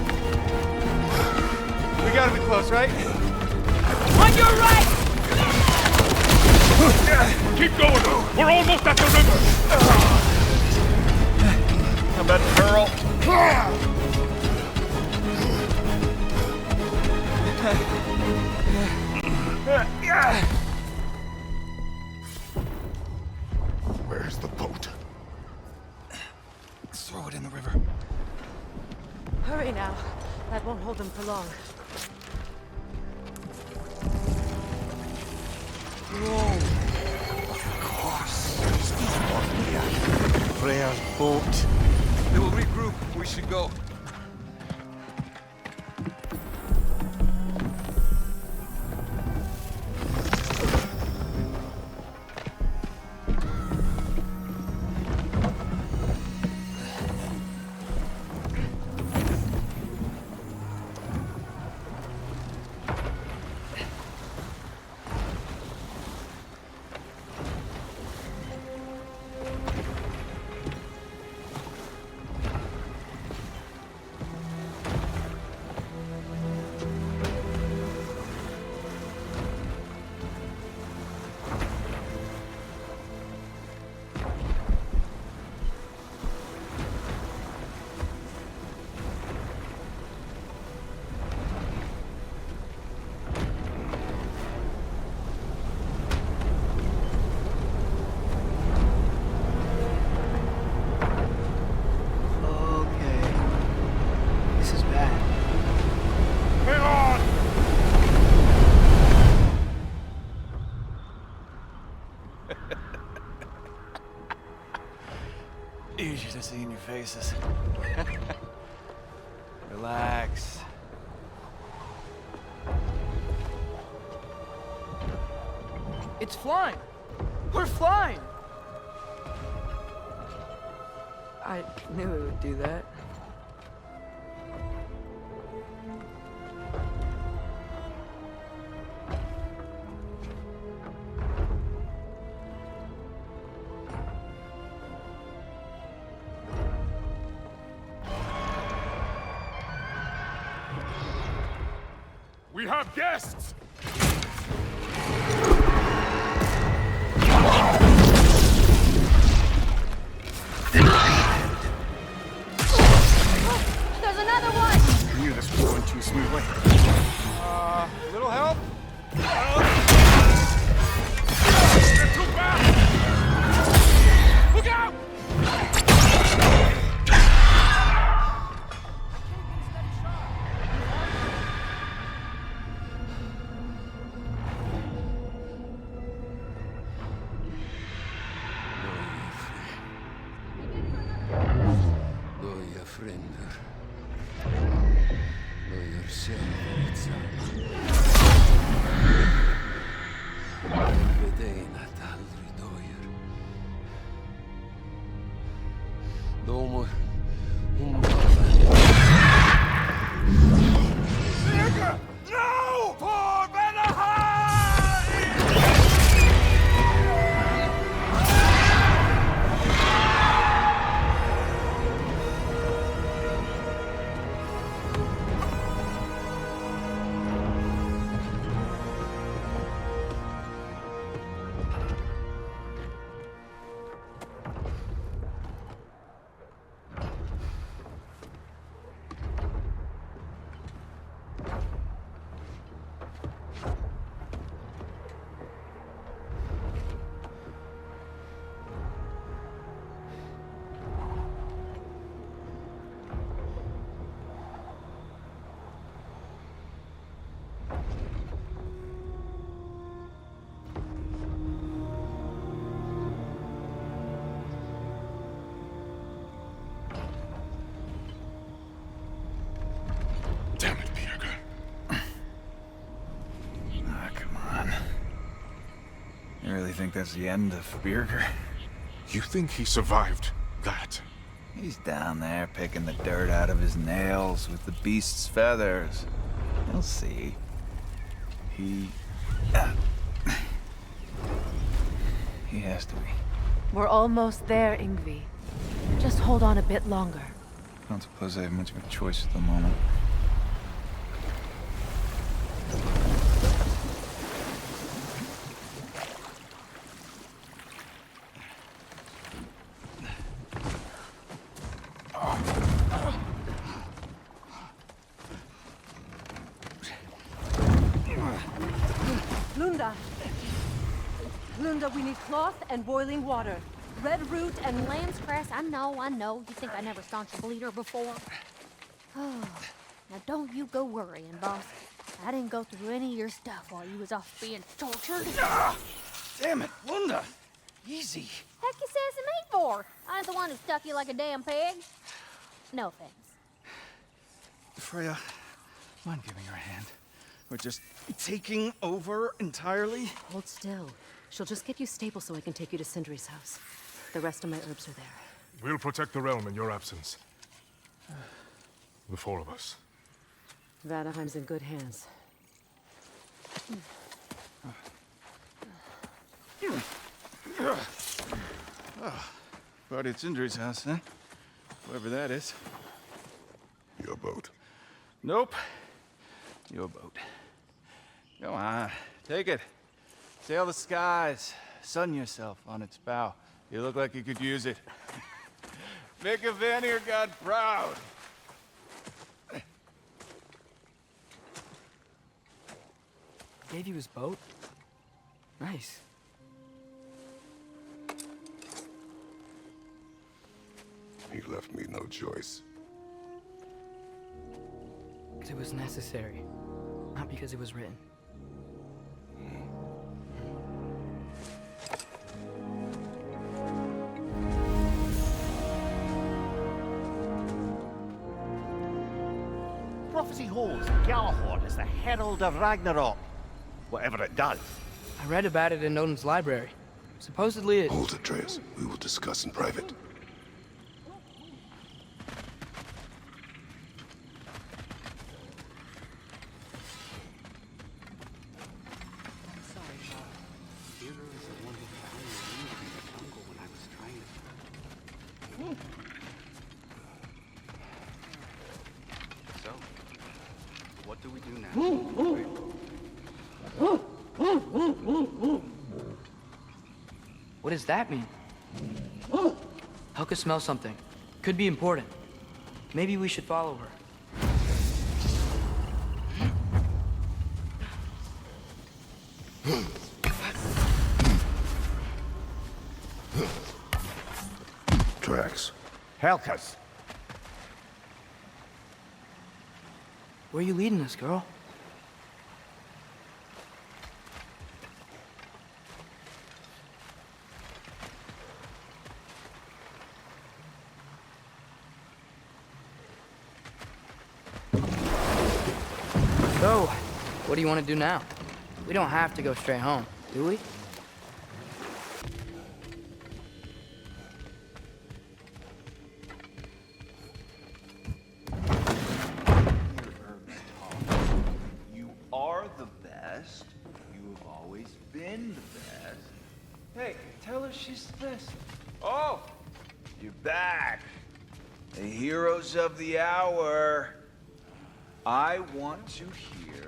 We gotta be close, right? On your right! Keep going. We're almost at the river. How about Pearl? Where's the boat? Throw it in the river. Hurry now. That won't hold them for long. Freya's boat. They will regroup. We should go. Easier to see in your faces. Relax. It's flying. We're flying. I knew it would do that. We have guests! There's another one! I knew this was going too smoothly. Little help? They're too fast! Look out! think that's the end of Birger? You think he survived that? He's down there picking the dirt out of his nails with the beast's feathers. You'll see. He has to be. We're almost there, Yngvi. Just hold on a bit longer. I don't suppose I have much of a choice at the moment. Lunda, we need cloth and boiling water. Red root and lamb's grass, I know. You think I never staunched a bleeder before? Oh, now don't you go worrying, boss. I didn't go through any of your stuff while you was off being tortured. Damn it, Lunda! Easy. Heck you sassing me for? I ain't the one who stuck you like a damn pig. No offense. Freya, mind giving her a hand? We're just taking over entirely? Hold still. She'll just get you stable so I can take you to Sindri's house. The rest of my herbs are there. We'll protect the realm in your absence. The four of us. Vanaheim's in good hands. Party at Sindri's house, huh? Whoever that is. Your boat. Nope. Your boat. Come on, take it. Sail the skies. Sun yourself on its bow. You look like you could use it. Make a Vanir god proud. Gave you his boat? Nice. He left me no choice. It was necessary, not because it was written. Prophecy holds that Galahorn is the herald of Ragnarok. Whatever it does. I read about it in Odin's library. Supposedly it... Hold it, Atreus. We will discuss in private. So, what do we do now? What does that mean? Helka smells something. Could be important. Maybe we should follow her. Tracks. Helka's. Where are you leading us, girl? So, what do you want to do now? We don't have to go straight home, do we? You are the best. You have always been the best. Hey, tell her she's the best. Oh, you're back. The heroes of the hour. I want to hear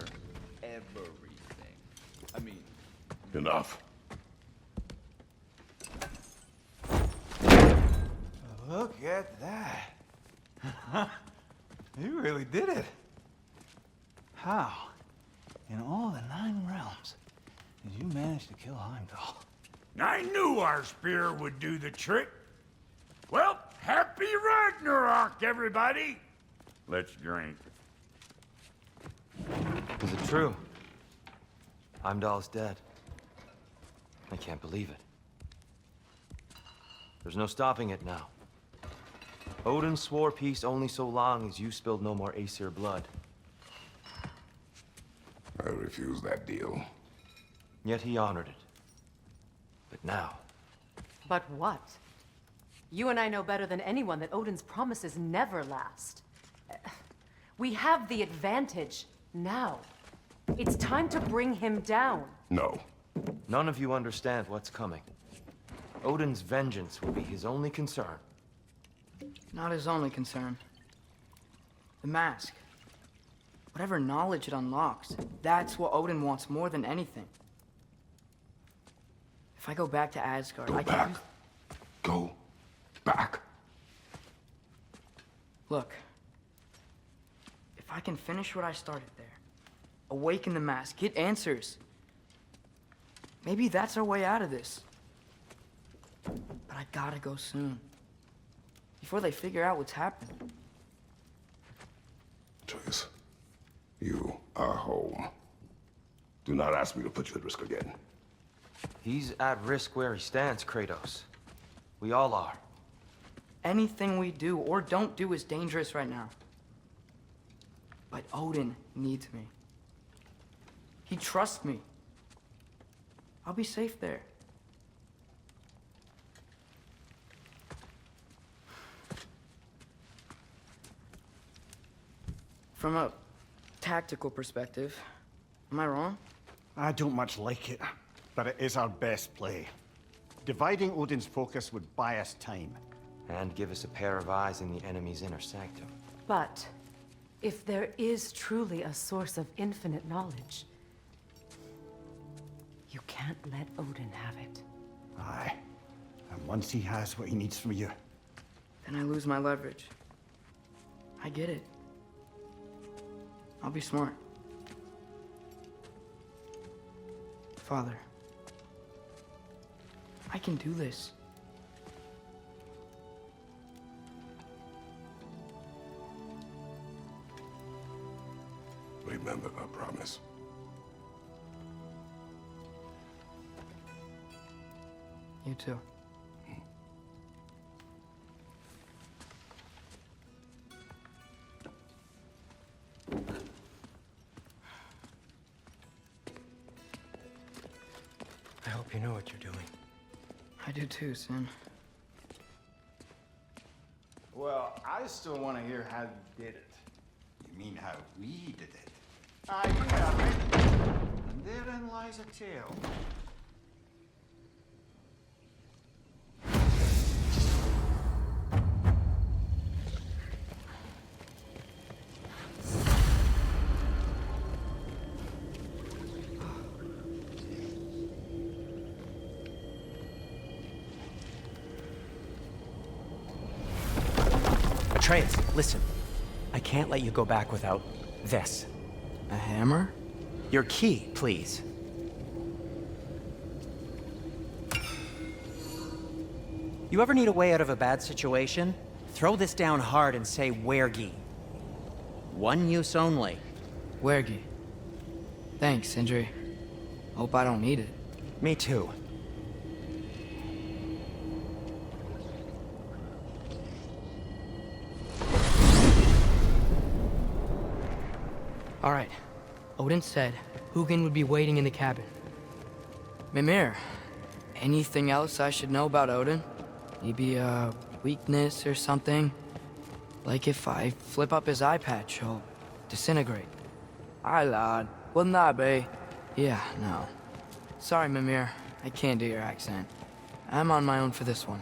everything. I mean... Enough. Look at that. You really did it. How, in all the 9 realms, did you manage to kill Heimdall? I knew our spear would do the trick. Well, happy Ragnarok, everybody. Let's drink. Is it true? Heimdall's dead. I can't believe it. There's no stopping it now. Odin swore peace only so long as you spilled no more Aesir blood. I refuse that deal. Yet he honored it. Now. But what? You and I know better than anyone that Odin's promises never last. We have the advantage now. It's time to bring him down. No. None of you understand what's coming. Odin's vengeance will be his only concern. Not his only concern. The mask. Whatever knowledge it unlocks, that's what Odin wants more than anything. If I go back to Asgard, I can... Go back. Look. If I can finish what I started there, awaken the mask, get answers, maybe that's our way out of this. But I gotta go soon. Before they figure out what's happened. Atreus, you are home. Do not ask me to put you at risk again. He's at risk where he stands, Kratos. We all are. Anything we do or don't do is dangerous right now. But Odin needs me. He trusts me. I'll be safe there. From a tactical perspective, am I wrong? I don't much like it, but it is our best play. Dividing Odin's focus would buy us time. And give us a pair of eyes in the enemy's inner sanctum. But if there is truly a source of infinite knowledge, you can't let Odin have it. Aye. And once he has what he needs from you... Then I lose my leverage. I get it. I'll be smart. Father, I can do this. Remember our promise. You too. I hope you know what you're doing. I do too, Sim. Well, I still want to hear how you did it. You mean how we did it? Ah, you heard me. And therein lies a tale. Atreus, listen. I can't let you go back without this. A hammer? Your key, please. You ever need a way out of a bad situation? Throw this down hard and say wergi. One use only. Wergi. Thanks, Sindri. Hope I don't need it. Me too. All right. Odin said Hugin would be waiting in the cabin. Mimir, anything else I should know about Odin? Maybe a weakness or something? Like if I flip up his eye patch, he'll disintegrate. Aye, lad. Wouldn't that be? Yeah, no. Sorry, Mimir. I can't do your accent. I'm on my own for this one.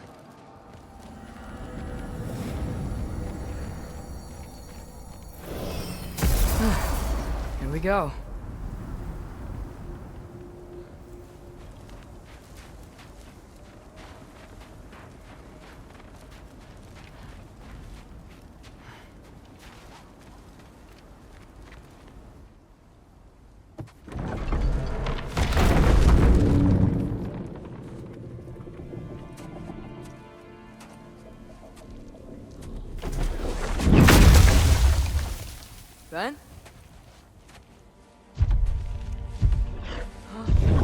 Here we go. Ben?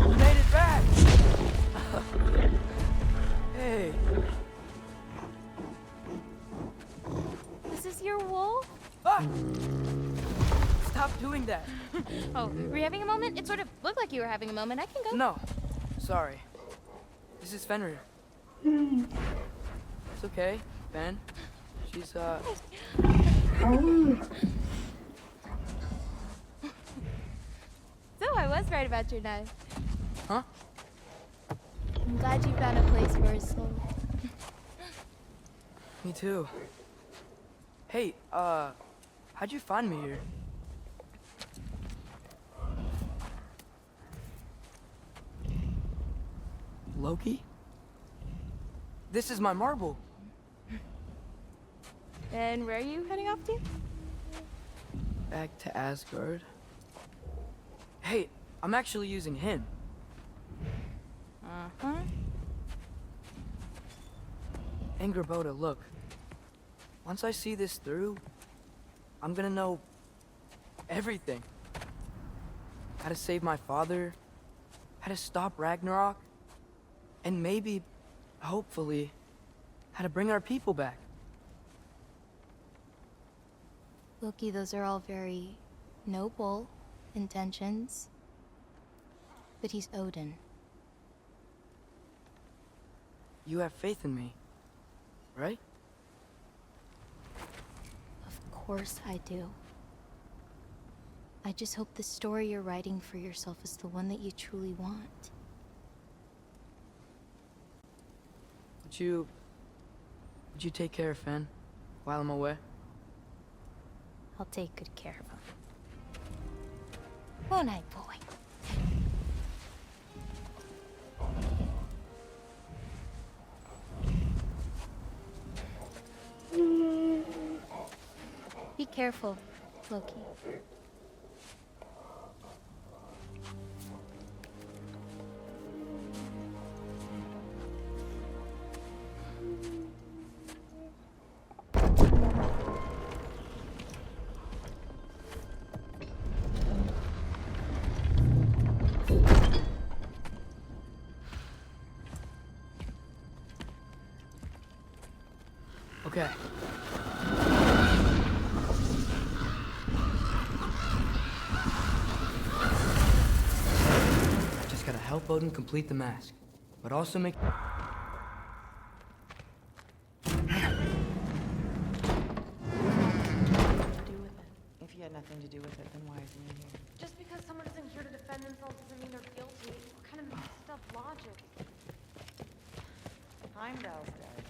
You made it back! Hey. This is your wolf? Ah! Stop doing that. Oh, were you having a moment? It sort of looked like you were having a moment. I can go. No. Sorry. This is Fenrir. It's okay, Ben. She's, So I was right about your knife. Huh? I'm glad you found a place for his soul. Me too. Hey, how'd you find me here? Loki? This is my marble. And where are you heading off to? Back to Asgard. Hey, I'm actually using him. Uh-huh. Angrboda, look. Once I see this through, I'm gonna know everything. How to save my father, how to stop Ragnarok, and maybe, hopefully, how to bring our people back. Loki, those are all very noble intentions. But he's Odin. You have faith in me, right? Of course I do. I just hope the story you're writing for yourself is the one that you truly want. Would you take care of Fen while I'm away? I'll take good care of him. Won't I, boy? Be careful, Loki. Okay. Just gotta help Odin complete the mask, but also make... If he had nothing to do with it, then why is he in here? Just because someone isn't here to defend themselves doesn't mean they're guilty. What kind of messed up logic? Heimdall's dead.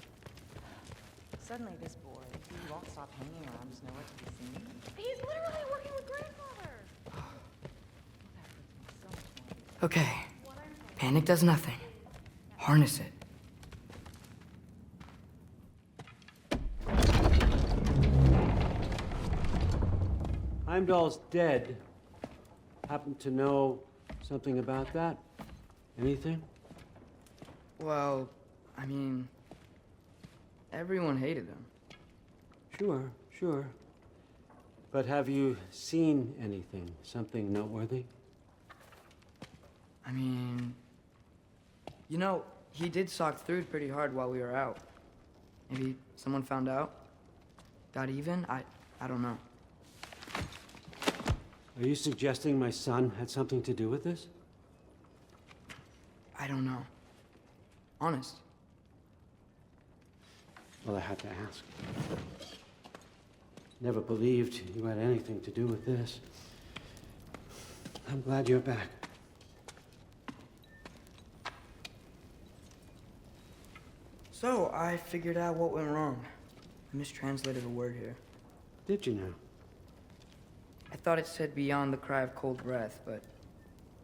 Suddenly this boy, who won't stop hanging around, is nowhere to be seen. He's literally working with grandfather. Okay. Panic does nothing. Harness it. Heimdall's dead. Happen to know something about that? Anything? Well, I mean... everyone hated him. Sure, sure. But have you seen anything? Something noteworthy? I mean... you know, he did sock through pretty hard while we were out. Maybe someone found out? Got even? I don't know. Are you suggesting my son had something to do with this? I don't know. Honest. Well, I had to ask. Never believed you had anything to do with this. I'm glad you're back. So, I figured out what went wrong. I mistranslated a word here. Did you now? I thought it said beyond the cry of cold breath, but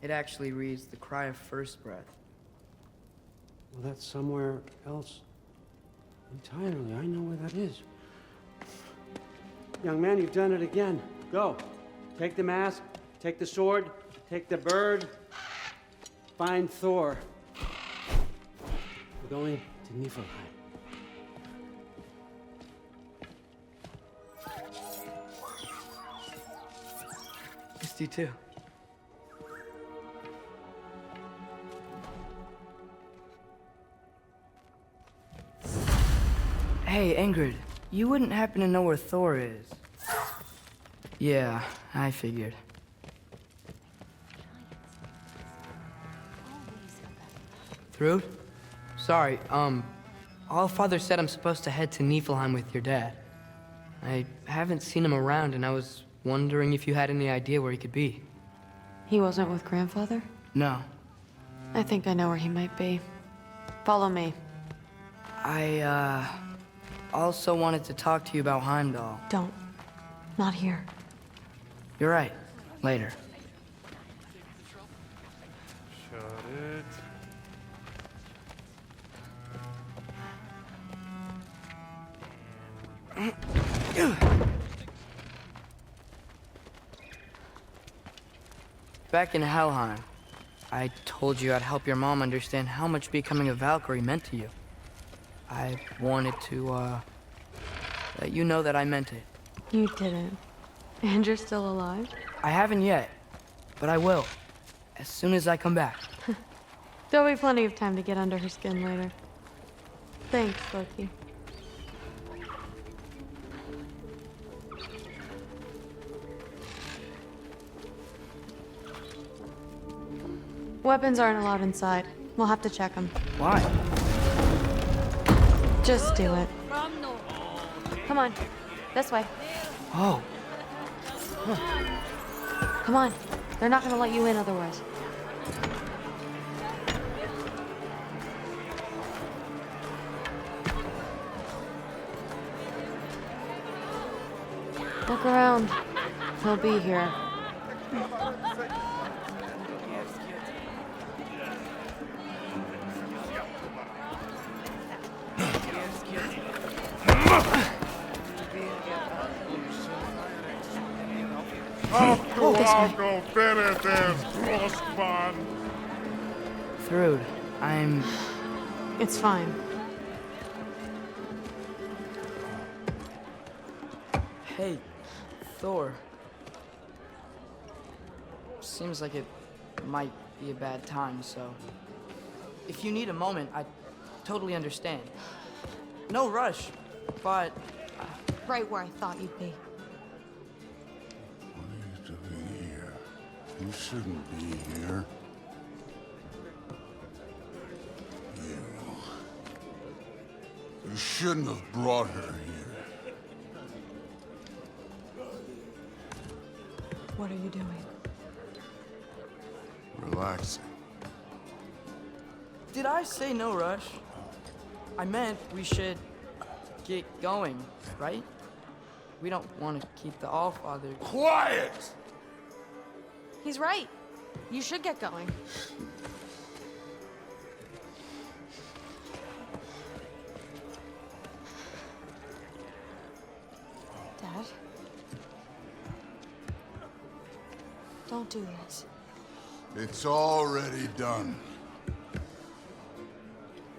it actually reads the cry of first breath. Well, that's somewhere else entirely. I know where that is. Young man, you've done it again. Go. Take the mask, take the sword, take the bird. Find Thor. We're going to Niflheim. Missed you too. Hey, Ingrid, you wouldn't happen to know where Thor is? Yeah, I figured. Through? Sorry, Allfather said I'm supposed to head to Niflheim with your dad. I haven't seen him around, and I was wondering if you had any idea where he could be. He wasn't with Grandfather? No. I think I know where he might be. Follow me. I, also wanted to talk to you about Heimdall. Don't. Not here. You're right. Later. Shut it. Back in Helheim, I told you I'd help your mom understand how much becoming a Valkyrie meant to you. I wanted to, let you know that I meant it. You didn't. And you're still alive? I haven't yet, but I will. As soon as I come back. There'll be plenty of time to get under her skin later. Thanks, Loki. Weapons aren't allowed inside. We'll have to check them. Why? Just do it. Come on. This way. Oh. Come on. They're not gonna let you in otherwise. Look around. He'll be here. Thrud, I'm... It's fine. Hey, Thor. Seems like it might be a bad time, so... If you need a moment, I totally understand. No rush, but... Right where I thought you'd be. What are you doing here? You shouldn't be here. You shouldn't have brought her here. What are you doing? Relaxing. Did I say no rush? I meant we should get going, right? We don't want to keep the Allfather... Quiet! He's right. You should get going. Dad? Don't do this. It's already done.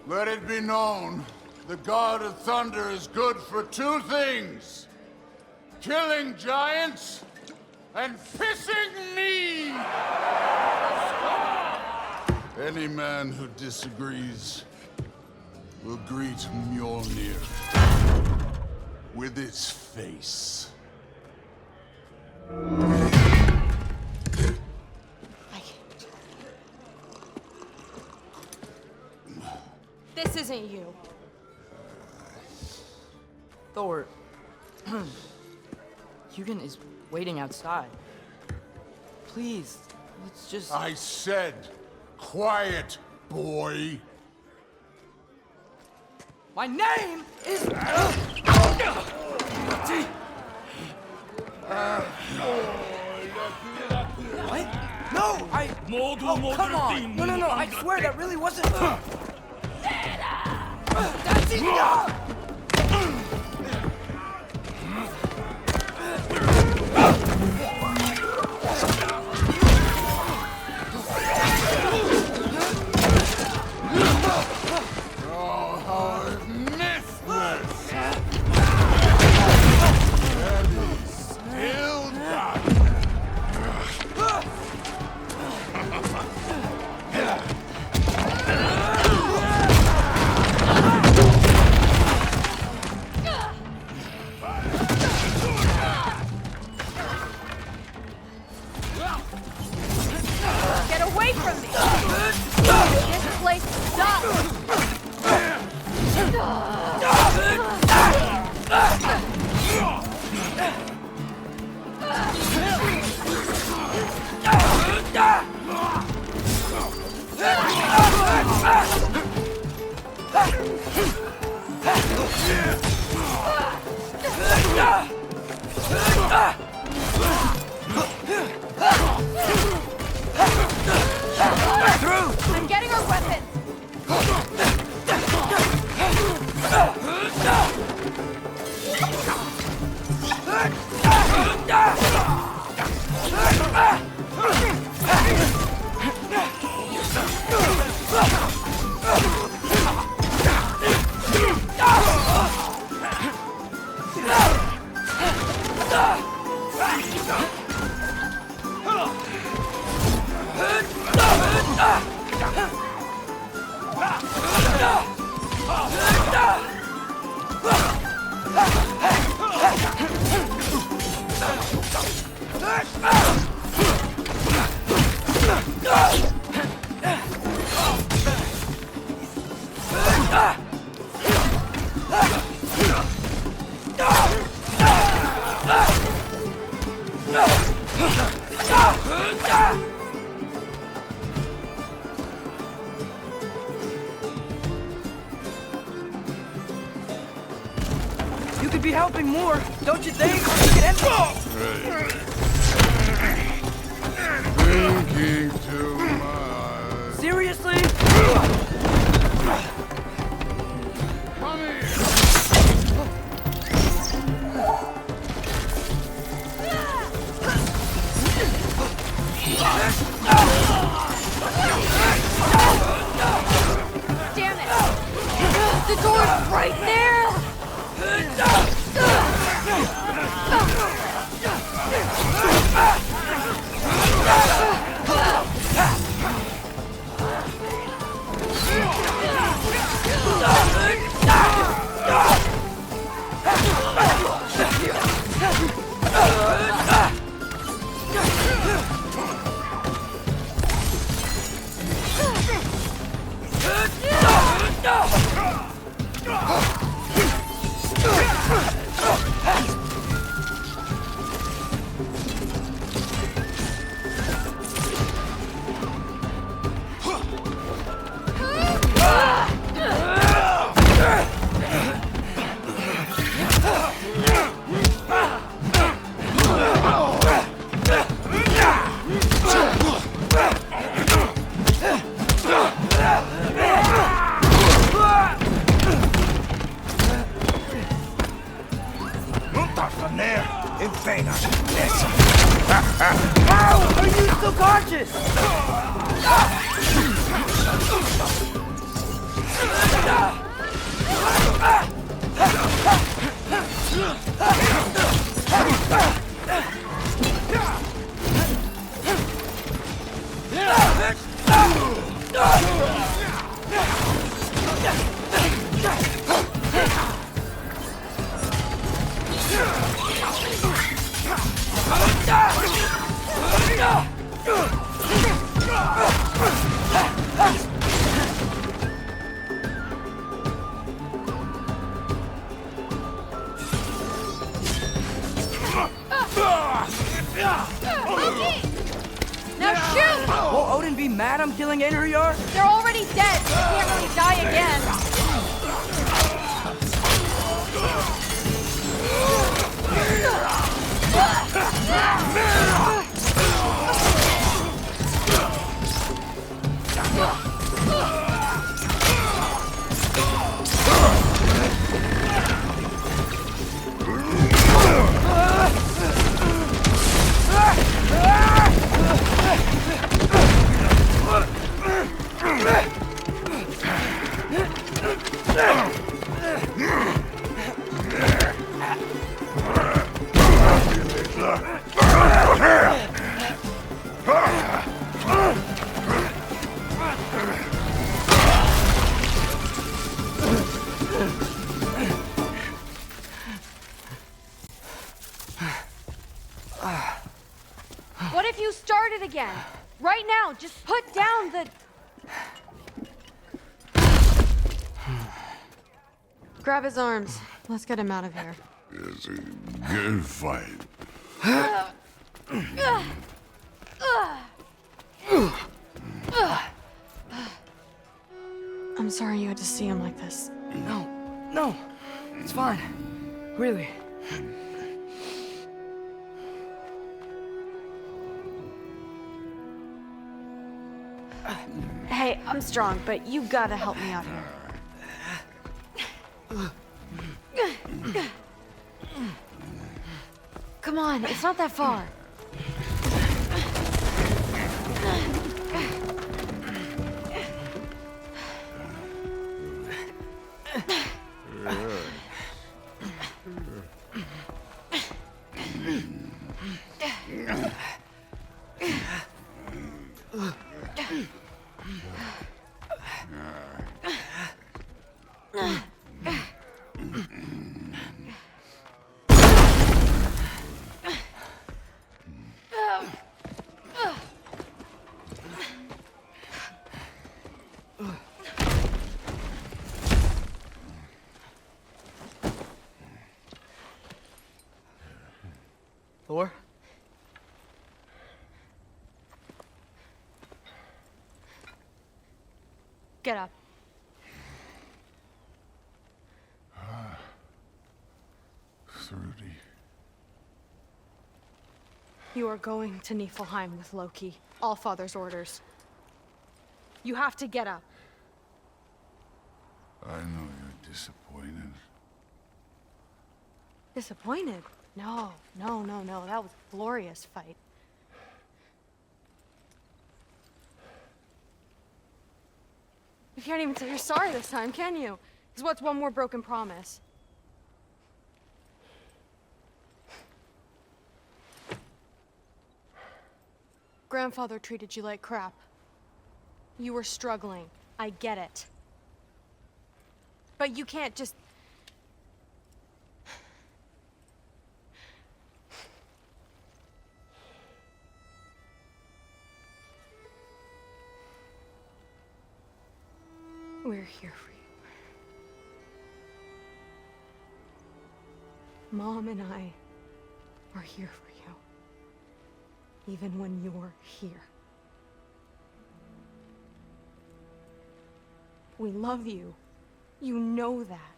Let it be known, the God of Thunder is good for two things. Killing giants and pissing me! Any man who disagrees will greet Mjolnir with its face. This isn't you. Thor... Hugin is waiting outside. Please, let's just... I said, quiet, boy. My name is... What? No, I... Oh, come on! No, I swear that really wasn't... That's enough! Get away from me! This place sucks! I'm getting our weapons! You could be helping more, don't you think? Thinking too much. Seriously? Come here. Damn it! The door's right there! How are you still conscious? Now shoot! Will Odin be mad I'm killing Einherjar? They're already dead. They can't really die again. What if you start it again? Right now, just put down the... Grab his arms. Let's get him out of here. It's a good fight. I'm sorry you had to see him like this. No, it's fine. Really. Hey, I'm strong, but you gotta help me out here. Come on, it's not that far. Thor? Get up. Thrudy. You are going to Niflheim with Loki. Allfather's orders. You have to get up. I know you're disappointed. Disappointed? No. That was a glorious fight. You can't even say you're sorry this time, can you? Because what's one more broken promise? Grandfather treated you like crap. You were struggling. I get it. But you can't just... We're here for you. Mom and I are here for you. Even when you're here. We love you. You know that.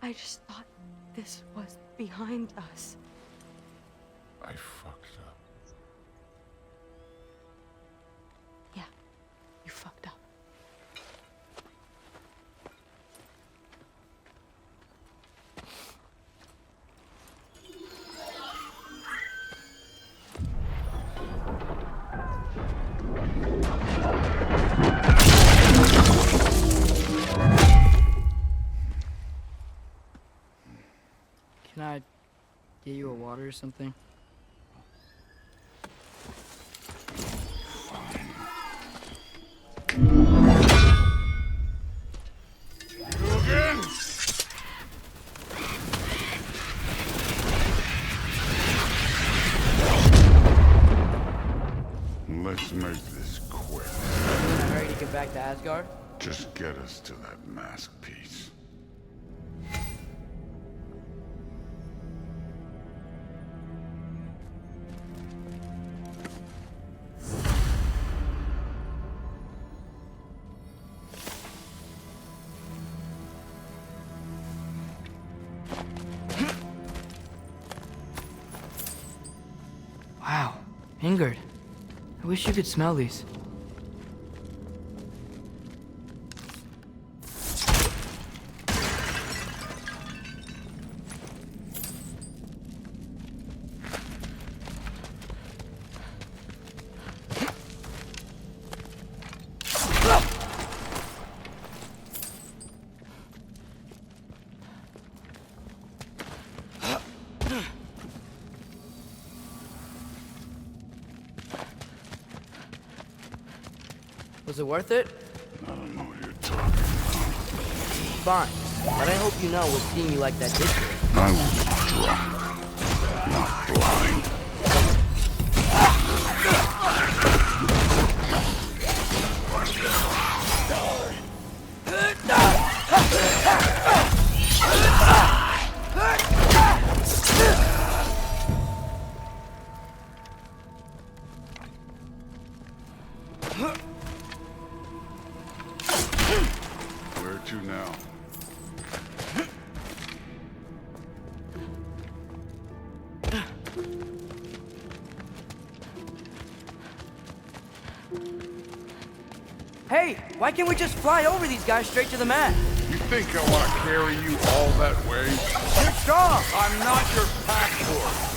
I just thought this was behind us. I fucked up. Yeah, you fucked up. Can I get you a water or something? Let's make this quick. You in a hurry to get back to Asgard? Just get us to that mask piece. Wow, Ingrid. I wish you could smell these. Was it worth it? I don't know what you're talking Fine, but I hope you know what seeing you like that did to you. about. I was drunk, not blind. Where to now? Hey, why can't we just fly over these guys straight to the mat? You think I want to carry you all that way? You're strong! I'm not your pack horse.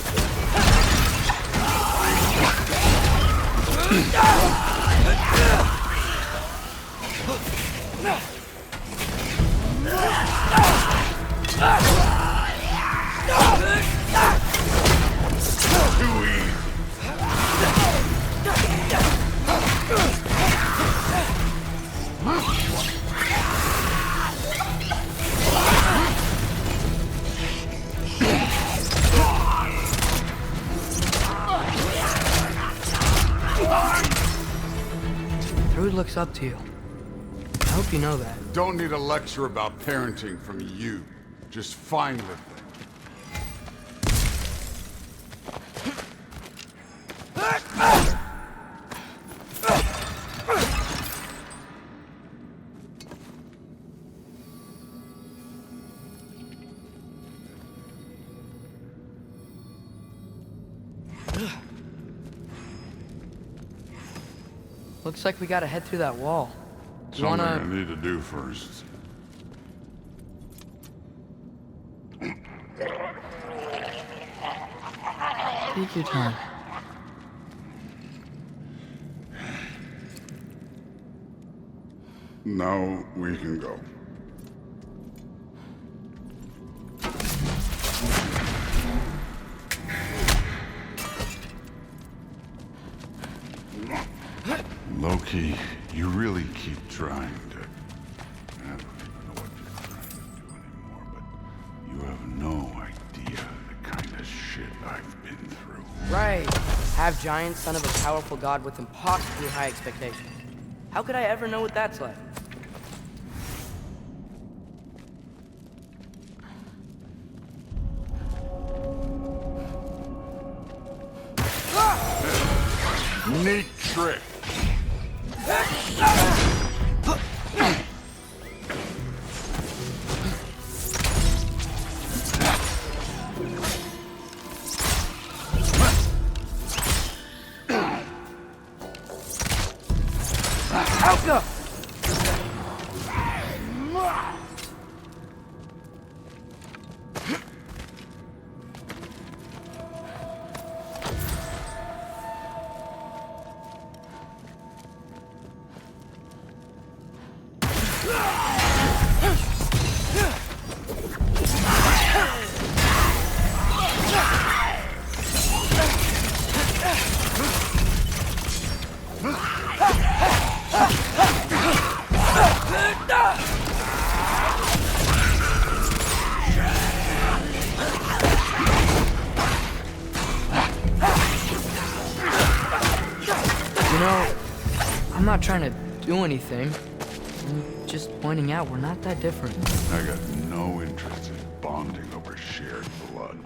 Too easy. Druid looks up to you. I hope you know that. Don't need a lecture about parenting from you. Just find the thing. Looks like we gotta head through that wall. You Something wanna... I need to do first. Take your time. Now we can go. Loki, you really keep trying to... I don't even know what you're trying to do anymore, but you have no idea the kind of shit I've been through. Right. Half giant, son of a powerful god with impossibly high expectations. How could I ever know what that's like? Neat trick. Alka! You know, I'm not trying to do anything. I'm just pointing out we're not that different. I got no interest in bonding over shared blood.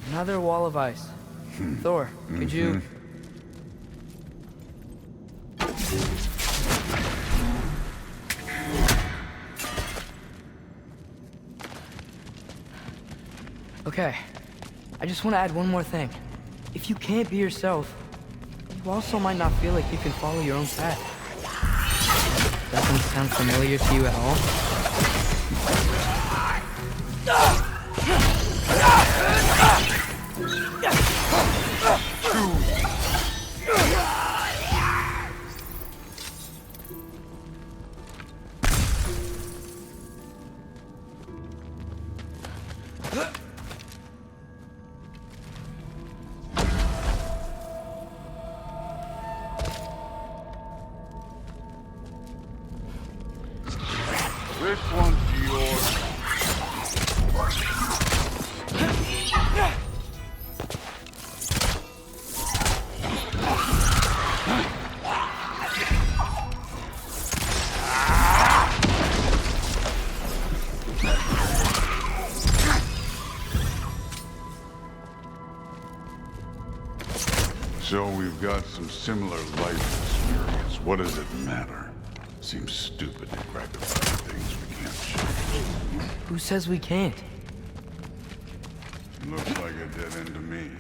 Another wall of ice. Thor, could you... Okay, I just want to add one more thing. If you can't be yourself, you also might not feel like you can follow your own path. Doesn't sound familiar to you at all? This one's yours. So we've got some similar life experience. What does it matter? Seems stupid to gripe about things we can't change. Who says we can't? Looks like a dead end to me.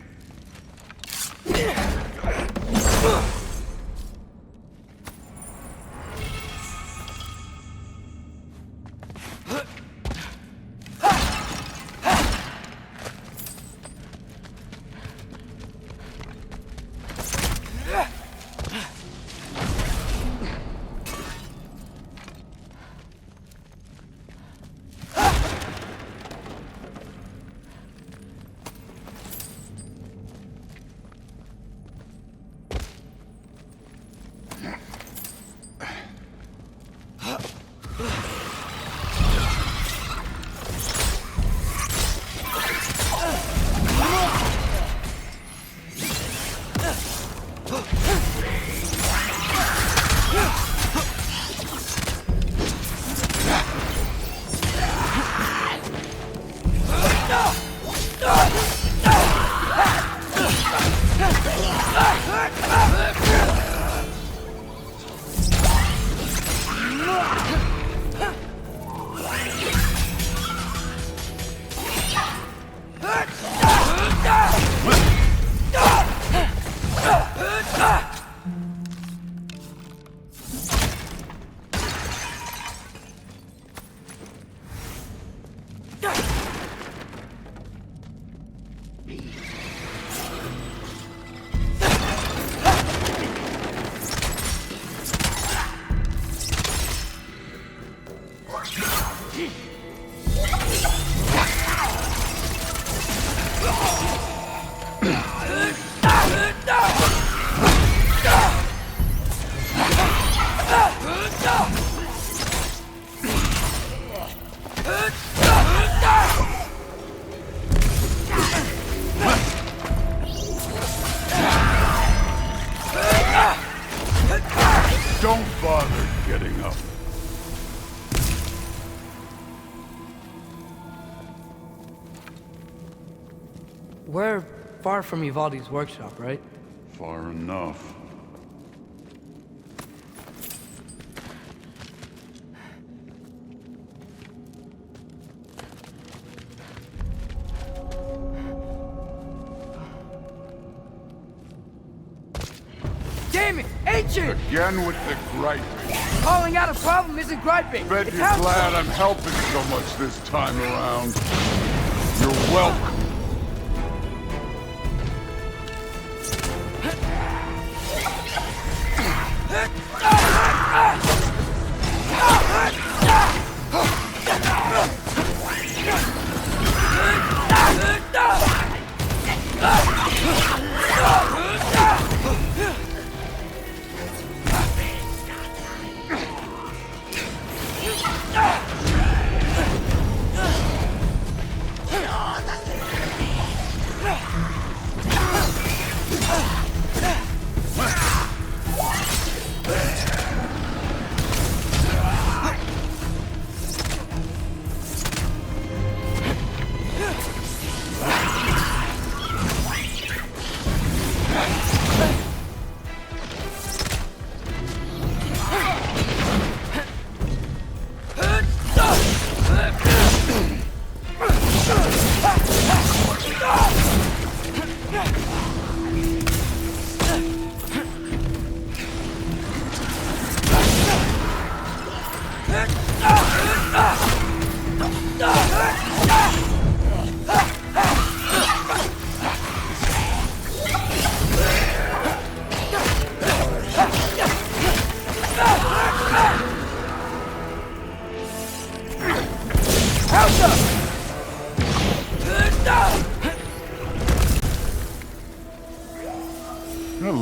Don't bother getting up. We're far from Uvalde's workshop, right? Far enough. Damn it! Ancient! Again with the griping. Calling out a problem isn't griping. Bet It's you're how- glad I'm helping so much this time around. You're welcome.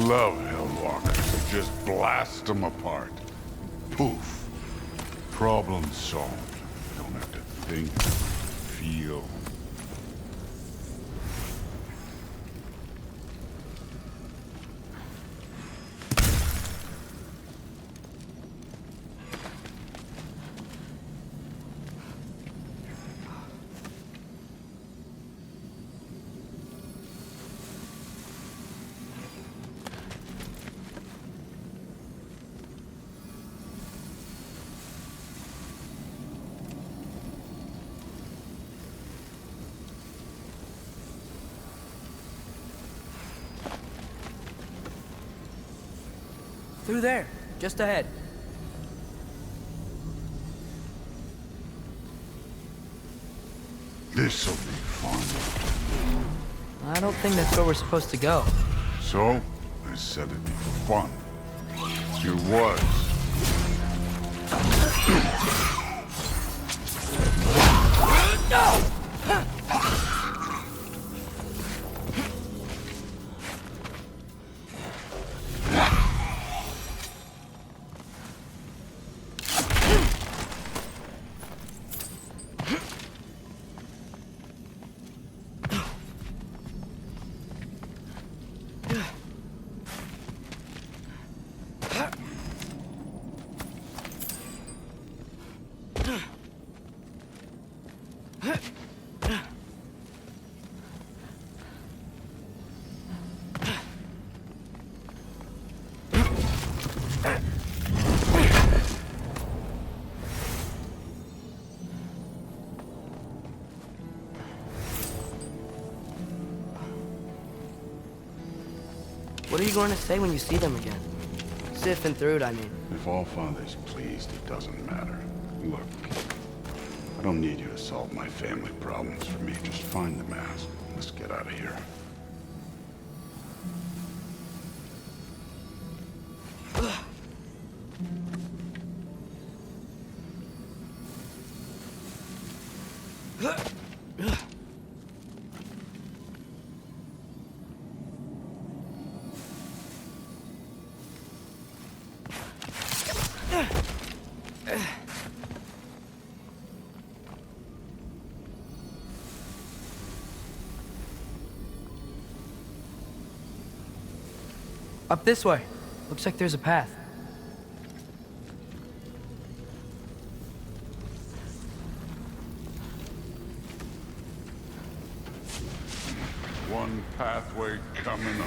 love Hellwalkers, so just blast them apart. Poof. Problem solved. Don't have to think, feel. Through there, just ahead. This'll be fun. I don't think that's where we're supposed to go. So, I said it'd be for fun. It was. No! What are you going to say when you see them again? Sifting through it, I mean. If Allfather's pleased, it doesn't matter. Look, I don't need you to solve my family problems for me. Just find the mask. Let's get out of here. Up this way. Looks like there's a path. One pathway coming up.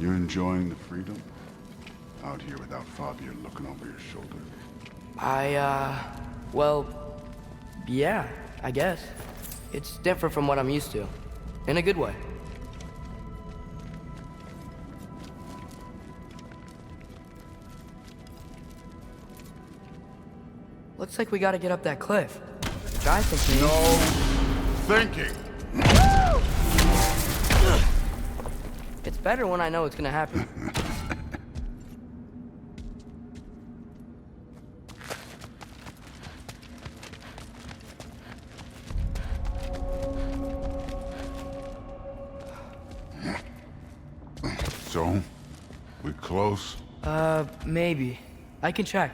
You enjoying the freedom? Out here without Fabio looking over your shoulder? Well, yeah, I guess. It's different from what I'm used to. In a good way. Looks like we gotta get up that cliff. Try thinking. No thinking. It's better when I know it's gonna happen. So, we close? Maybe. I can check.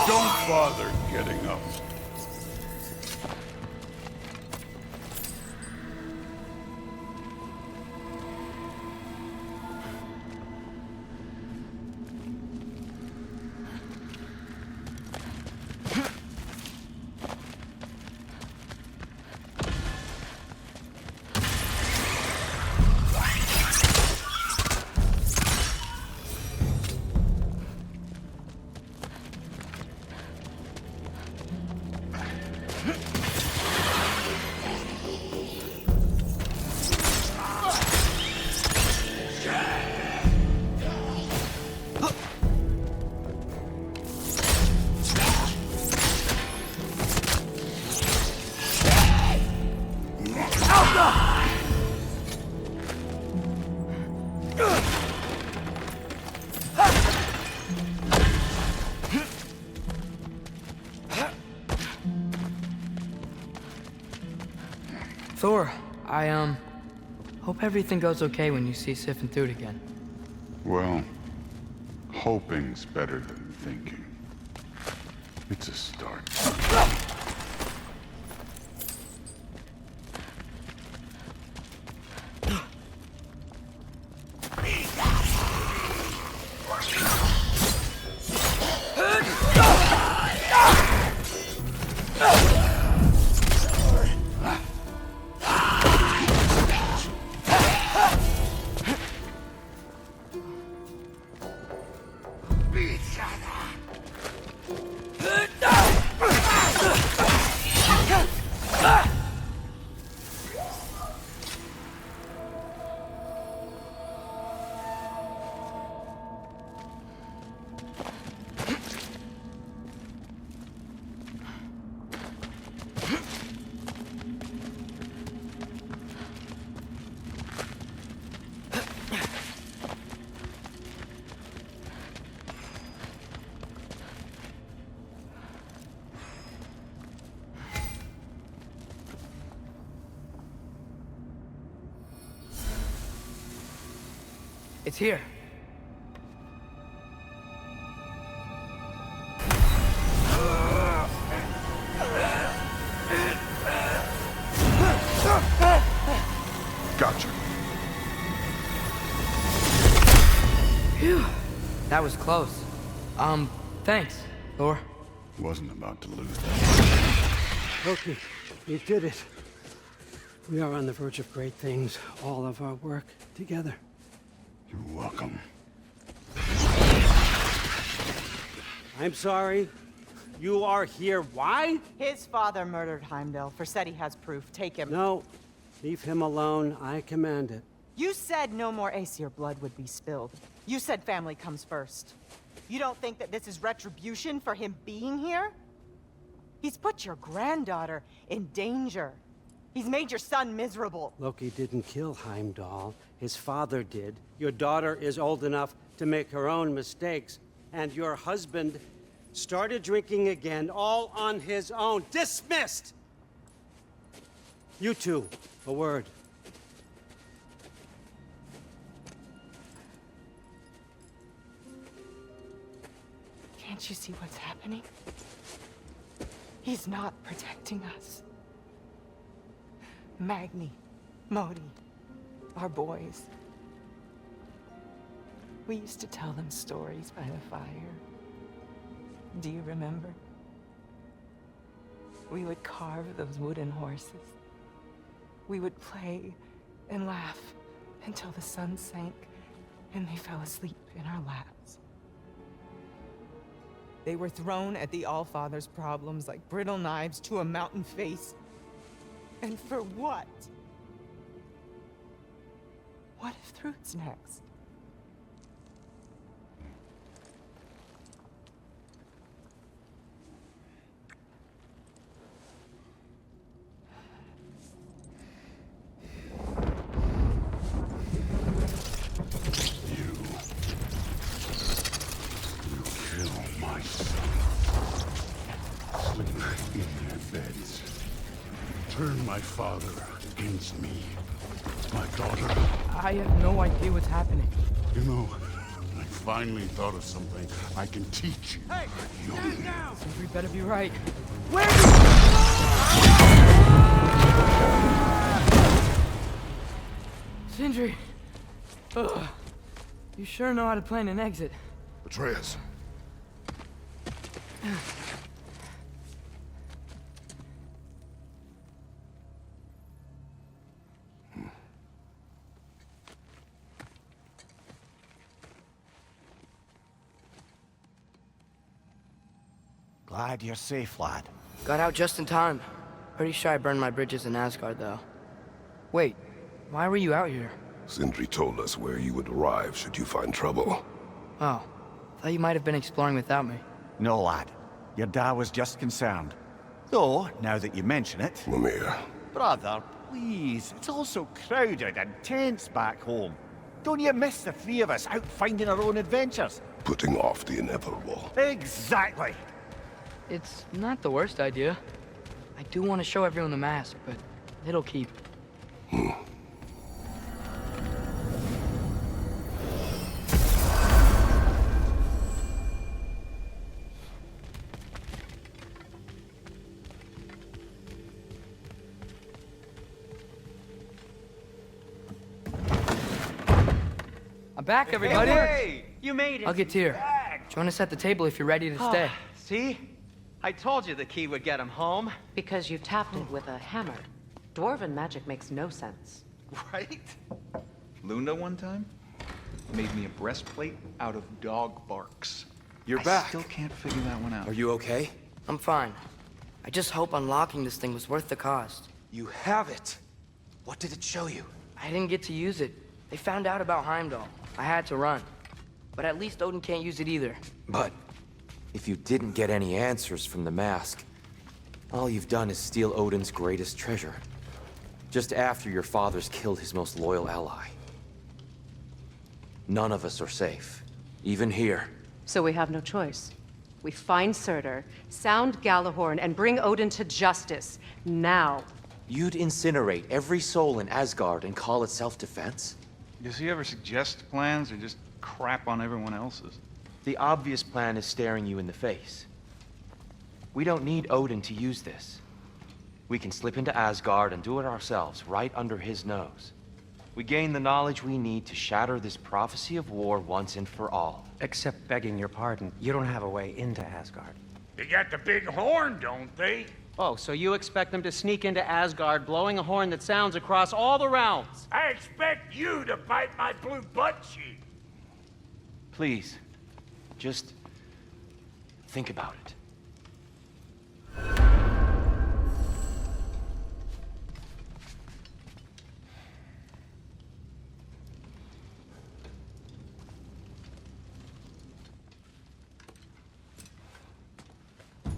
Don't bother getting up. Thor, I, hope everything goes okay when you see Sif and Thude again. Well, hoping's better than thinking. It's a start. It's here. Gotcha. Phew. That was close. Thanks, Thor. Wasn't about to lose that. Loki, you did it. We are on the verge of great things. All of our work together. You're welcome. I'm sorry. You are here. Why? His father murdered Heimdall. Forseti has proof. Take him. No. Leave him alone. I command it. You said no more Aesir blood would be spilled. You said family comes first. You don't think that this is retribution for him being here? He's put your granddaughter in danger. He's made your son miserable. Loki didn't kill Heimdall. His father did. Your daughter is old enough to make her own mistakes. And your husband started drinking again, all on his own. Dismissed! You two, a word. Can't you see what's happening? He's not protecting us. Magni, Modi, our boys. We used to tell them stories by the fire. Do you remember? We would carve those wooden horses. We would play and laugh until the sun sank and they fell asleep in our laps. They were thrown at the Allfather's problems like brittle knives to a mountain face. And for what? What if Thrud's next? Turn my father against me. My daughter. I have no idea what's happening. You know, I finally thought of something I can teach you. Hey, stand down! We better be right. Sindri. Ugh. You sure know how to plan an exit. Atreus. Glad you're safe, lad. Got out just in time. Pretty sure I burned my bridges in Asgard, though. Wait, why were you out here? Sindri told us where you would arrive should you find trouble. Oh, thought you might have been exploring without me. No, lad. Your dad was just concerned. Though, now that you mention it... Mimir. Brother, please. It's all so crowded and tense back home. Don't you miss the three of us out finding our own adventures? Putting off the inevitable. Exactly. It's not the worst idea. I do want to show everyone the mask, but it'll keep. I'm back, everybody. Hey, you made it. I'll get to you. Join us at the table if you're ready to stay. See? I told you the key would get him home. Because you tapped it with a hammer. Dwarven magic makes no sense. Right? Luna one time made me a breastplate out of dog barks. You're I back. Still can't figure that one out. Are you okay? I'm fine. I just hope unlocking this thing was worth the cost. You have it. What did it show you? I didn't get to use it. They found out about Heimdall. I had to run. But at least Odin can't use it either. But if you didn't get any answers from the mask, all you've done is steal Odin's greatest treasure. Just after your father's killed his most loyal ally. None of us are safe. Even here. So we have no choice. We find Surtur, sound Galahorn, and bring Odin to justice. Now. You'd incinerate every soul in Asgard and call it self-defense? Does he ever suggest plans or just crap on everyone else's? The obvious plan is staring you in the face. We don't need Odin to use this. We can slip into Asgard and do it ourselves, right under his nose. We gain the knowledge we need to shatter this prophecy of war once and for all. Except begging your pardon, you don't have a way into Asgard. They got the big horn, don't they? Oh, so you expect them to sneak into Asgard, blowing a horn that sounds across all the realms? I expect you to bite my blue butt cheek. Please, just think about it.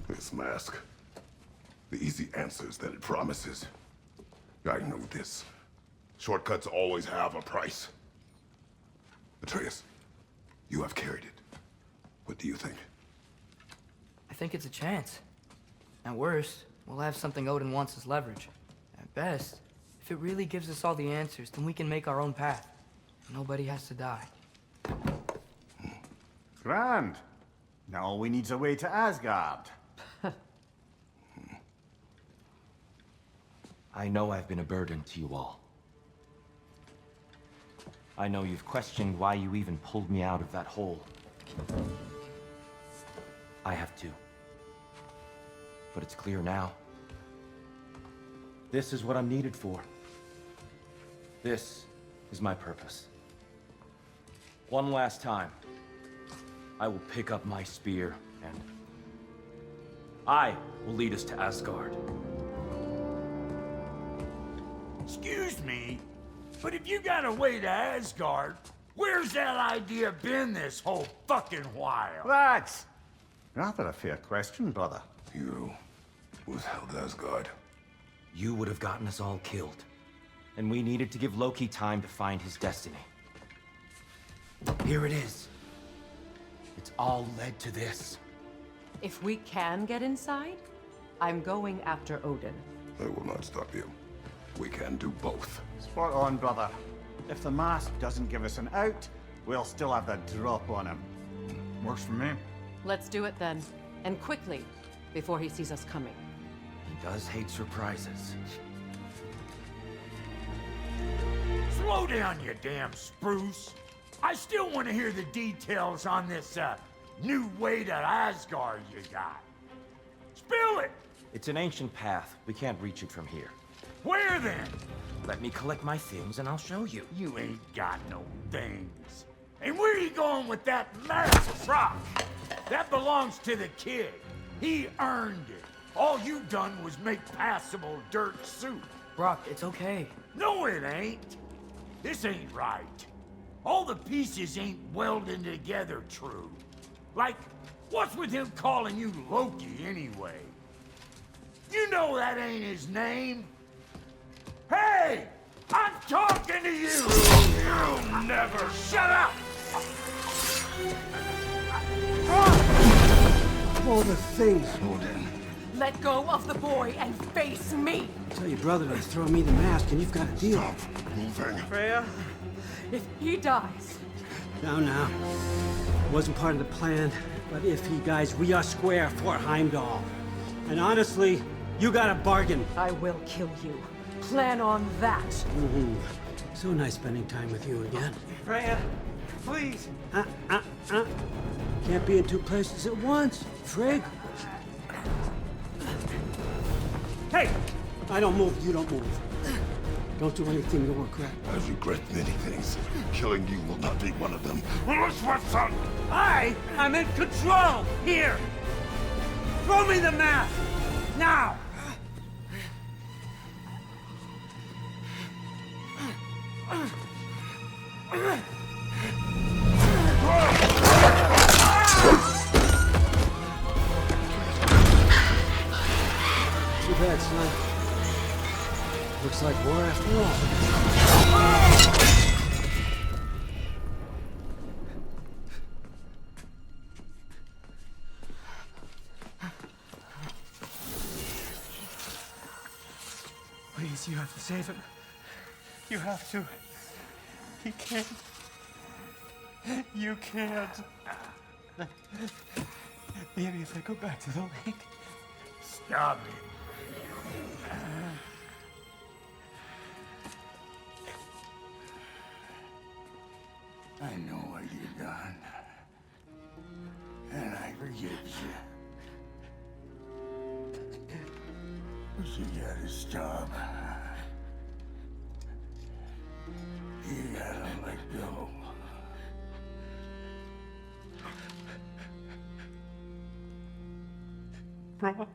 This mask. The easy answers that it promises. I know this. Shortcuts always have a price. Atreus, you have carried it. What do you think? I think it's a chance. At worst, we'll have something Odin wants as leverage. At best, if it really gives us all the answers, then we can make our own path. Nobody has to die. Grand. Now all we need's a way to Asgard. I know I've been a burden to you all. I know you've questioned why you even pulled me out of that hole. I have too. But it's clear now. This is what I'm needed for. This is my purpose. One last time, I will pick up my spear and I will lead us to Asgard. Excuse me, but if you got a way to Asgard, where's that idea been this whole fucking while? That's rather a fair question, brother. You withheld Asgard. You would have gotten us all killed. And we needed to give Loki time to find his destiny. Here it is. It's all led to this. If we can get inside, I'm going after Odin. I will not stop you. We can do both. Spot on, brother. If the mask doesn't give us an out, we'll still have the drop on him. Works for me. Let's do it then. And quickly, before he sees us coming. He does hate surprises. Slow down, you damn spruce. I still want to hear the details on this, new way to Asgard you got. Spill it! It's an ancient path. We can't reach it from here. Where then? Let me collect my things and I'll show you. You ain't got no things. And where are you going with that massive rock? That belongs to the kid. He earned it. All you done was make passable dirt soup. Brock, it's okay. No, it ain't. This ain't right. All the pieces ain't welding together true. Like, what's with him calling you Loki anyway? You know that ain't his name. Hey! I'm talking to you! You'll never shut up! All the things, Odin. let go of the boy and face me! Tell your brother to throw me the mask and you've got a deal. Stop moving. Freya, if he dies... Now. Wasn't part of the plan, but if he dies, we are square for Heimdall. And honestly, you got a bargain. I will kill you. Plan on that. Mm-hmm. So nice spending time with you again. Freya, please. Can't be in two places at once, Frig. Hey! I don't move, you don't move. Don't do anything you'll regret. I regret many things. Killing you will not be one of them. I am in control! Here! Throw me the mask! Now! Too bad, son. Looks like war after all. Please, you have to save him. You have to. He can't. You can't. Maybe if I go back to the lake. Stop it. I know what you've done. And I forgive you. But you gotta stop. You gotta let go. Bro.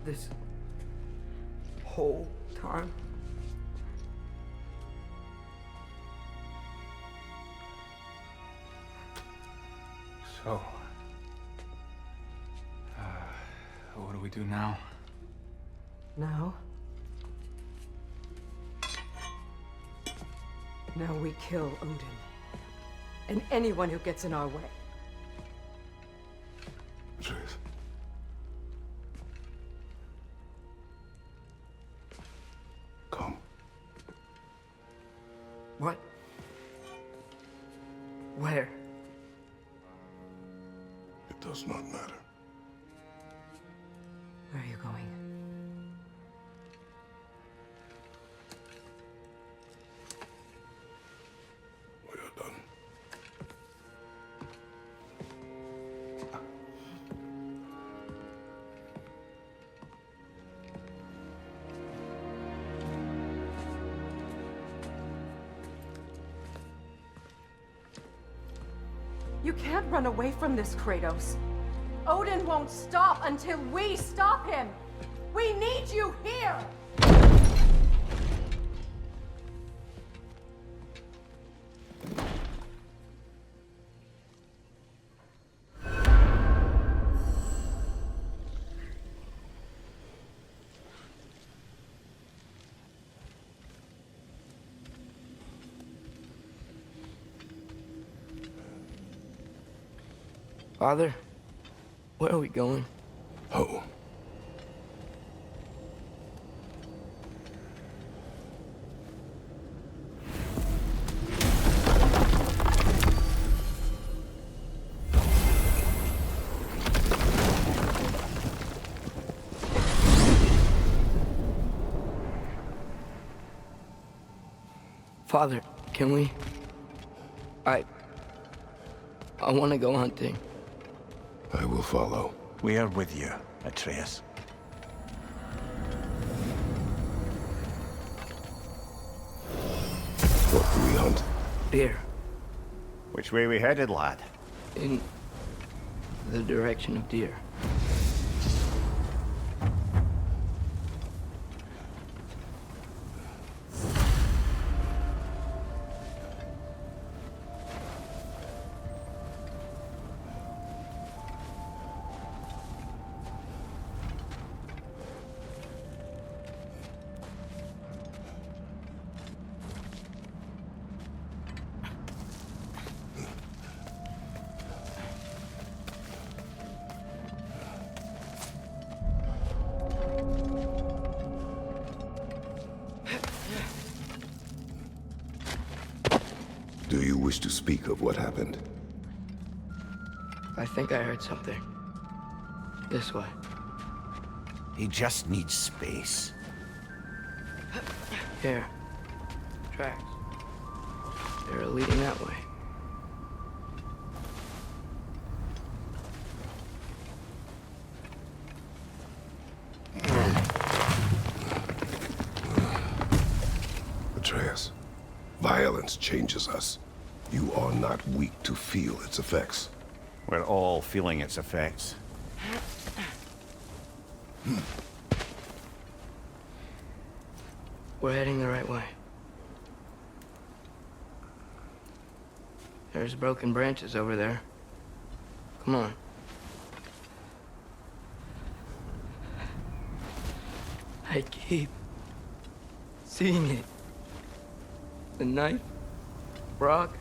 This whole time? So, what do we do now? Now we kill Odin. And anyone who gets in our way. Truth. Come. What? Where? It does not matter. Where are you going? We are done. You can't run away from this, Kratos. Odin won't stop until we stop him. We need you here! Father, where are we going? Home. Father, can we? I want to go hunting. I will follow. We are with you, Atreus. What do we hunt? Deer. Which way we headed, lad? In the direction of deer. wish to speak of what happened? I think I heard something. This way. He just needs space. Here. Tracks. They're leading that way. Atreus, violence changes us. You are not weak to feel its effects. We're all feeling its effects. We're heading the right way. There's broken branches over there. Come on. I keep seeing it. The knife, Brock,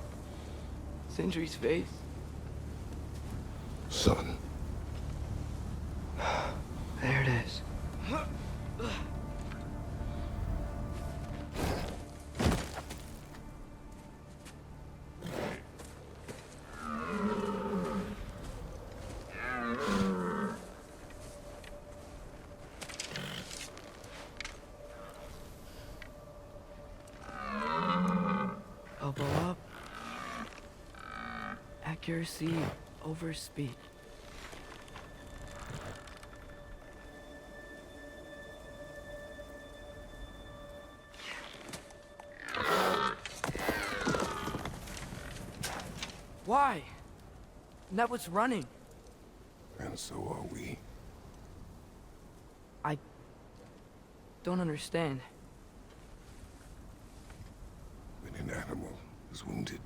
Sindri's face. Son. There it is. Elbow up. Accuracy over speed. Why? That was running. And so are we. I don't understand. When an animal is wounded,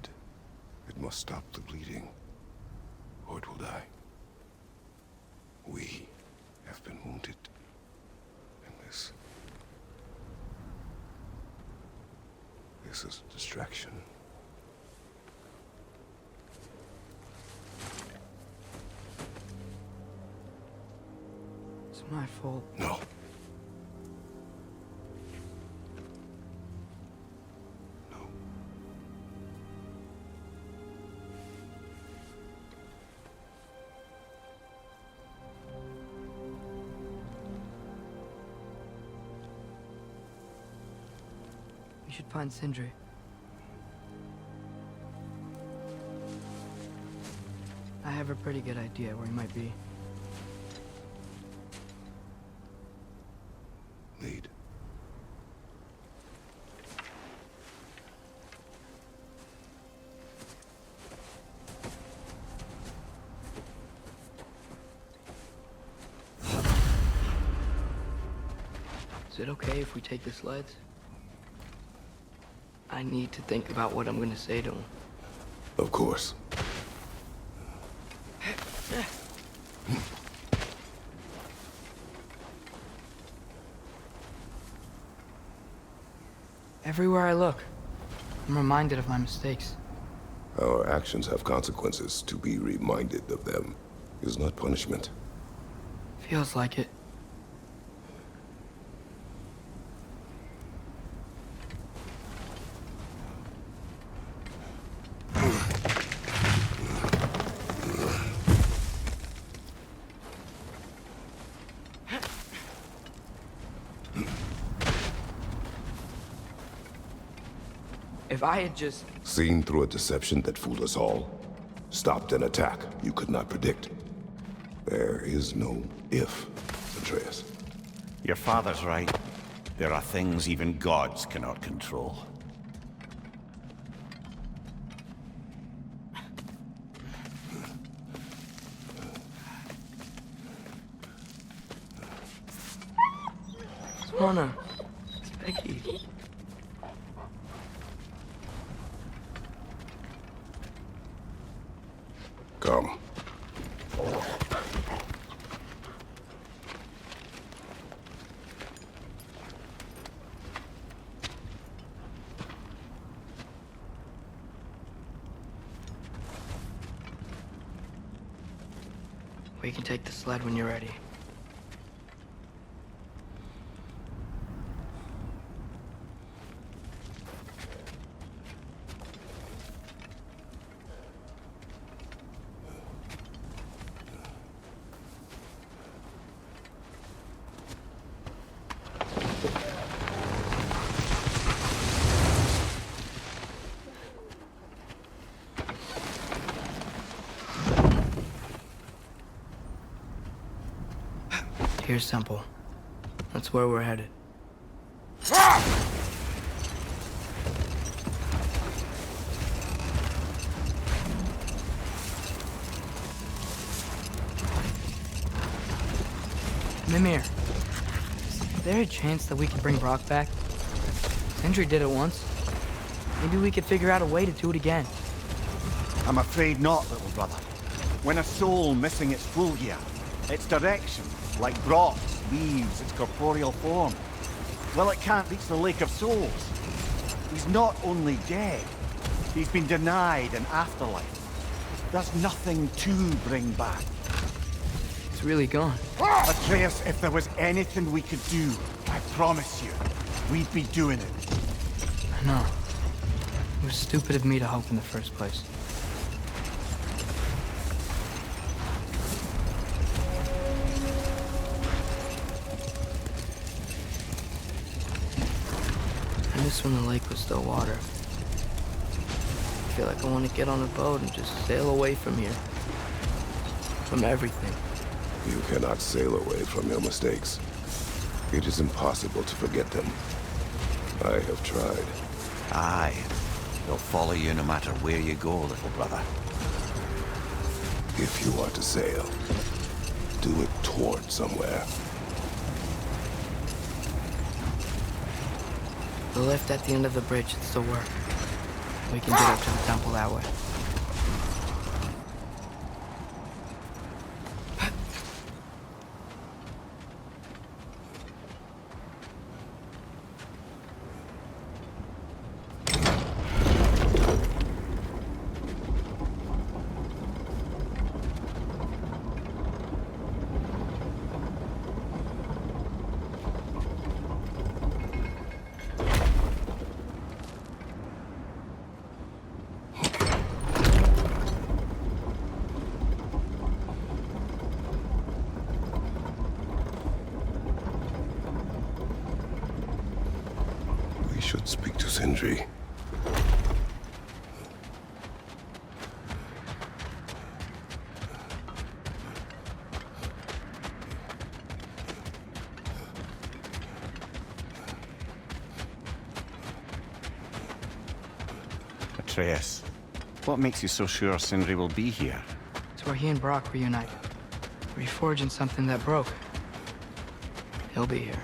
it must stop the bleeding, or it will die. We have been wounded. And this is a distraction. It's my fault. No. We should find Sindri. I have a pretty good idea where he might be. Lead. Is it okay if we take the sleds? I need to think about what I'm gonna say to him. Of course. Everywhere I look, I'm reminded of my mistakes. Our actions have consequences. To be reminded of them is not punishment. Feels like it. If I had just... Seen through a deception that fooled us all. Stopped an attack you could not predict. There is no if, Atreus. Your father's right. There are things even gods cannot control. Swana. It's Becky. Come. We can take the sled when you're ready. Tyr's temple. That's where we're headed. Mimir, is there a chance that we could bring Brock back? Sindri did it once. Maybe we could figure out a way to do it again. I'm afraid not, little brother. When a soul missing its full gear, its direction, like Brock's, leaves its corporeal form, well, it can't reach the Lake of Souls. He's not only dead, he's been denied an afterlife. There's nothing to bring back. It's really gone. Atreus, if there was anything we could do, I promise you, we'd be doing it. I know. It was stupid of me to hope in the first place. I miss when the lake was still water. I feel like I want to get on a boat and just sail away from here. From everything. You cannot sail away from your mistakes. It is impossible to forget them. I have tried. Aye. They'll follow you no matter where you go, little brother. If you are to sail, do it toward somewhere. The lift at the end of the bridge should still work. We can get up to the temple that way. We should speak to Sindri. Atreus, what makes you so sure Sindri will be here? It's where he and Brock reunite. Reforging something that broke. He'll be here.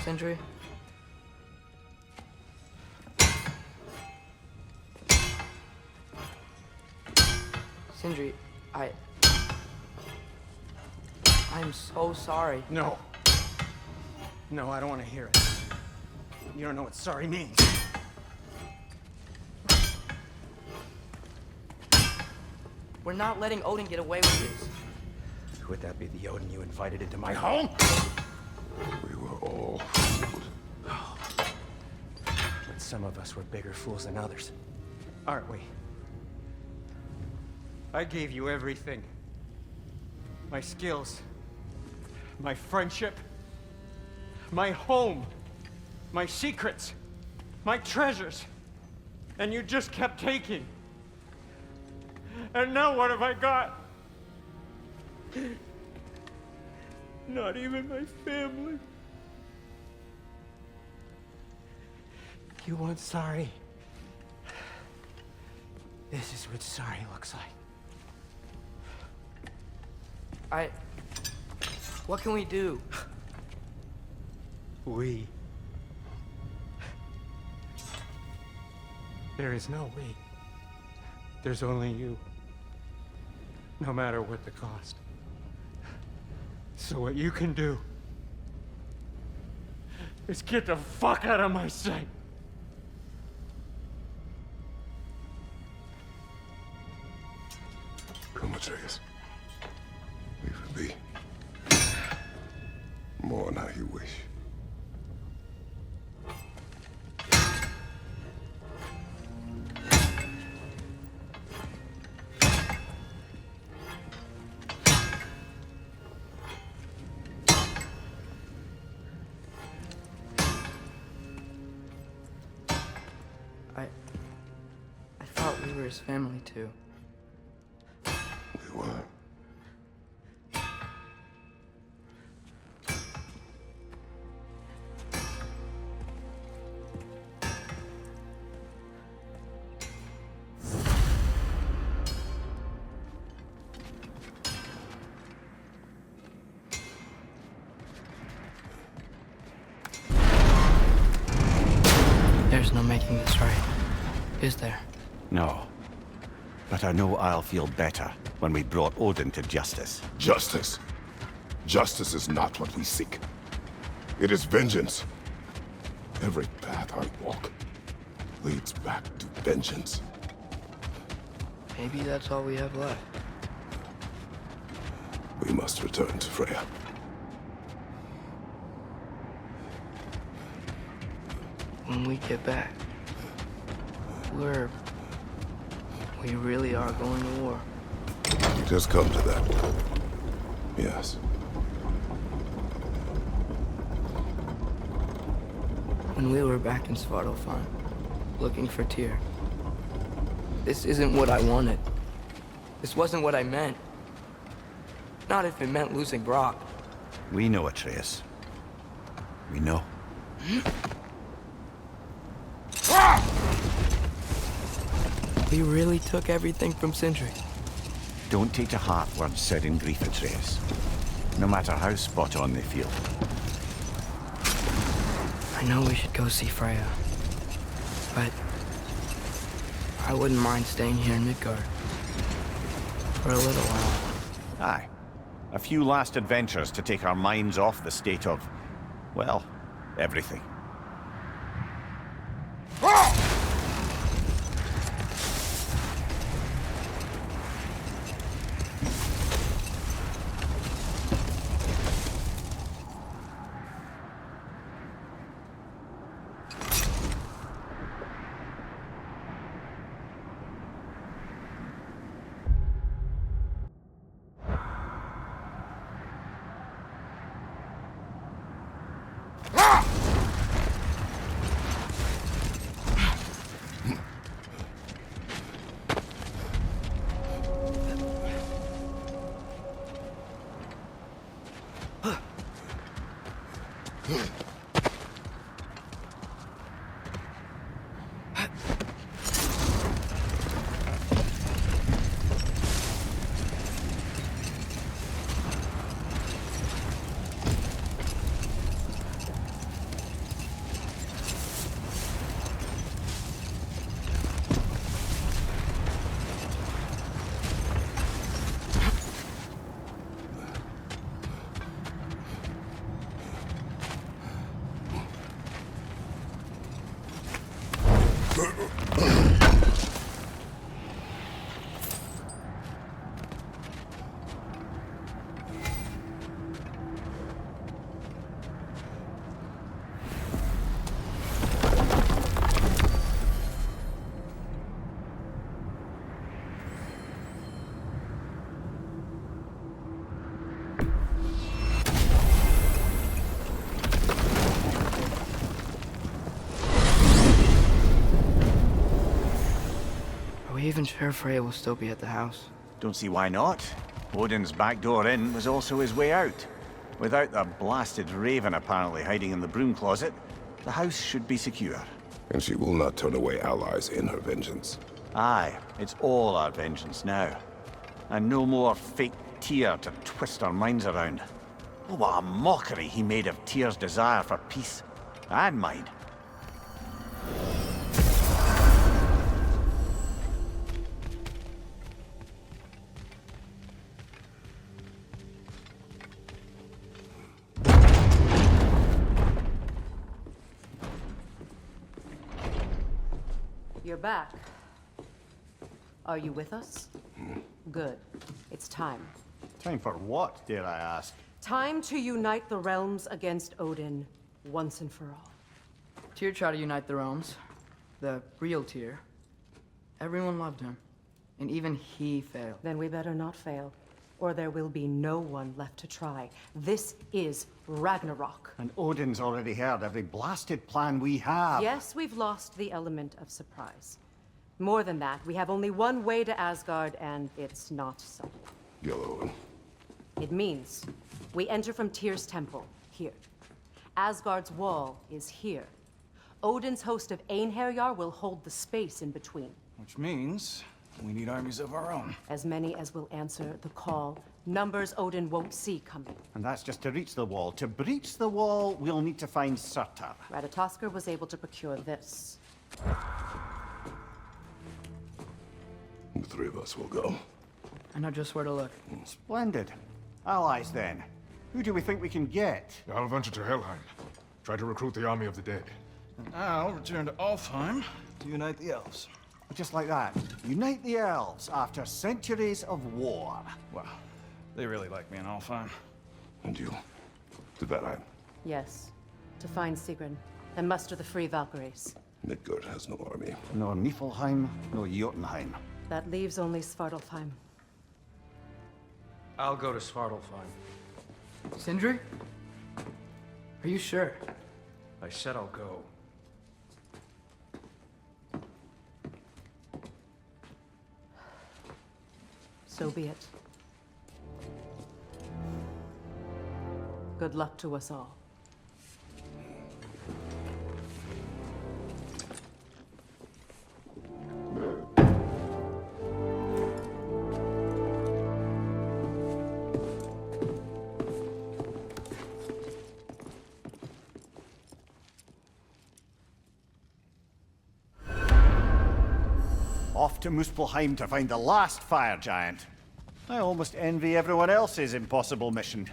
Sindri? Sindri, I'm so sorry. No. No, I don't want to hear it. You don't know what sorry means. We're not letting Odin get away with this. Would that be the Odin you invited into my home? We were all fooled. But some of us were bigger fools than others. Aren't we? I gave you everything. My skills. My friendship. My home. My secrets. My treasures. And you just kept taking. And now what have I got? Not even my family. You want sorry? This is what sorry looks like. What can we do? We. There is no we. There's only you. No matter what the cost. So what you can do is get the fuck out of my sight. Come, Atreus. Leave it be. Mourn how you wish. I thought we were his family too. We were. There's no making this right, is there? No. But I know I'll feel better when we brought Odin to justice. Justice? Justice is not what we seek. It is vengeance. Every path I walk leads back to vengeance. Maybe that's all we have left. We must return to Freya. When we get back, we really are going to war. It has come to that. Yes. When we were back in Svartalfheim, looking for Tyr, this isn't what I wanted. This wasn't what I meant. Not if it meant losing Brock. We know, Atreus. We know. We really took everything from Sindri. Don't take to heart words said in grief, Atreus. No matter how spot on they feel. I know we should go see Freya, but I wouldn't mind staying here in Midgard for a little while. Aye. A few last adventures to take our minds off the state of, well, everything. Are we even sure Freya will still be at the house? Don't see why not. Odin's back door in was also his way out. Without the blasted raven apparently hiding in the broom closet, the house should be secure. And she will not turn away allies in her vengeance. Aye, it's all our vengeance now. And no more fake Tyr to twist our minds around. Oh, what a mockery he made of Tyr's desire for peace. And mine. You're back. Are you with us? Good. It's time. Time for what, dare I ask? Time to unite the realms against Odin, once and for all. Tyr tried to unite the realms. The real Tyr. Everyone loved him. And even he failed. Then we better not fail. or there will be no one left to try. This is Ragnarok. And Odin's already heard every blasted plan we have. Yes, we've lost the element of surprise. More than that, we have only one way to Asgard, and it's not subtle. Yellow. It means we enter from Tyr's temple, here. Asgard's wall is here. Odin's host of Einherjar will hold the space in between. Which means we need armies of our own. As many as will answer the call. Numbers Odin won't see coming. And that's just to reach the wall. To breach the wall, we'll need to find Surtur. Ratatoskr was able to procure this. The three of us will go. I know just where to look. Splendid. Allies, then. Who do we think we can get? I'll venture to Helheim. Try to recruit the army of the dead. And I'll return to Alfheim to unite the elves. Just like that. Unite the elves after centuries of war. Well, they really like me in Alfheim. And you? To Valheim. Yes. To find Sigrun and muster the free Valkyries. Midgard has no army. No Niflheim, no Jotunheim. That leaves only Svartalfheim. I'll go to Svartalfheim. Sindri? Are you sure? I said I'll go. So be it. Good luck to us all. Off to Muspelheim to find the last fire giant. I almost envy everyone else's impossible mission.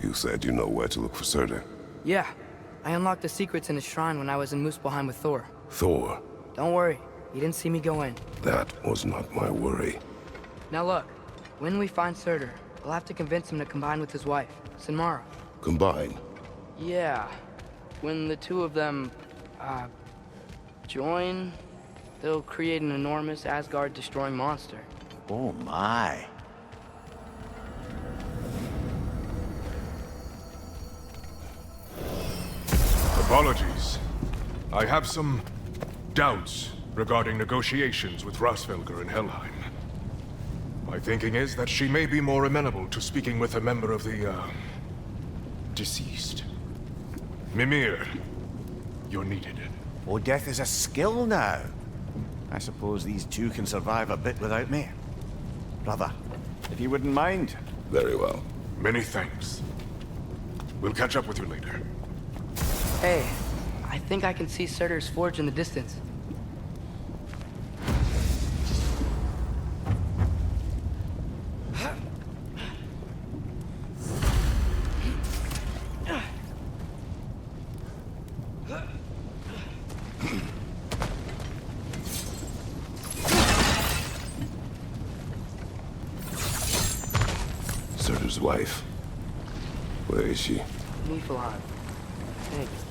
You said you know where to look for Surtur. Yeah. I unlocked the secrets in his shrine when I was in Muspelheim with Thor. Thor? Don't worry. He didn't see me go in. That was not my worry. Now look. When we find Surtur, we'll have to convince him to combine with his wife, Sinmara. Combine? Yeah. When the two of them, join, they'll create an enormous Asgard-destroying monster. Oh my. Apologies. I have some doubts regarding negotiations with Rasvelger in Helheim. My thinking is that she may be more amenable to speaking with a member of the, deceased. Mimir, you're needed. Oh, death is a skill now. I suppose these two can survive a bit without me. Brother, if you wouldn't mind. Very well. Many thanks. We'll catch up with you later. Hey, I think I can see Surtur's forge in the distance. Surtur's wife. Where is she? Niflheim. Thanks.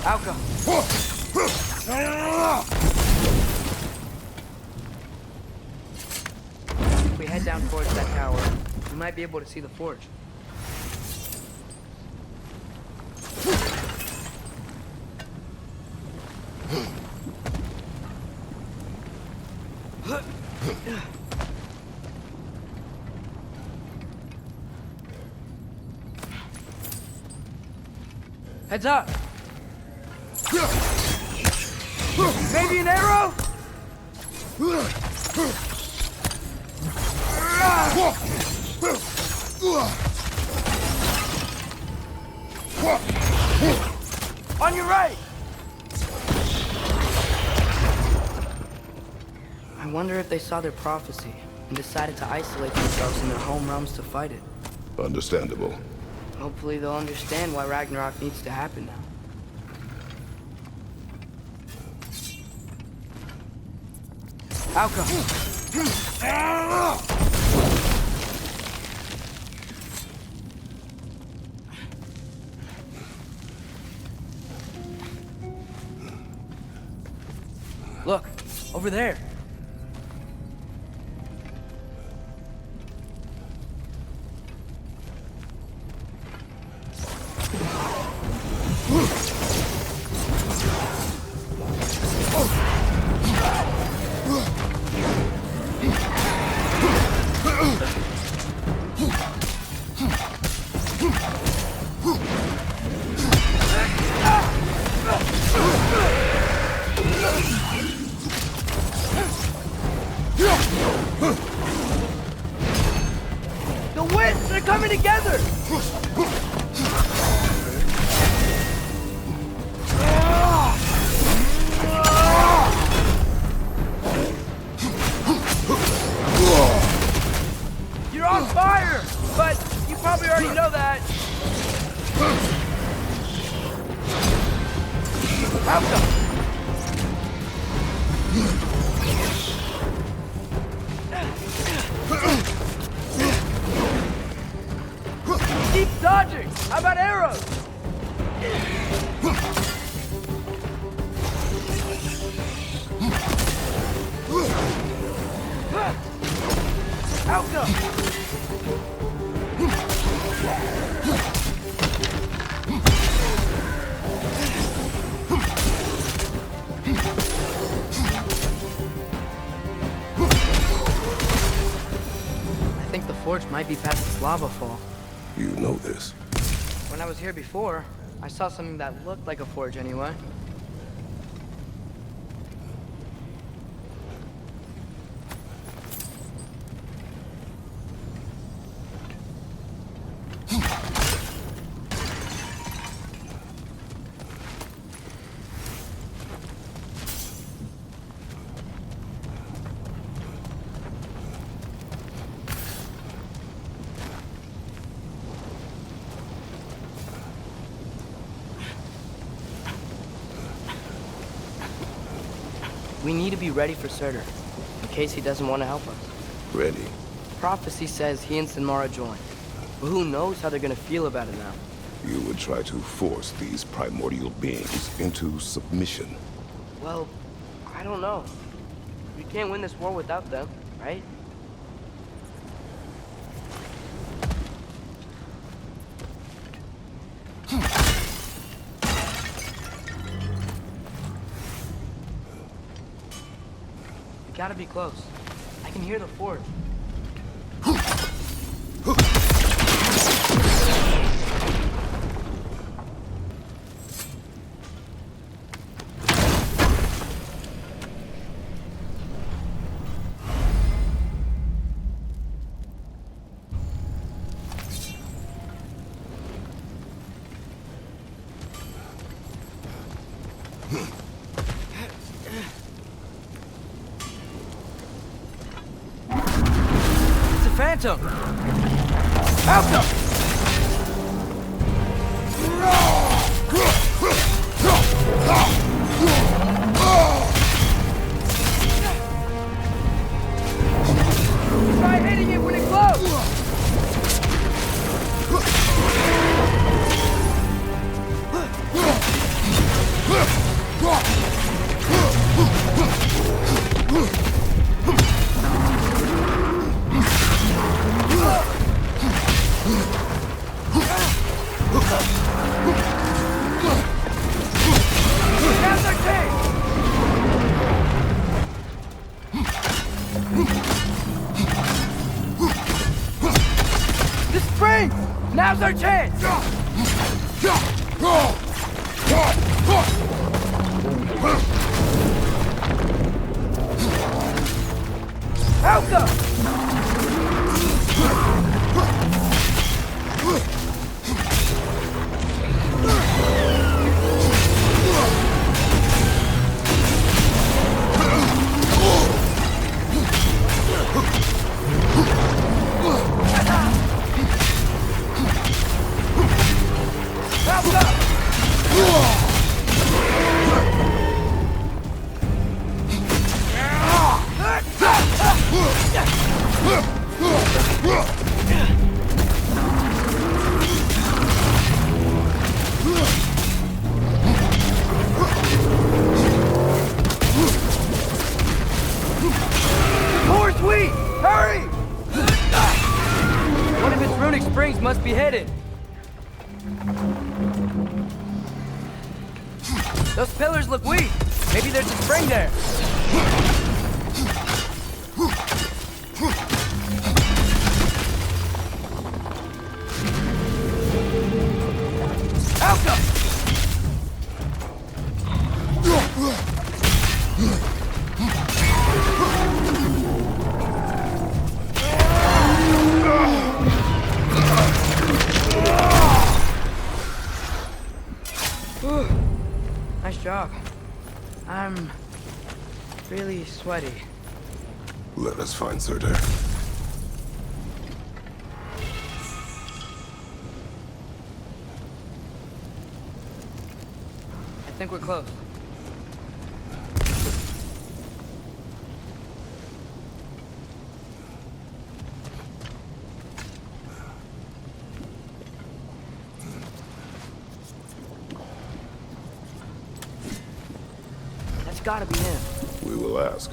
Alka! If we head down towards that tower, we might be able to see the forge. Heads up! Maybe an arrow? On your right! I wonder if they saw their prophecy and decided to isolate themselves in their home realms to fight it. Understandable. Hopefully they'll understand why Ragnarok needs to happen now. Alka! Look, over there. The winds! They're coming together! You're on fire! But you probably already know that. Alka! Keep dodging! How about arrows? Alka! I think the forge might be past this lava fall. You know this. When I was here before, I saw something that looked like a forge anyway. We need to be ready for Surtur, in case he doesn't want to help us. Ready. Prophecy says he and Sinmara joined, but who knows how they're gonna feel about it now. You would try to force these primordial beings into submission. Well, I don't know. We can't win this war without them, right? We gotta be close. I can hear the forge. Phantom! Alka! Try hitting it when it glows! Now's our chance! Alka! be headed? Those pillars look weak. Maybe there's a spring there. Alka! Nice job. I'm really sweaty. Let us find Surtur. I think we're close. That's gotta be him. We will ask.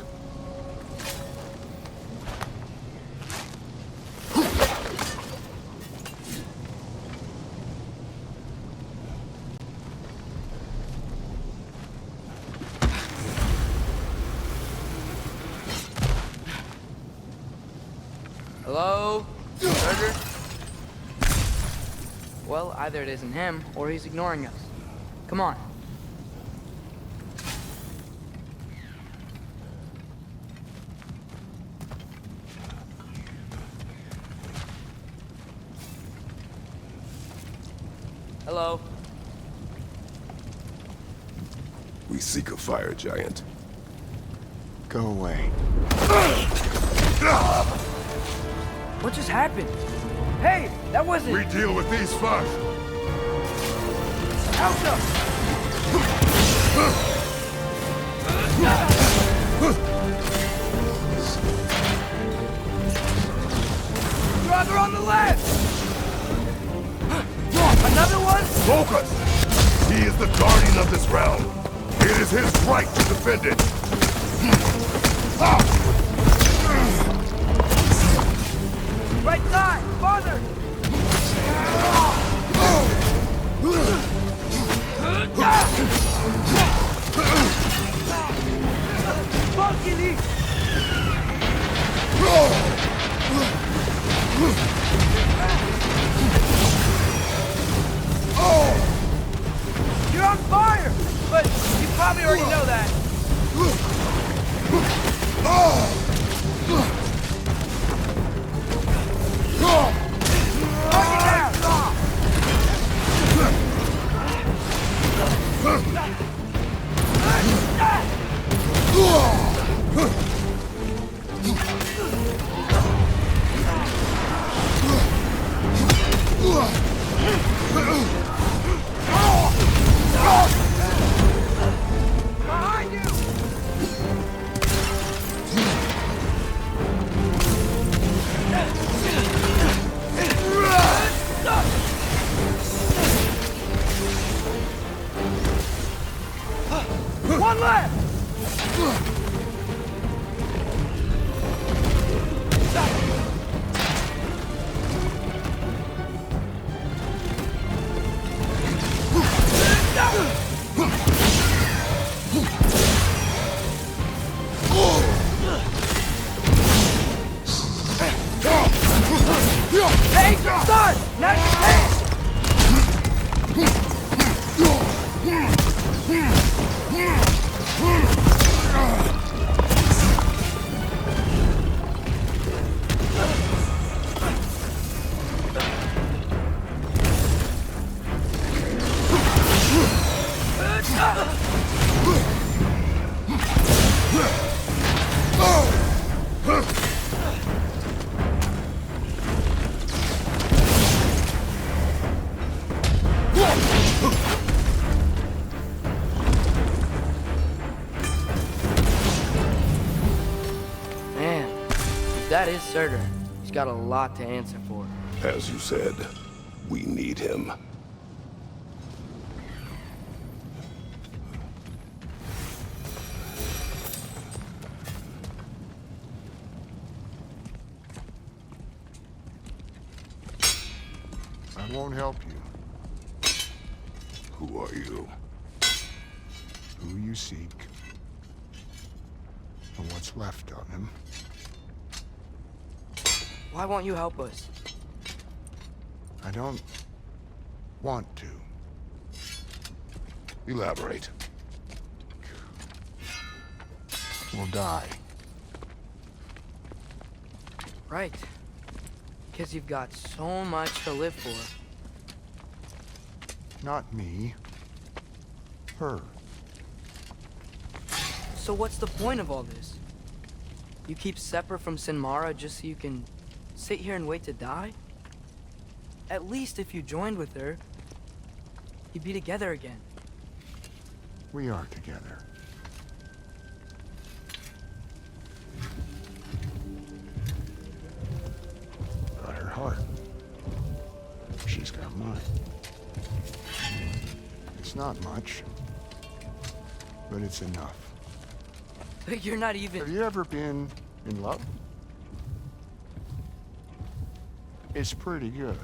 Hello? Surtur? Well, either it isn't him, or he's ignoring us. Come on. Hello? We seek a fire giant. Go away. What just happened? Hey, that wasn't... We deal with these first! Alka! Draugr on the left! Another one? Focus! He is the guardian of this realm. It is his right to defend it. Right side! Farther! Balcony! You're on fire! But you probably already know that. Behind you! One left! Hey, son! Now you can! Man, if that is Surtur, he's got a lot to answer for. As you said, we need him. won't help you. Who are you? Who you seek, and what's left of him. Why won't you help us? I don't want to. Elaborate. We'll die. Right. Because you've got so much to live for. Not me. Her. So what's the point of all this? You keep separate from Sinmara just so you can sit here and wait to die? At least if you joined with her, you'd be together again. We are together. Got her heart. She's got mine. It's not much, but it's enough. You're not even... Have you ever been in love? It's pretty good.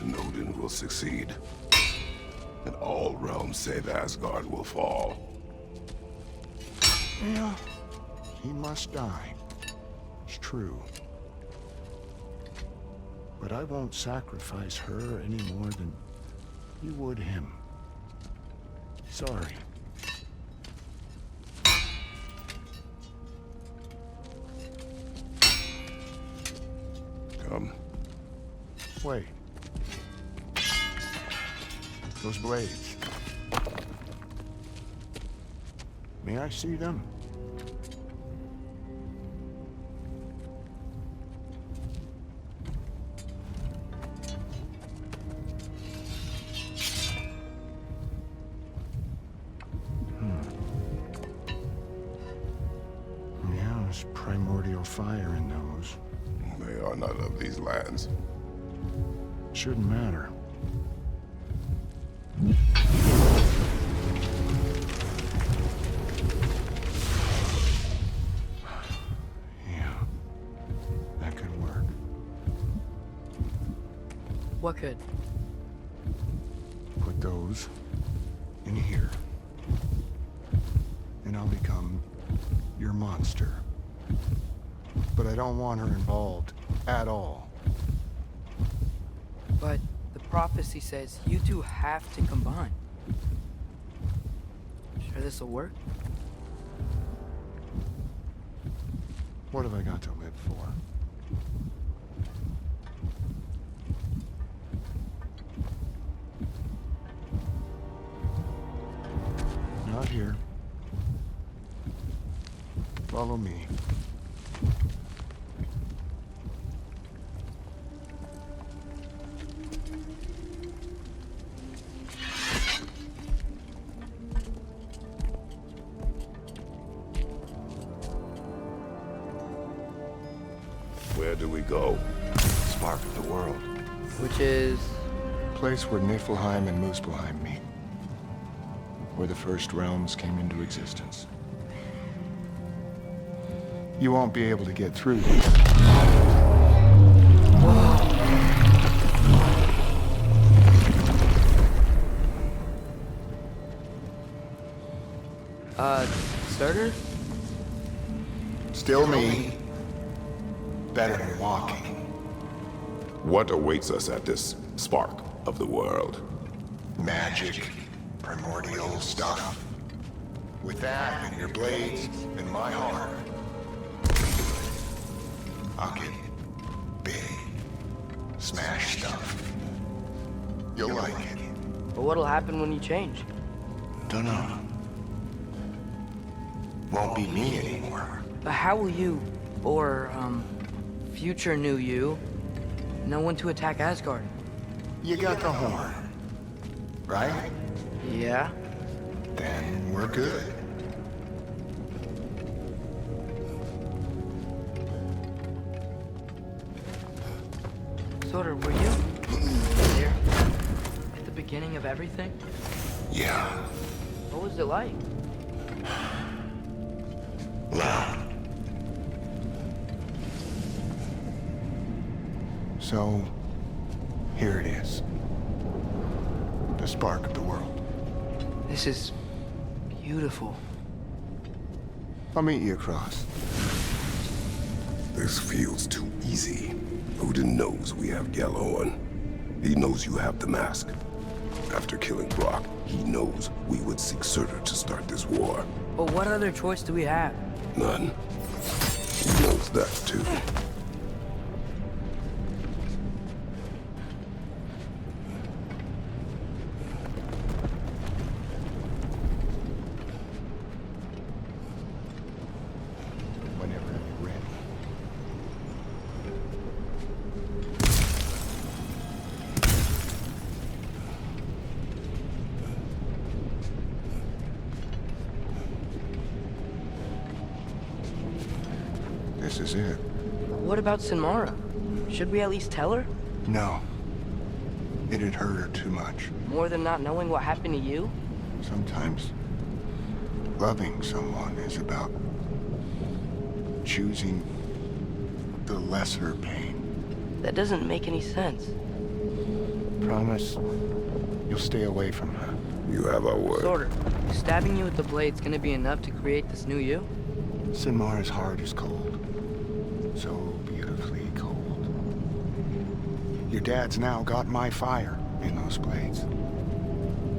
And Odin will succeed. And all realms save Asgard will fall. Yeah, he must die. It's true. But I won't sacrifice her any more than you would him. Sorry. Come. Wait. Those blades. May I see them? Yeah, there's primordial fire in those. They are not of these lands. Shouldn't matter. Yeah, that could work. What could? Put those in here. And I'll become your monster. But I don't want her involved at all. But the prophecy says you two have to combine. Sure this'll work? What have I got to live for? Not here. Follow me. Where do we go? Spark of the world. Which is... Place where Niflheim and Muspelheim meet. Where the first realms came into existence. You won't be able to get through these. Surtur? Still me. Better than walking. What awaits us at this spark of the world? Magic. Primordial stuff. With that and your blades and my heart, I'll get big. Smash stuff. You'll like it. But what'll happen when you change? Dunno. Won't be me anymore. But how will you, or, future new you, know when to attack Asgard? You got the horn, right? Yeah? Then we're good. Surtur, were you there at the beginning of everything? Yeah. What was it like? Loud. So, here it is. The spark of the world. This is beautiful. I'll meet you across. This feels too easy. Odin knows we have Galaorn. He knows you have the mask. After killing Brock, he knows we would seek Surtur to start this war. But what other choice do we have? None. He knows that too. Whenever you're ready. This is it. What about Sinmara? Should we at least tell her? No. It'd hurt her too much. More than not knowing what happened to you? Sometimes loving someone is about choosing the lesser pain. That doesn't make any sense. Promise you'll stay away from her. You have our word. Sorter, stabbing you with the blade's gonna be enough to create this new you? Sinmara's heart is cold. So beautifully cold. Your dad's now got my fire in those blades.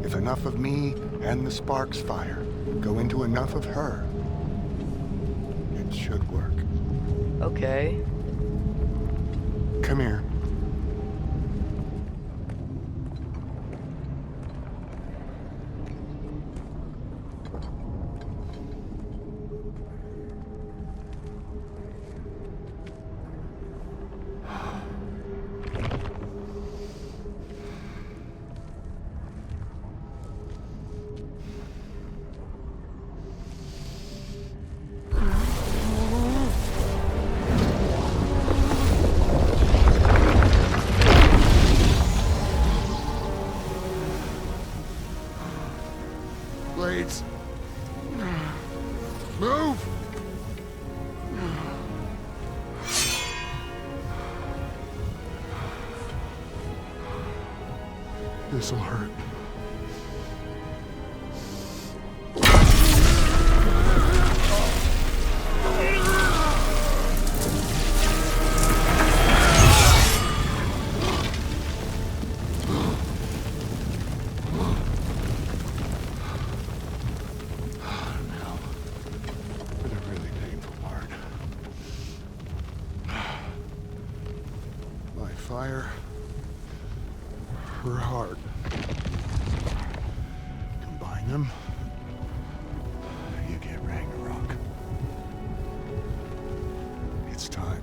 If enough of me and the spark's fire go into enough of her, it should work. Okay. Come here. Blades. Move! This'll hurt. Fire, her heart. Combine them, you get Ragnarok. It's time.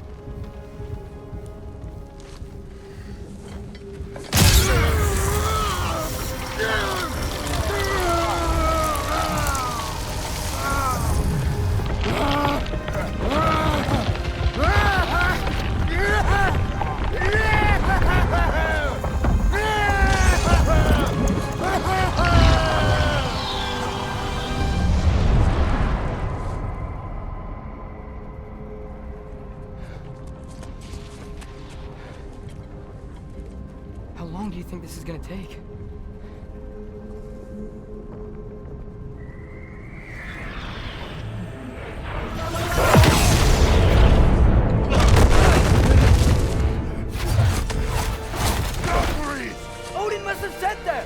How long do you think this is gonna take? Odin must have said that!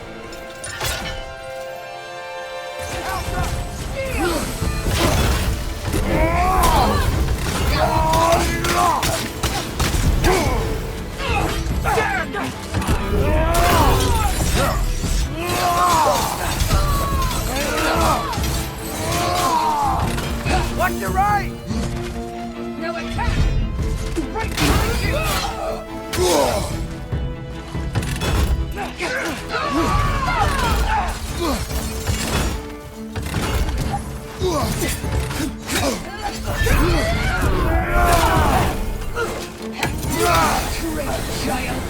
Watch your right! Now attack! Right behind you! Great child!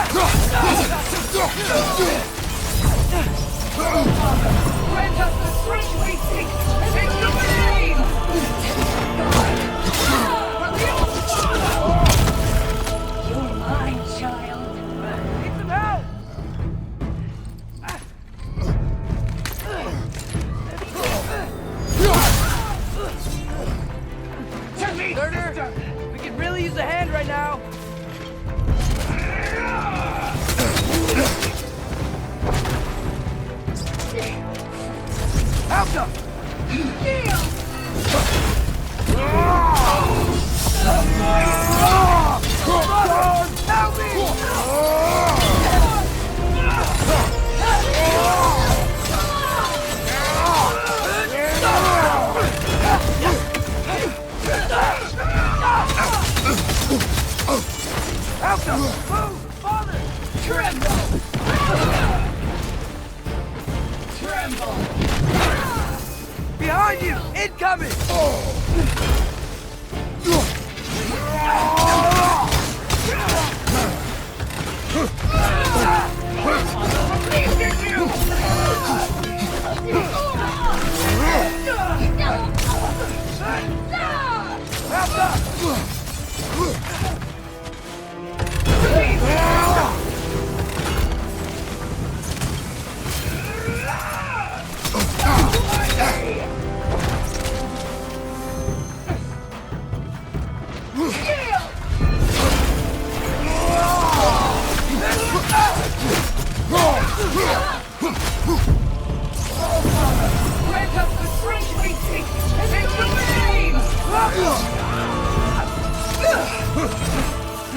Steel! Incoming! Grant us the strength we seek in your name!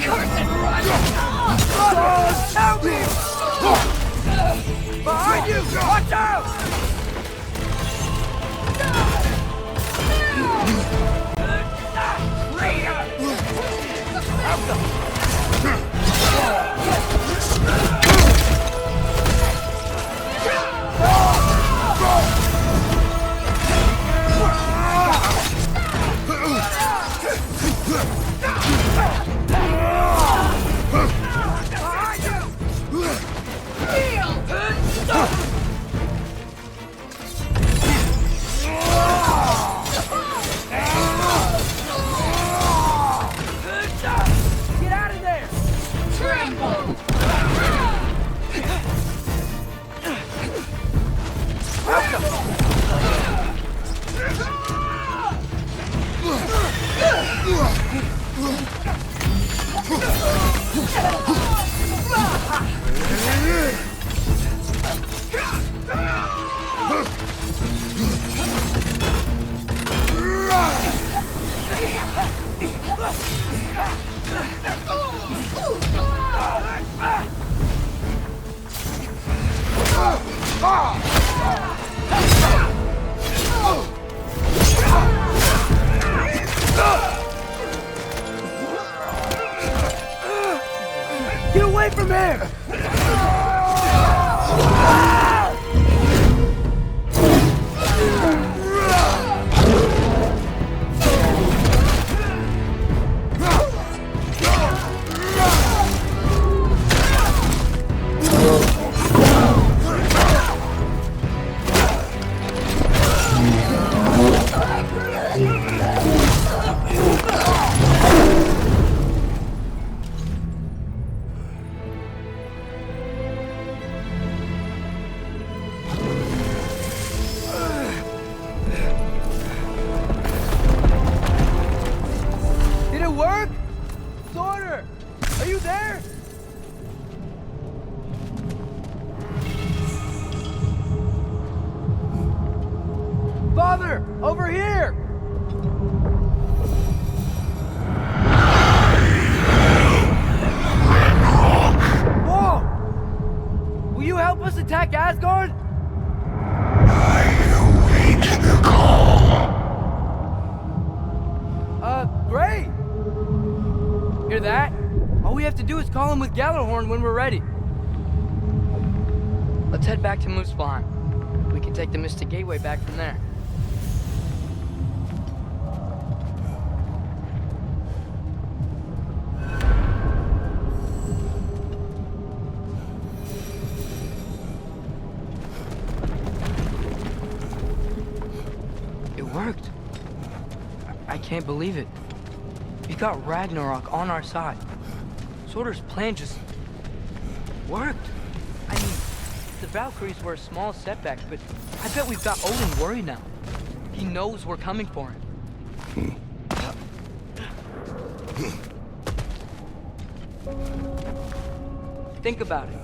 Curse and run! Help me! Behind you! Watch out! Get out of there! Tremble! Get away from him! Did it work? Sorter! Are you there? Father! Over here! Whoa! Will you help us attack Asgard? Great! Hear that? All we have to do is call him with Gjallarhorn when we're ready. Let's head back to Muspelheim. We can take the Mystic Gateway back from there. It worked. I can't believe it. We got Ragnarok on our side. Sorter's plan just worked. I mean, the Valkyries were a small setback, but I bet we've got Odin worried now. He knows we're coming for him. Think about it.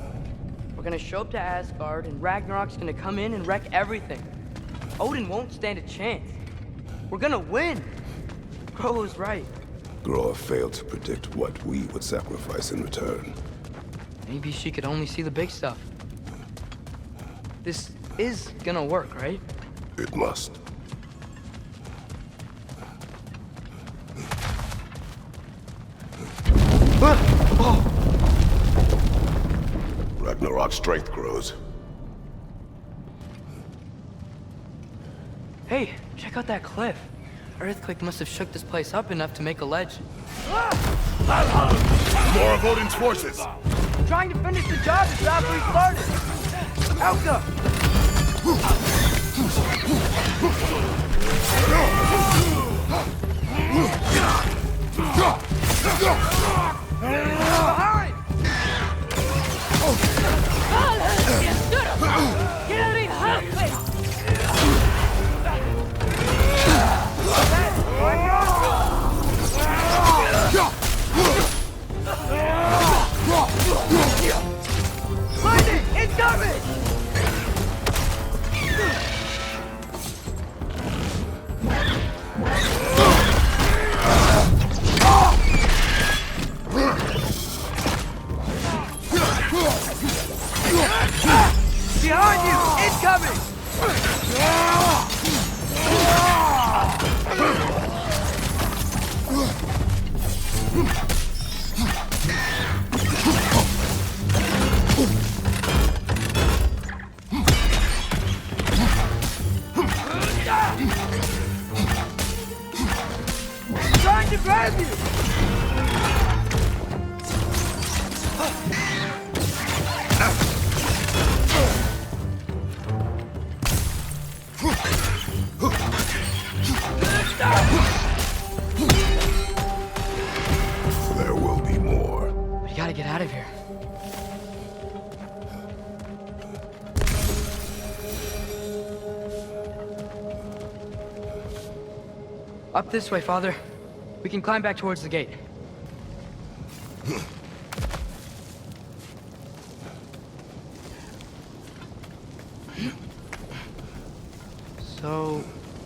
We're gonna show up to Asgard, and Ragnarok's gonna come in and wreck everything. Odin won't stand a chance. We're gonna win! Groa was right. Groa failed to predict what we would sacrifice in return. Maybe she could only see the big stuff. This is gonna work, right? It must. Ragnarok's strength grows. Hey, check out that cliff. Earthquake must have shook this place up enough to make a ledge. More of Odin's forces! I'm trying to finish the job as fast as we started! Alka! Behind! Lightning! Incoming! Behind you! Incoming! Trying to grab you! There will be more. We gotta get out of here. Up this way, Father. We can climb back towards the gate. So,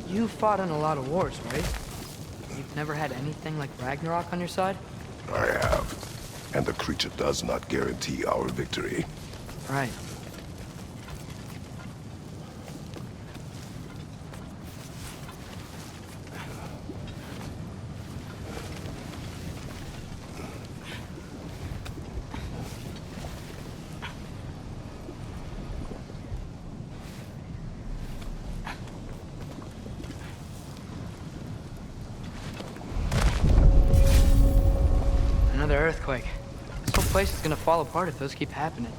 you fought in a lot of wars, right? You've never had anything like Ragnarok on your side? I have. And the creature does not guarantee our victory. Right. Another earthquake. This whole place is gonna fall apart if those keep happening.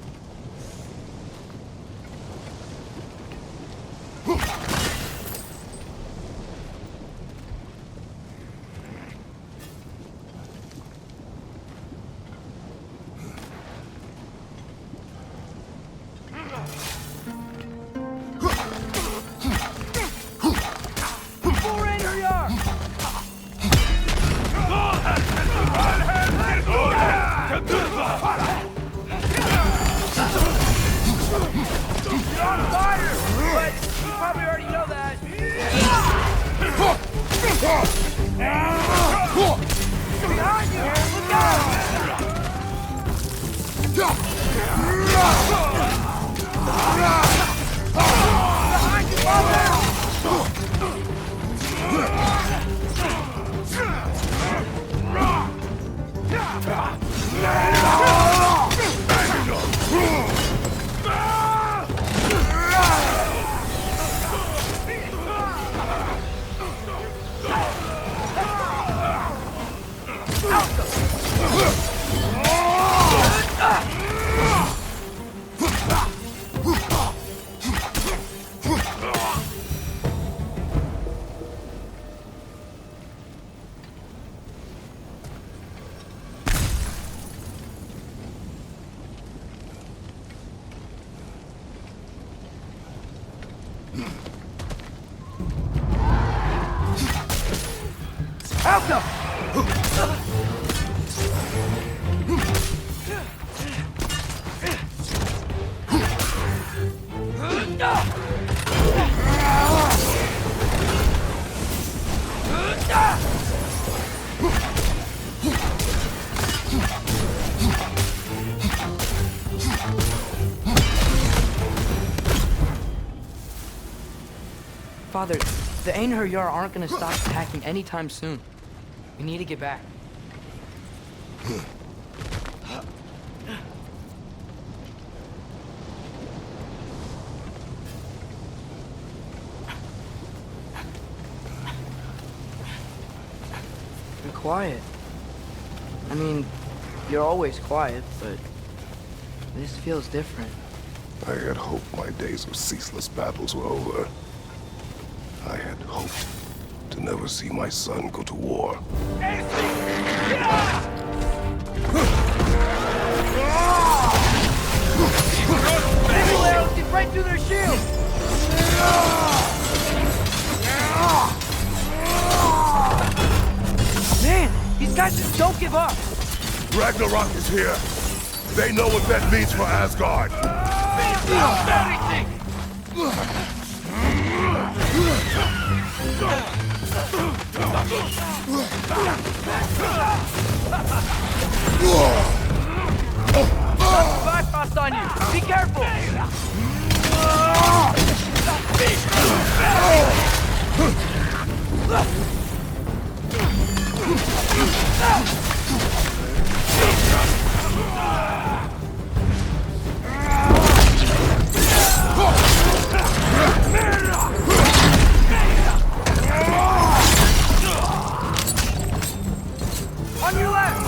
Father, the Einherjar aren't gonna stop attacking anytime soon. We need to get back. quiet. I mean, you're always quiet, but this feels different. I had hoped my days of ceaseless battles were over. I had hoped to never see my son go to war. Naval arrows get right through their shields! Man, these guys just don't give up! Ragnarok is here! They know what that means for Asgard! Bifrost on you! Be careful! On your left!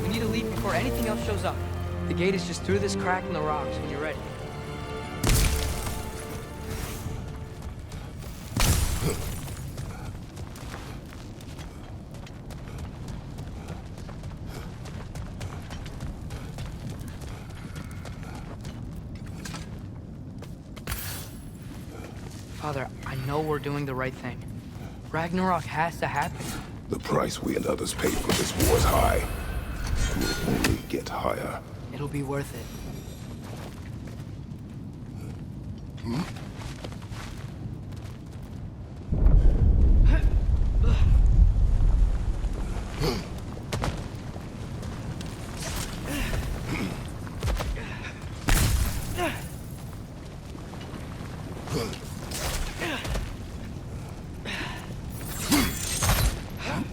We need to leave before anything else shows up. The gate is just through this crack in the rocks when you're ready. Father, I know we're doing the right thing. Ragnarok has to happen. The price we and others pay for this war is high. It will only get higher. It'll be worth it.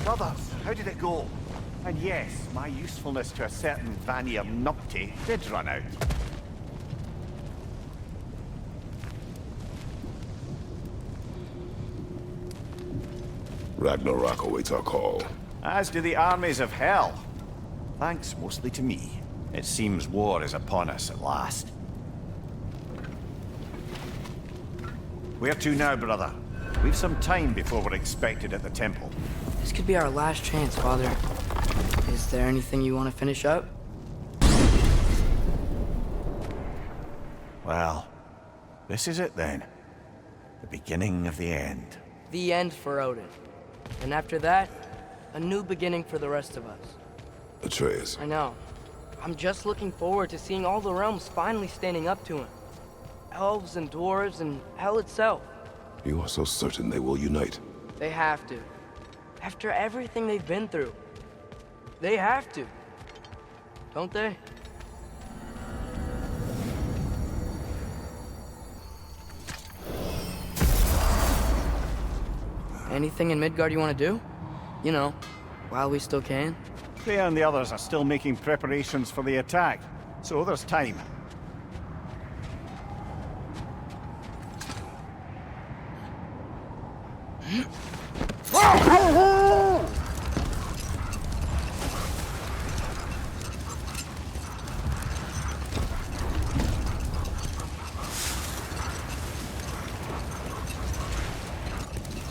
Brothers, how did it go? And yes, my usefulness to a certain Vanir numpty did run out. Ragnarok awaits our call. As do the armies of hell. Thanks mostly to me. It seems war is upon us at last. Where to now, brother? We've some time before we're expected at the temple. This could be our last chance, Father. Is there anything you want to finish up? Well, this is it then. The beginning of the end. The end for Odin. And after that, a new beginning for the rest of us. Atreus. I know. I'm just looking forward to seeing all the realms finally standing up to him. Elves and dwarves and hell itself. You are so certain they will unite? They have to. After everything they've been through. They have to. Don't they? Anything in Midgard you want to do? You know, while we still can? They and the others are still making preparations for the attack, so there's time.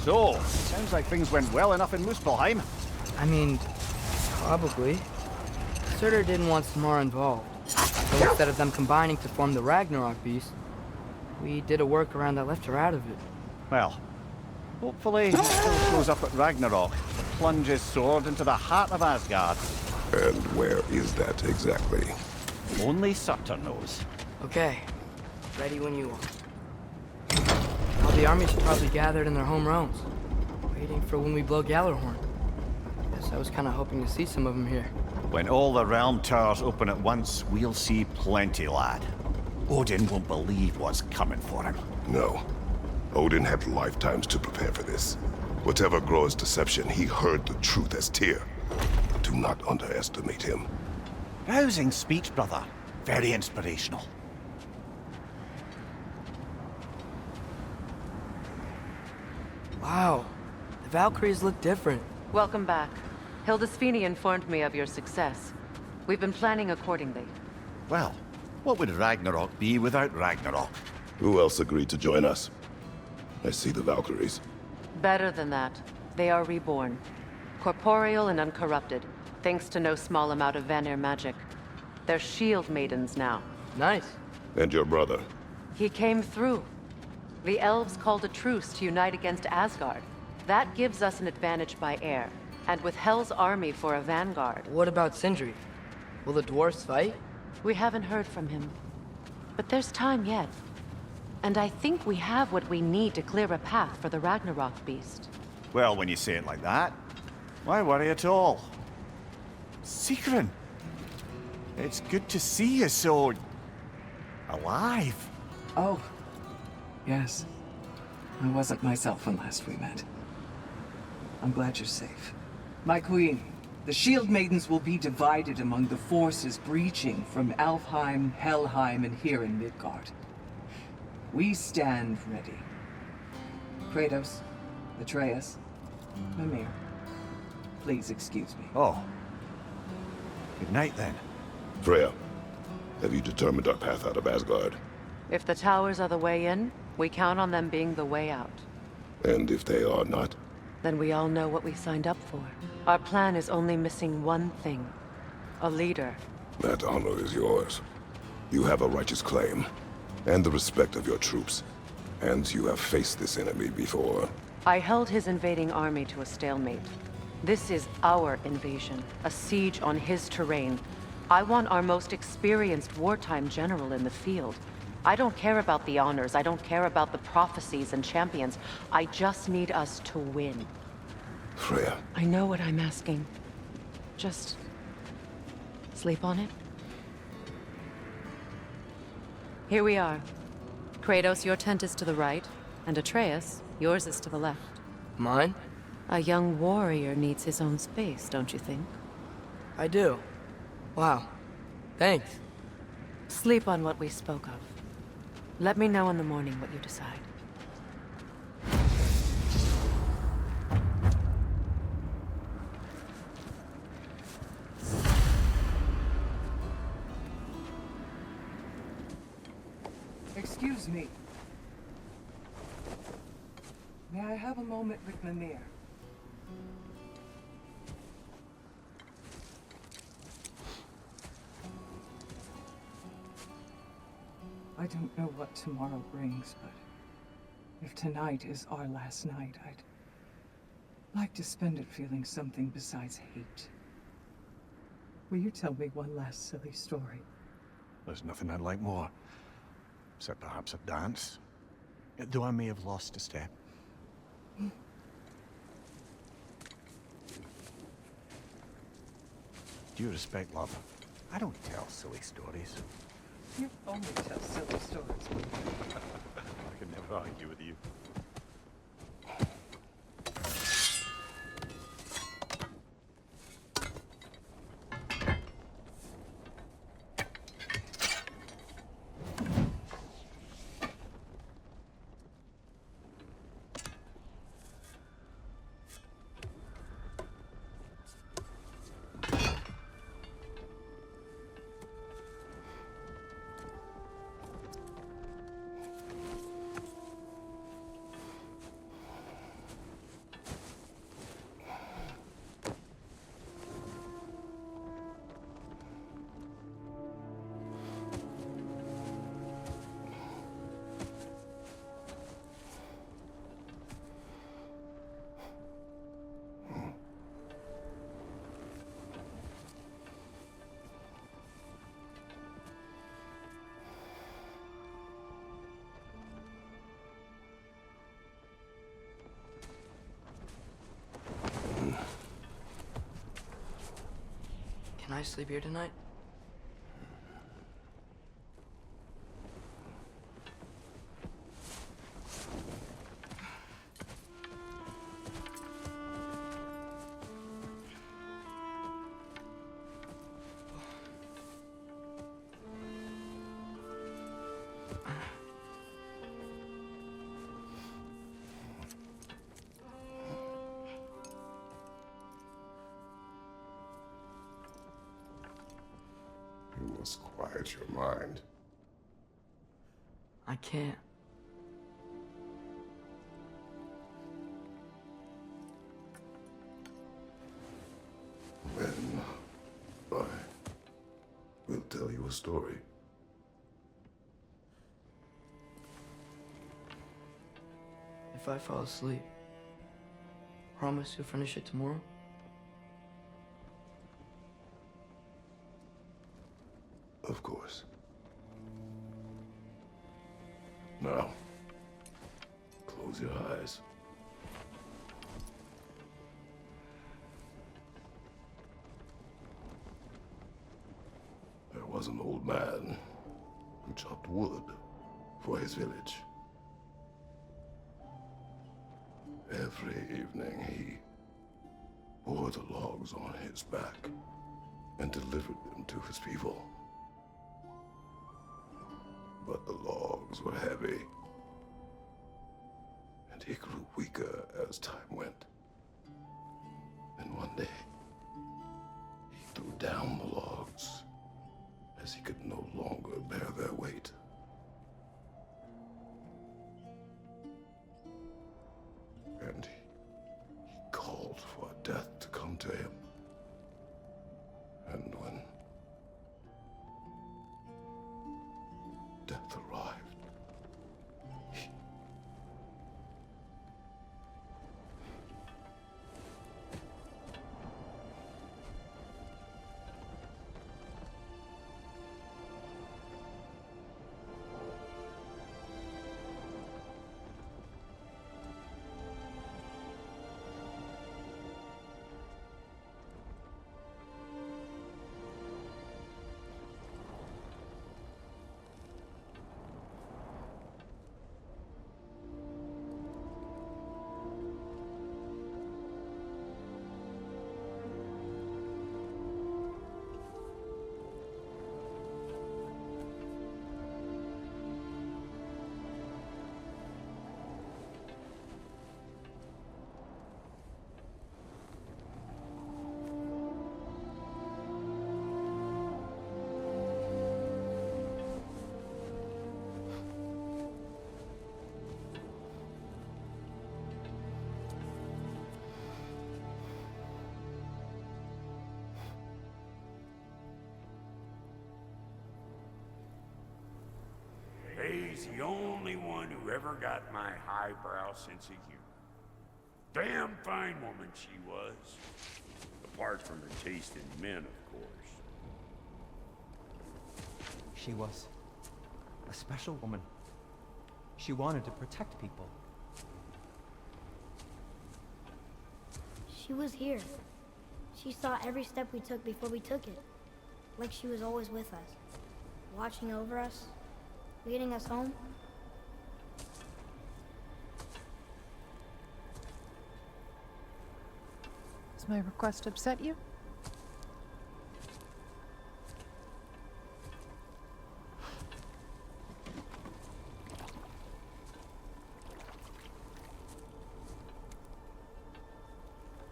So, sounds like things went well enough in Muspelheim. I mean, probably. Surtur didn't want Samara involved. So instead of them combining to form the Ragnarok beast, we did a workaround that left her out of it. Well, hopefully he still shows up at Ragnarok to plunge his sword into the heart of Asgard. And where is that exactly? Only Surtur knows. Okay, ready when you are. All the armies are probably gathered in their home realms. Waiting for when we blow Gallarhorn. Guess I was kind of hoping to see some of them here. When all the realm towers open at once, we'll see plenty, lad. Odin won't believe what's coming for him. No. Odin had lifetimes to prepare for this. Whatever Groa's deception, he heard the truth as Tyr. Do not underestimate him. Rousing speech, brother. Very inspirational. Wow, the Valkyries look different. Welcome back. Hildisfini informed me of your success. We've been planning accordingly. Well, what would Ragnarok be without Ragnarok? Who else agreed to join us? I see the Valkyries. Better than that. They are reborn. Corporeal and uncorrupted, thanks to no small amount of Vanir magic. They're shield maidens now. Nice. And your brother? He came through. The elves called a truce to unite against Asgard. That gives us an advantage by air, and with Hell's army for a vanguard. What about Sindri? Will the dwarves fight? We haven't heard from him. But there's time yet. And I think we have what we need to clear a path for the Ragnarok beast. Well, when you say it like that, why worry at all? Sigrun! It's good to see you so... alive. Oh. Yes. I wasn't myself when last we met. I'm glad you're safe. My queen, the Shield Maidens will be divided among the forces breaching from Alfheim, Helheim, and here in Midgard. We stand ready. Kratos, Atreus, Mimir, please excuse me. Oh. Good night, then. Freya, have you determined our path out of Asgard? If the towers are the way in, we count on them being the way out. And if they are not? Then we all know what we signed up for. Our plan is only missing one thing. A leader. That honor is yours. You have a righteous claim, and the respect of your troops. And you have faced this enemy before. I held his invading army to a stalemate. This is our invasion, a siege on his terrain. I want our most experienced wartime general in the field. I don't care about the honors, I don't care about the prophecies and champions. I just need us to win. Freya. I know what I'm asking. Just... sleep on it? Here we are. Kratos, your tent is to the right, and Atreus, yours is to the left. Mine? A young warrior needs his own space, don't you think? I do. Wow. Thanks. Sleep on what we spoke of. Let me know in the morning what you decide. Excuse me. May I have a moment with Mimir? I don't know what tomorrow brings, but if tonight is our last night, I'd like to spend it feeling something besides hate. Will you tell me one last silly story? There's nothing I'd like more. Except perhaps a dance. Though I may have lost a step. Due respect, love, I don't tell silly stories. You only tell silly stories. I can never argue with you. I sleep here tonight? You must quiet your mind. I can't. Then I will tell you a story. If I fall asleep, promise you'll finish it tomorrow? Of course. Now, close your eyes. There was an old man who chopped wood for his village. Every evening he bore the logs on his back and delivered them to his people. But the logs were heavy, and he grew weaker as time went. And one day, he threw down the logs as he could no longer bear their weight. And he called for death to come to him. And when death arrived, He's the only one who ever got my highbrow sense of humor. Damn fine woman she was. Apart from her taste in men, of course. She was a special woman. She wanted to protect people. She was here. She saw every step we took before we took it. Like she was always with us. Watching over us. Leading us home. Does my request upset you?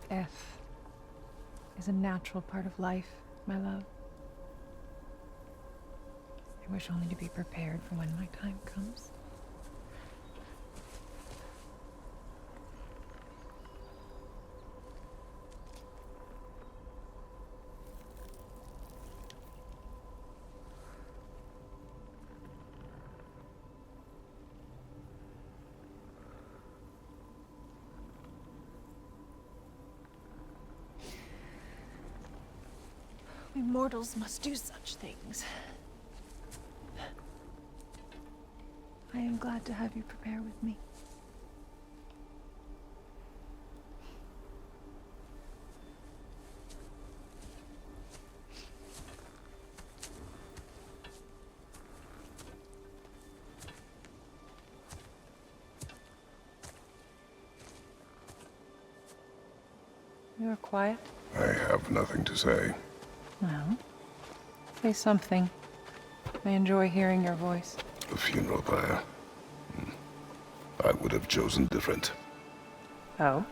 Death is a natural part of life, my love. I wish only to be prepared for when my time comes. We mortals must do such things. I am glad to have you prepare with me. You're quiet. I have nothing to say. Well, say something. I enjoy hearing your voice. The funeral pyre. I would have chosen different. Oh?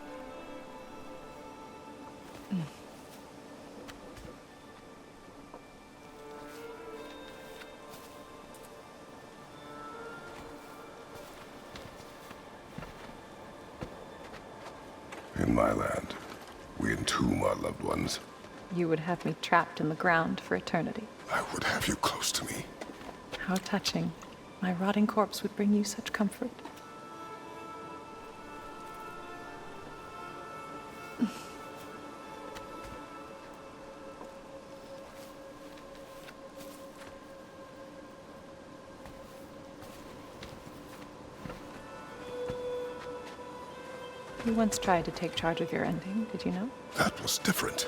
In my land, we entomb our loved ones. You would have me trapped in the ground for eternity. I would have you close to me. How touching. My rotting corpse would bring you such comfort. You once tried to take charge of your ending, did you know? That was different.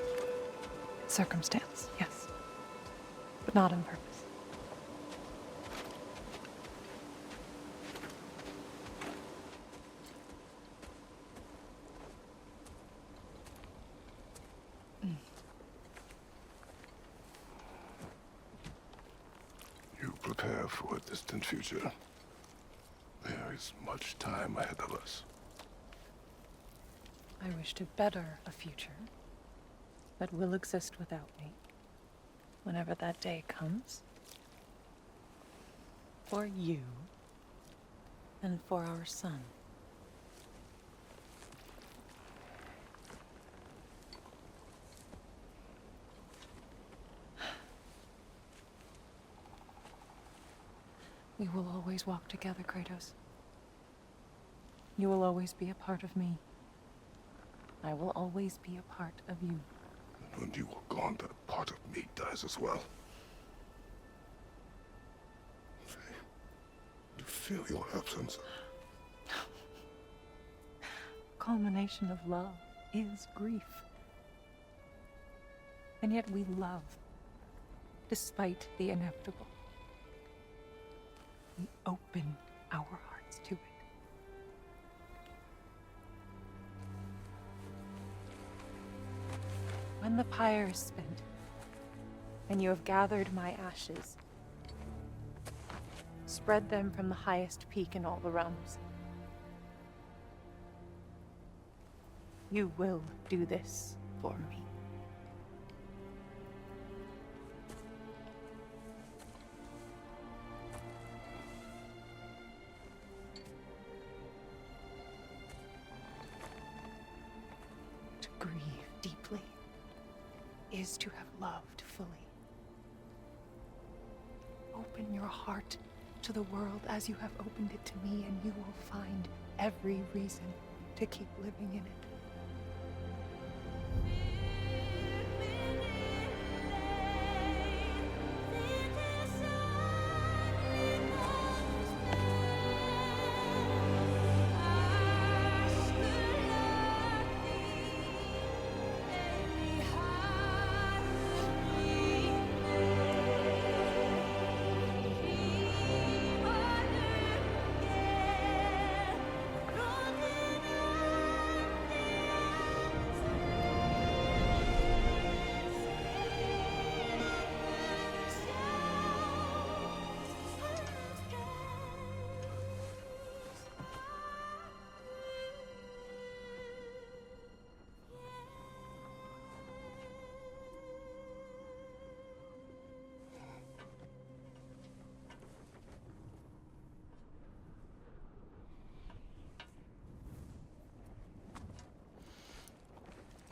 Circumstance, yes. But not on purpose. You prepare for a distant future. There is much time ahead of us. I wish to better a future that will exist without me, whenever that day comes. For you, and for our son. We will always walk together, Kratos. You will always be a part of me. I will always be a part of you. And when you are gone, that part of me dies as well. I feel your absence. Culmination of love is grief. And yet we love, despite the inevitable. We open our hearts to it. When the pyre is spent, and you have gathered my ashes, spread them from the highest peak in all the realms. You will do this for me. To grieve deeply is to have loved fully. Open your heart to the world as you have opened it to me, and you will find every reason to keep living in it.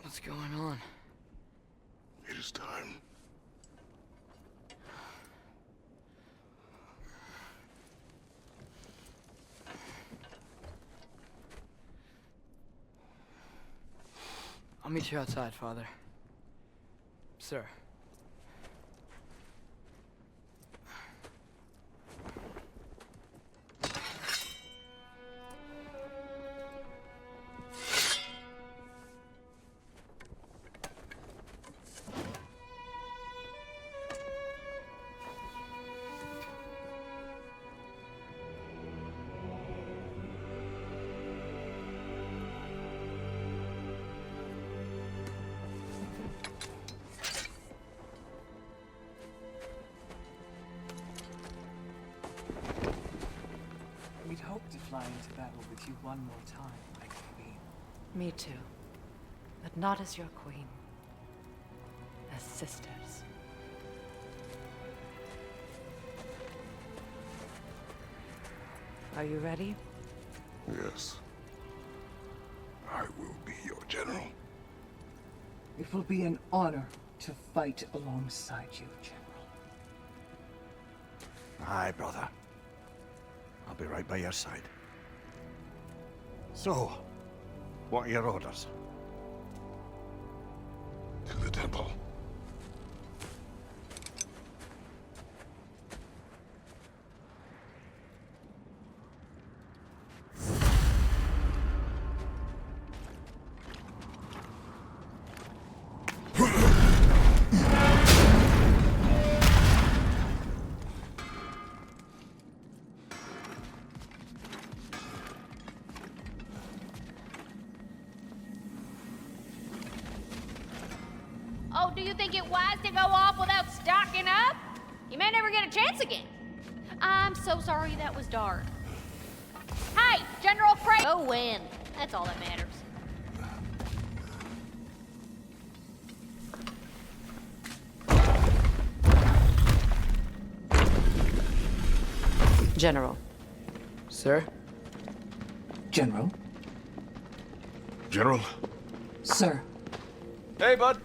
What's going on? It is time. I'll meet you outside, Father. Sir. fly into battle with you one more time, my queen. Me too. But not as your queen. As sisters. Are you ready? Yes. I will be your general. It will be an honor to fight alongside you, General. Aye, brother. I'll be right by your side. So, what are your orders? To the temple. Oh, do you think it wise to go off without stocking up? You may never get a chance again. I'm so sorry that was dark. Hey, General Craig! Go win. That's all that matters. General. Sir? General? General? Sir. Hey, bud.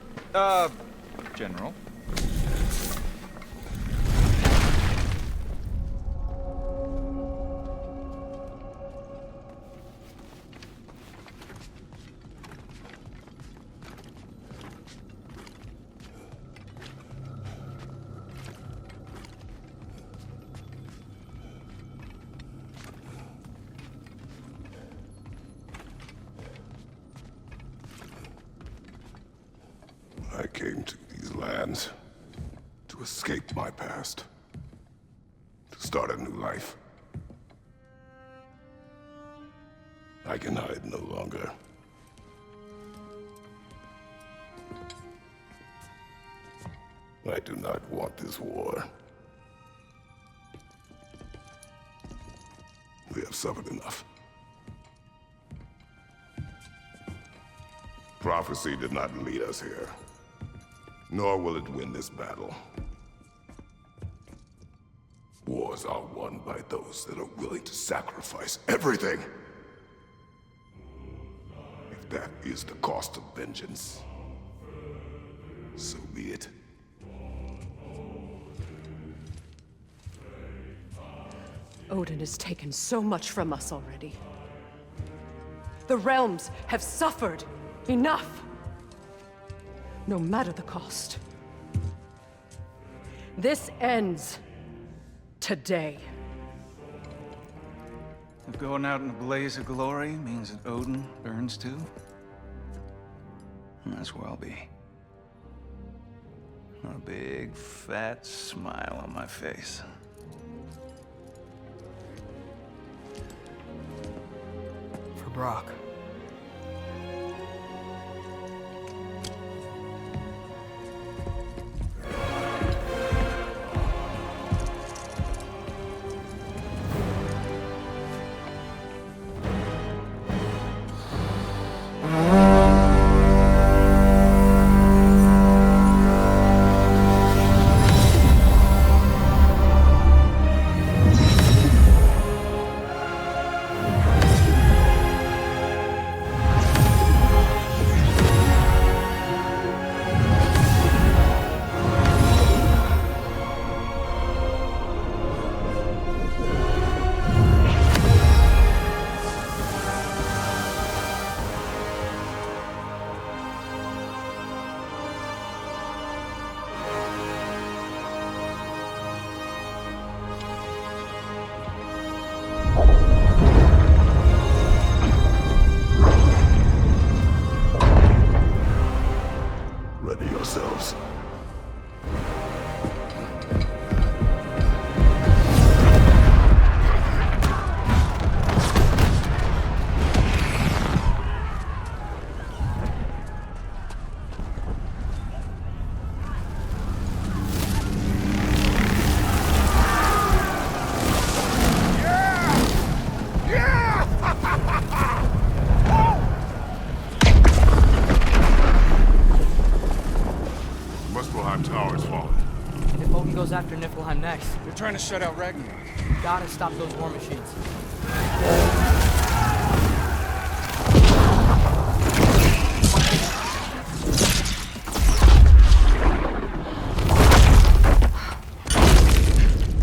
General. I came to these lands to escape my past, to start a new life. I can hide no longer. I do not want this war. We have suffered enough. Prophecy did not lead us here. Nor will it win this battle. Wars are won by those that are willing to sacrifice everything. If that is the cost of vengeance, so be it. Odin has taken so much from us already. The realms have suffered enough. No matter the cost. This ends today. If going out in a blaze of glory means that Odin burns too, that's where I'll be. A big, fat smile on my face. For Brock. goes after Niflheim next? They're trying to shut out Ragnarok. Gotta stop those war machines.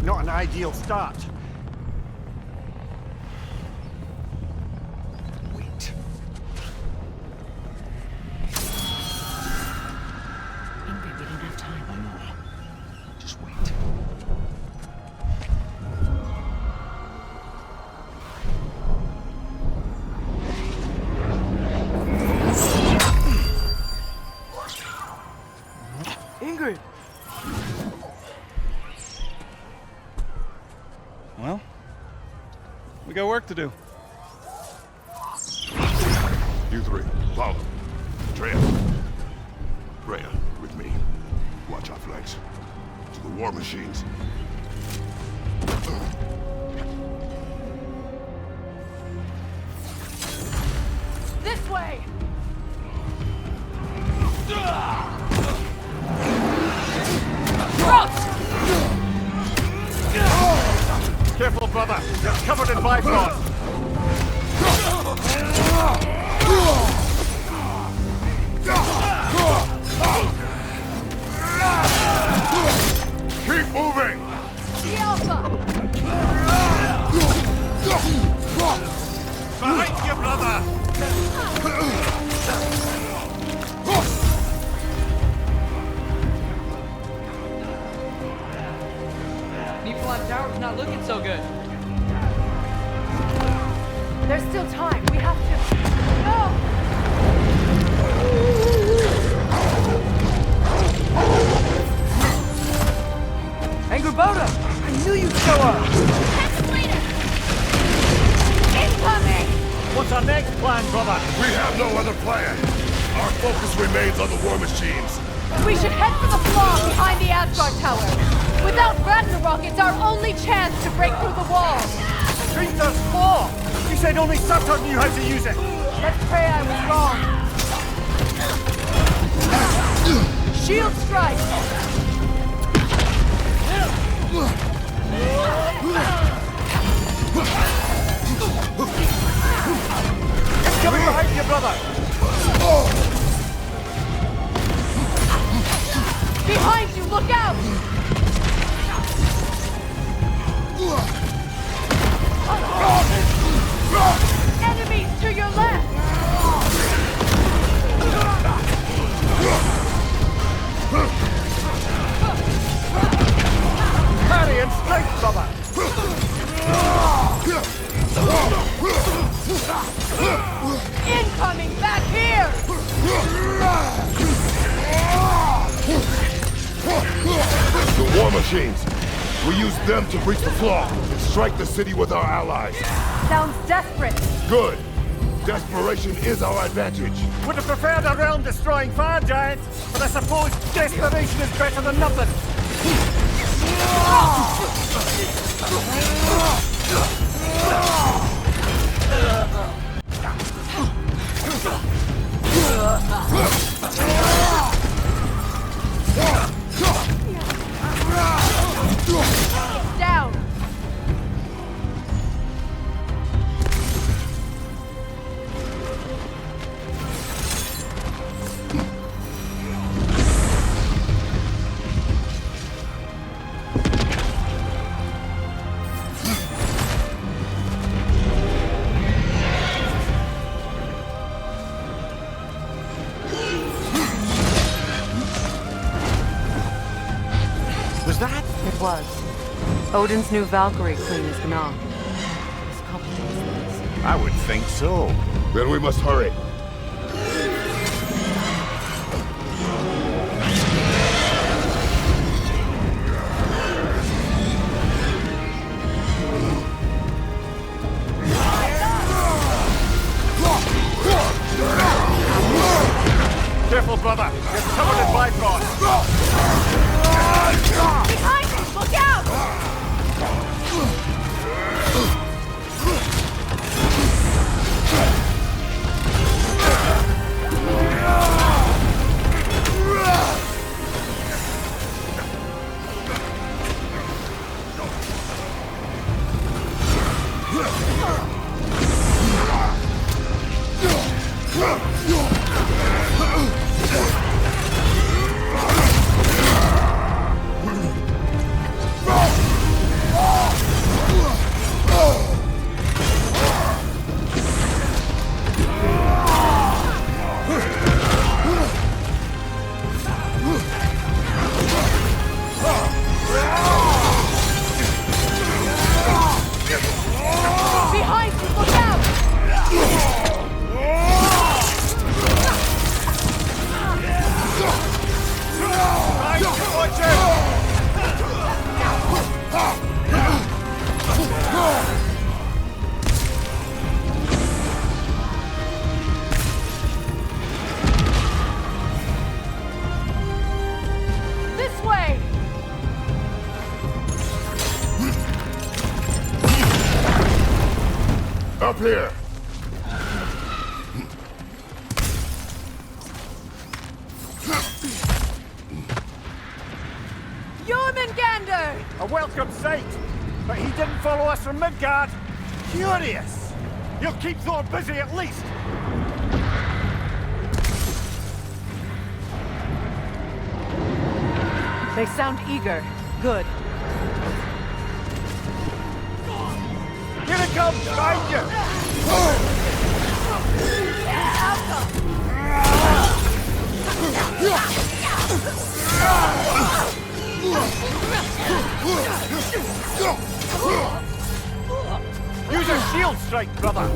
Not an ideal start. Wait. Ingrid, we don't have time. I know. Just wait. Ingrid! Well, we got work to do. You three, follow. Atreus. Rhea, with me. Watch our flanks. To the war machines. This way! Careful, brother. You're covered in bifrost. Keep moving! The Alpha! Behind you, brother! Niflheim Tower's not looking so good. There's still time. We have to. No! Angrboda! I knew you'd show up! Escalator! Incoming! What's our next plan, brother? We have no other plan. Our focus remains on the war machines. We should head for the flaw behind the Asgard Tower. Without Ragnarok, it's our only chance to break through the wall. Creature's flaw! You said only Surtur knew how to use it! Let's pray I was wrong. Shield strike! It's coming behind you, brother! Behind you, look out! Enemies to your left! Parry and strike, brother! Incoming back here! The war machines. We use them to breach the flaw and strike the city with our allies. Sounds desperate. Good. Desperation is our advantage. Would have preferred a realm-destroying fire giant, but I suppose desperation is better than nothing. It's down! Was that? It was. Odin's new Valkyrie queen is Gná. This complicates things. I would think so. Then we must hurry. Careful, brother. You're covered in bifrost. Behind you, look out! Up here! Jormungandr! A welcome sight, but he didn't follow us from Midgard. Curious! You'll keep Thor busy at least! They sound eager. Good. Here it comes, behind you! Use a shield strike, brother!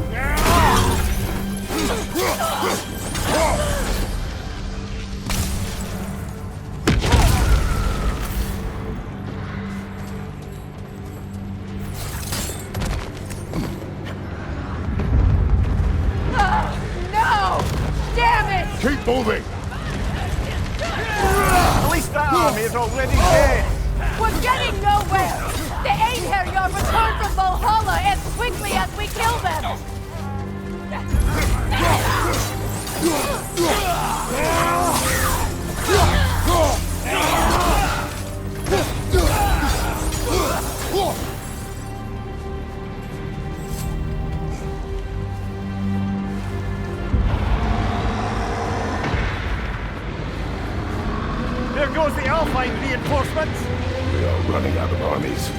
Keep moving! At least that army is already dead! We're getting nowhere! The Einherjar return from Valhalla as quickly as we kill them! There goes the Alpine reinforcements! We are running out of armies.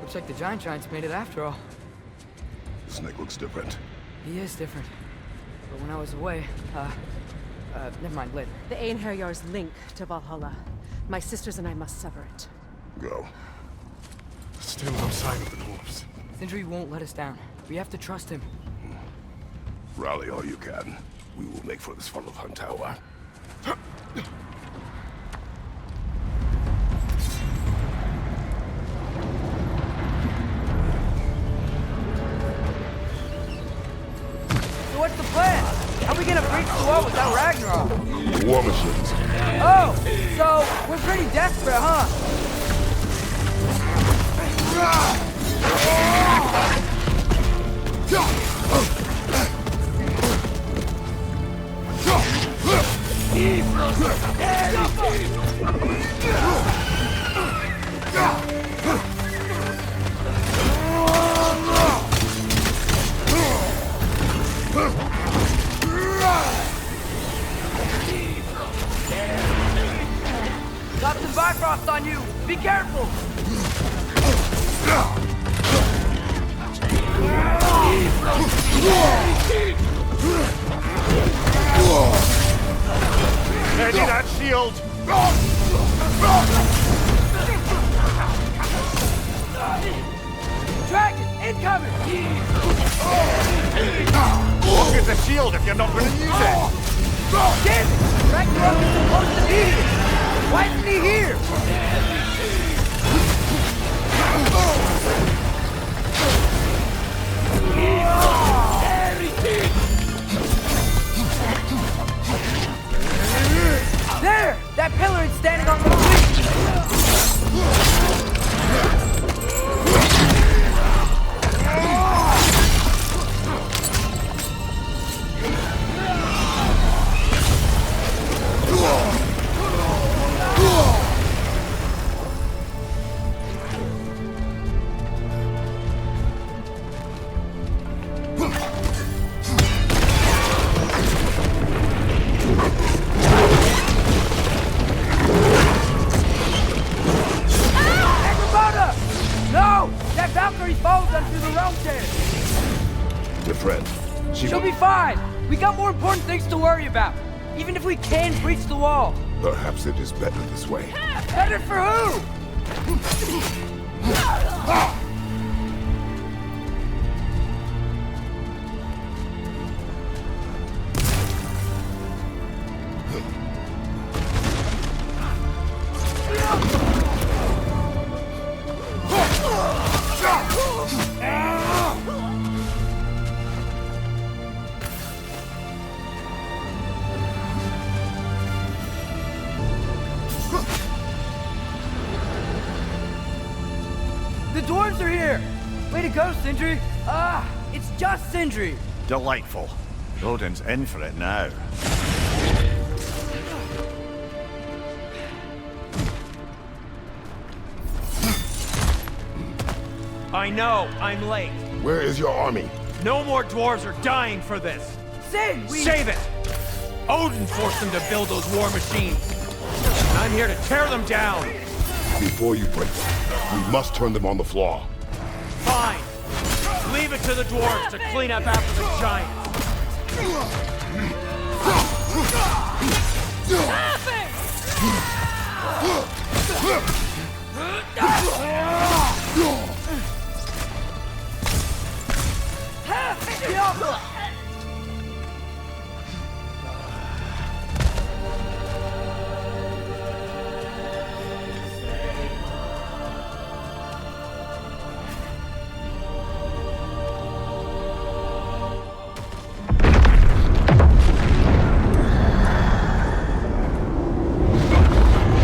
Looks like the giant giants made it after all. Snake looks different. He is different. But when I was away, never mind, later. The Einherjar's link to Valhalla. My sisters and I must sever it. Go. Still no sign of the dwarves. Sindri won't let us down. We have to trust him. Rally all you can. We will make for this funnel hunt tower. So what's the plan? How are we gonna breach the wall without Ragnarok? War machines. Oh, so we're pretty desperate, huh? Got some Bifrost on you! Be careful! Ready that shield! Dragon, incoming! Look at the shield if you're not going to use it! Damn it! Ragnarok is supposed to be here! Why isn't he here? There! That pillar is standing on the bridge! She'll be fine! We got more important things to worry about! Even if we can breach the wall! Perhaps it is better this way. Better for who? dwarves are here! Way to go, Sindri! Ah, it's just Sindri! Delightful. Odin's in for it now. I know, I'm late. Where is your army? No more dwarves are dying for this. Sin, Save it! Odin forced them to build those war machines. And I'm here to tear them down. Before you break them, we must turn them on the flaw. Fine. Leave it to the dwarves to clean up after the giants.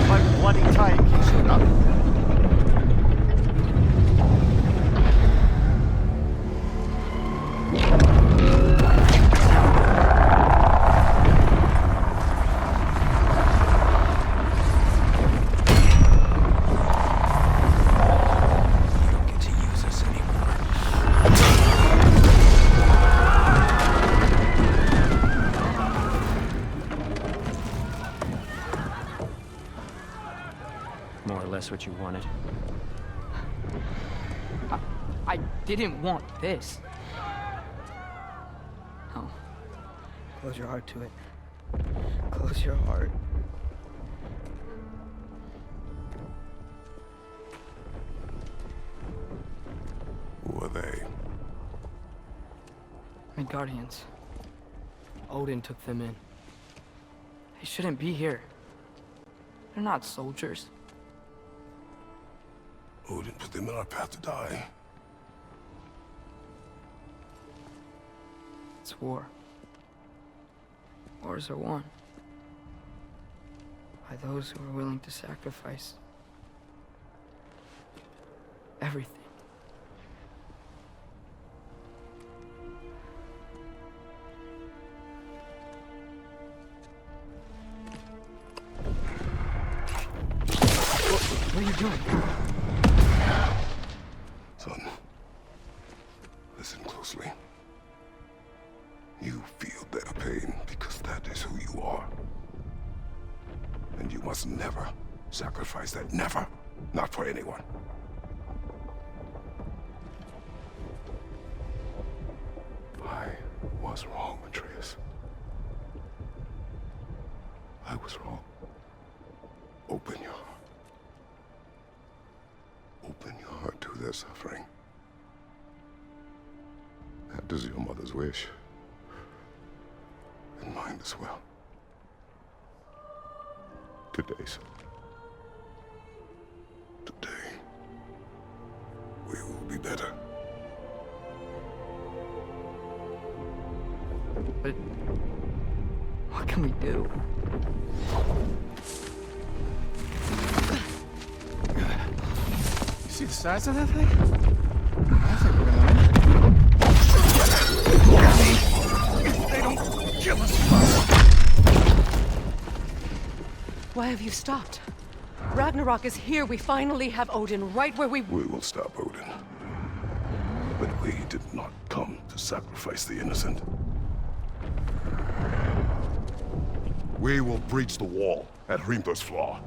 About bloody time he showed up. More or less what you wanted. I didn't want this. Oh. Close your heart to it. Close your heart. Who are they? Midgardians. Odin took them in. They shouldn't be here. They're not soldiers. Odin put them in our path to die. It's war. Wars are won by those who are willing to sacrifice everything. What are you doing? Son, listen closely. You feel their pain because that is who you are. And you must never sacrifice that. Never. Not for anyone. I was wrong, Atreus. I was wrong. Open your heart. Open your heart to their suffering. That is your mother's wish. And mine as well. Today, son. Today, we will be better. But what can we do? You see the size of that thing? I think we're gonna win. They don't kill us. Why have you stopped? Ragnarok is here. We finally have Odin right where we... We will stop Odin. But we did not come to sacrifice the innocent. We will breach the wall at Hrimthor's Flaw.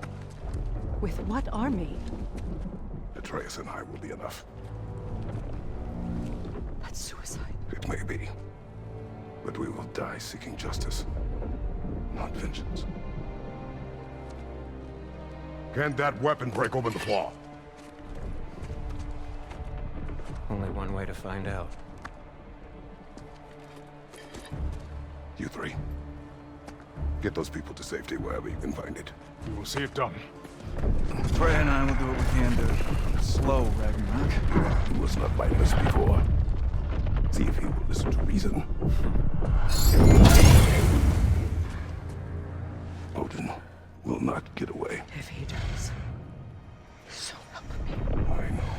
With what army? Atreus and I will be enough. That's suicide. It may be. But we will die seeking justice, not vengeance. Can that weapon break open the flaw? Only one way to find out. You three. Get those people to safety wherever you can find it. We will see it done. Freya and I will do what we can to slow Ragnarok. He was not mindless before. See if he will listen to reason. Odin will not get away. If he does, so help me. I know.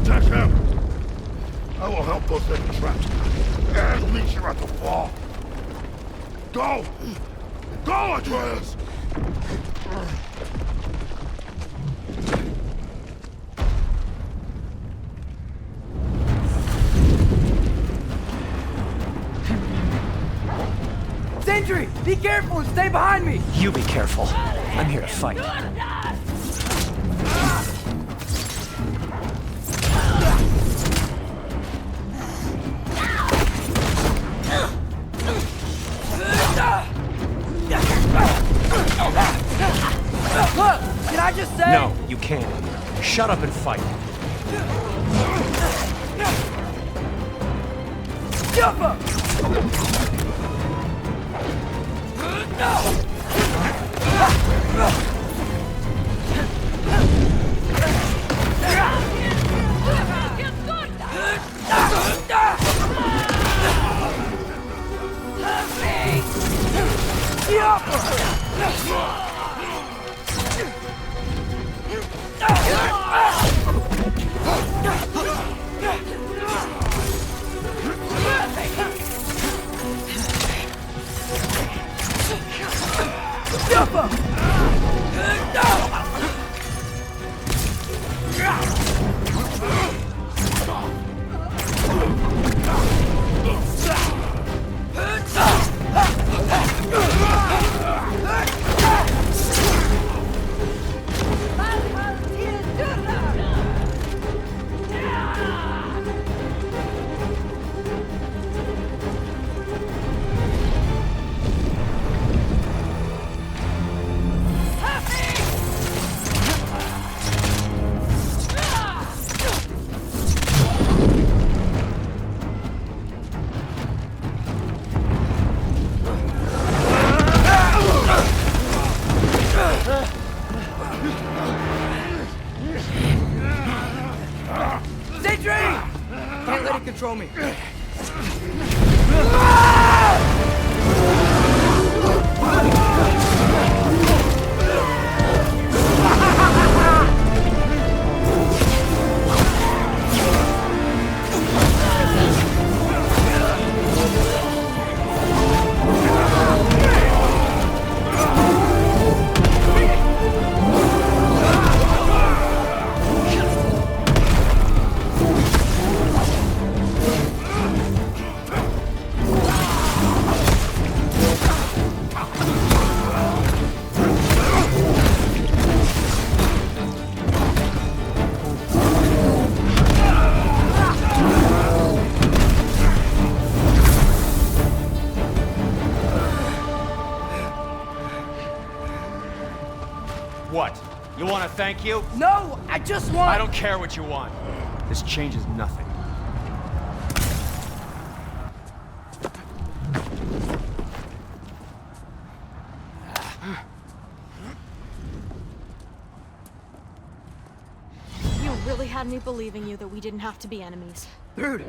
Protect him! I will help those that are trapped. And meet you at the fall. Go! Go, Atreus! Sentry! Be careful and stay behind me! You be careful. I'm here to fight. Look! Can I just say? No, you can't. Shut up and fight. Jump up! Can't let it control me. What? You want to thank you? No, I just want... I don't care what you want. This changes nothing. You really had me believing you that we didn't have to be enemies. Dude,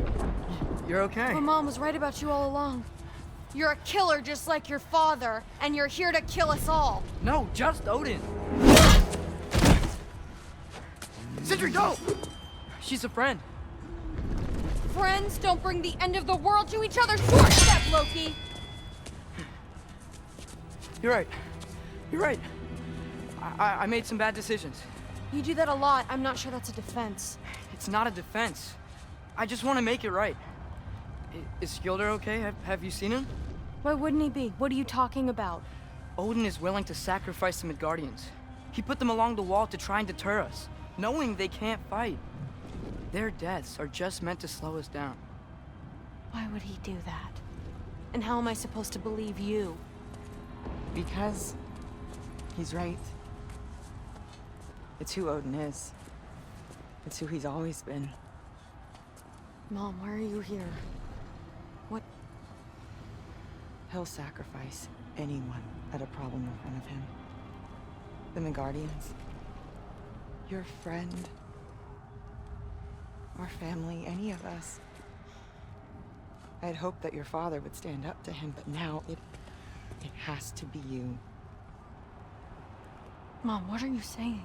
you're okay. My mom was right about you all along. You're a killer just like your father, and you're here to kill us all. No, just Odin. Sentry, go! She's a friend. Friends don't bring the end of the world to each other's doorstep, Loki! You're right. You're right. I made some bad decisions. You do that a lot. I'm not sure that's a defense. It's not a defense. I just want to make it right. Is Skilder okay? Have you seen him? Why wouldn't he be? What are you talking about? Odin is willing to sacrifice the Midgardians. He put them along the wall to try and deter us, knowing they can't fight. Their deaths are just meant to slow us down. Why would he do that? And how am I supposed to believe you? Because he's right. It's who Odin is. It's who he's always been. Mom, why are you here? What? He'll sacrifice anyone at a problem in front of him. The Midgardians. Your friend. Our family, any of us. I had hoped that your father would stand up to him, but now it has to be you. Mom, what are you saying?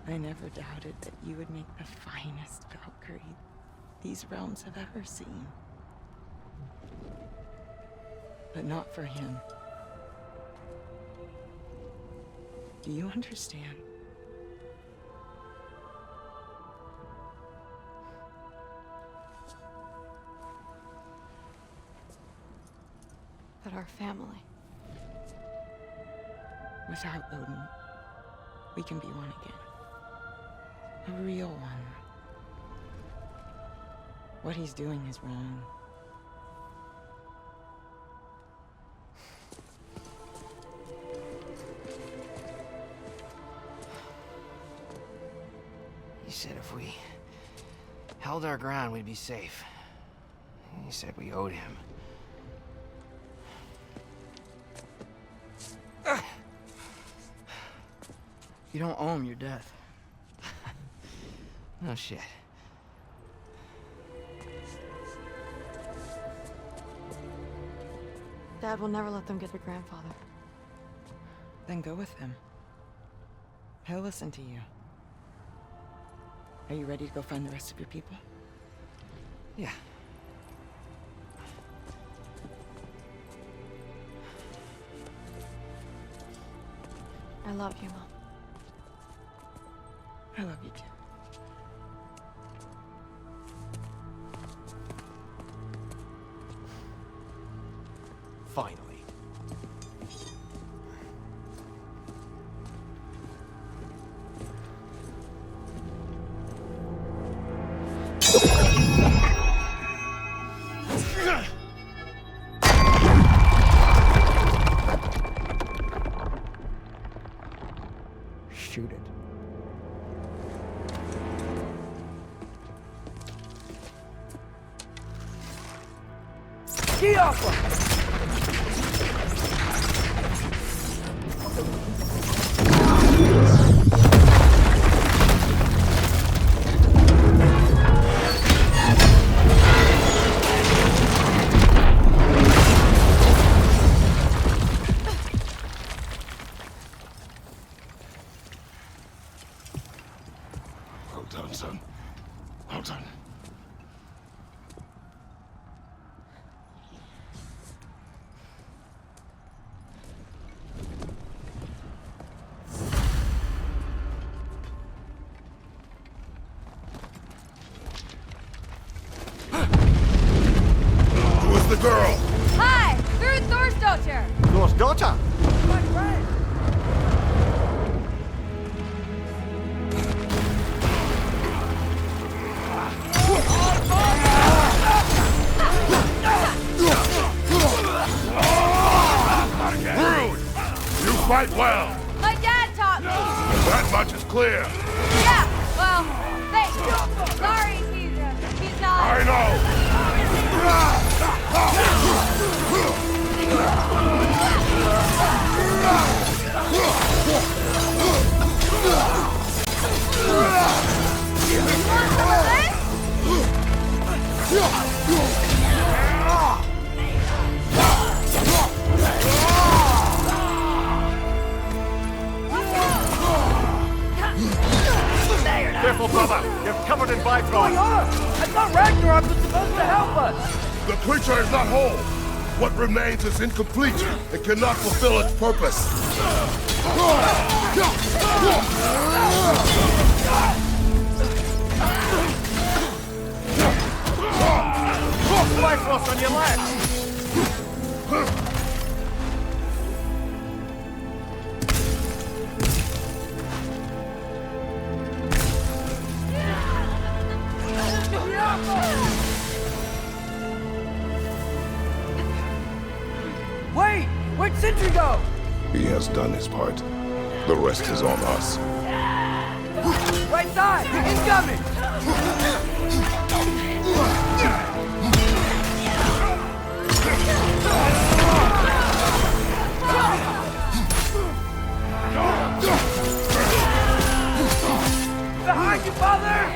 I never doubted that you would make the finest Valkyrie these realms have ever seen. But not for him. Do you understand? But our family. Without Odin, we can be one again. A real one. What he's doing is wrong. He said if we held our ground, we'd be safe. He said we owed him. You don't owe him your death. No shit. Dad will never let them get their grandfather. Then go with him. He'll listen to you. Are you ready to go find the rest of your people? Yeah. I love you, Mom. I love you too. Finally. Shoot it. Get off him! Well done, son. Well done. Who is the girl? Hi! Through Thor's daughter! Thor's daughter? My friend! Rude! You fight well. My dad taught me! That much is clear. Yeah, well, thanks. Sorry, he's not... I know. Careful, brother. You're covered in What's going byproducts. on? I thought Ragnarok was supposed to help us! The creature is not whole. What remains is incomplete. It cannot fulfill its purpose. Bifrost on your left. Wait! Where'd Sentry go? He has done his part. The rest is on us. Right side! Incoming! Behind you, father!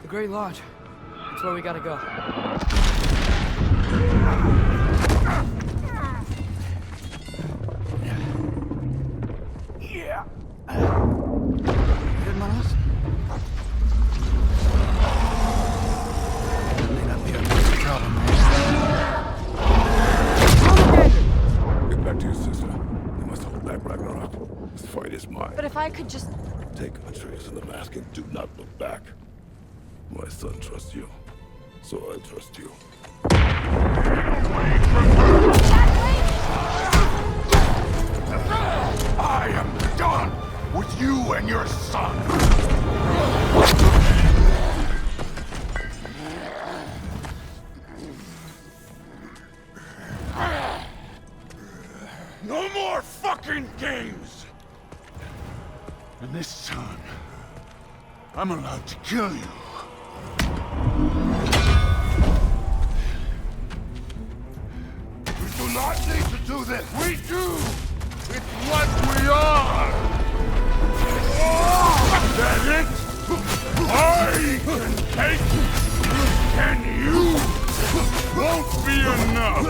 Great Lodge. That's where we gotta go. Yeah. Good, Manos? May not be a problem, Get back to your sister. You must hold back Ragnarok. This fight is mine. But if I could just... Take Atreus in the mask and do not look back. My son trusts you, so I trust you. I am done with you and your son. No more fucking games! And this time, I'm allowed to kill you. We do not need to do this. We do! It's what we are! That it? I can take it! Can you? Won't be enough!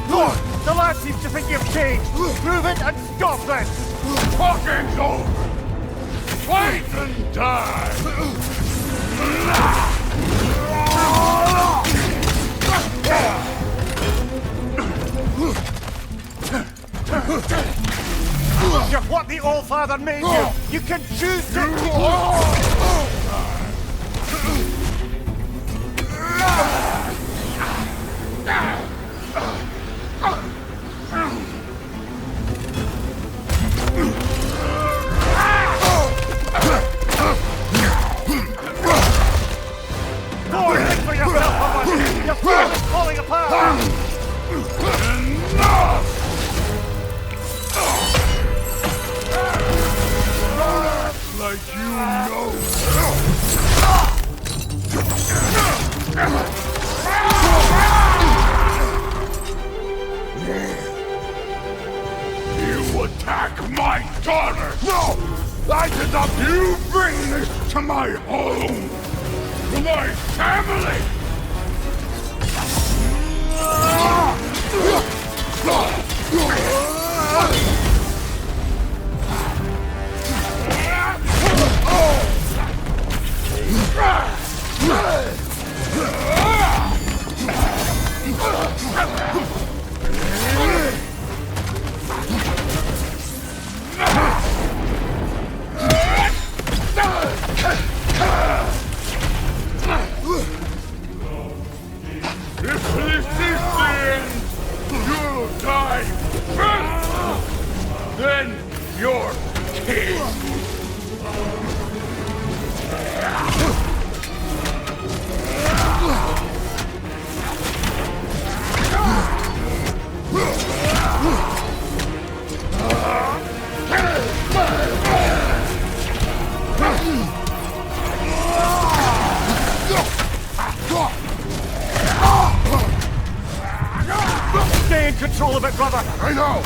Lord, the lad seems to think you've changed. Prove it and stop this! Talking's over! Fight and die! You're what the All-Father made you! You can choose to... Lord, think for yourself, Papa! Your plan is falling apart! Enough! Like you know. You attack my daughter! No! I did not. You bring this to my home! To my family! If this is the end, you'll die first! Then you're king! Stay in control of it, brother! I know!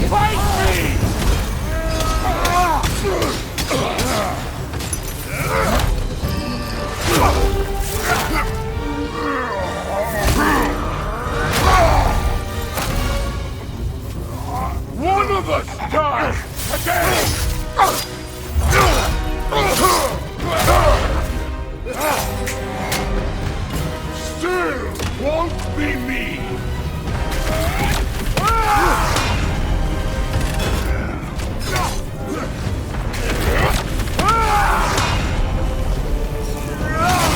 Fight me! One of us dies again! Still won't be me!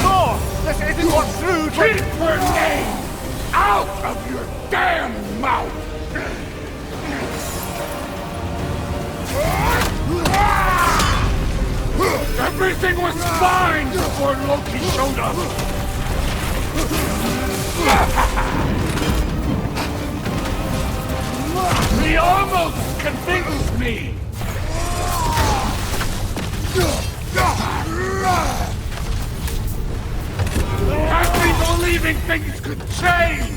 No! This isn't what's through! Keep her name out of your damn mouth! Everything was fine before Loki showed up! The armor almost convinced me! Had me believing things could change!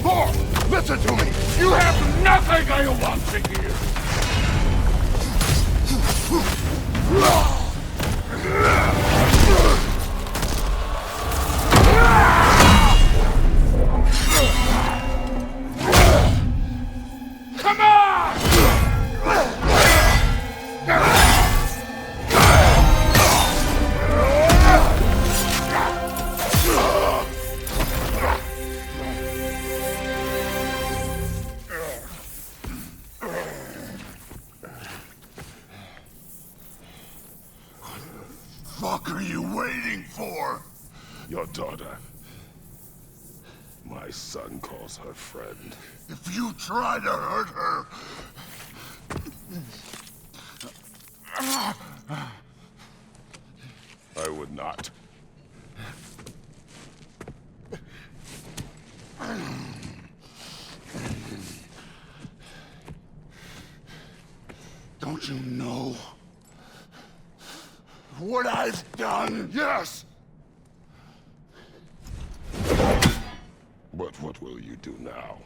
Thor, listen to me! You have nothing I want to hear! Come on! What the fuck are you waiting for? Your daughter. My son calls her friend. If you try to hurt her... I would not. Don't you know what I've done? Yes! But what will you do now?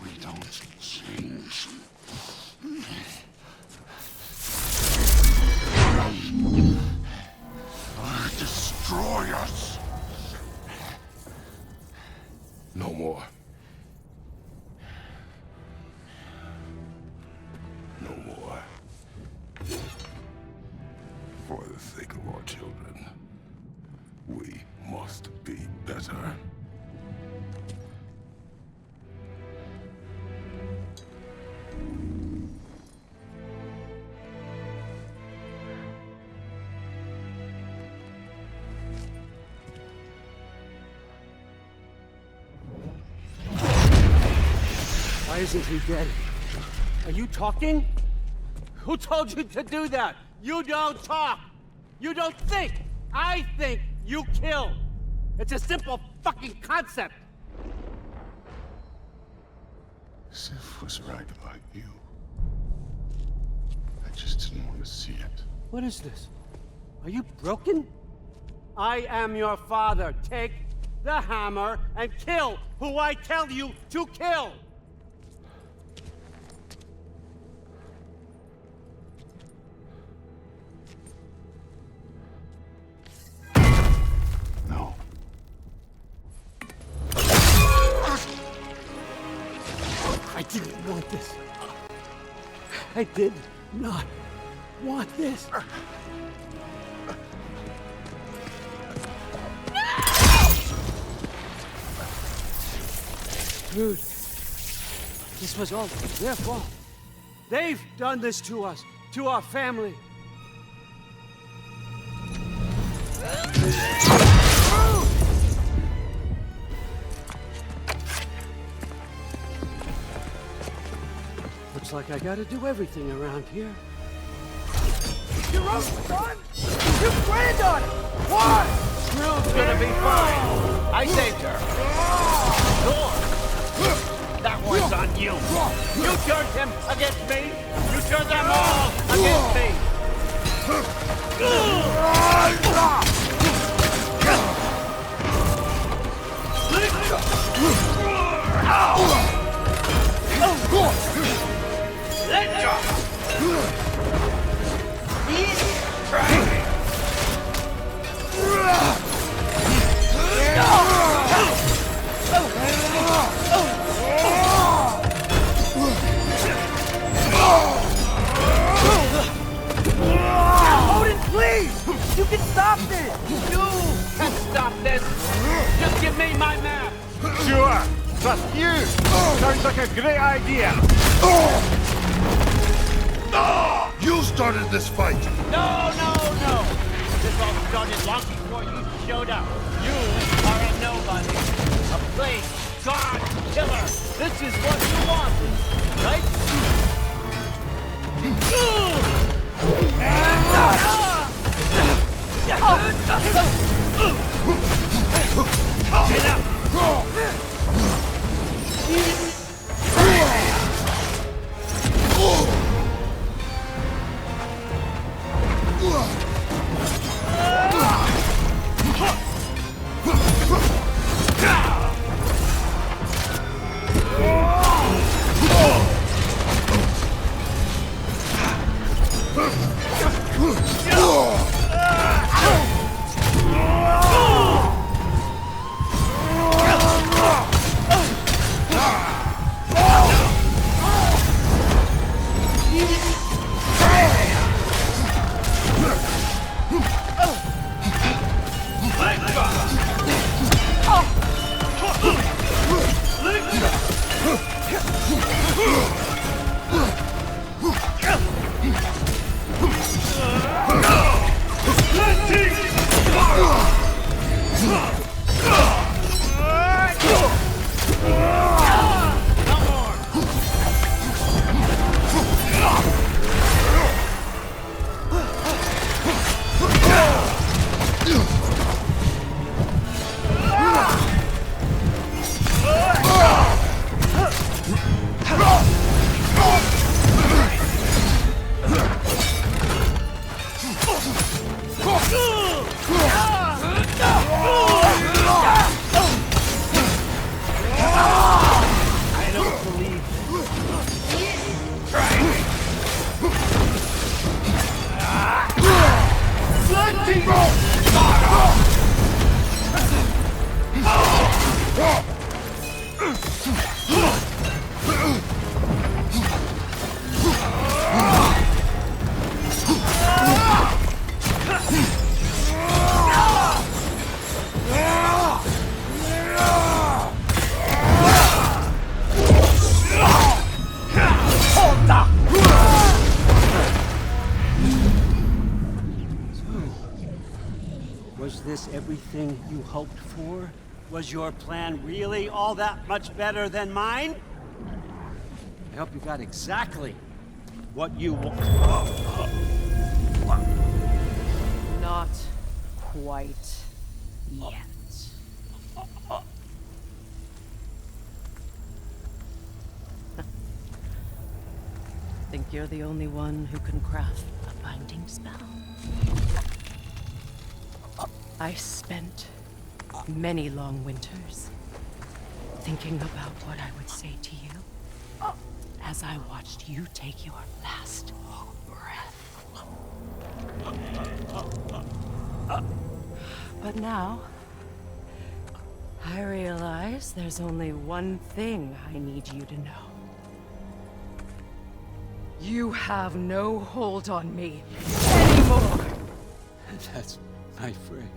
We don't change. Or destroy us. No more. No more. For the sake of our children, we must be better. Why isn't he dead? Are you talking? Who told you to do that? You don't talk! You don't think! I think you kill! It's a simple fucking concept! Sif was right about you. I just didn't want to see it. What is this? Are you broken? I am your father. Take the hammer and kill who I tell you to kill! No. I didn't want this. I did not want this. Dude, this was all their fault. They've done this to us, to our family. Looks like I gotta do everything around here. Your own son? You planned on it! Why? Screw's gonna be fine. I saved her. Thor! That one's on you. You turned him against me. You turned them all against me. Let go! Odin, please! You can stop this! You can stop this! Just give me my map! Sure! Trust you! Sounds like a great idea! You started this fight! No! This all started long before you showed up. You are a nobody. A plague, god, killer. This is what you wanted, right? Was this everything you hoped for? Was your plan really all that much better than mine? I hope you got exactly what you want. Not quite yet. Think you're the only one who can craft a binding spell? I spent many long winters thinking about what I would say to you as I watched you take your last breath. But now, I realize there's only one thing I need you to know. You have no hold on me anymore. That's my friend.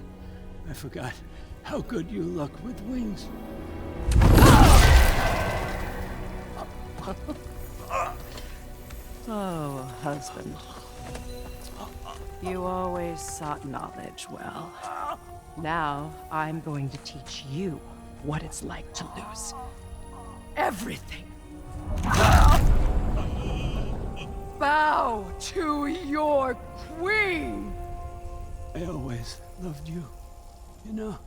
I forgot how good you look with wings. Oh, husband. You always sought knowledge well. Now, I'm going to teach you what it's like to lose everything. Bow to your queen! I always loved you, you know.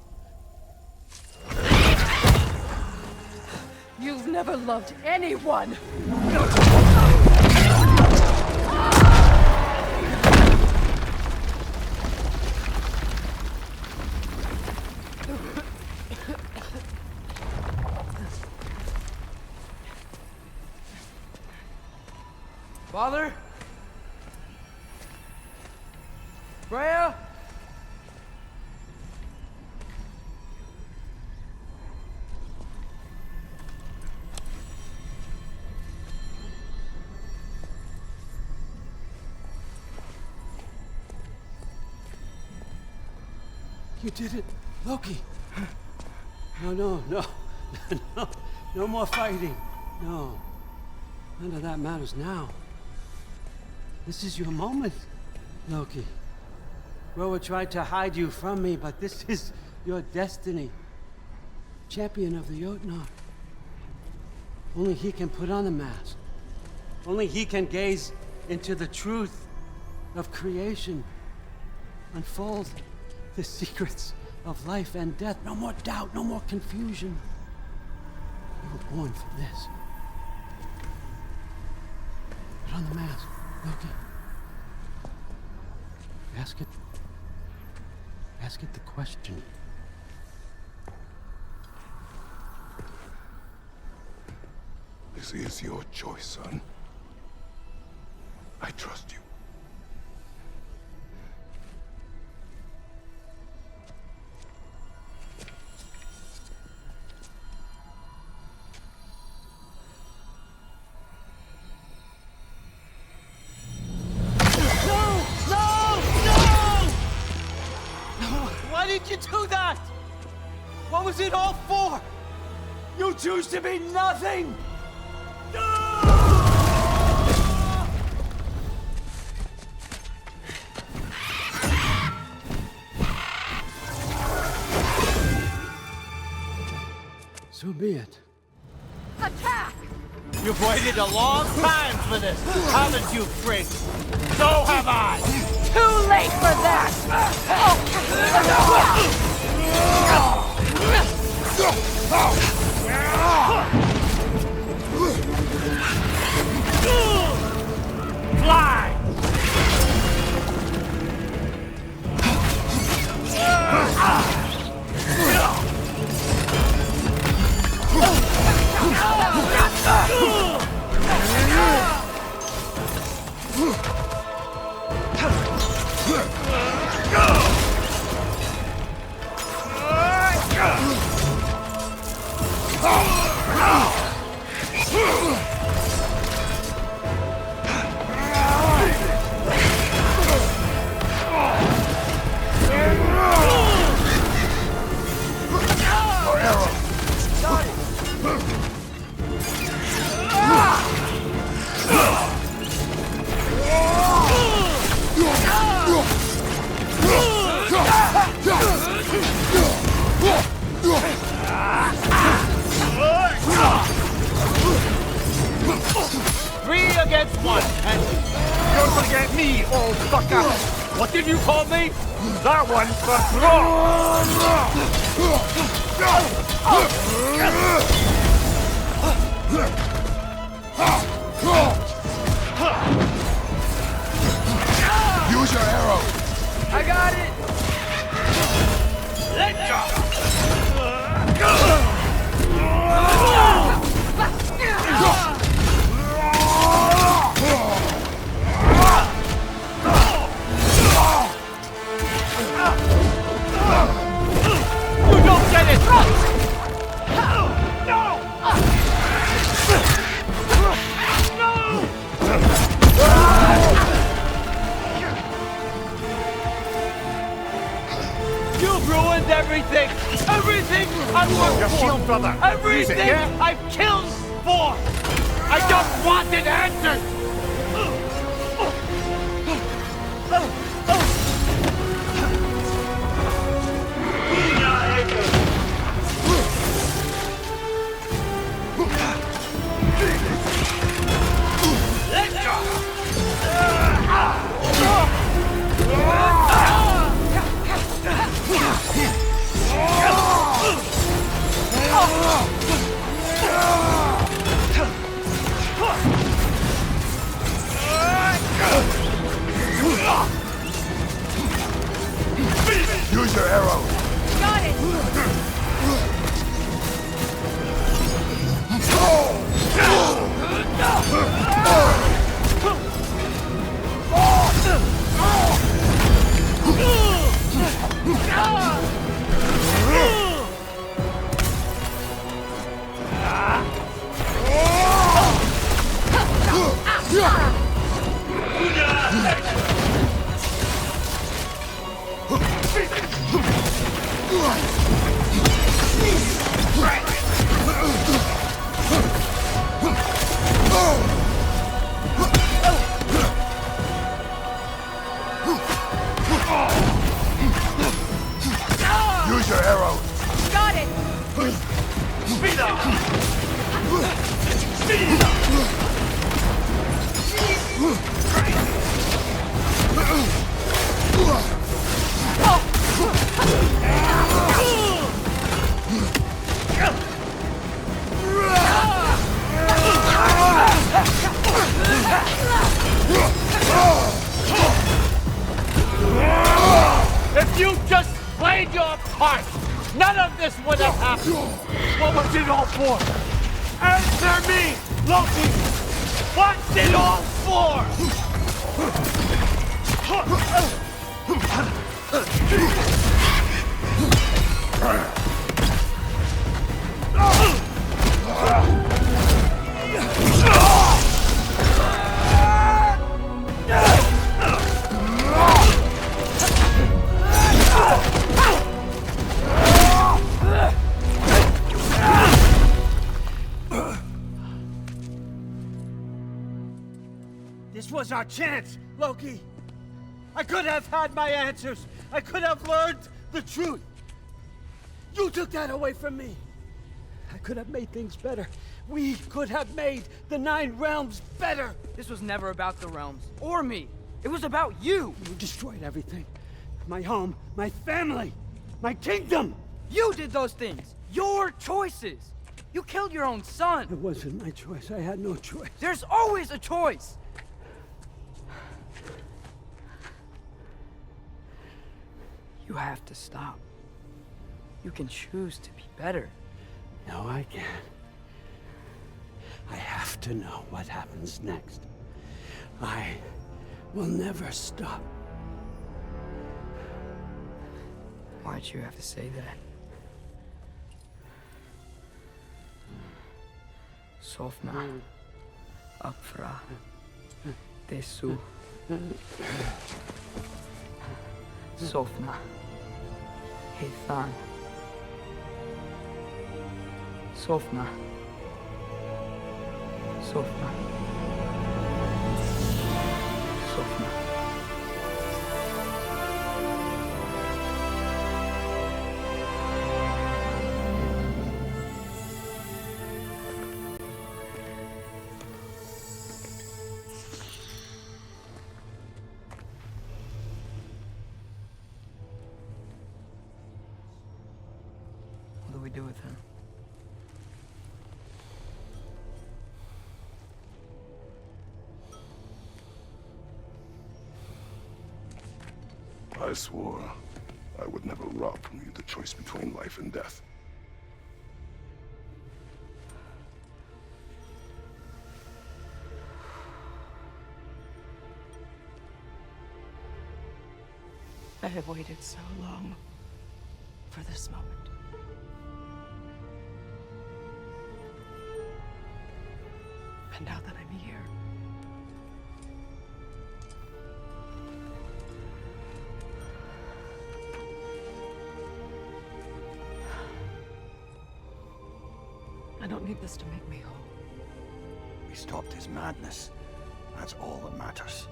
You've never loved anyone! Father? Freya? You did it, Loki. No, no more fighting. No, none of that matters now. This is your moment, Loki. Groa tried to hide you from me, but this is your destiny. Champion of the Jotnar. Only he can put on the mask. Only he can gaze into the truth of creation unfold The secrets of life and death. No more doubt, no more confusion. You were born for this. Put on the mask, Loki. Ask it the question. This is your choice, son. I trust you. Why did you do that? What was it all for? You choose to be nothing! So be it. Attack! You've waited a long time for this, haven't you, Frig? So have I! Too late for that! Fly! Against one, and you're gonna get me, old fucker! What did you call me? That one's for Use your arrow! I got it! Let's go! You don't get it! You've ruined everything! Everything I've worked Your for! shield, brother. Everything Use it, yeah? I've killed for! I just wanted answers! Use your arrow! Got it! Use your arrow! Got it! Speed up! Speed up! If you just played your part, none of this would have happened. What was it all for? Answer me, Loki! What's it all for? This was our chance, Loki. I could have had my answers. I could have learned the truth. You took that away from me. I could have made things better. We could have made the 9 realms better. This was never about the realms, or me. It was about you. You destroyed everything. My home, my family, my kingdom. You did those things. Your choices. You killed your own son. It wasn't my choice. I had no choice. There's always a choice. You have to stop. You can choose to be better. No, I can't. I have to know what happens next. I will never stop. Why'd you have to say that? Sofna. Apfra. Desu. Sofna. Hethan. Sofna. Sofna. Sofna. What do we do with him? I swore I would never rob from you the choice between life and death. I have waited so long for this moment. And now that I'm here, I don't need this to make me whole. We stopped his madness. That's all that matters.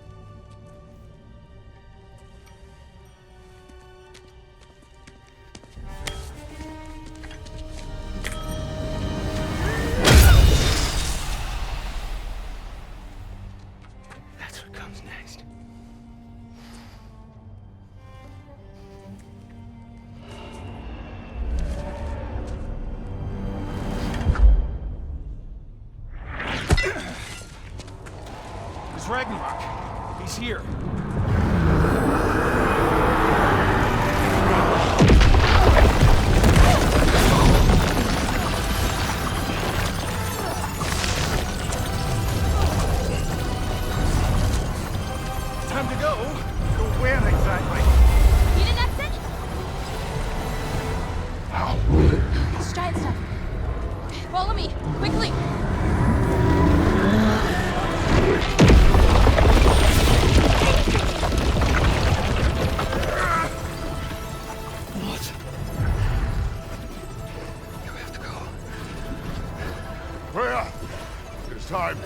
That's what comes next. It's Ragnarok. He's here. Time to go. Go where exactly? You did that thing? How? It's giant stuff. Follow me, quickly. Freya! It's time.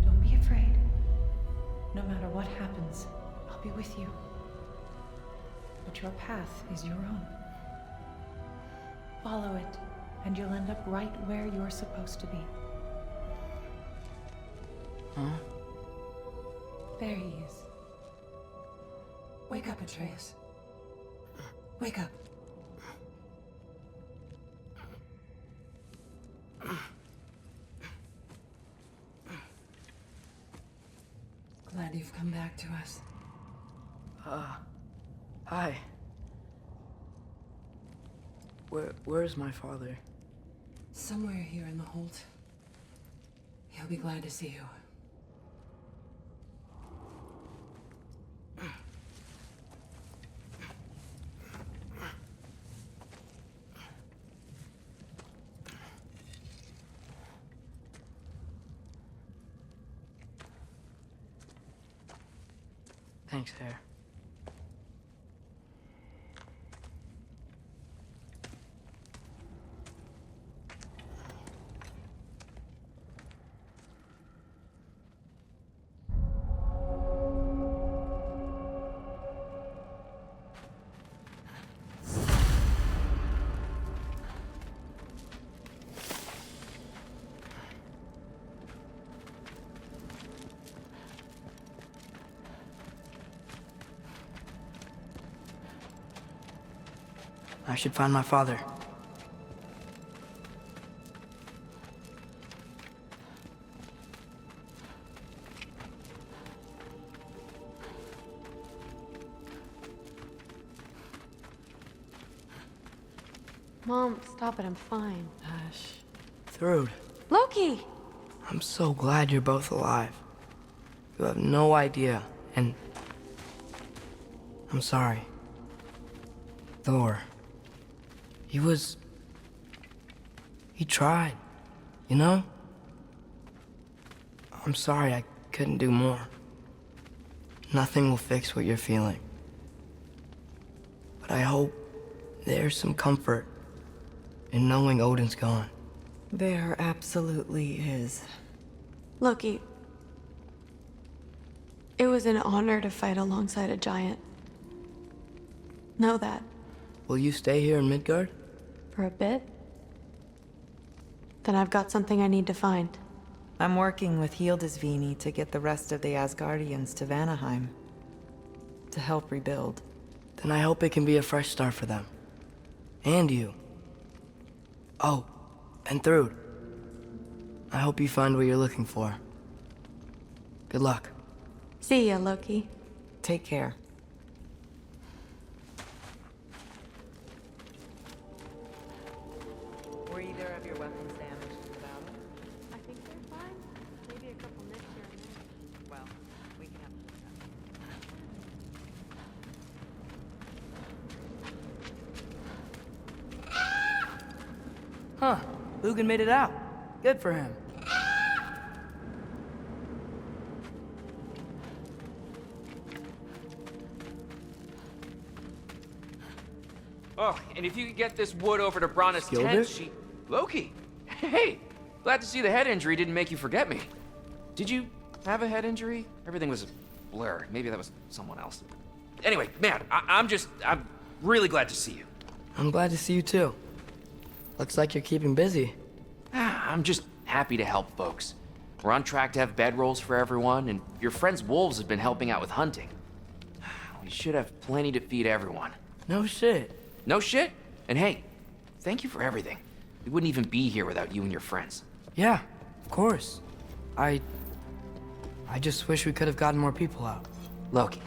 Don't be afraid. No matter what happens, I'll be with you. But your path is your own. Follow it, and you'll end up right where you're supposed to be. Huh? There he is. Wake up, Atreus. Wake up. Glad you've come back to us. Hi. Where's my father? Somewhere here in the hold. He'll be glad to see you. Thanks, Hare. I should find my father. Mom, stop it. I'm fine. Hush. Thrud, Loki! I'm so glad you're both alive. You have no idea, and I'm sorry. Thor. He tried, you know? I'm sorry I couldn't do more. Nothing will fix what you're feeling. But I hope there's some comfort in knowing Odin's gone. There absolutely is. Loki, it was an honor to fight alongside a giant. Know that. Will you stay here in Midgard? For a bit? Then I've got something I need to find. I'm working with Hildisvini to get the rest of the Asgardians to Vanaheim. To help rebuild. Then I hope it can be a fresh start for them. And you. Oh, and Thrud. I hope you find what you're looking for. Good luck. See ya, Loki. Take care. Were either of your weapons damaged in the battle? I think they're fine. Maybe a couple nicks here and there. Well, we can have Huh. Lugan made it out. Good for him. Oh, and if you could get this wood over to Brana's Skilled tent, it? Loki! Hey! Glad to see the head injury didn't make you forget me. Did you have a head injury? Everything was a blur. Maybe that was someone else. Anyway, man, I'm really glad to see you. I'm glad to see you too. Looks like you're keeping busy. I'm just happy to help folks. We're on track to have bedrolls for everyone, and your friend's wolves have been helping out with hunting. We should have plenty to feed everyone. No shit. No shit? And hey, thank you for everything. We wouldn't even be here without you and your friends. Yeah, of course. I just wish we could have gotten more people out. Loki,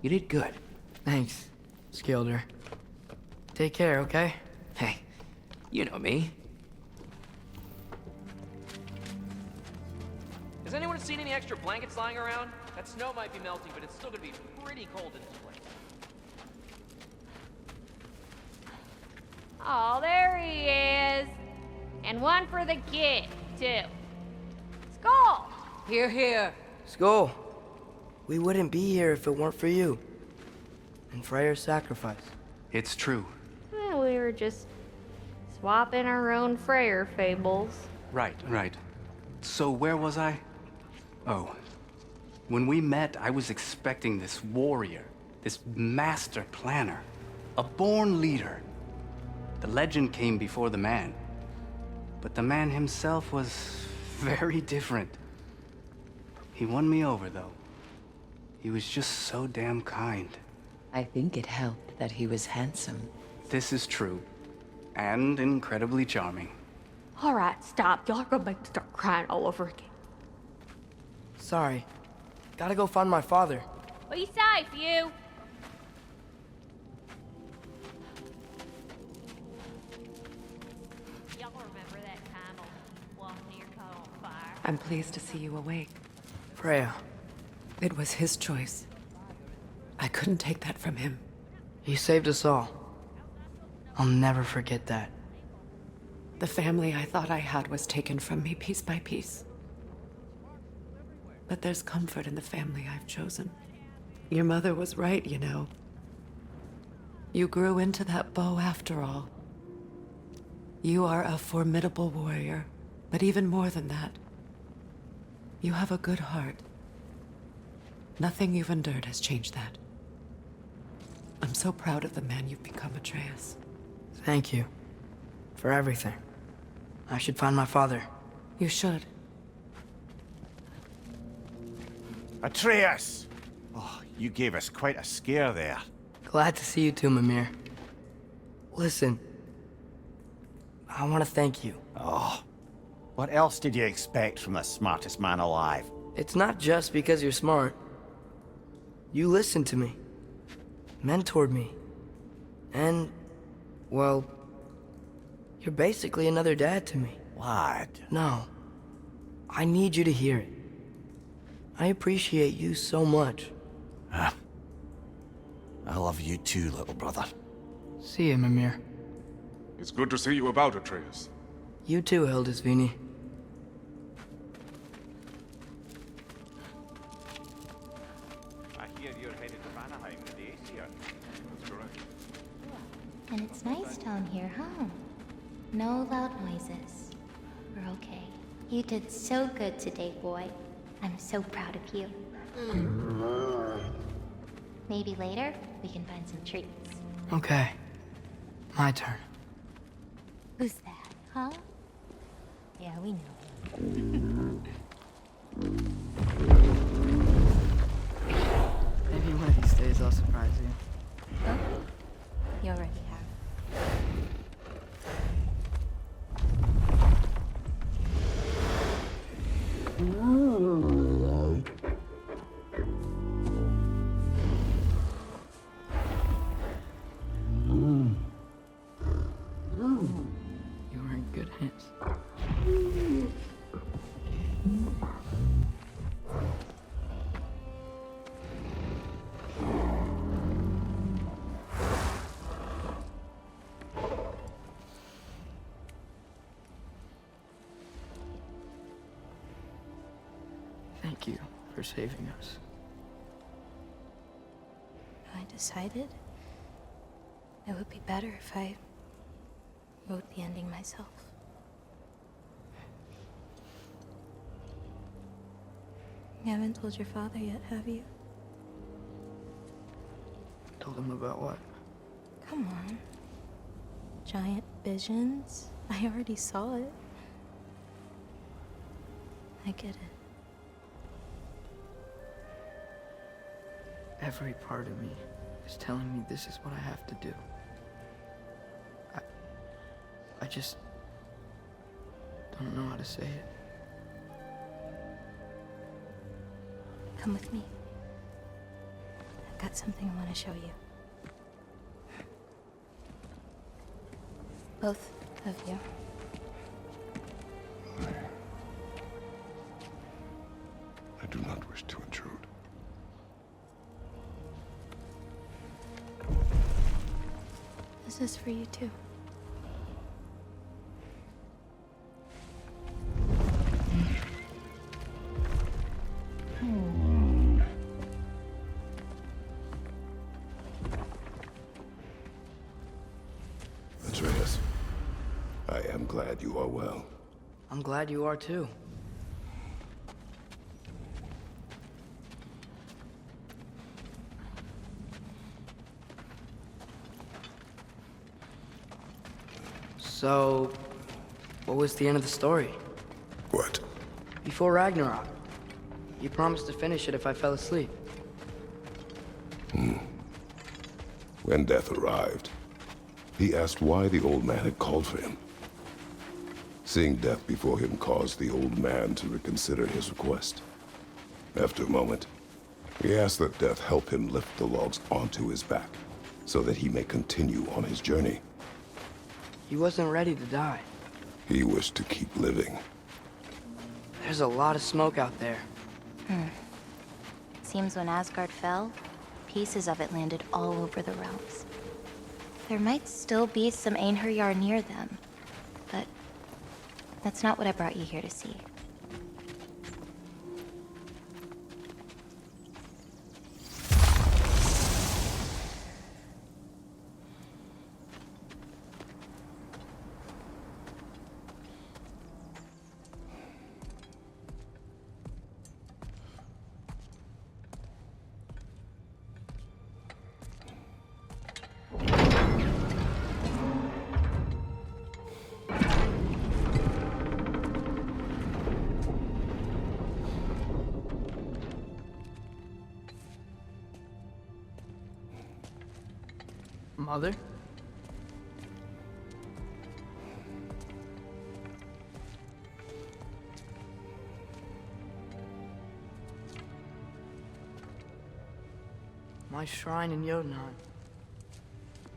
you did good. Thanks, Skilder. Take care, okay? Hey, you know me. Has anyone seen any extra blankets lying around? That snow might be melting, but it's still gonna be pretty cold in this place. Oh, there he is. And one for the kid, too. Skull! Here, here. Skull. We wouldn't be here if it weren't for you. And Freyr's sacrifice. It's true. Well, we were just swapping our own Freyr fables. Right. So where was I? Oh. When we met, I was expecting this warrior, this master planner, a born leader. The legend came before the man. But the man himself was very different. He won me over, though. He was just so damn kind. I think it helped that he was handsome. This is true. And incredibly charming. All right, stop. Y'all are gonna make me start crying all over again. Sorry. Gotta go find my father. Be safe, you. Y'all remember that time a walk near caught on fire? I'm pleased to see you awake. Freya. It was his choice. I couldn't take that from him. He saved us all. I'll never forget that. The family I thought I had was taken from me piece by piece. But there's comfort in the family I've chosen. Your mother was right, you know. You grew into that bow after all. You are a formidable warrior, but even more than that, you have a good heart. Nothing you've endured has changed that. I'm so proud of the man you've become, Atreus. Thank you. For everything. I should find my father. You should. Atreus! Oh, you gave us quite a scare there. Glad to see you too, Mimir. Listen. I want to thank you. Oh. What else did you expect from the smartest man alive? It's not just because you're smart. You listened to me. Mentored me. And, well, you're basically another dad to me. Lad. No. I need you to hear it. I appreciate you so much. I love you too, little brother. See you, Mimir. It's good to see you about, Atreus. You too, Hildisvini. I hear you're headed to Vanaheim today, sir. That's correct. And it's nice down here, huh? No loud noises. We're okay. You did so good today, boy. I'm so proud of you. Maybe later, we can find some treats. Okay. My turn. Who's that, huh? Yeah, we know. Maybe one of these days I'll surprise you. Huh? You already have. You were in good hands. Thank you for saving us. I decided it would be better if I wrote the ending myself. You haven't told your father yet, have you? Told him about what? Come on. Giant visions? I already saw it. I get it. Every part of me is telling me this is what I have to do. I just don't know how to say it. Come with me. I've got something I want to show you. Both of you. I do not wish to intrude. This is for you too. Atreus, I am glad you are well. I'm glad you are too. So, what was the end of the story? What? Before Ragnarok. You promised to finish it if I fell asleep. When Death arrived, he asked why the old man had called for him. Seeing Death before him caused the old man to reconsider his request. After a moment, he asked that Death help him lift the logs onto his back, so that he may continue on his journey. He wasn't ready to die. He wished to keep living. There's a lot of smoke out there. Seems when Asgard fell, pieces of it landed all over the realms. There might still be some Einherjar near them, but that's not what I brought you here to see. Mother? My shrine in Jotunheim.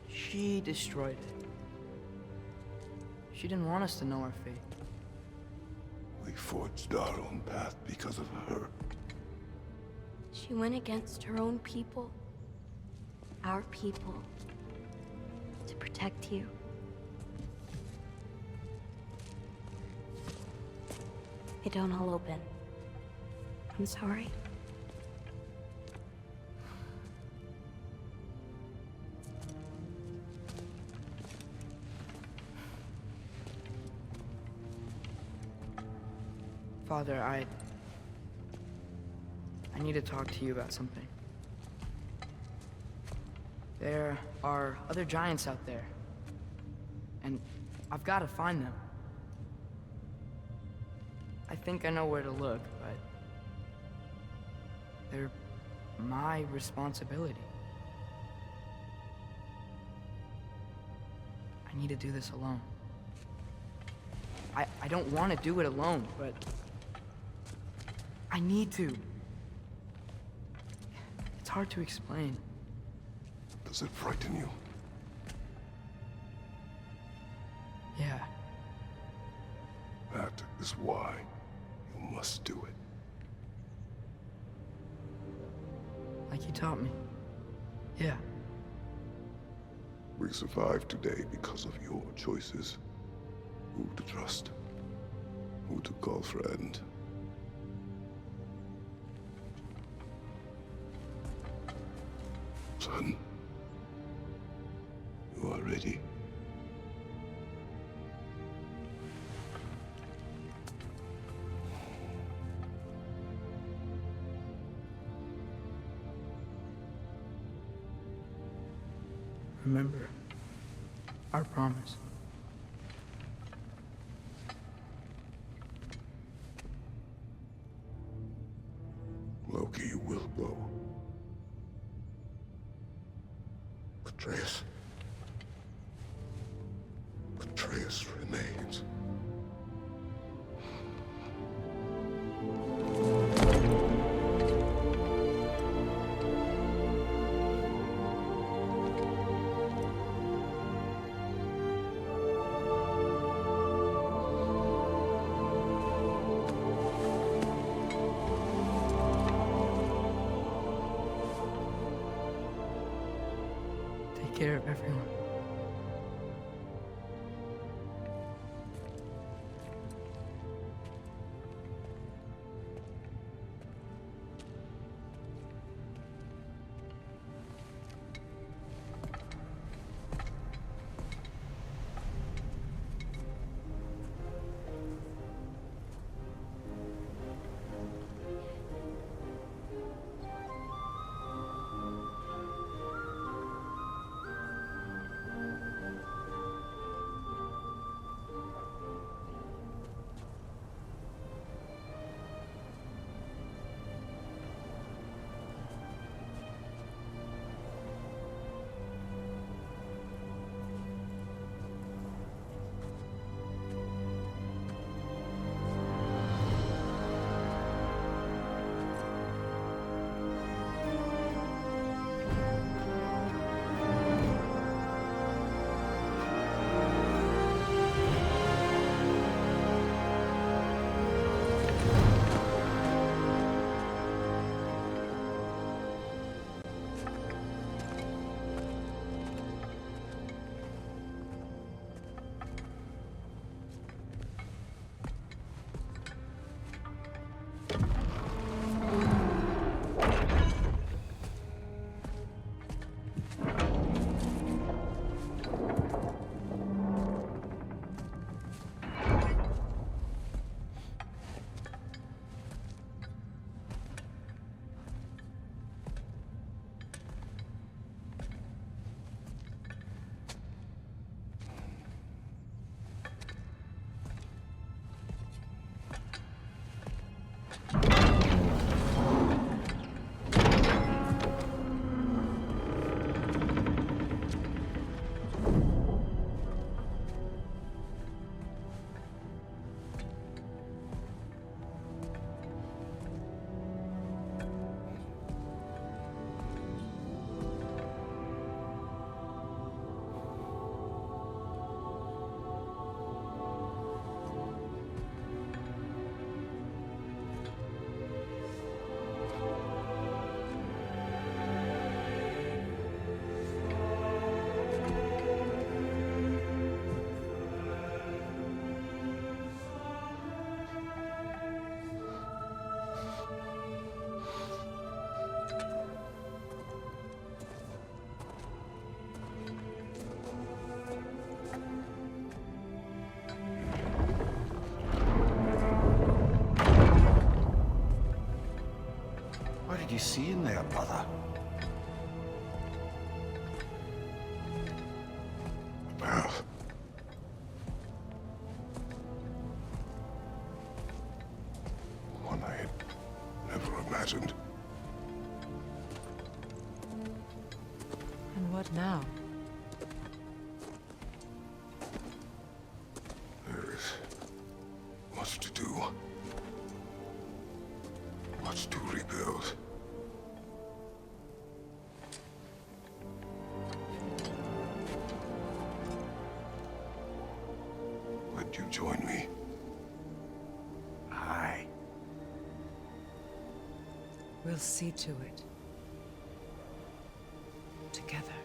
She destroyed it. She didn't want us to know our fate. We forged our own path because of her. She went against her own people. Our people. To protect you. They don't all open. I'm sorry. Father, I need to talk to you about something. There are other giants out there, and I've got to find them. I think I know where to look, but they're my responsibility. I need to do this alone. I don't want to do it alone, but I need to. It's hard to explain. Does it frighten you? Yeah. That is why you must do it. Like you taught me. Yeah. We survive today because of your choices. Who to trust, who to call friend. Son, you are ready. Remember our promise. Loki will go. Atreus. Atreus remains. Take care of everyone. seeing there, brother? Path. One I had never imagined. And what now? There is much to do. Much to rebuild. Would you join me? Aye. We'll see to it. Together.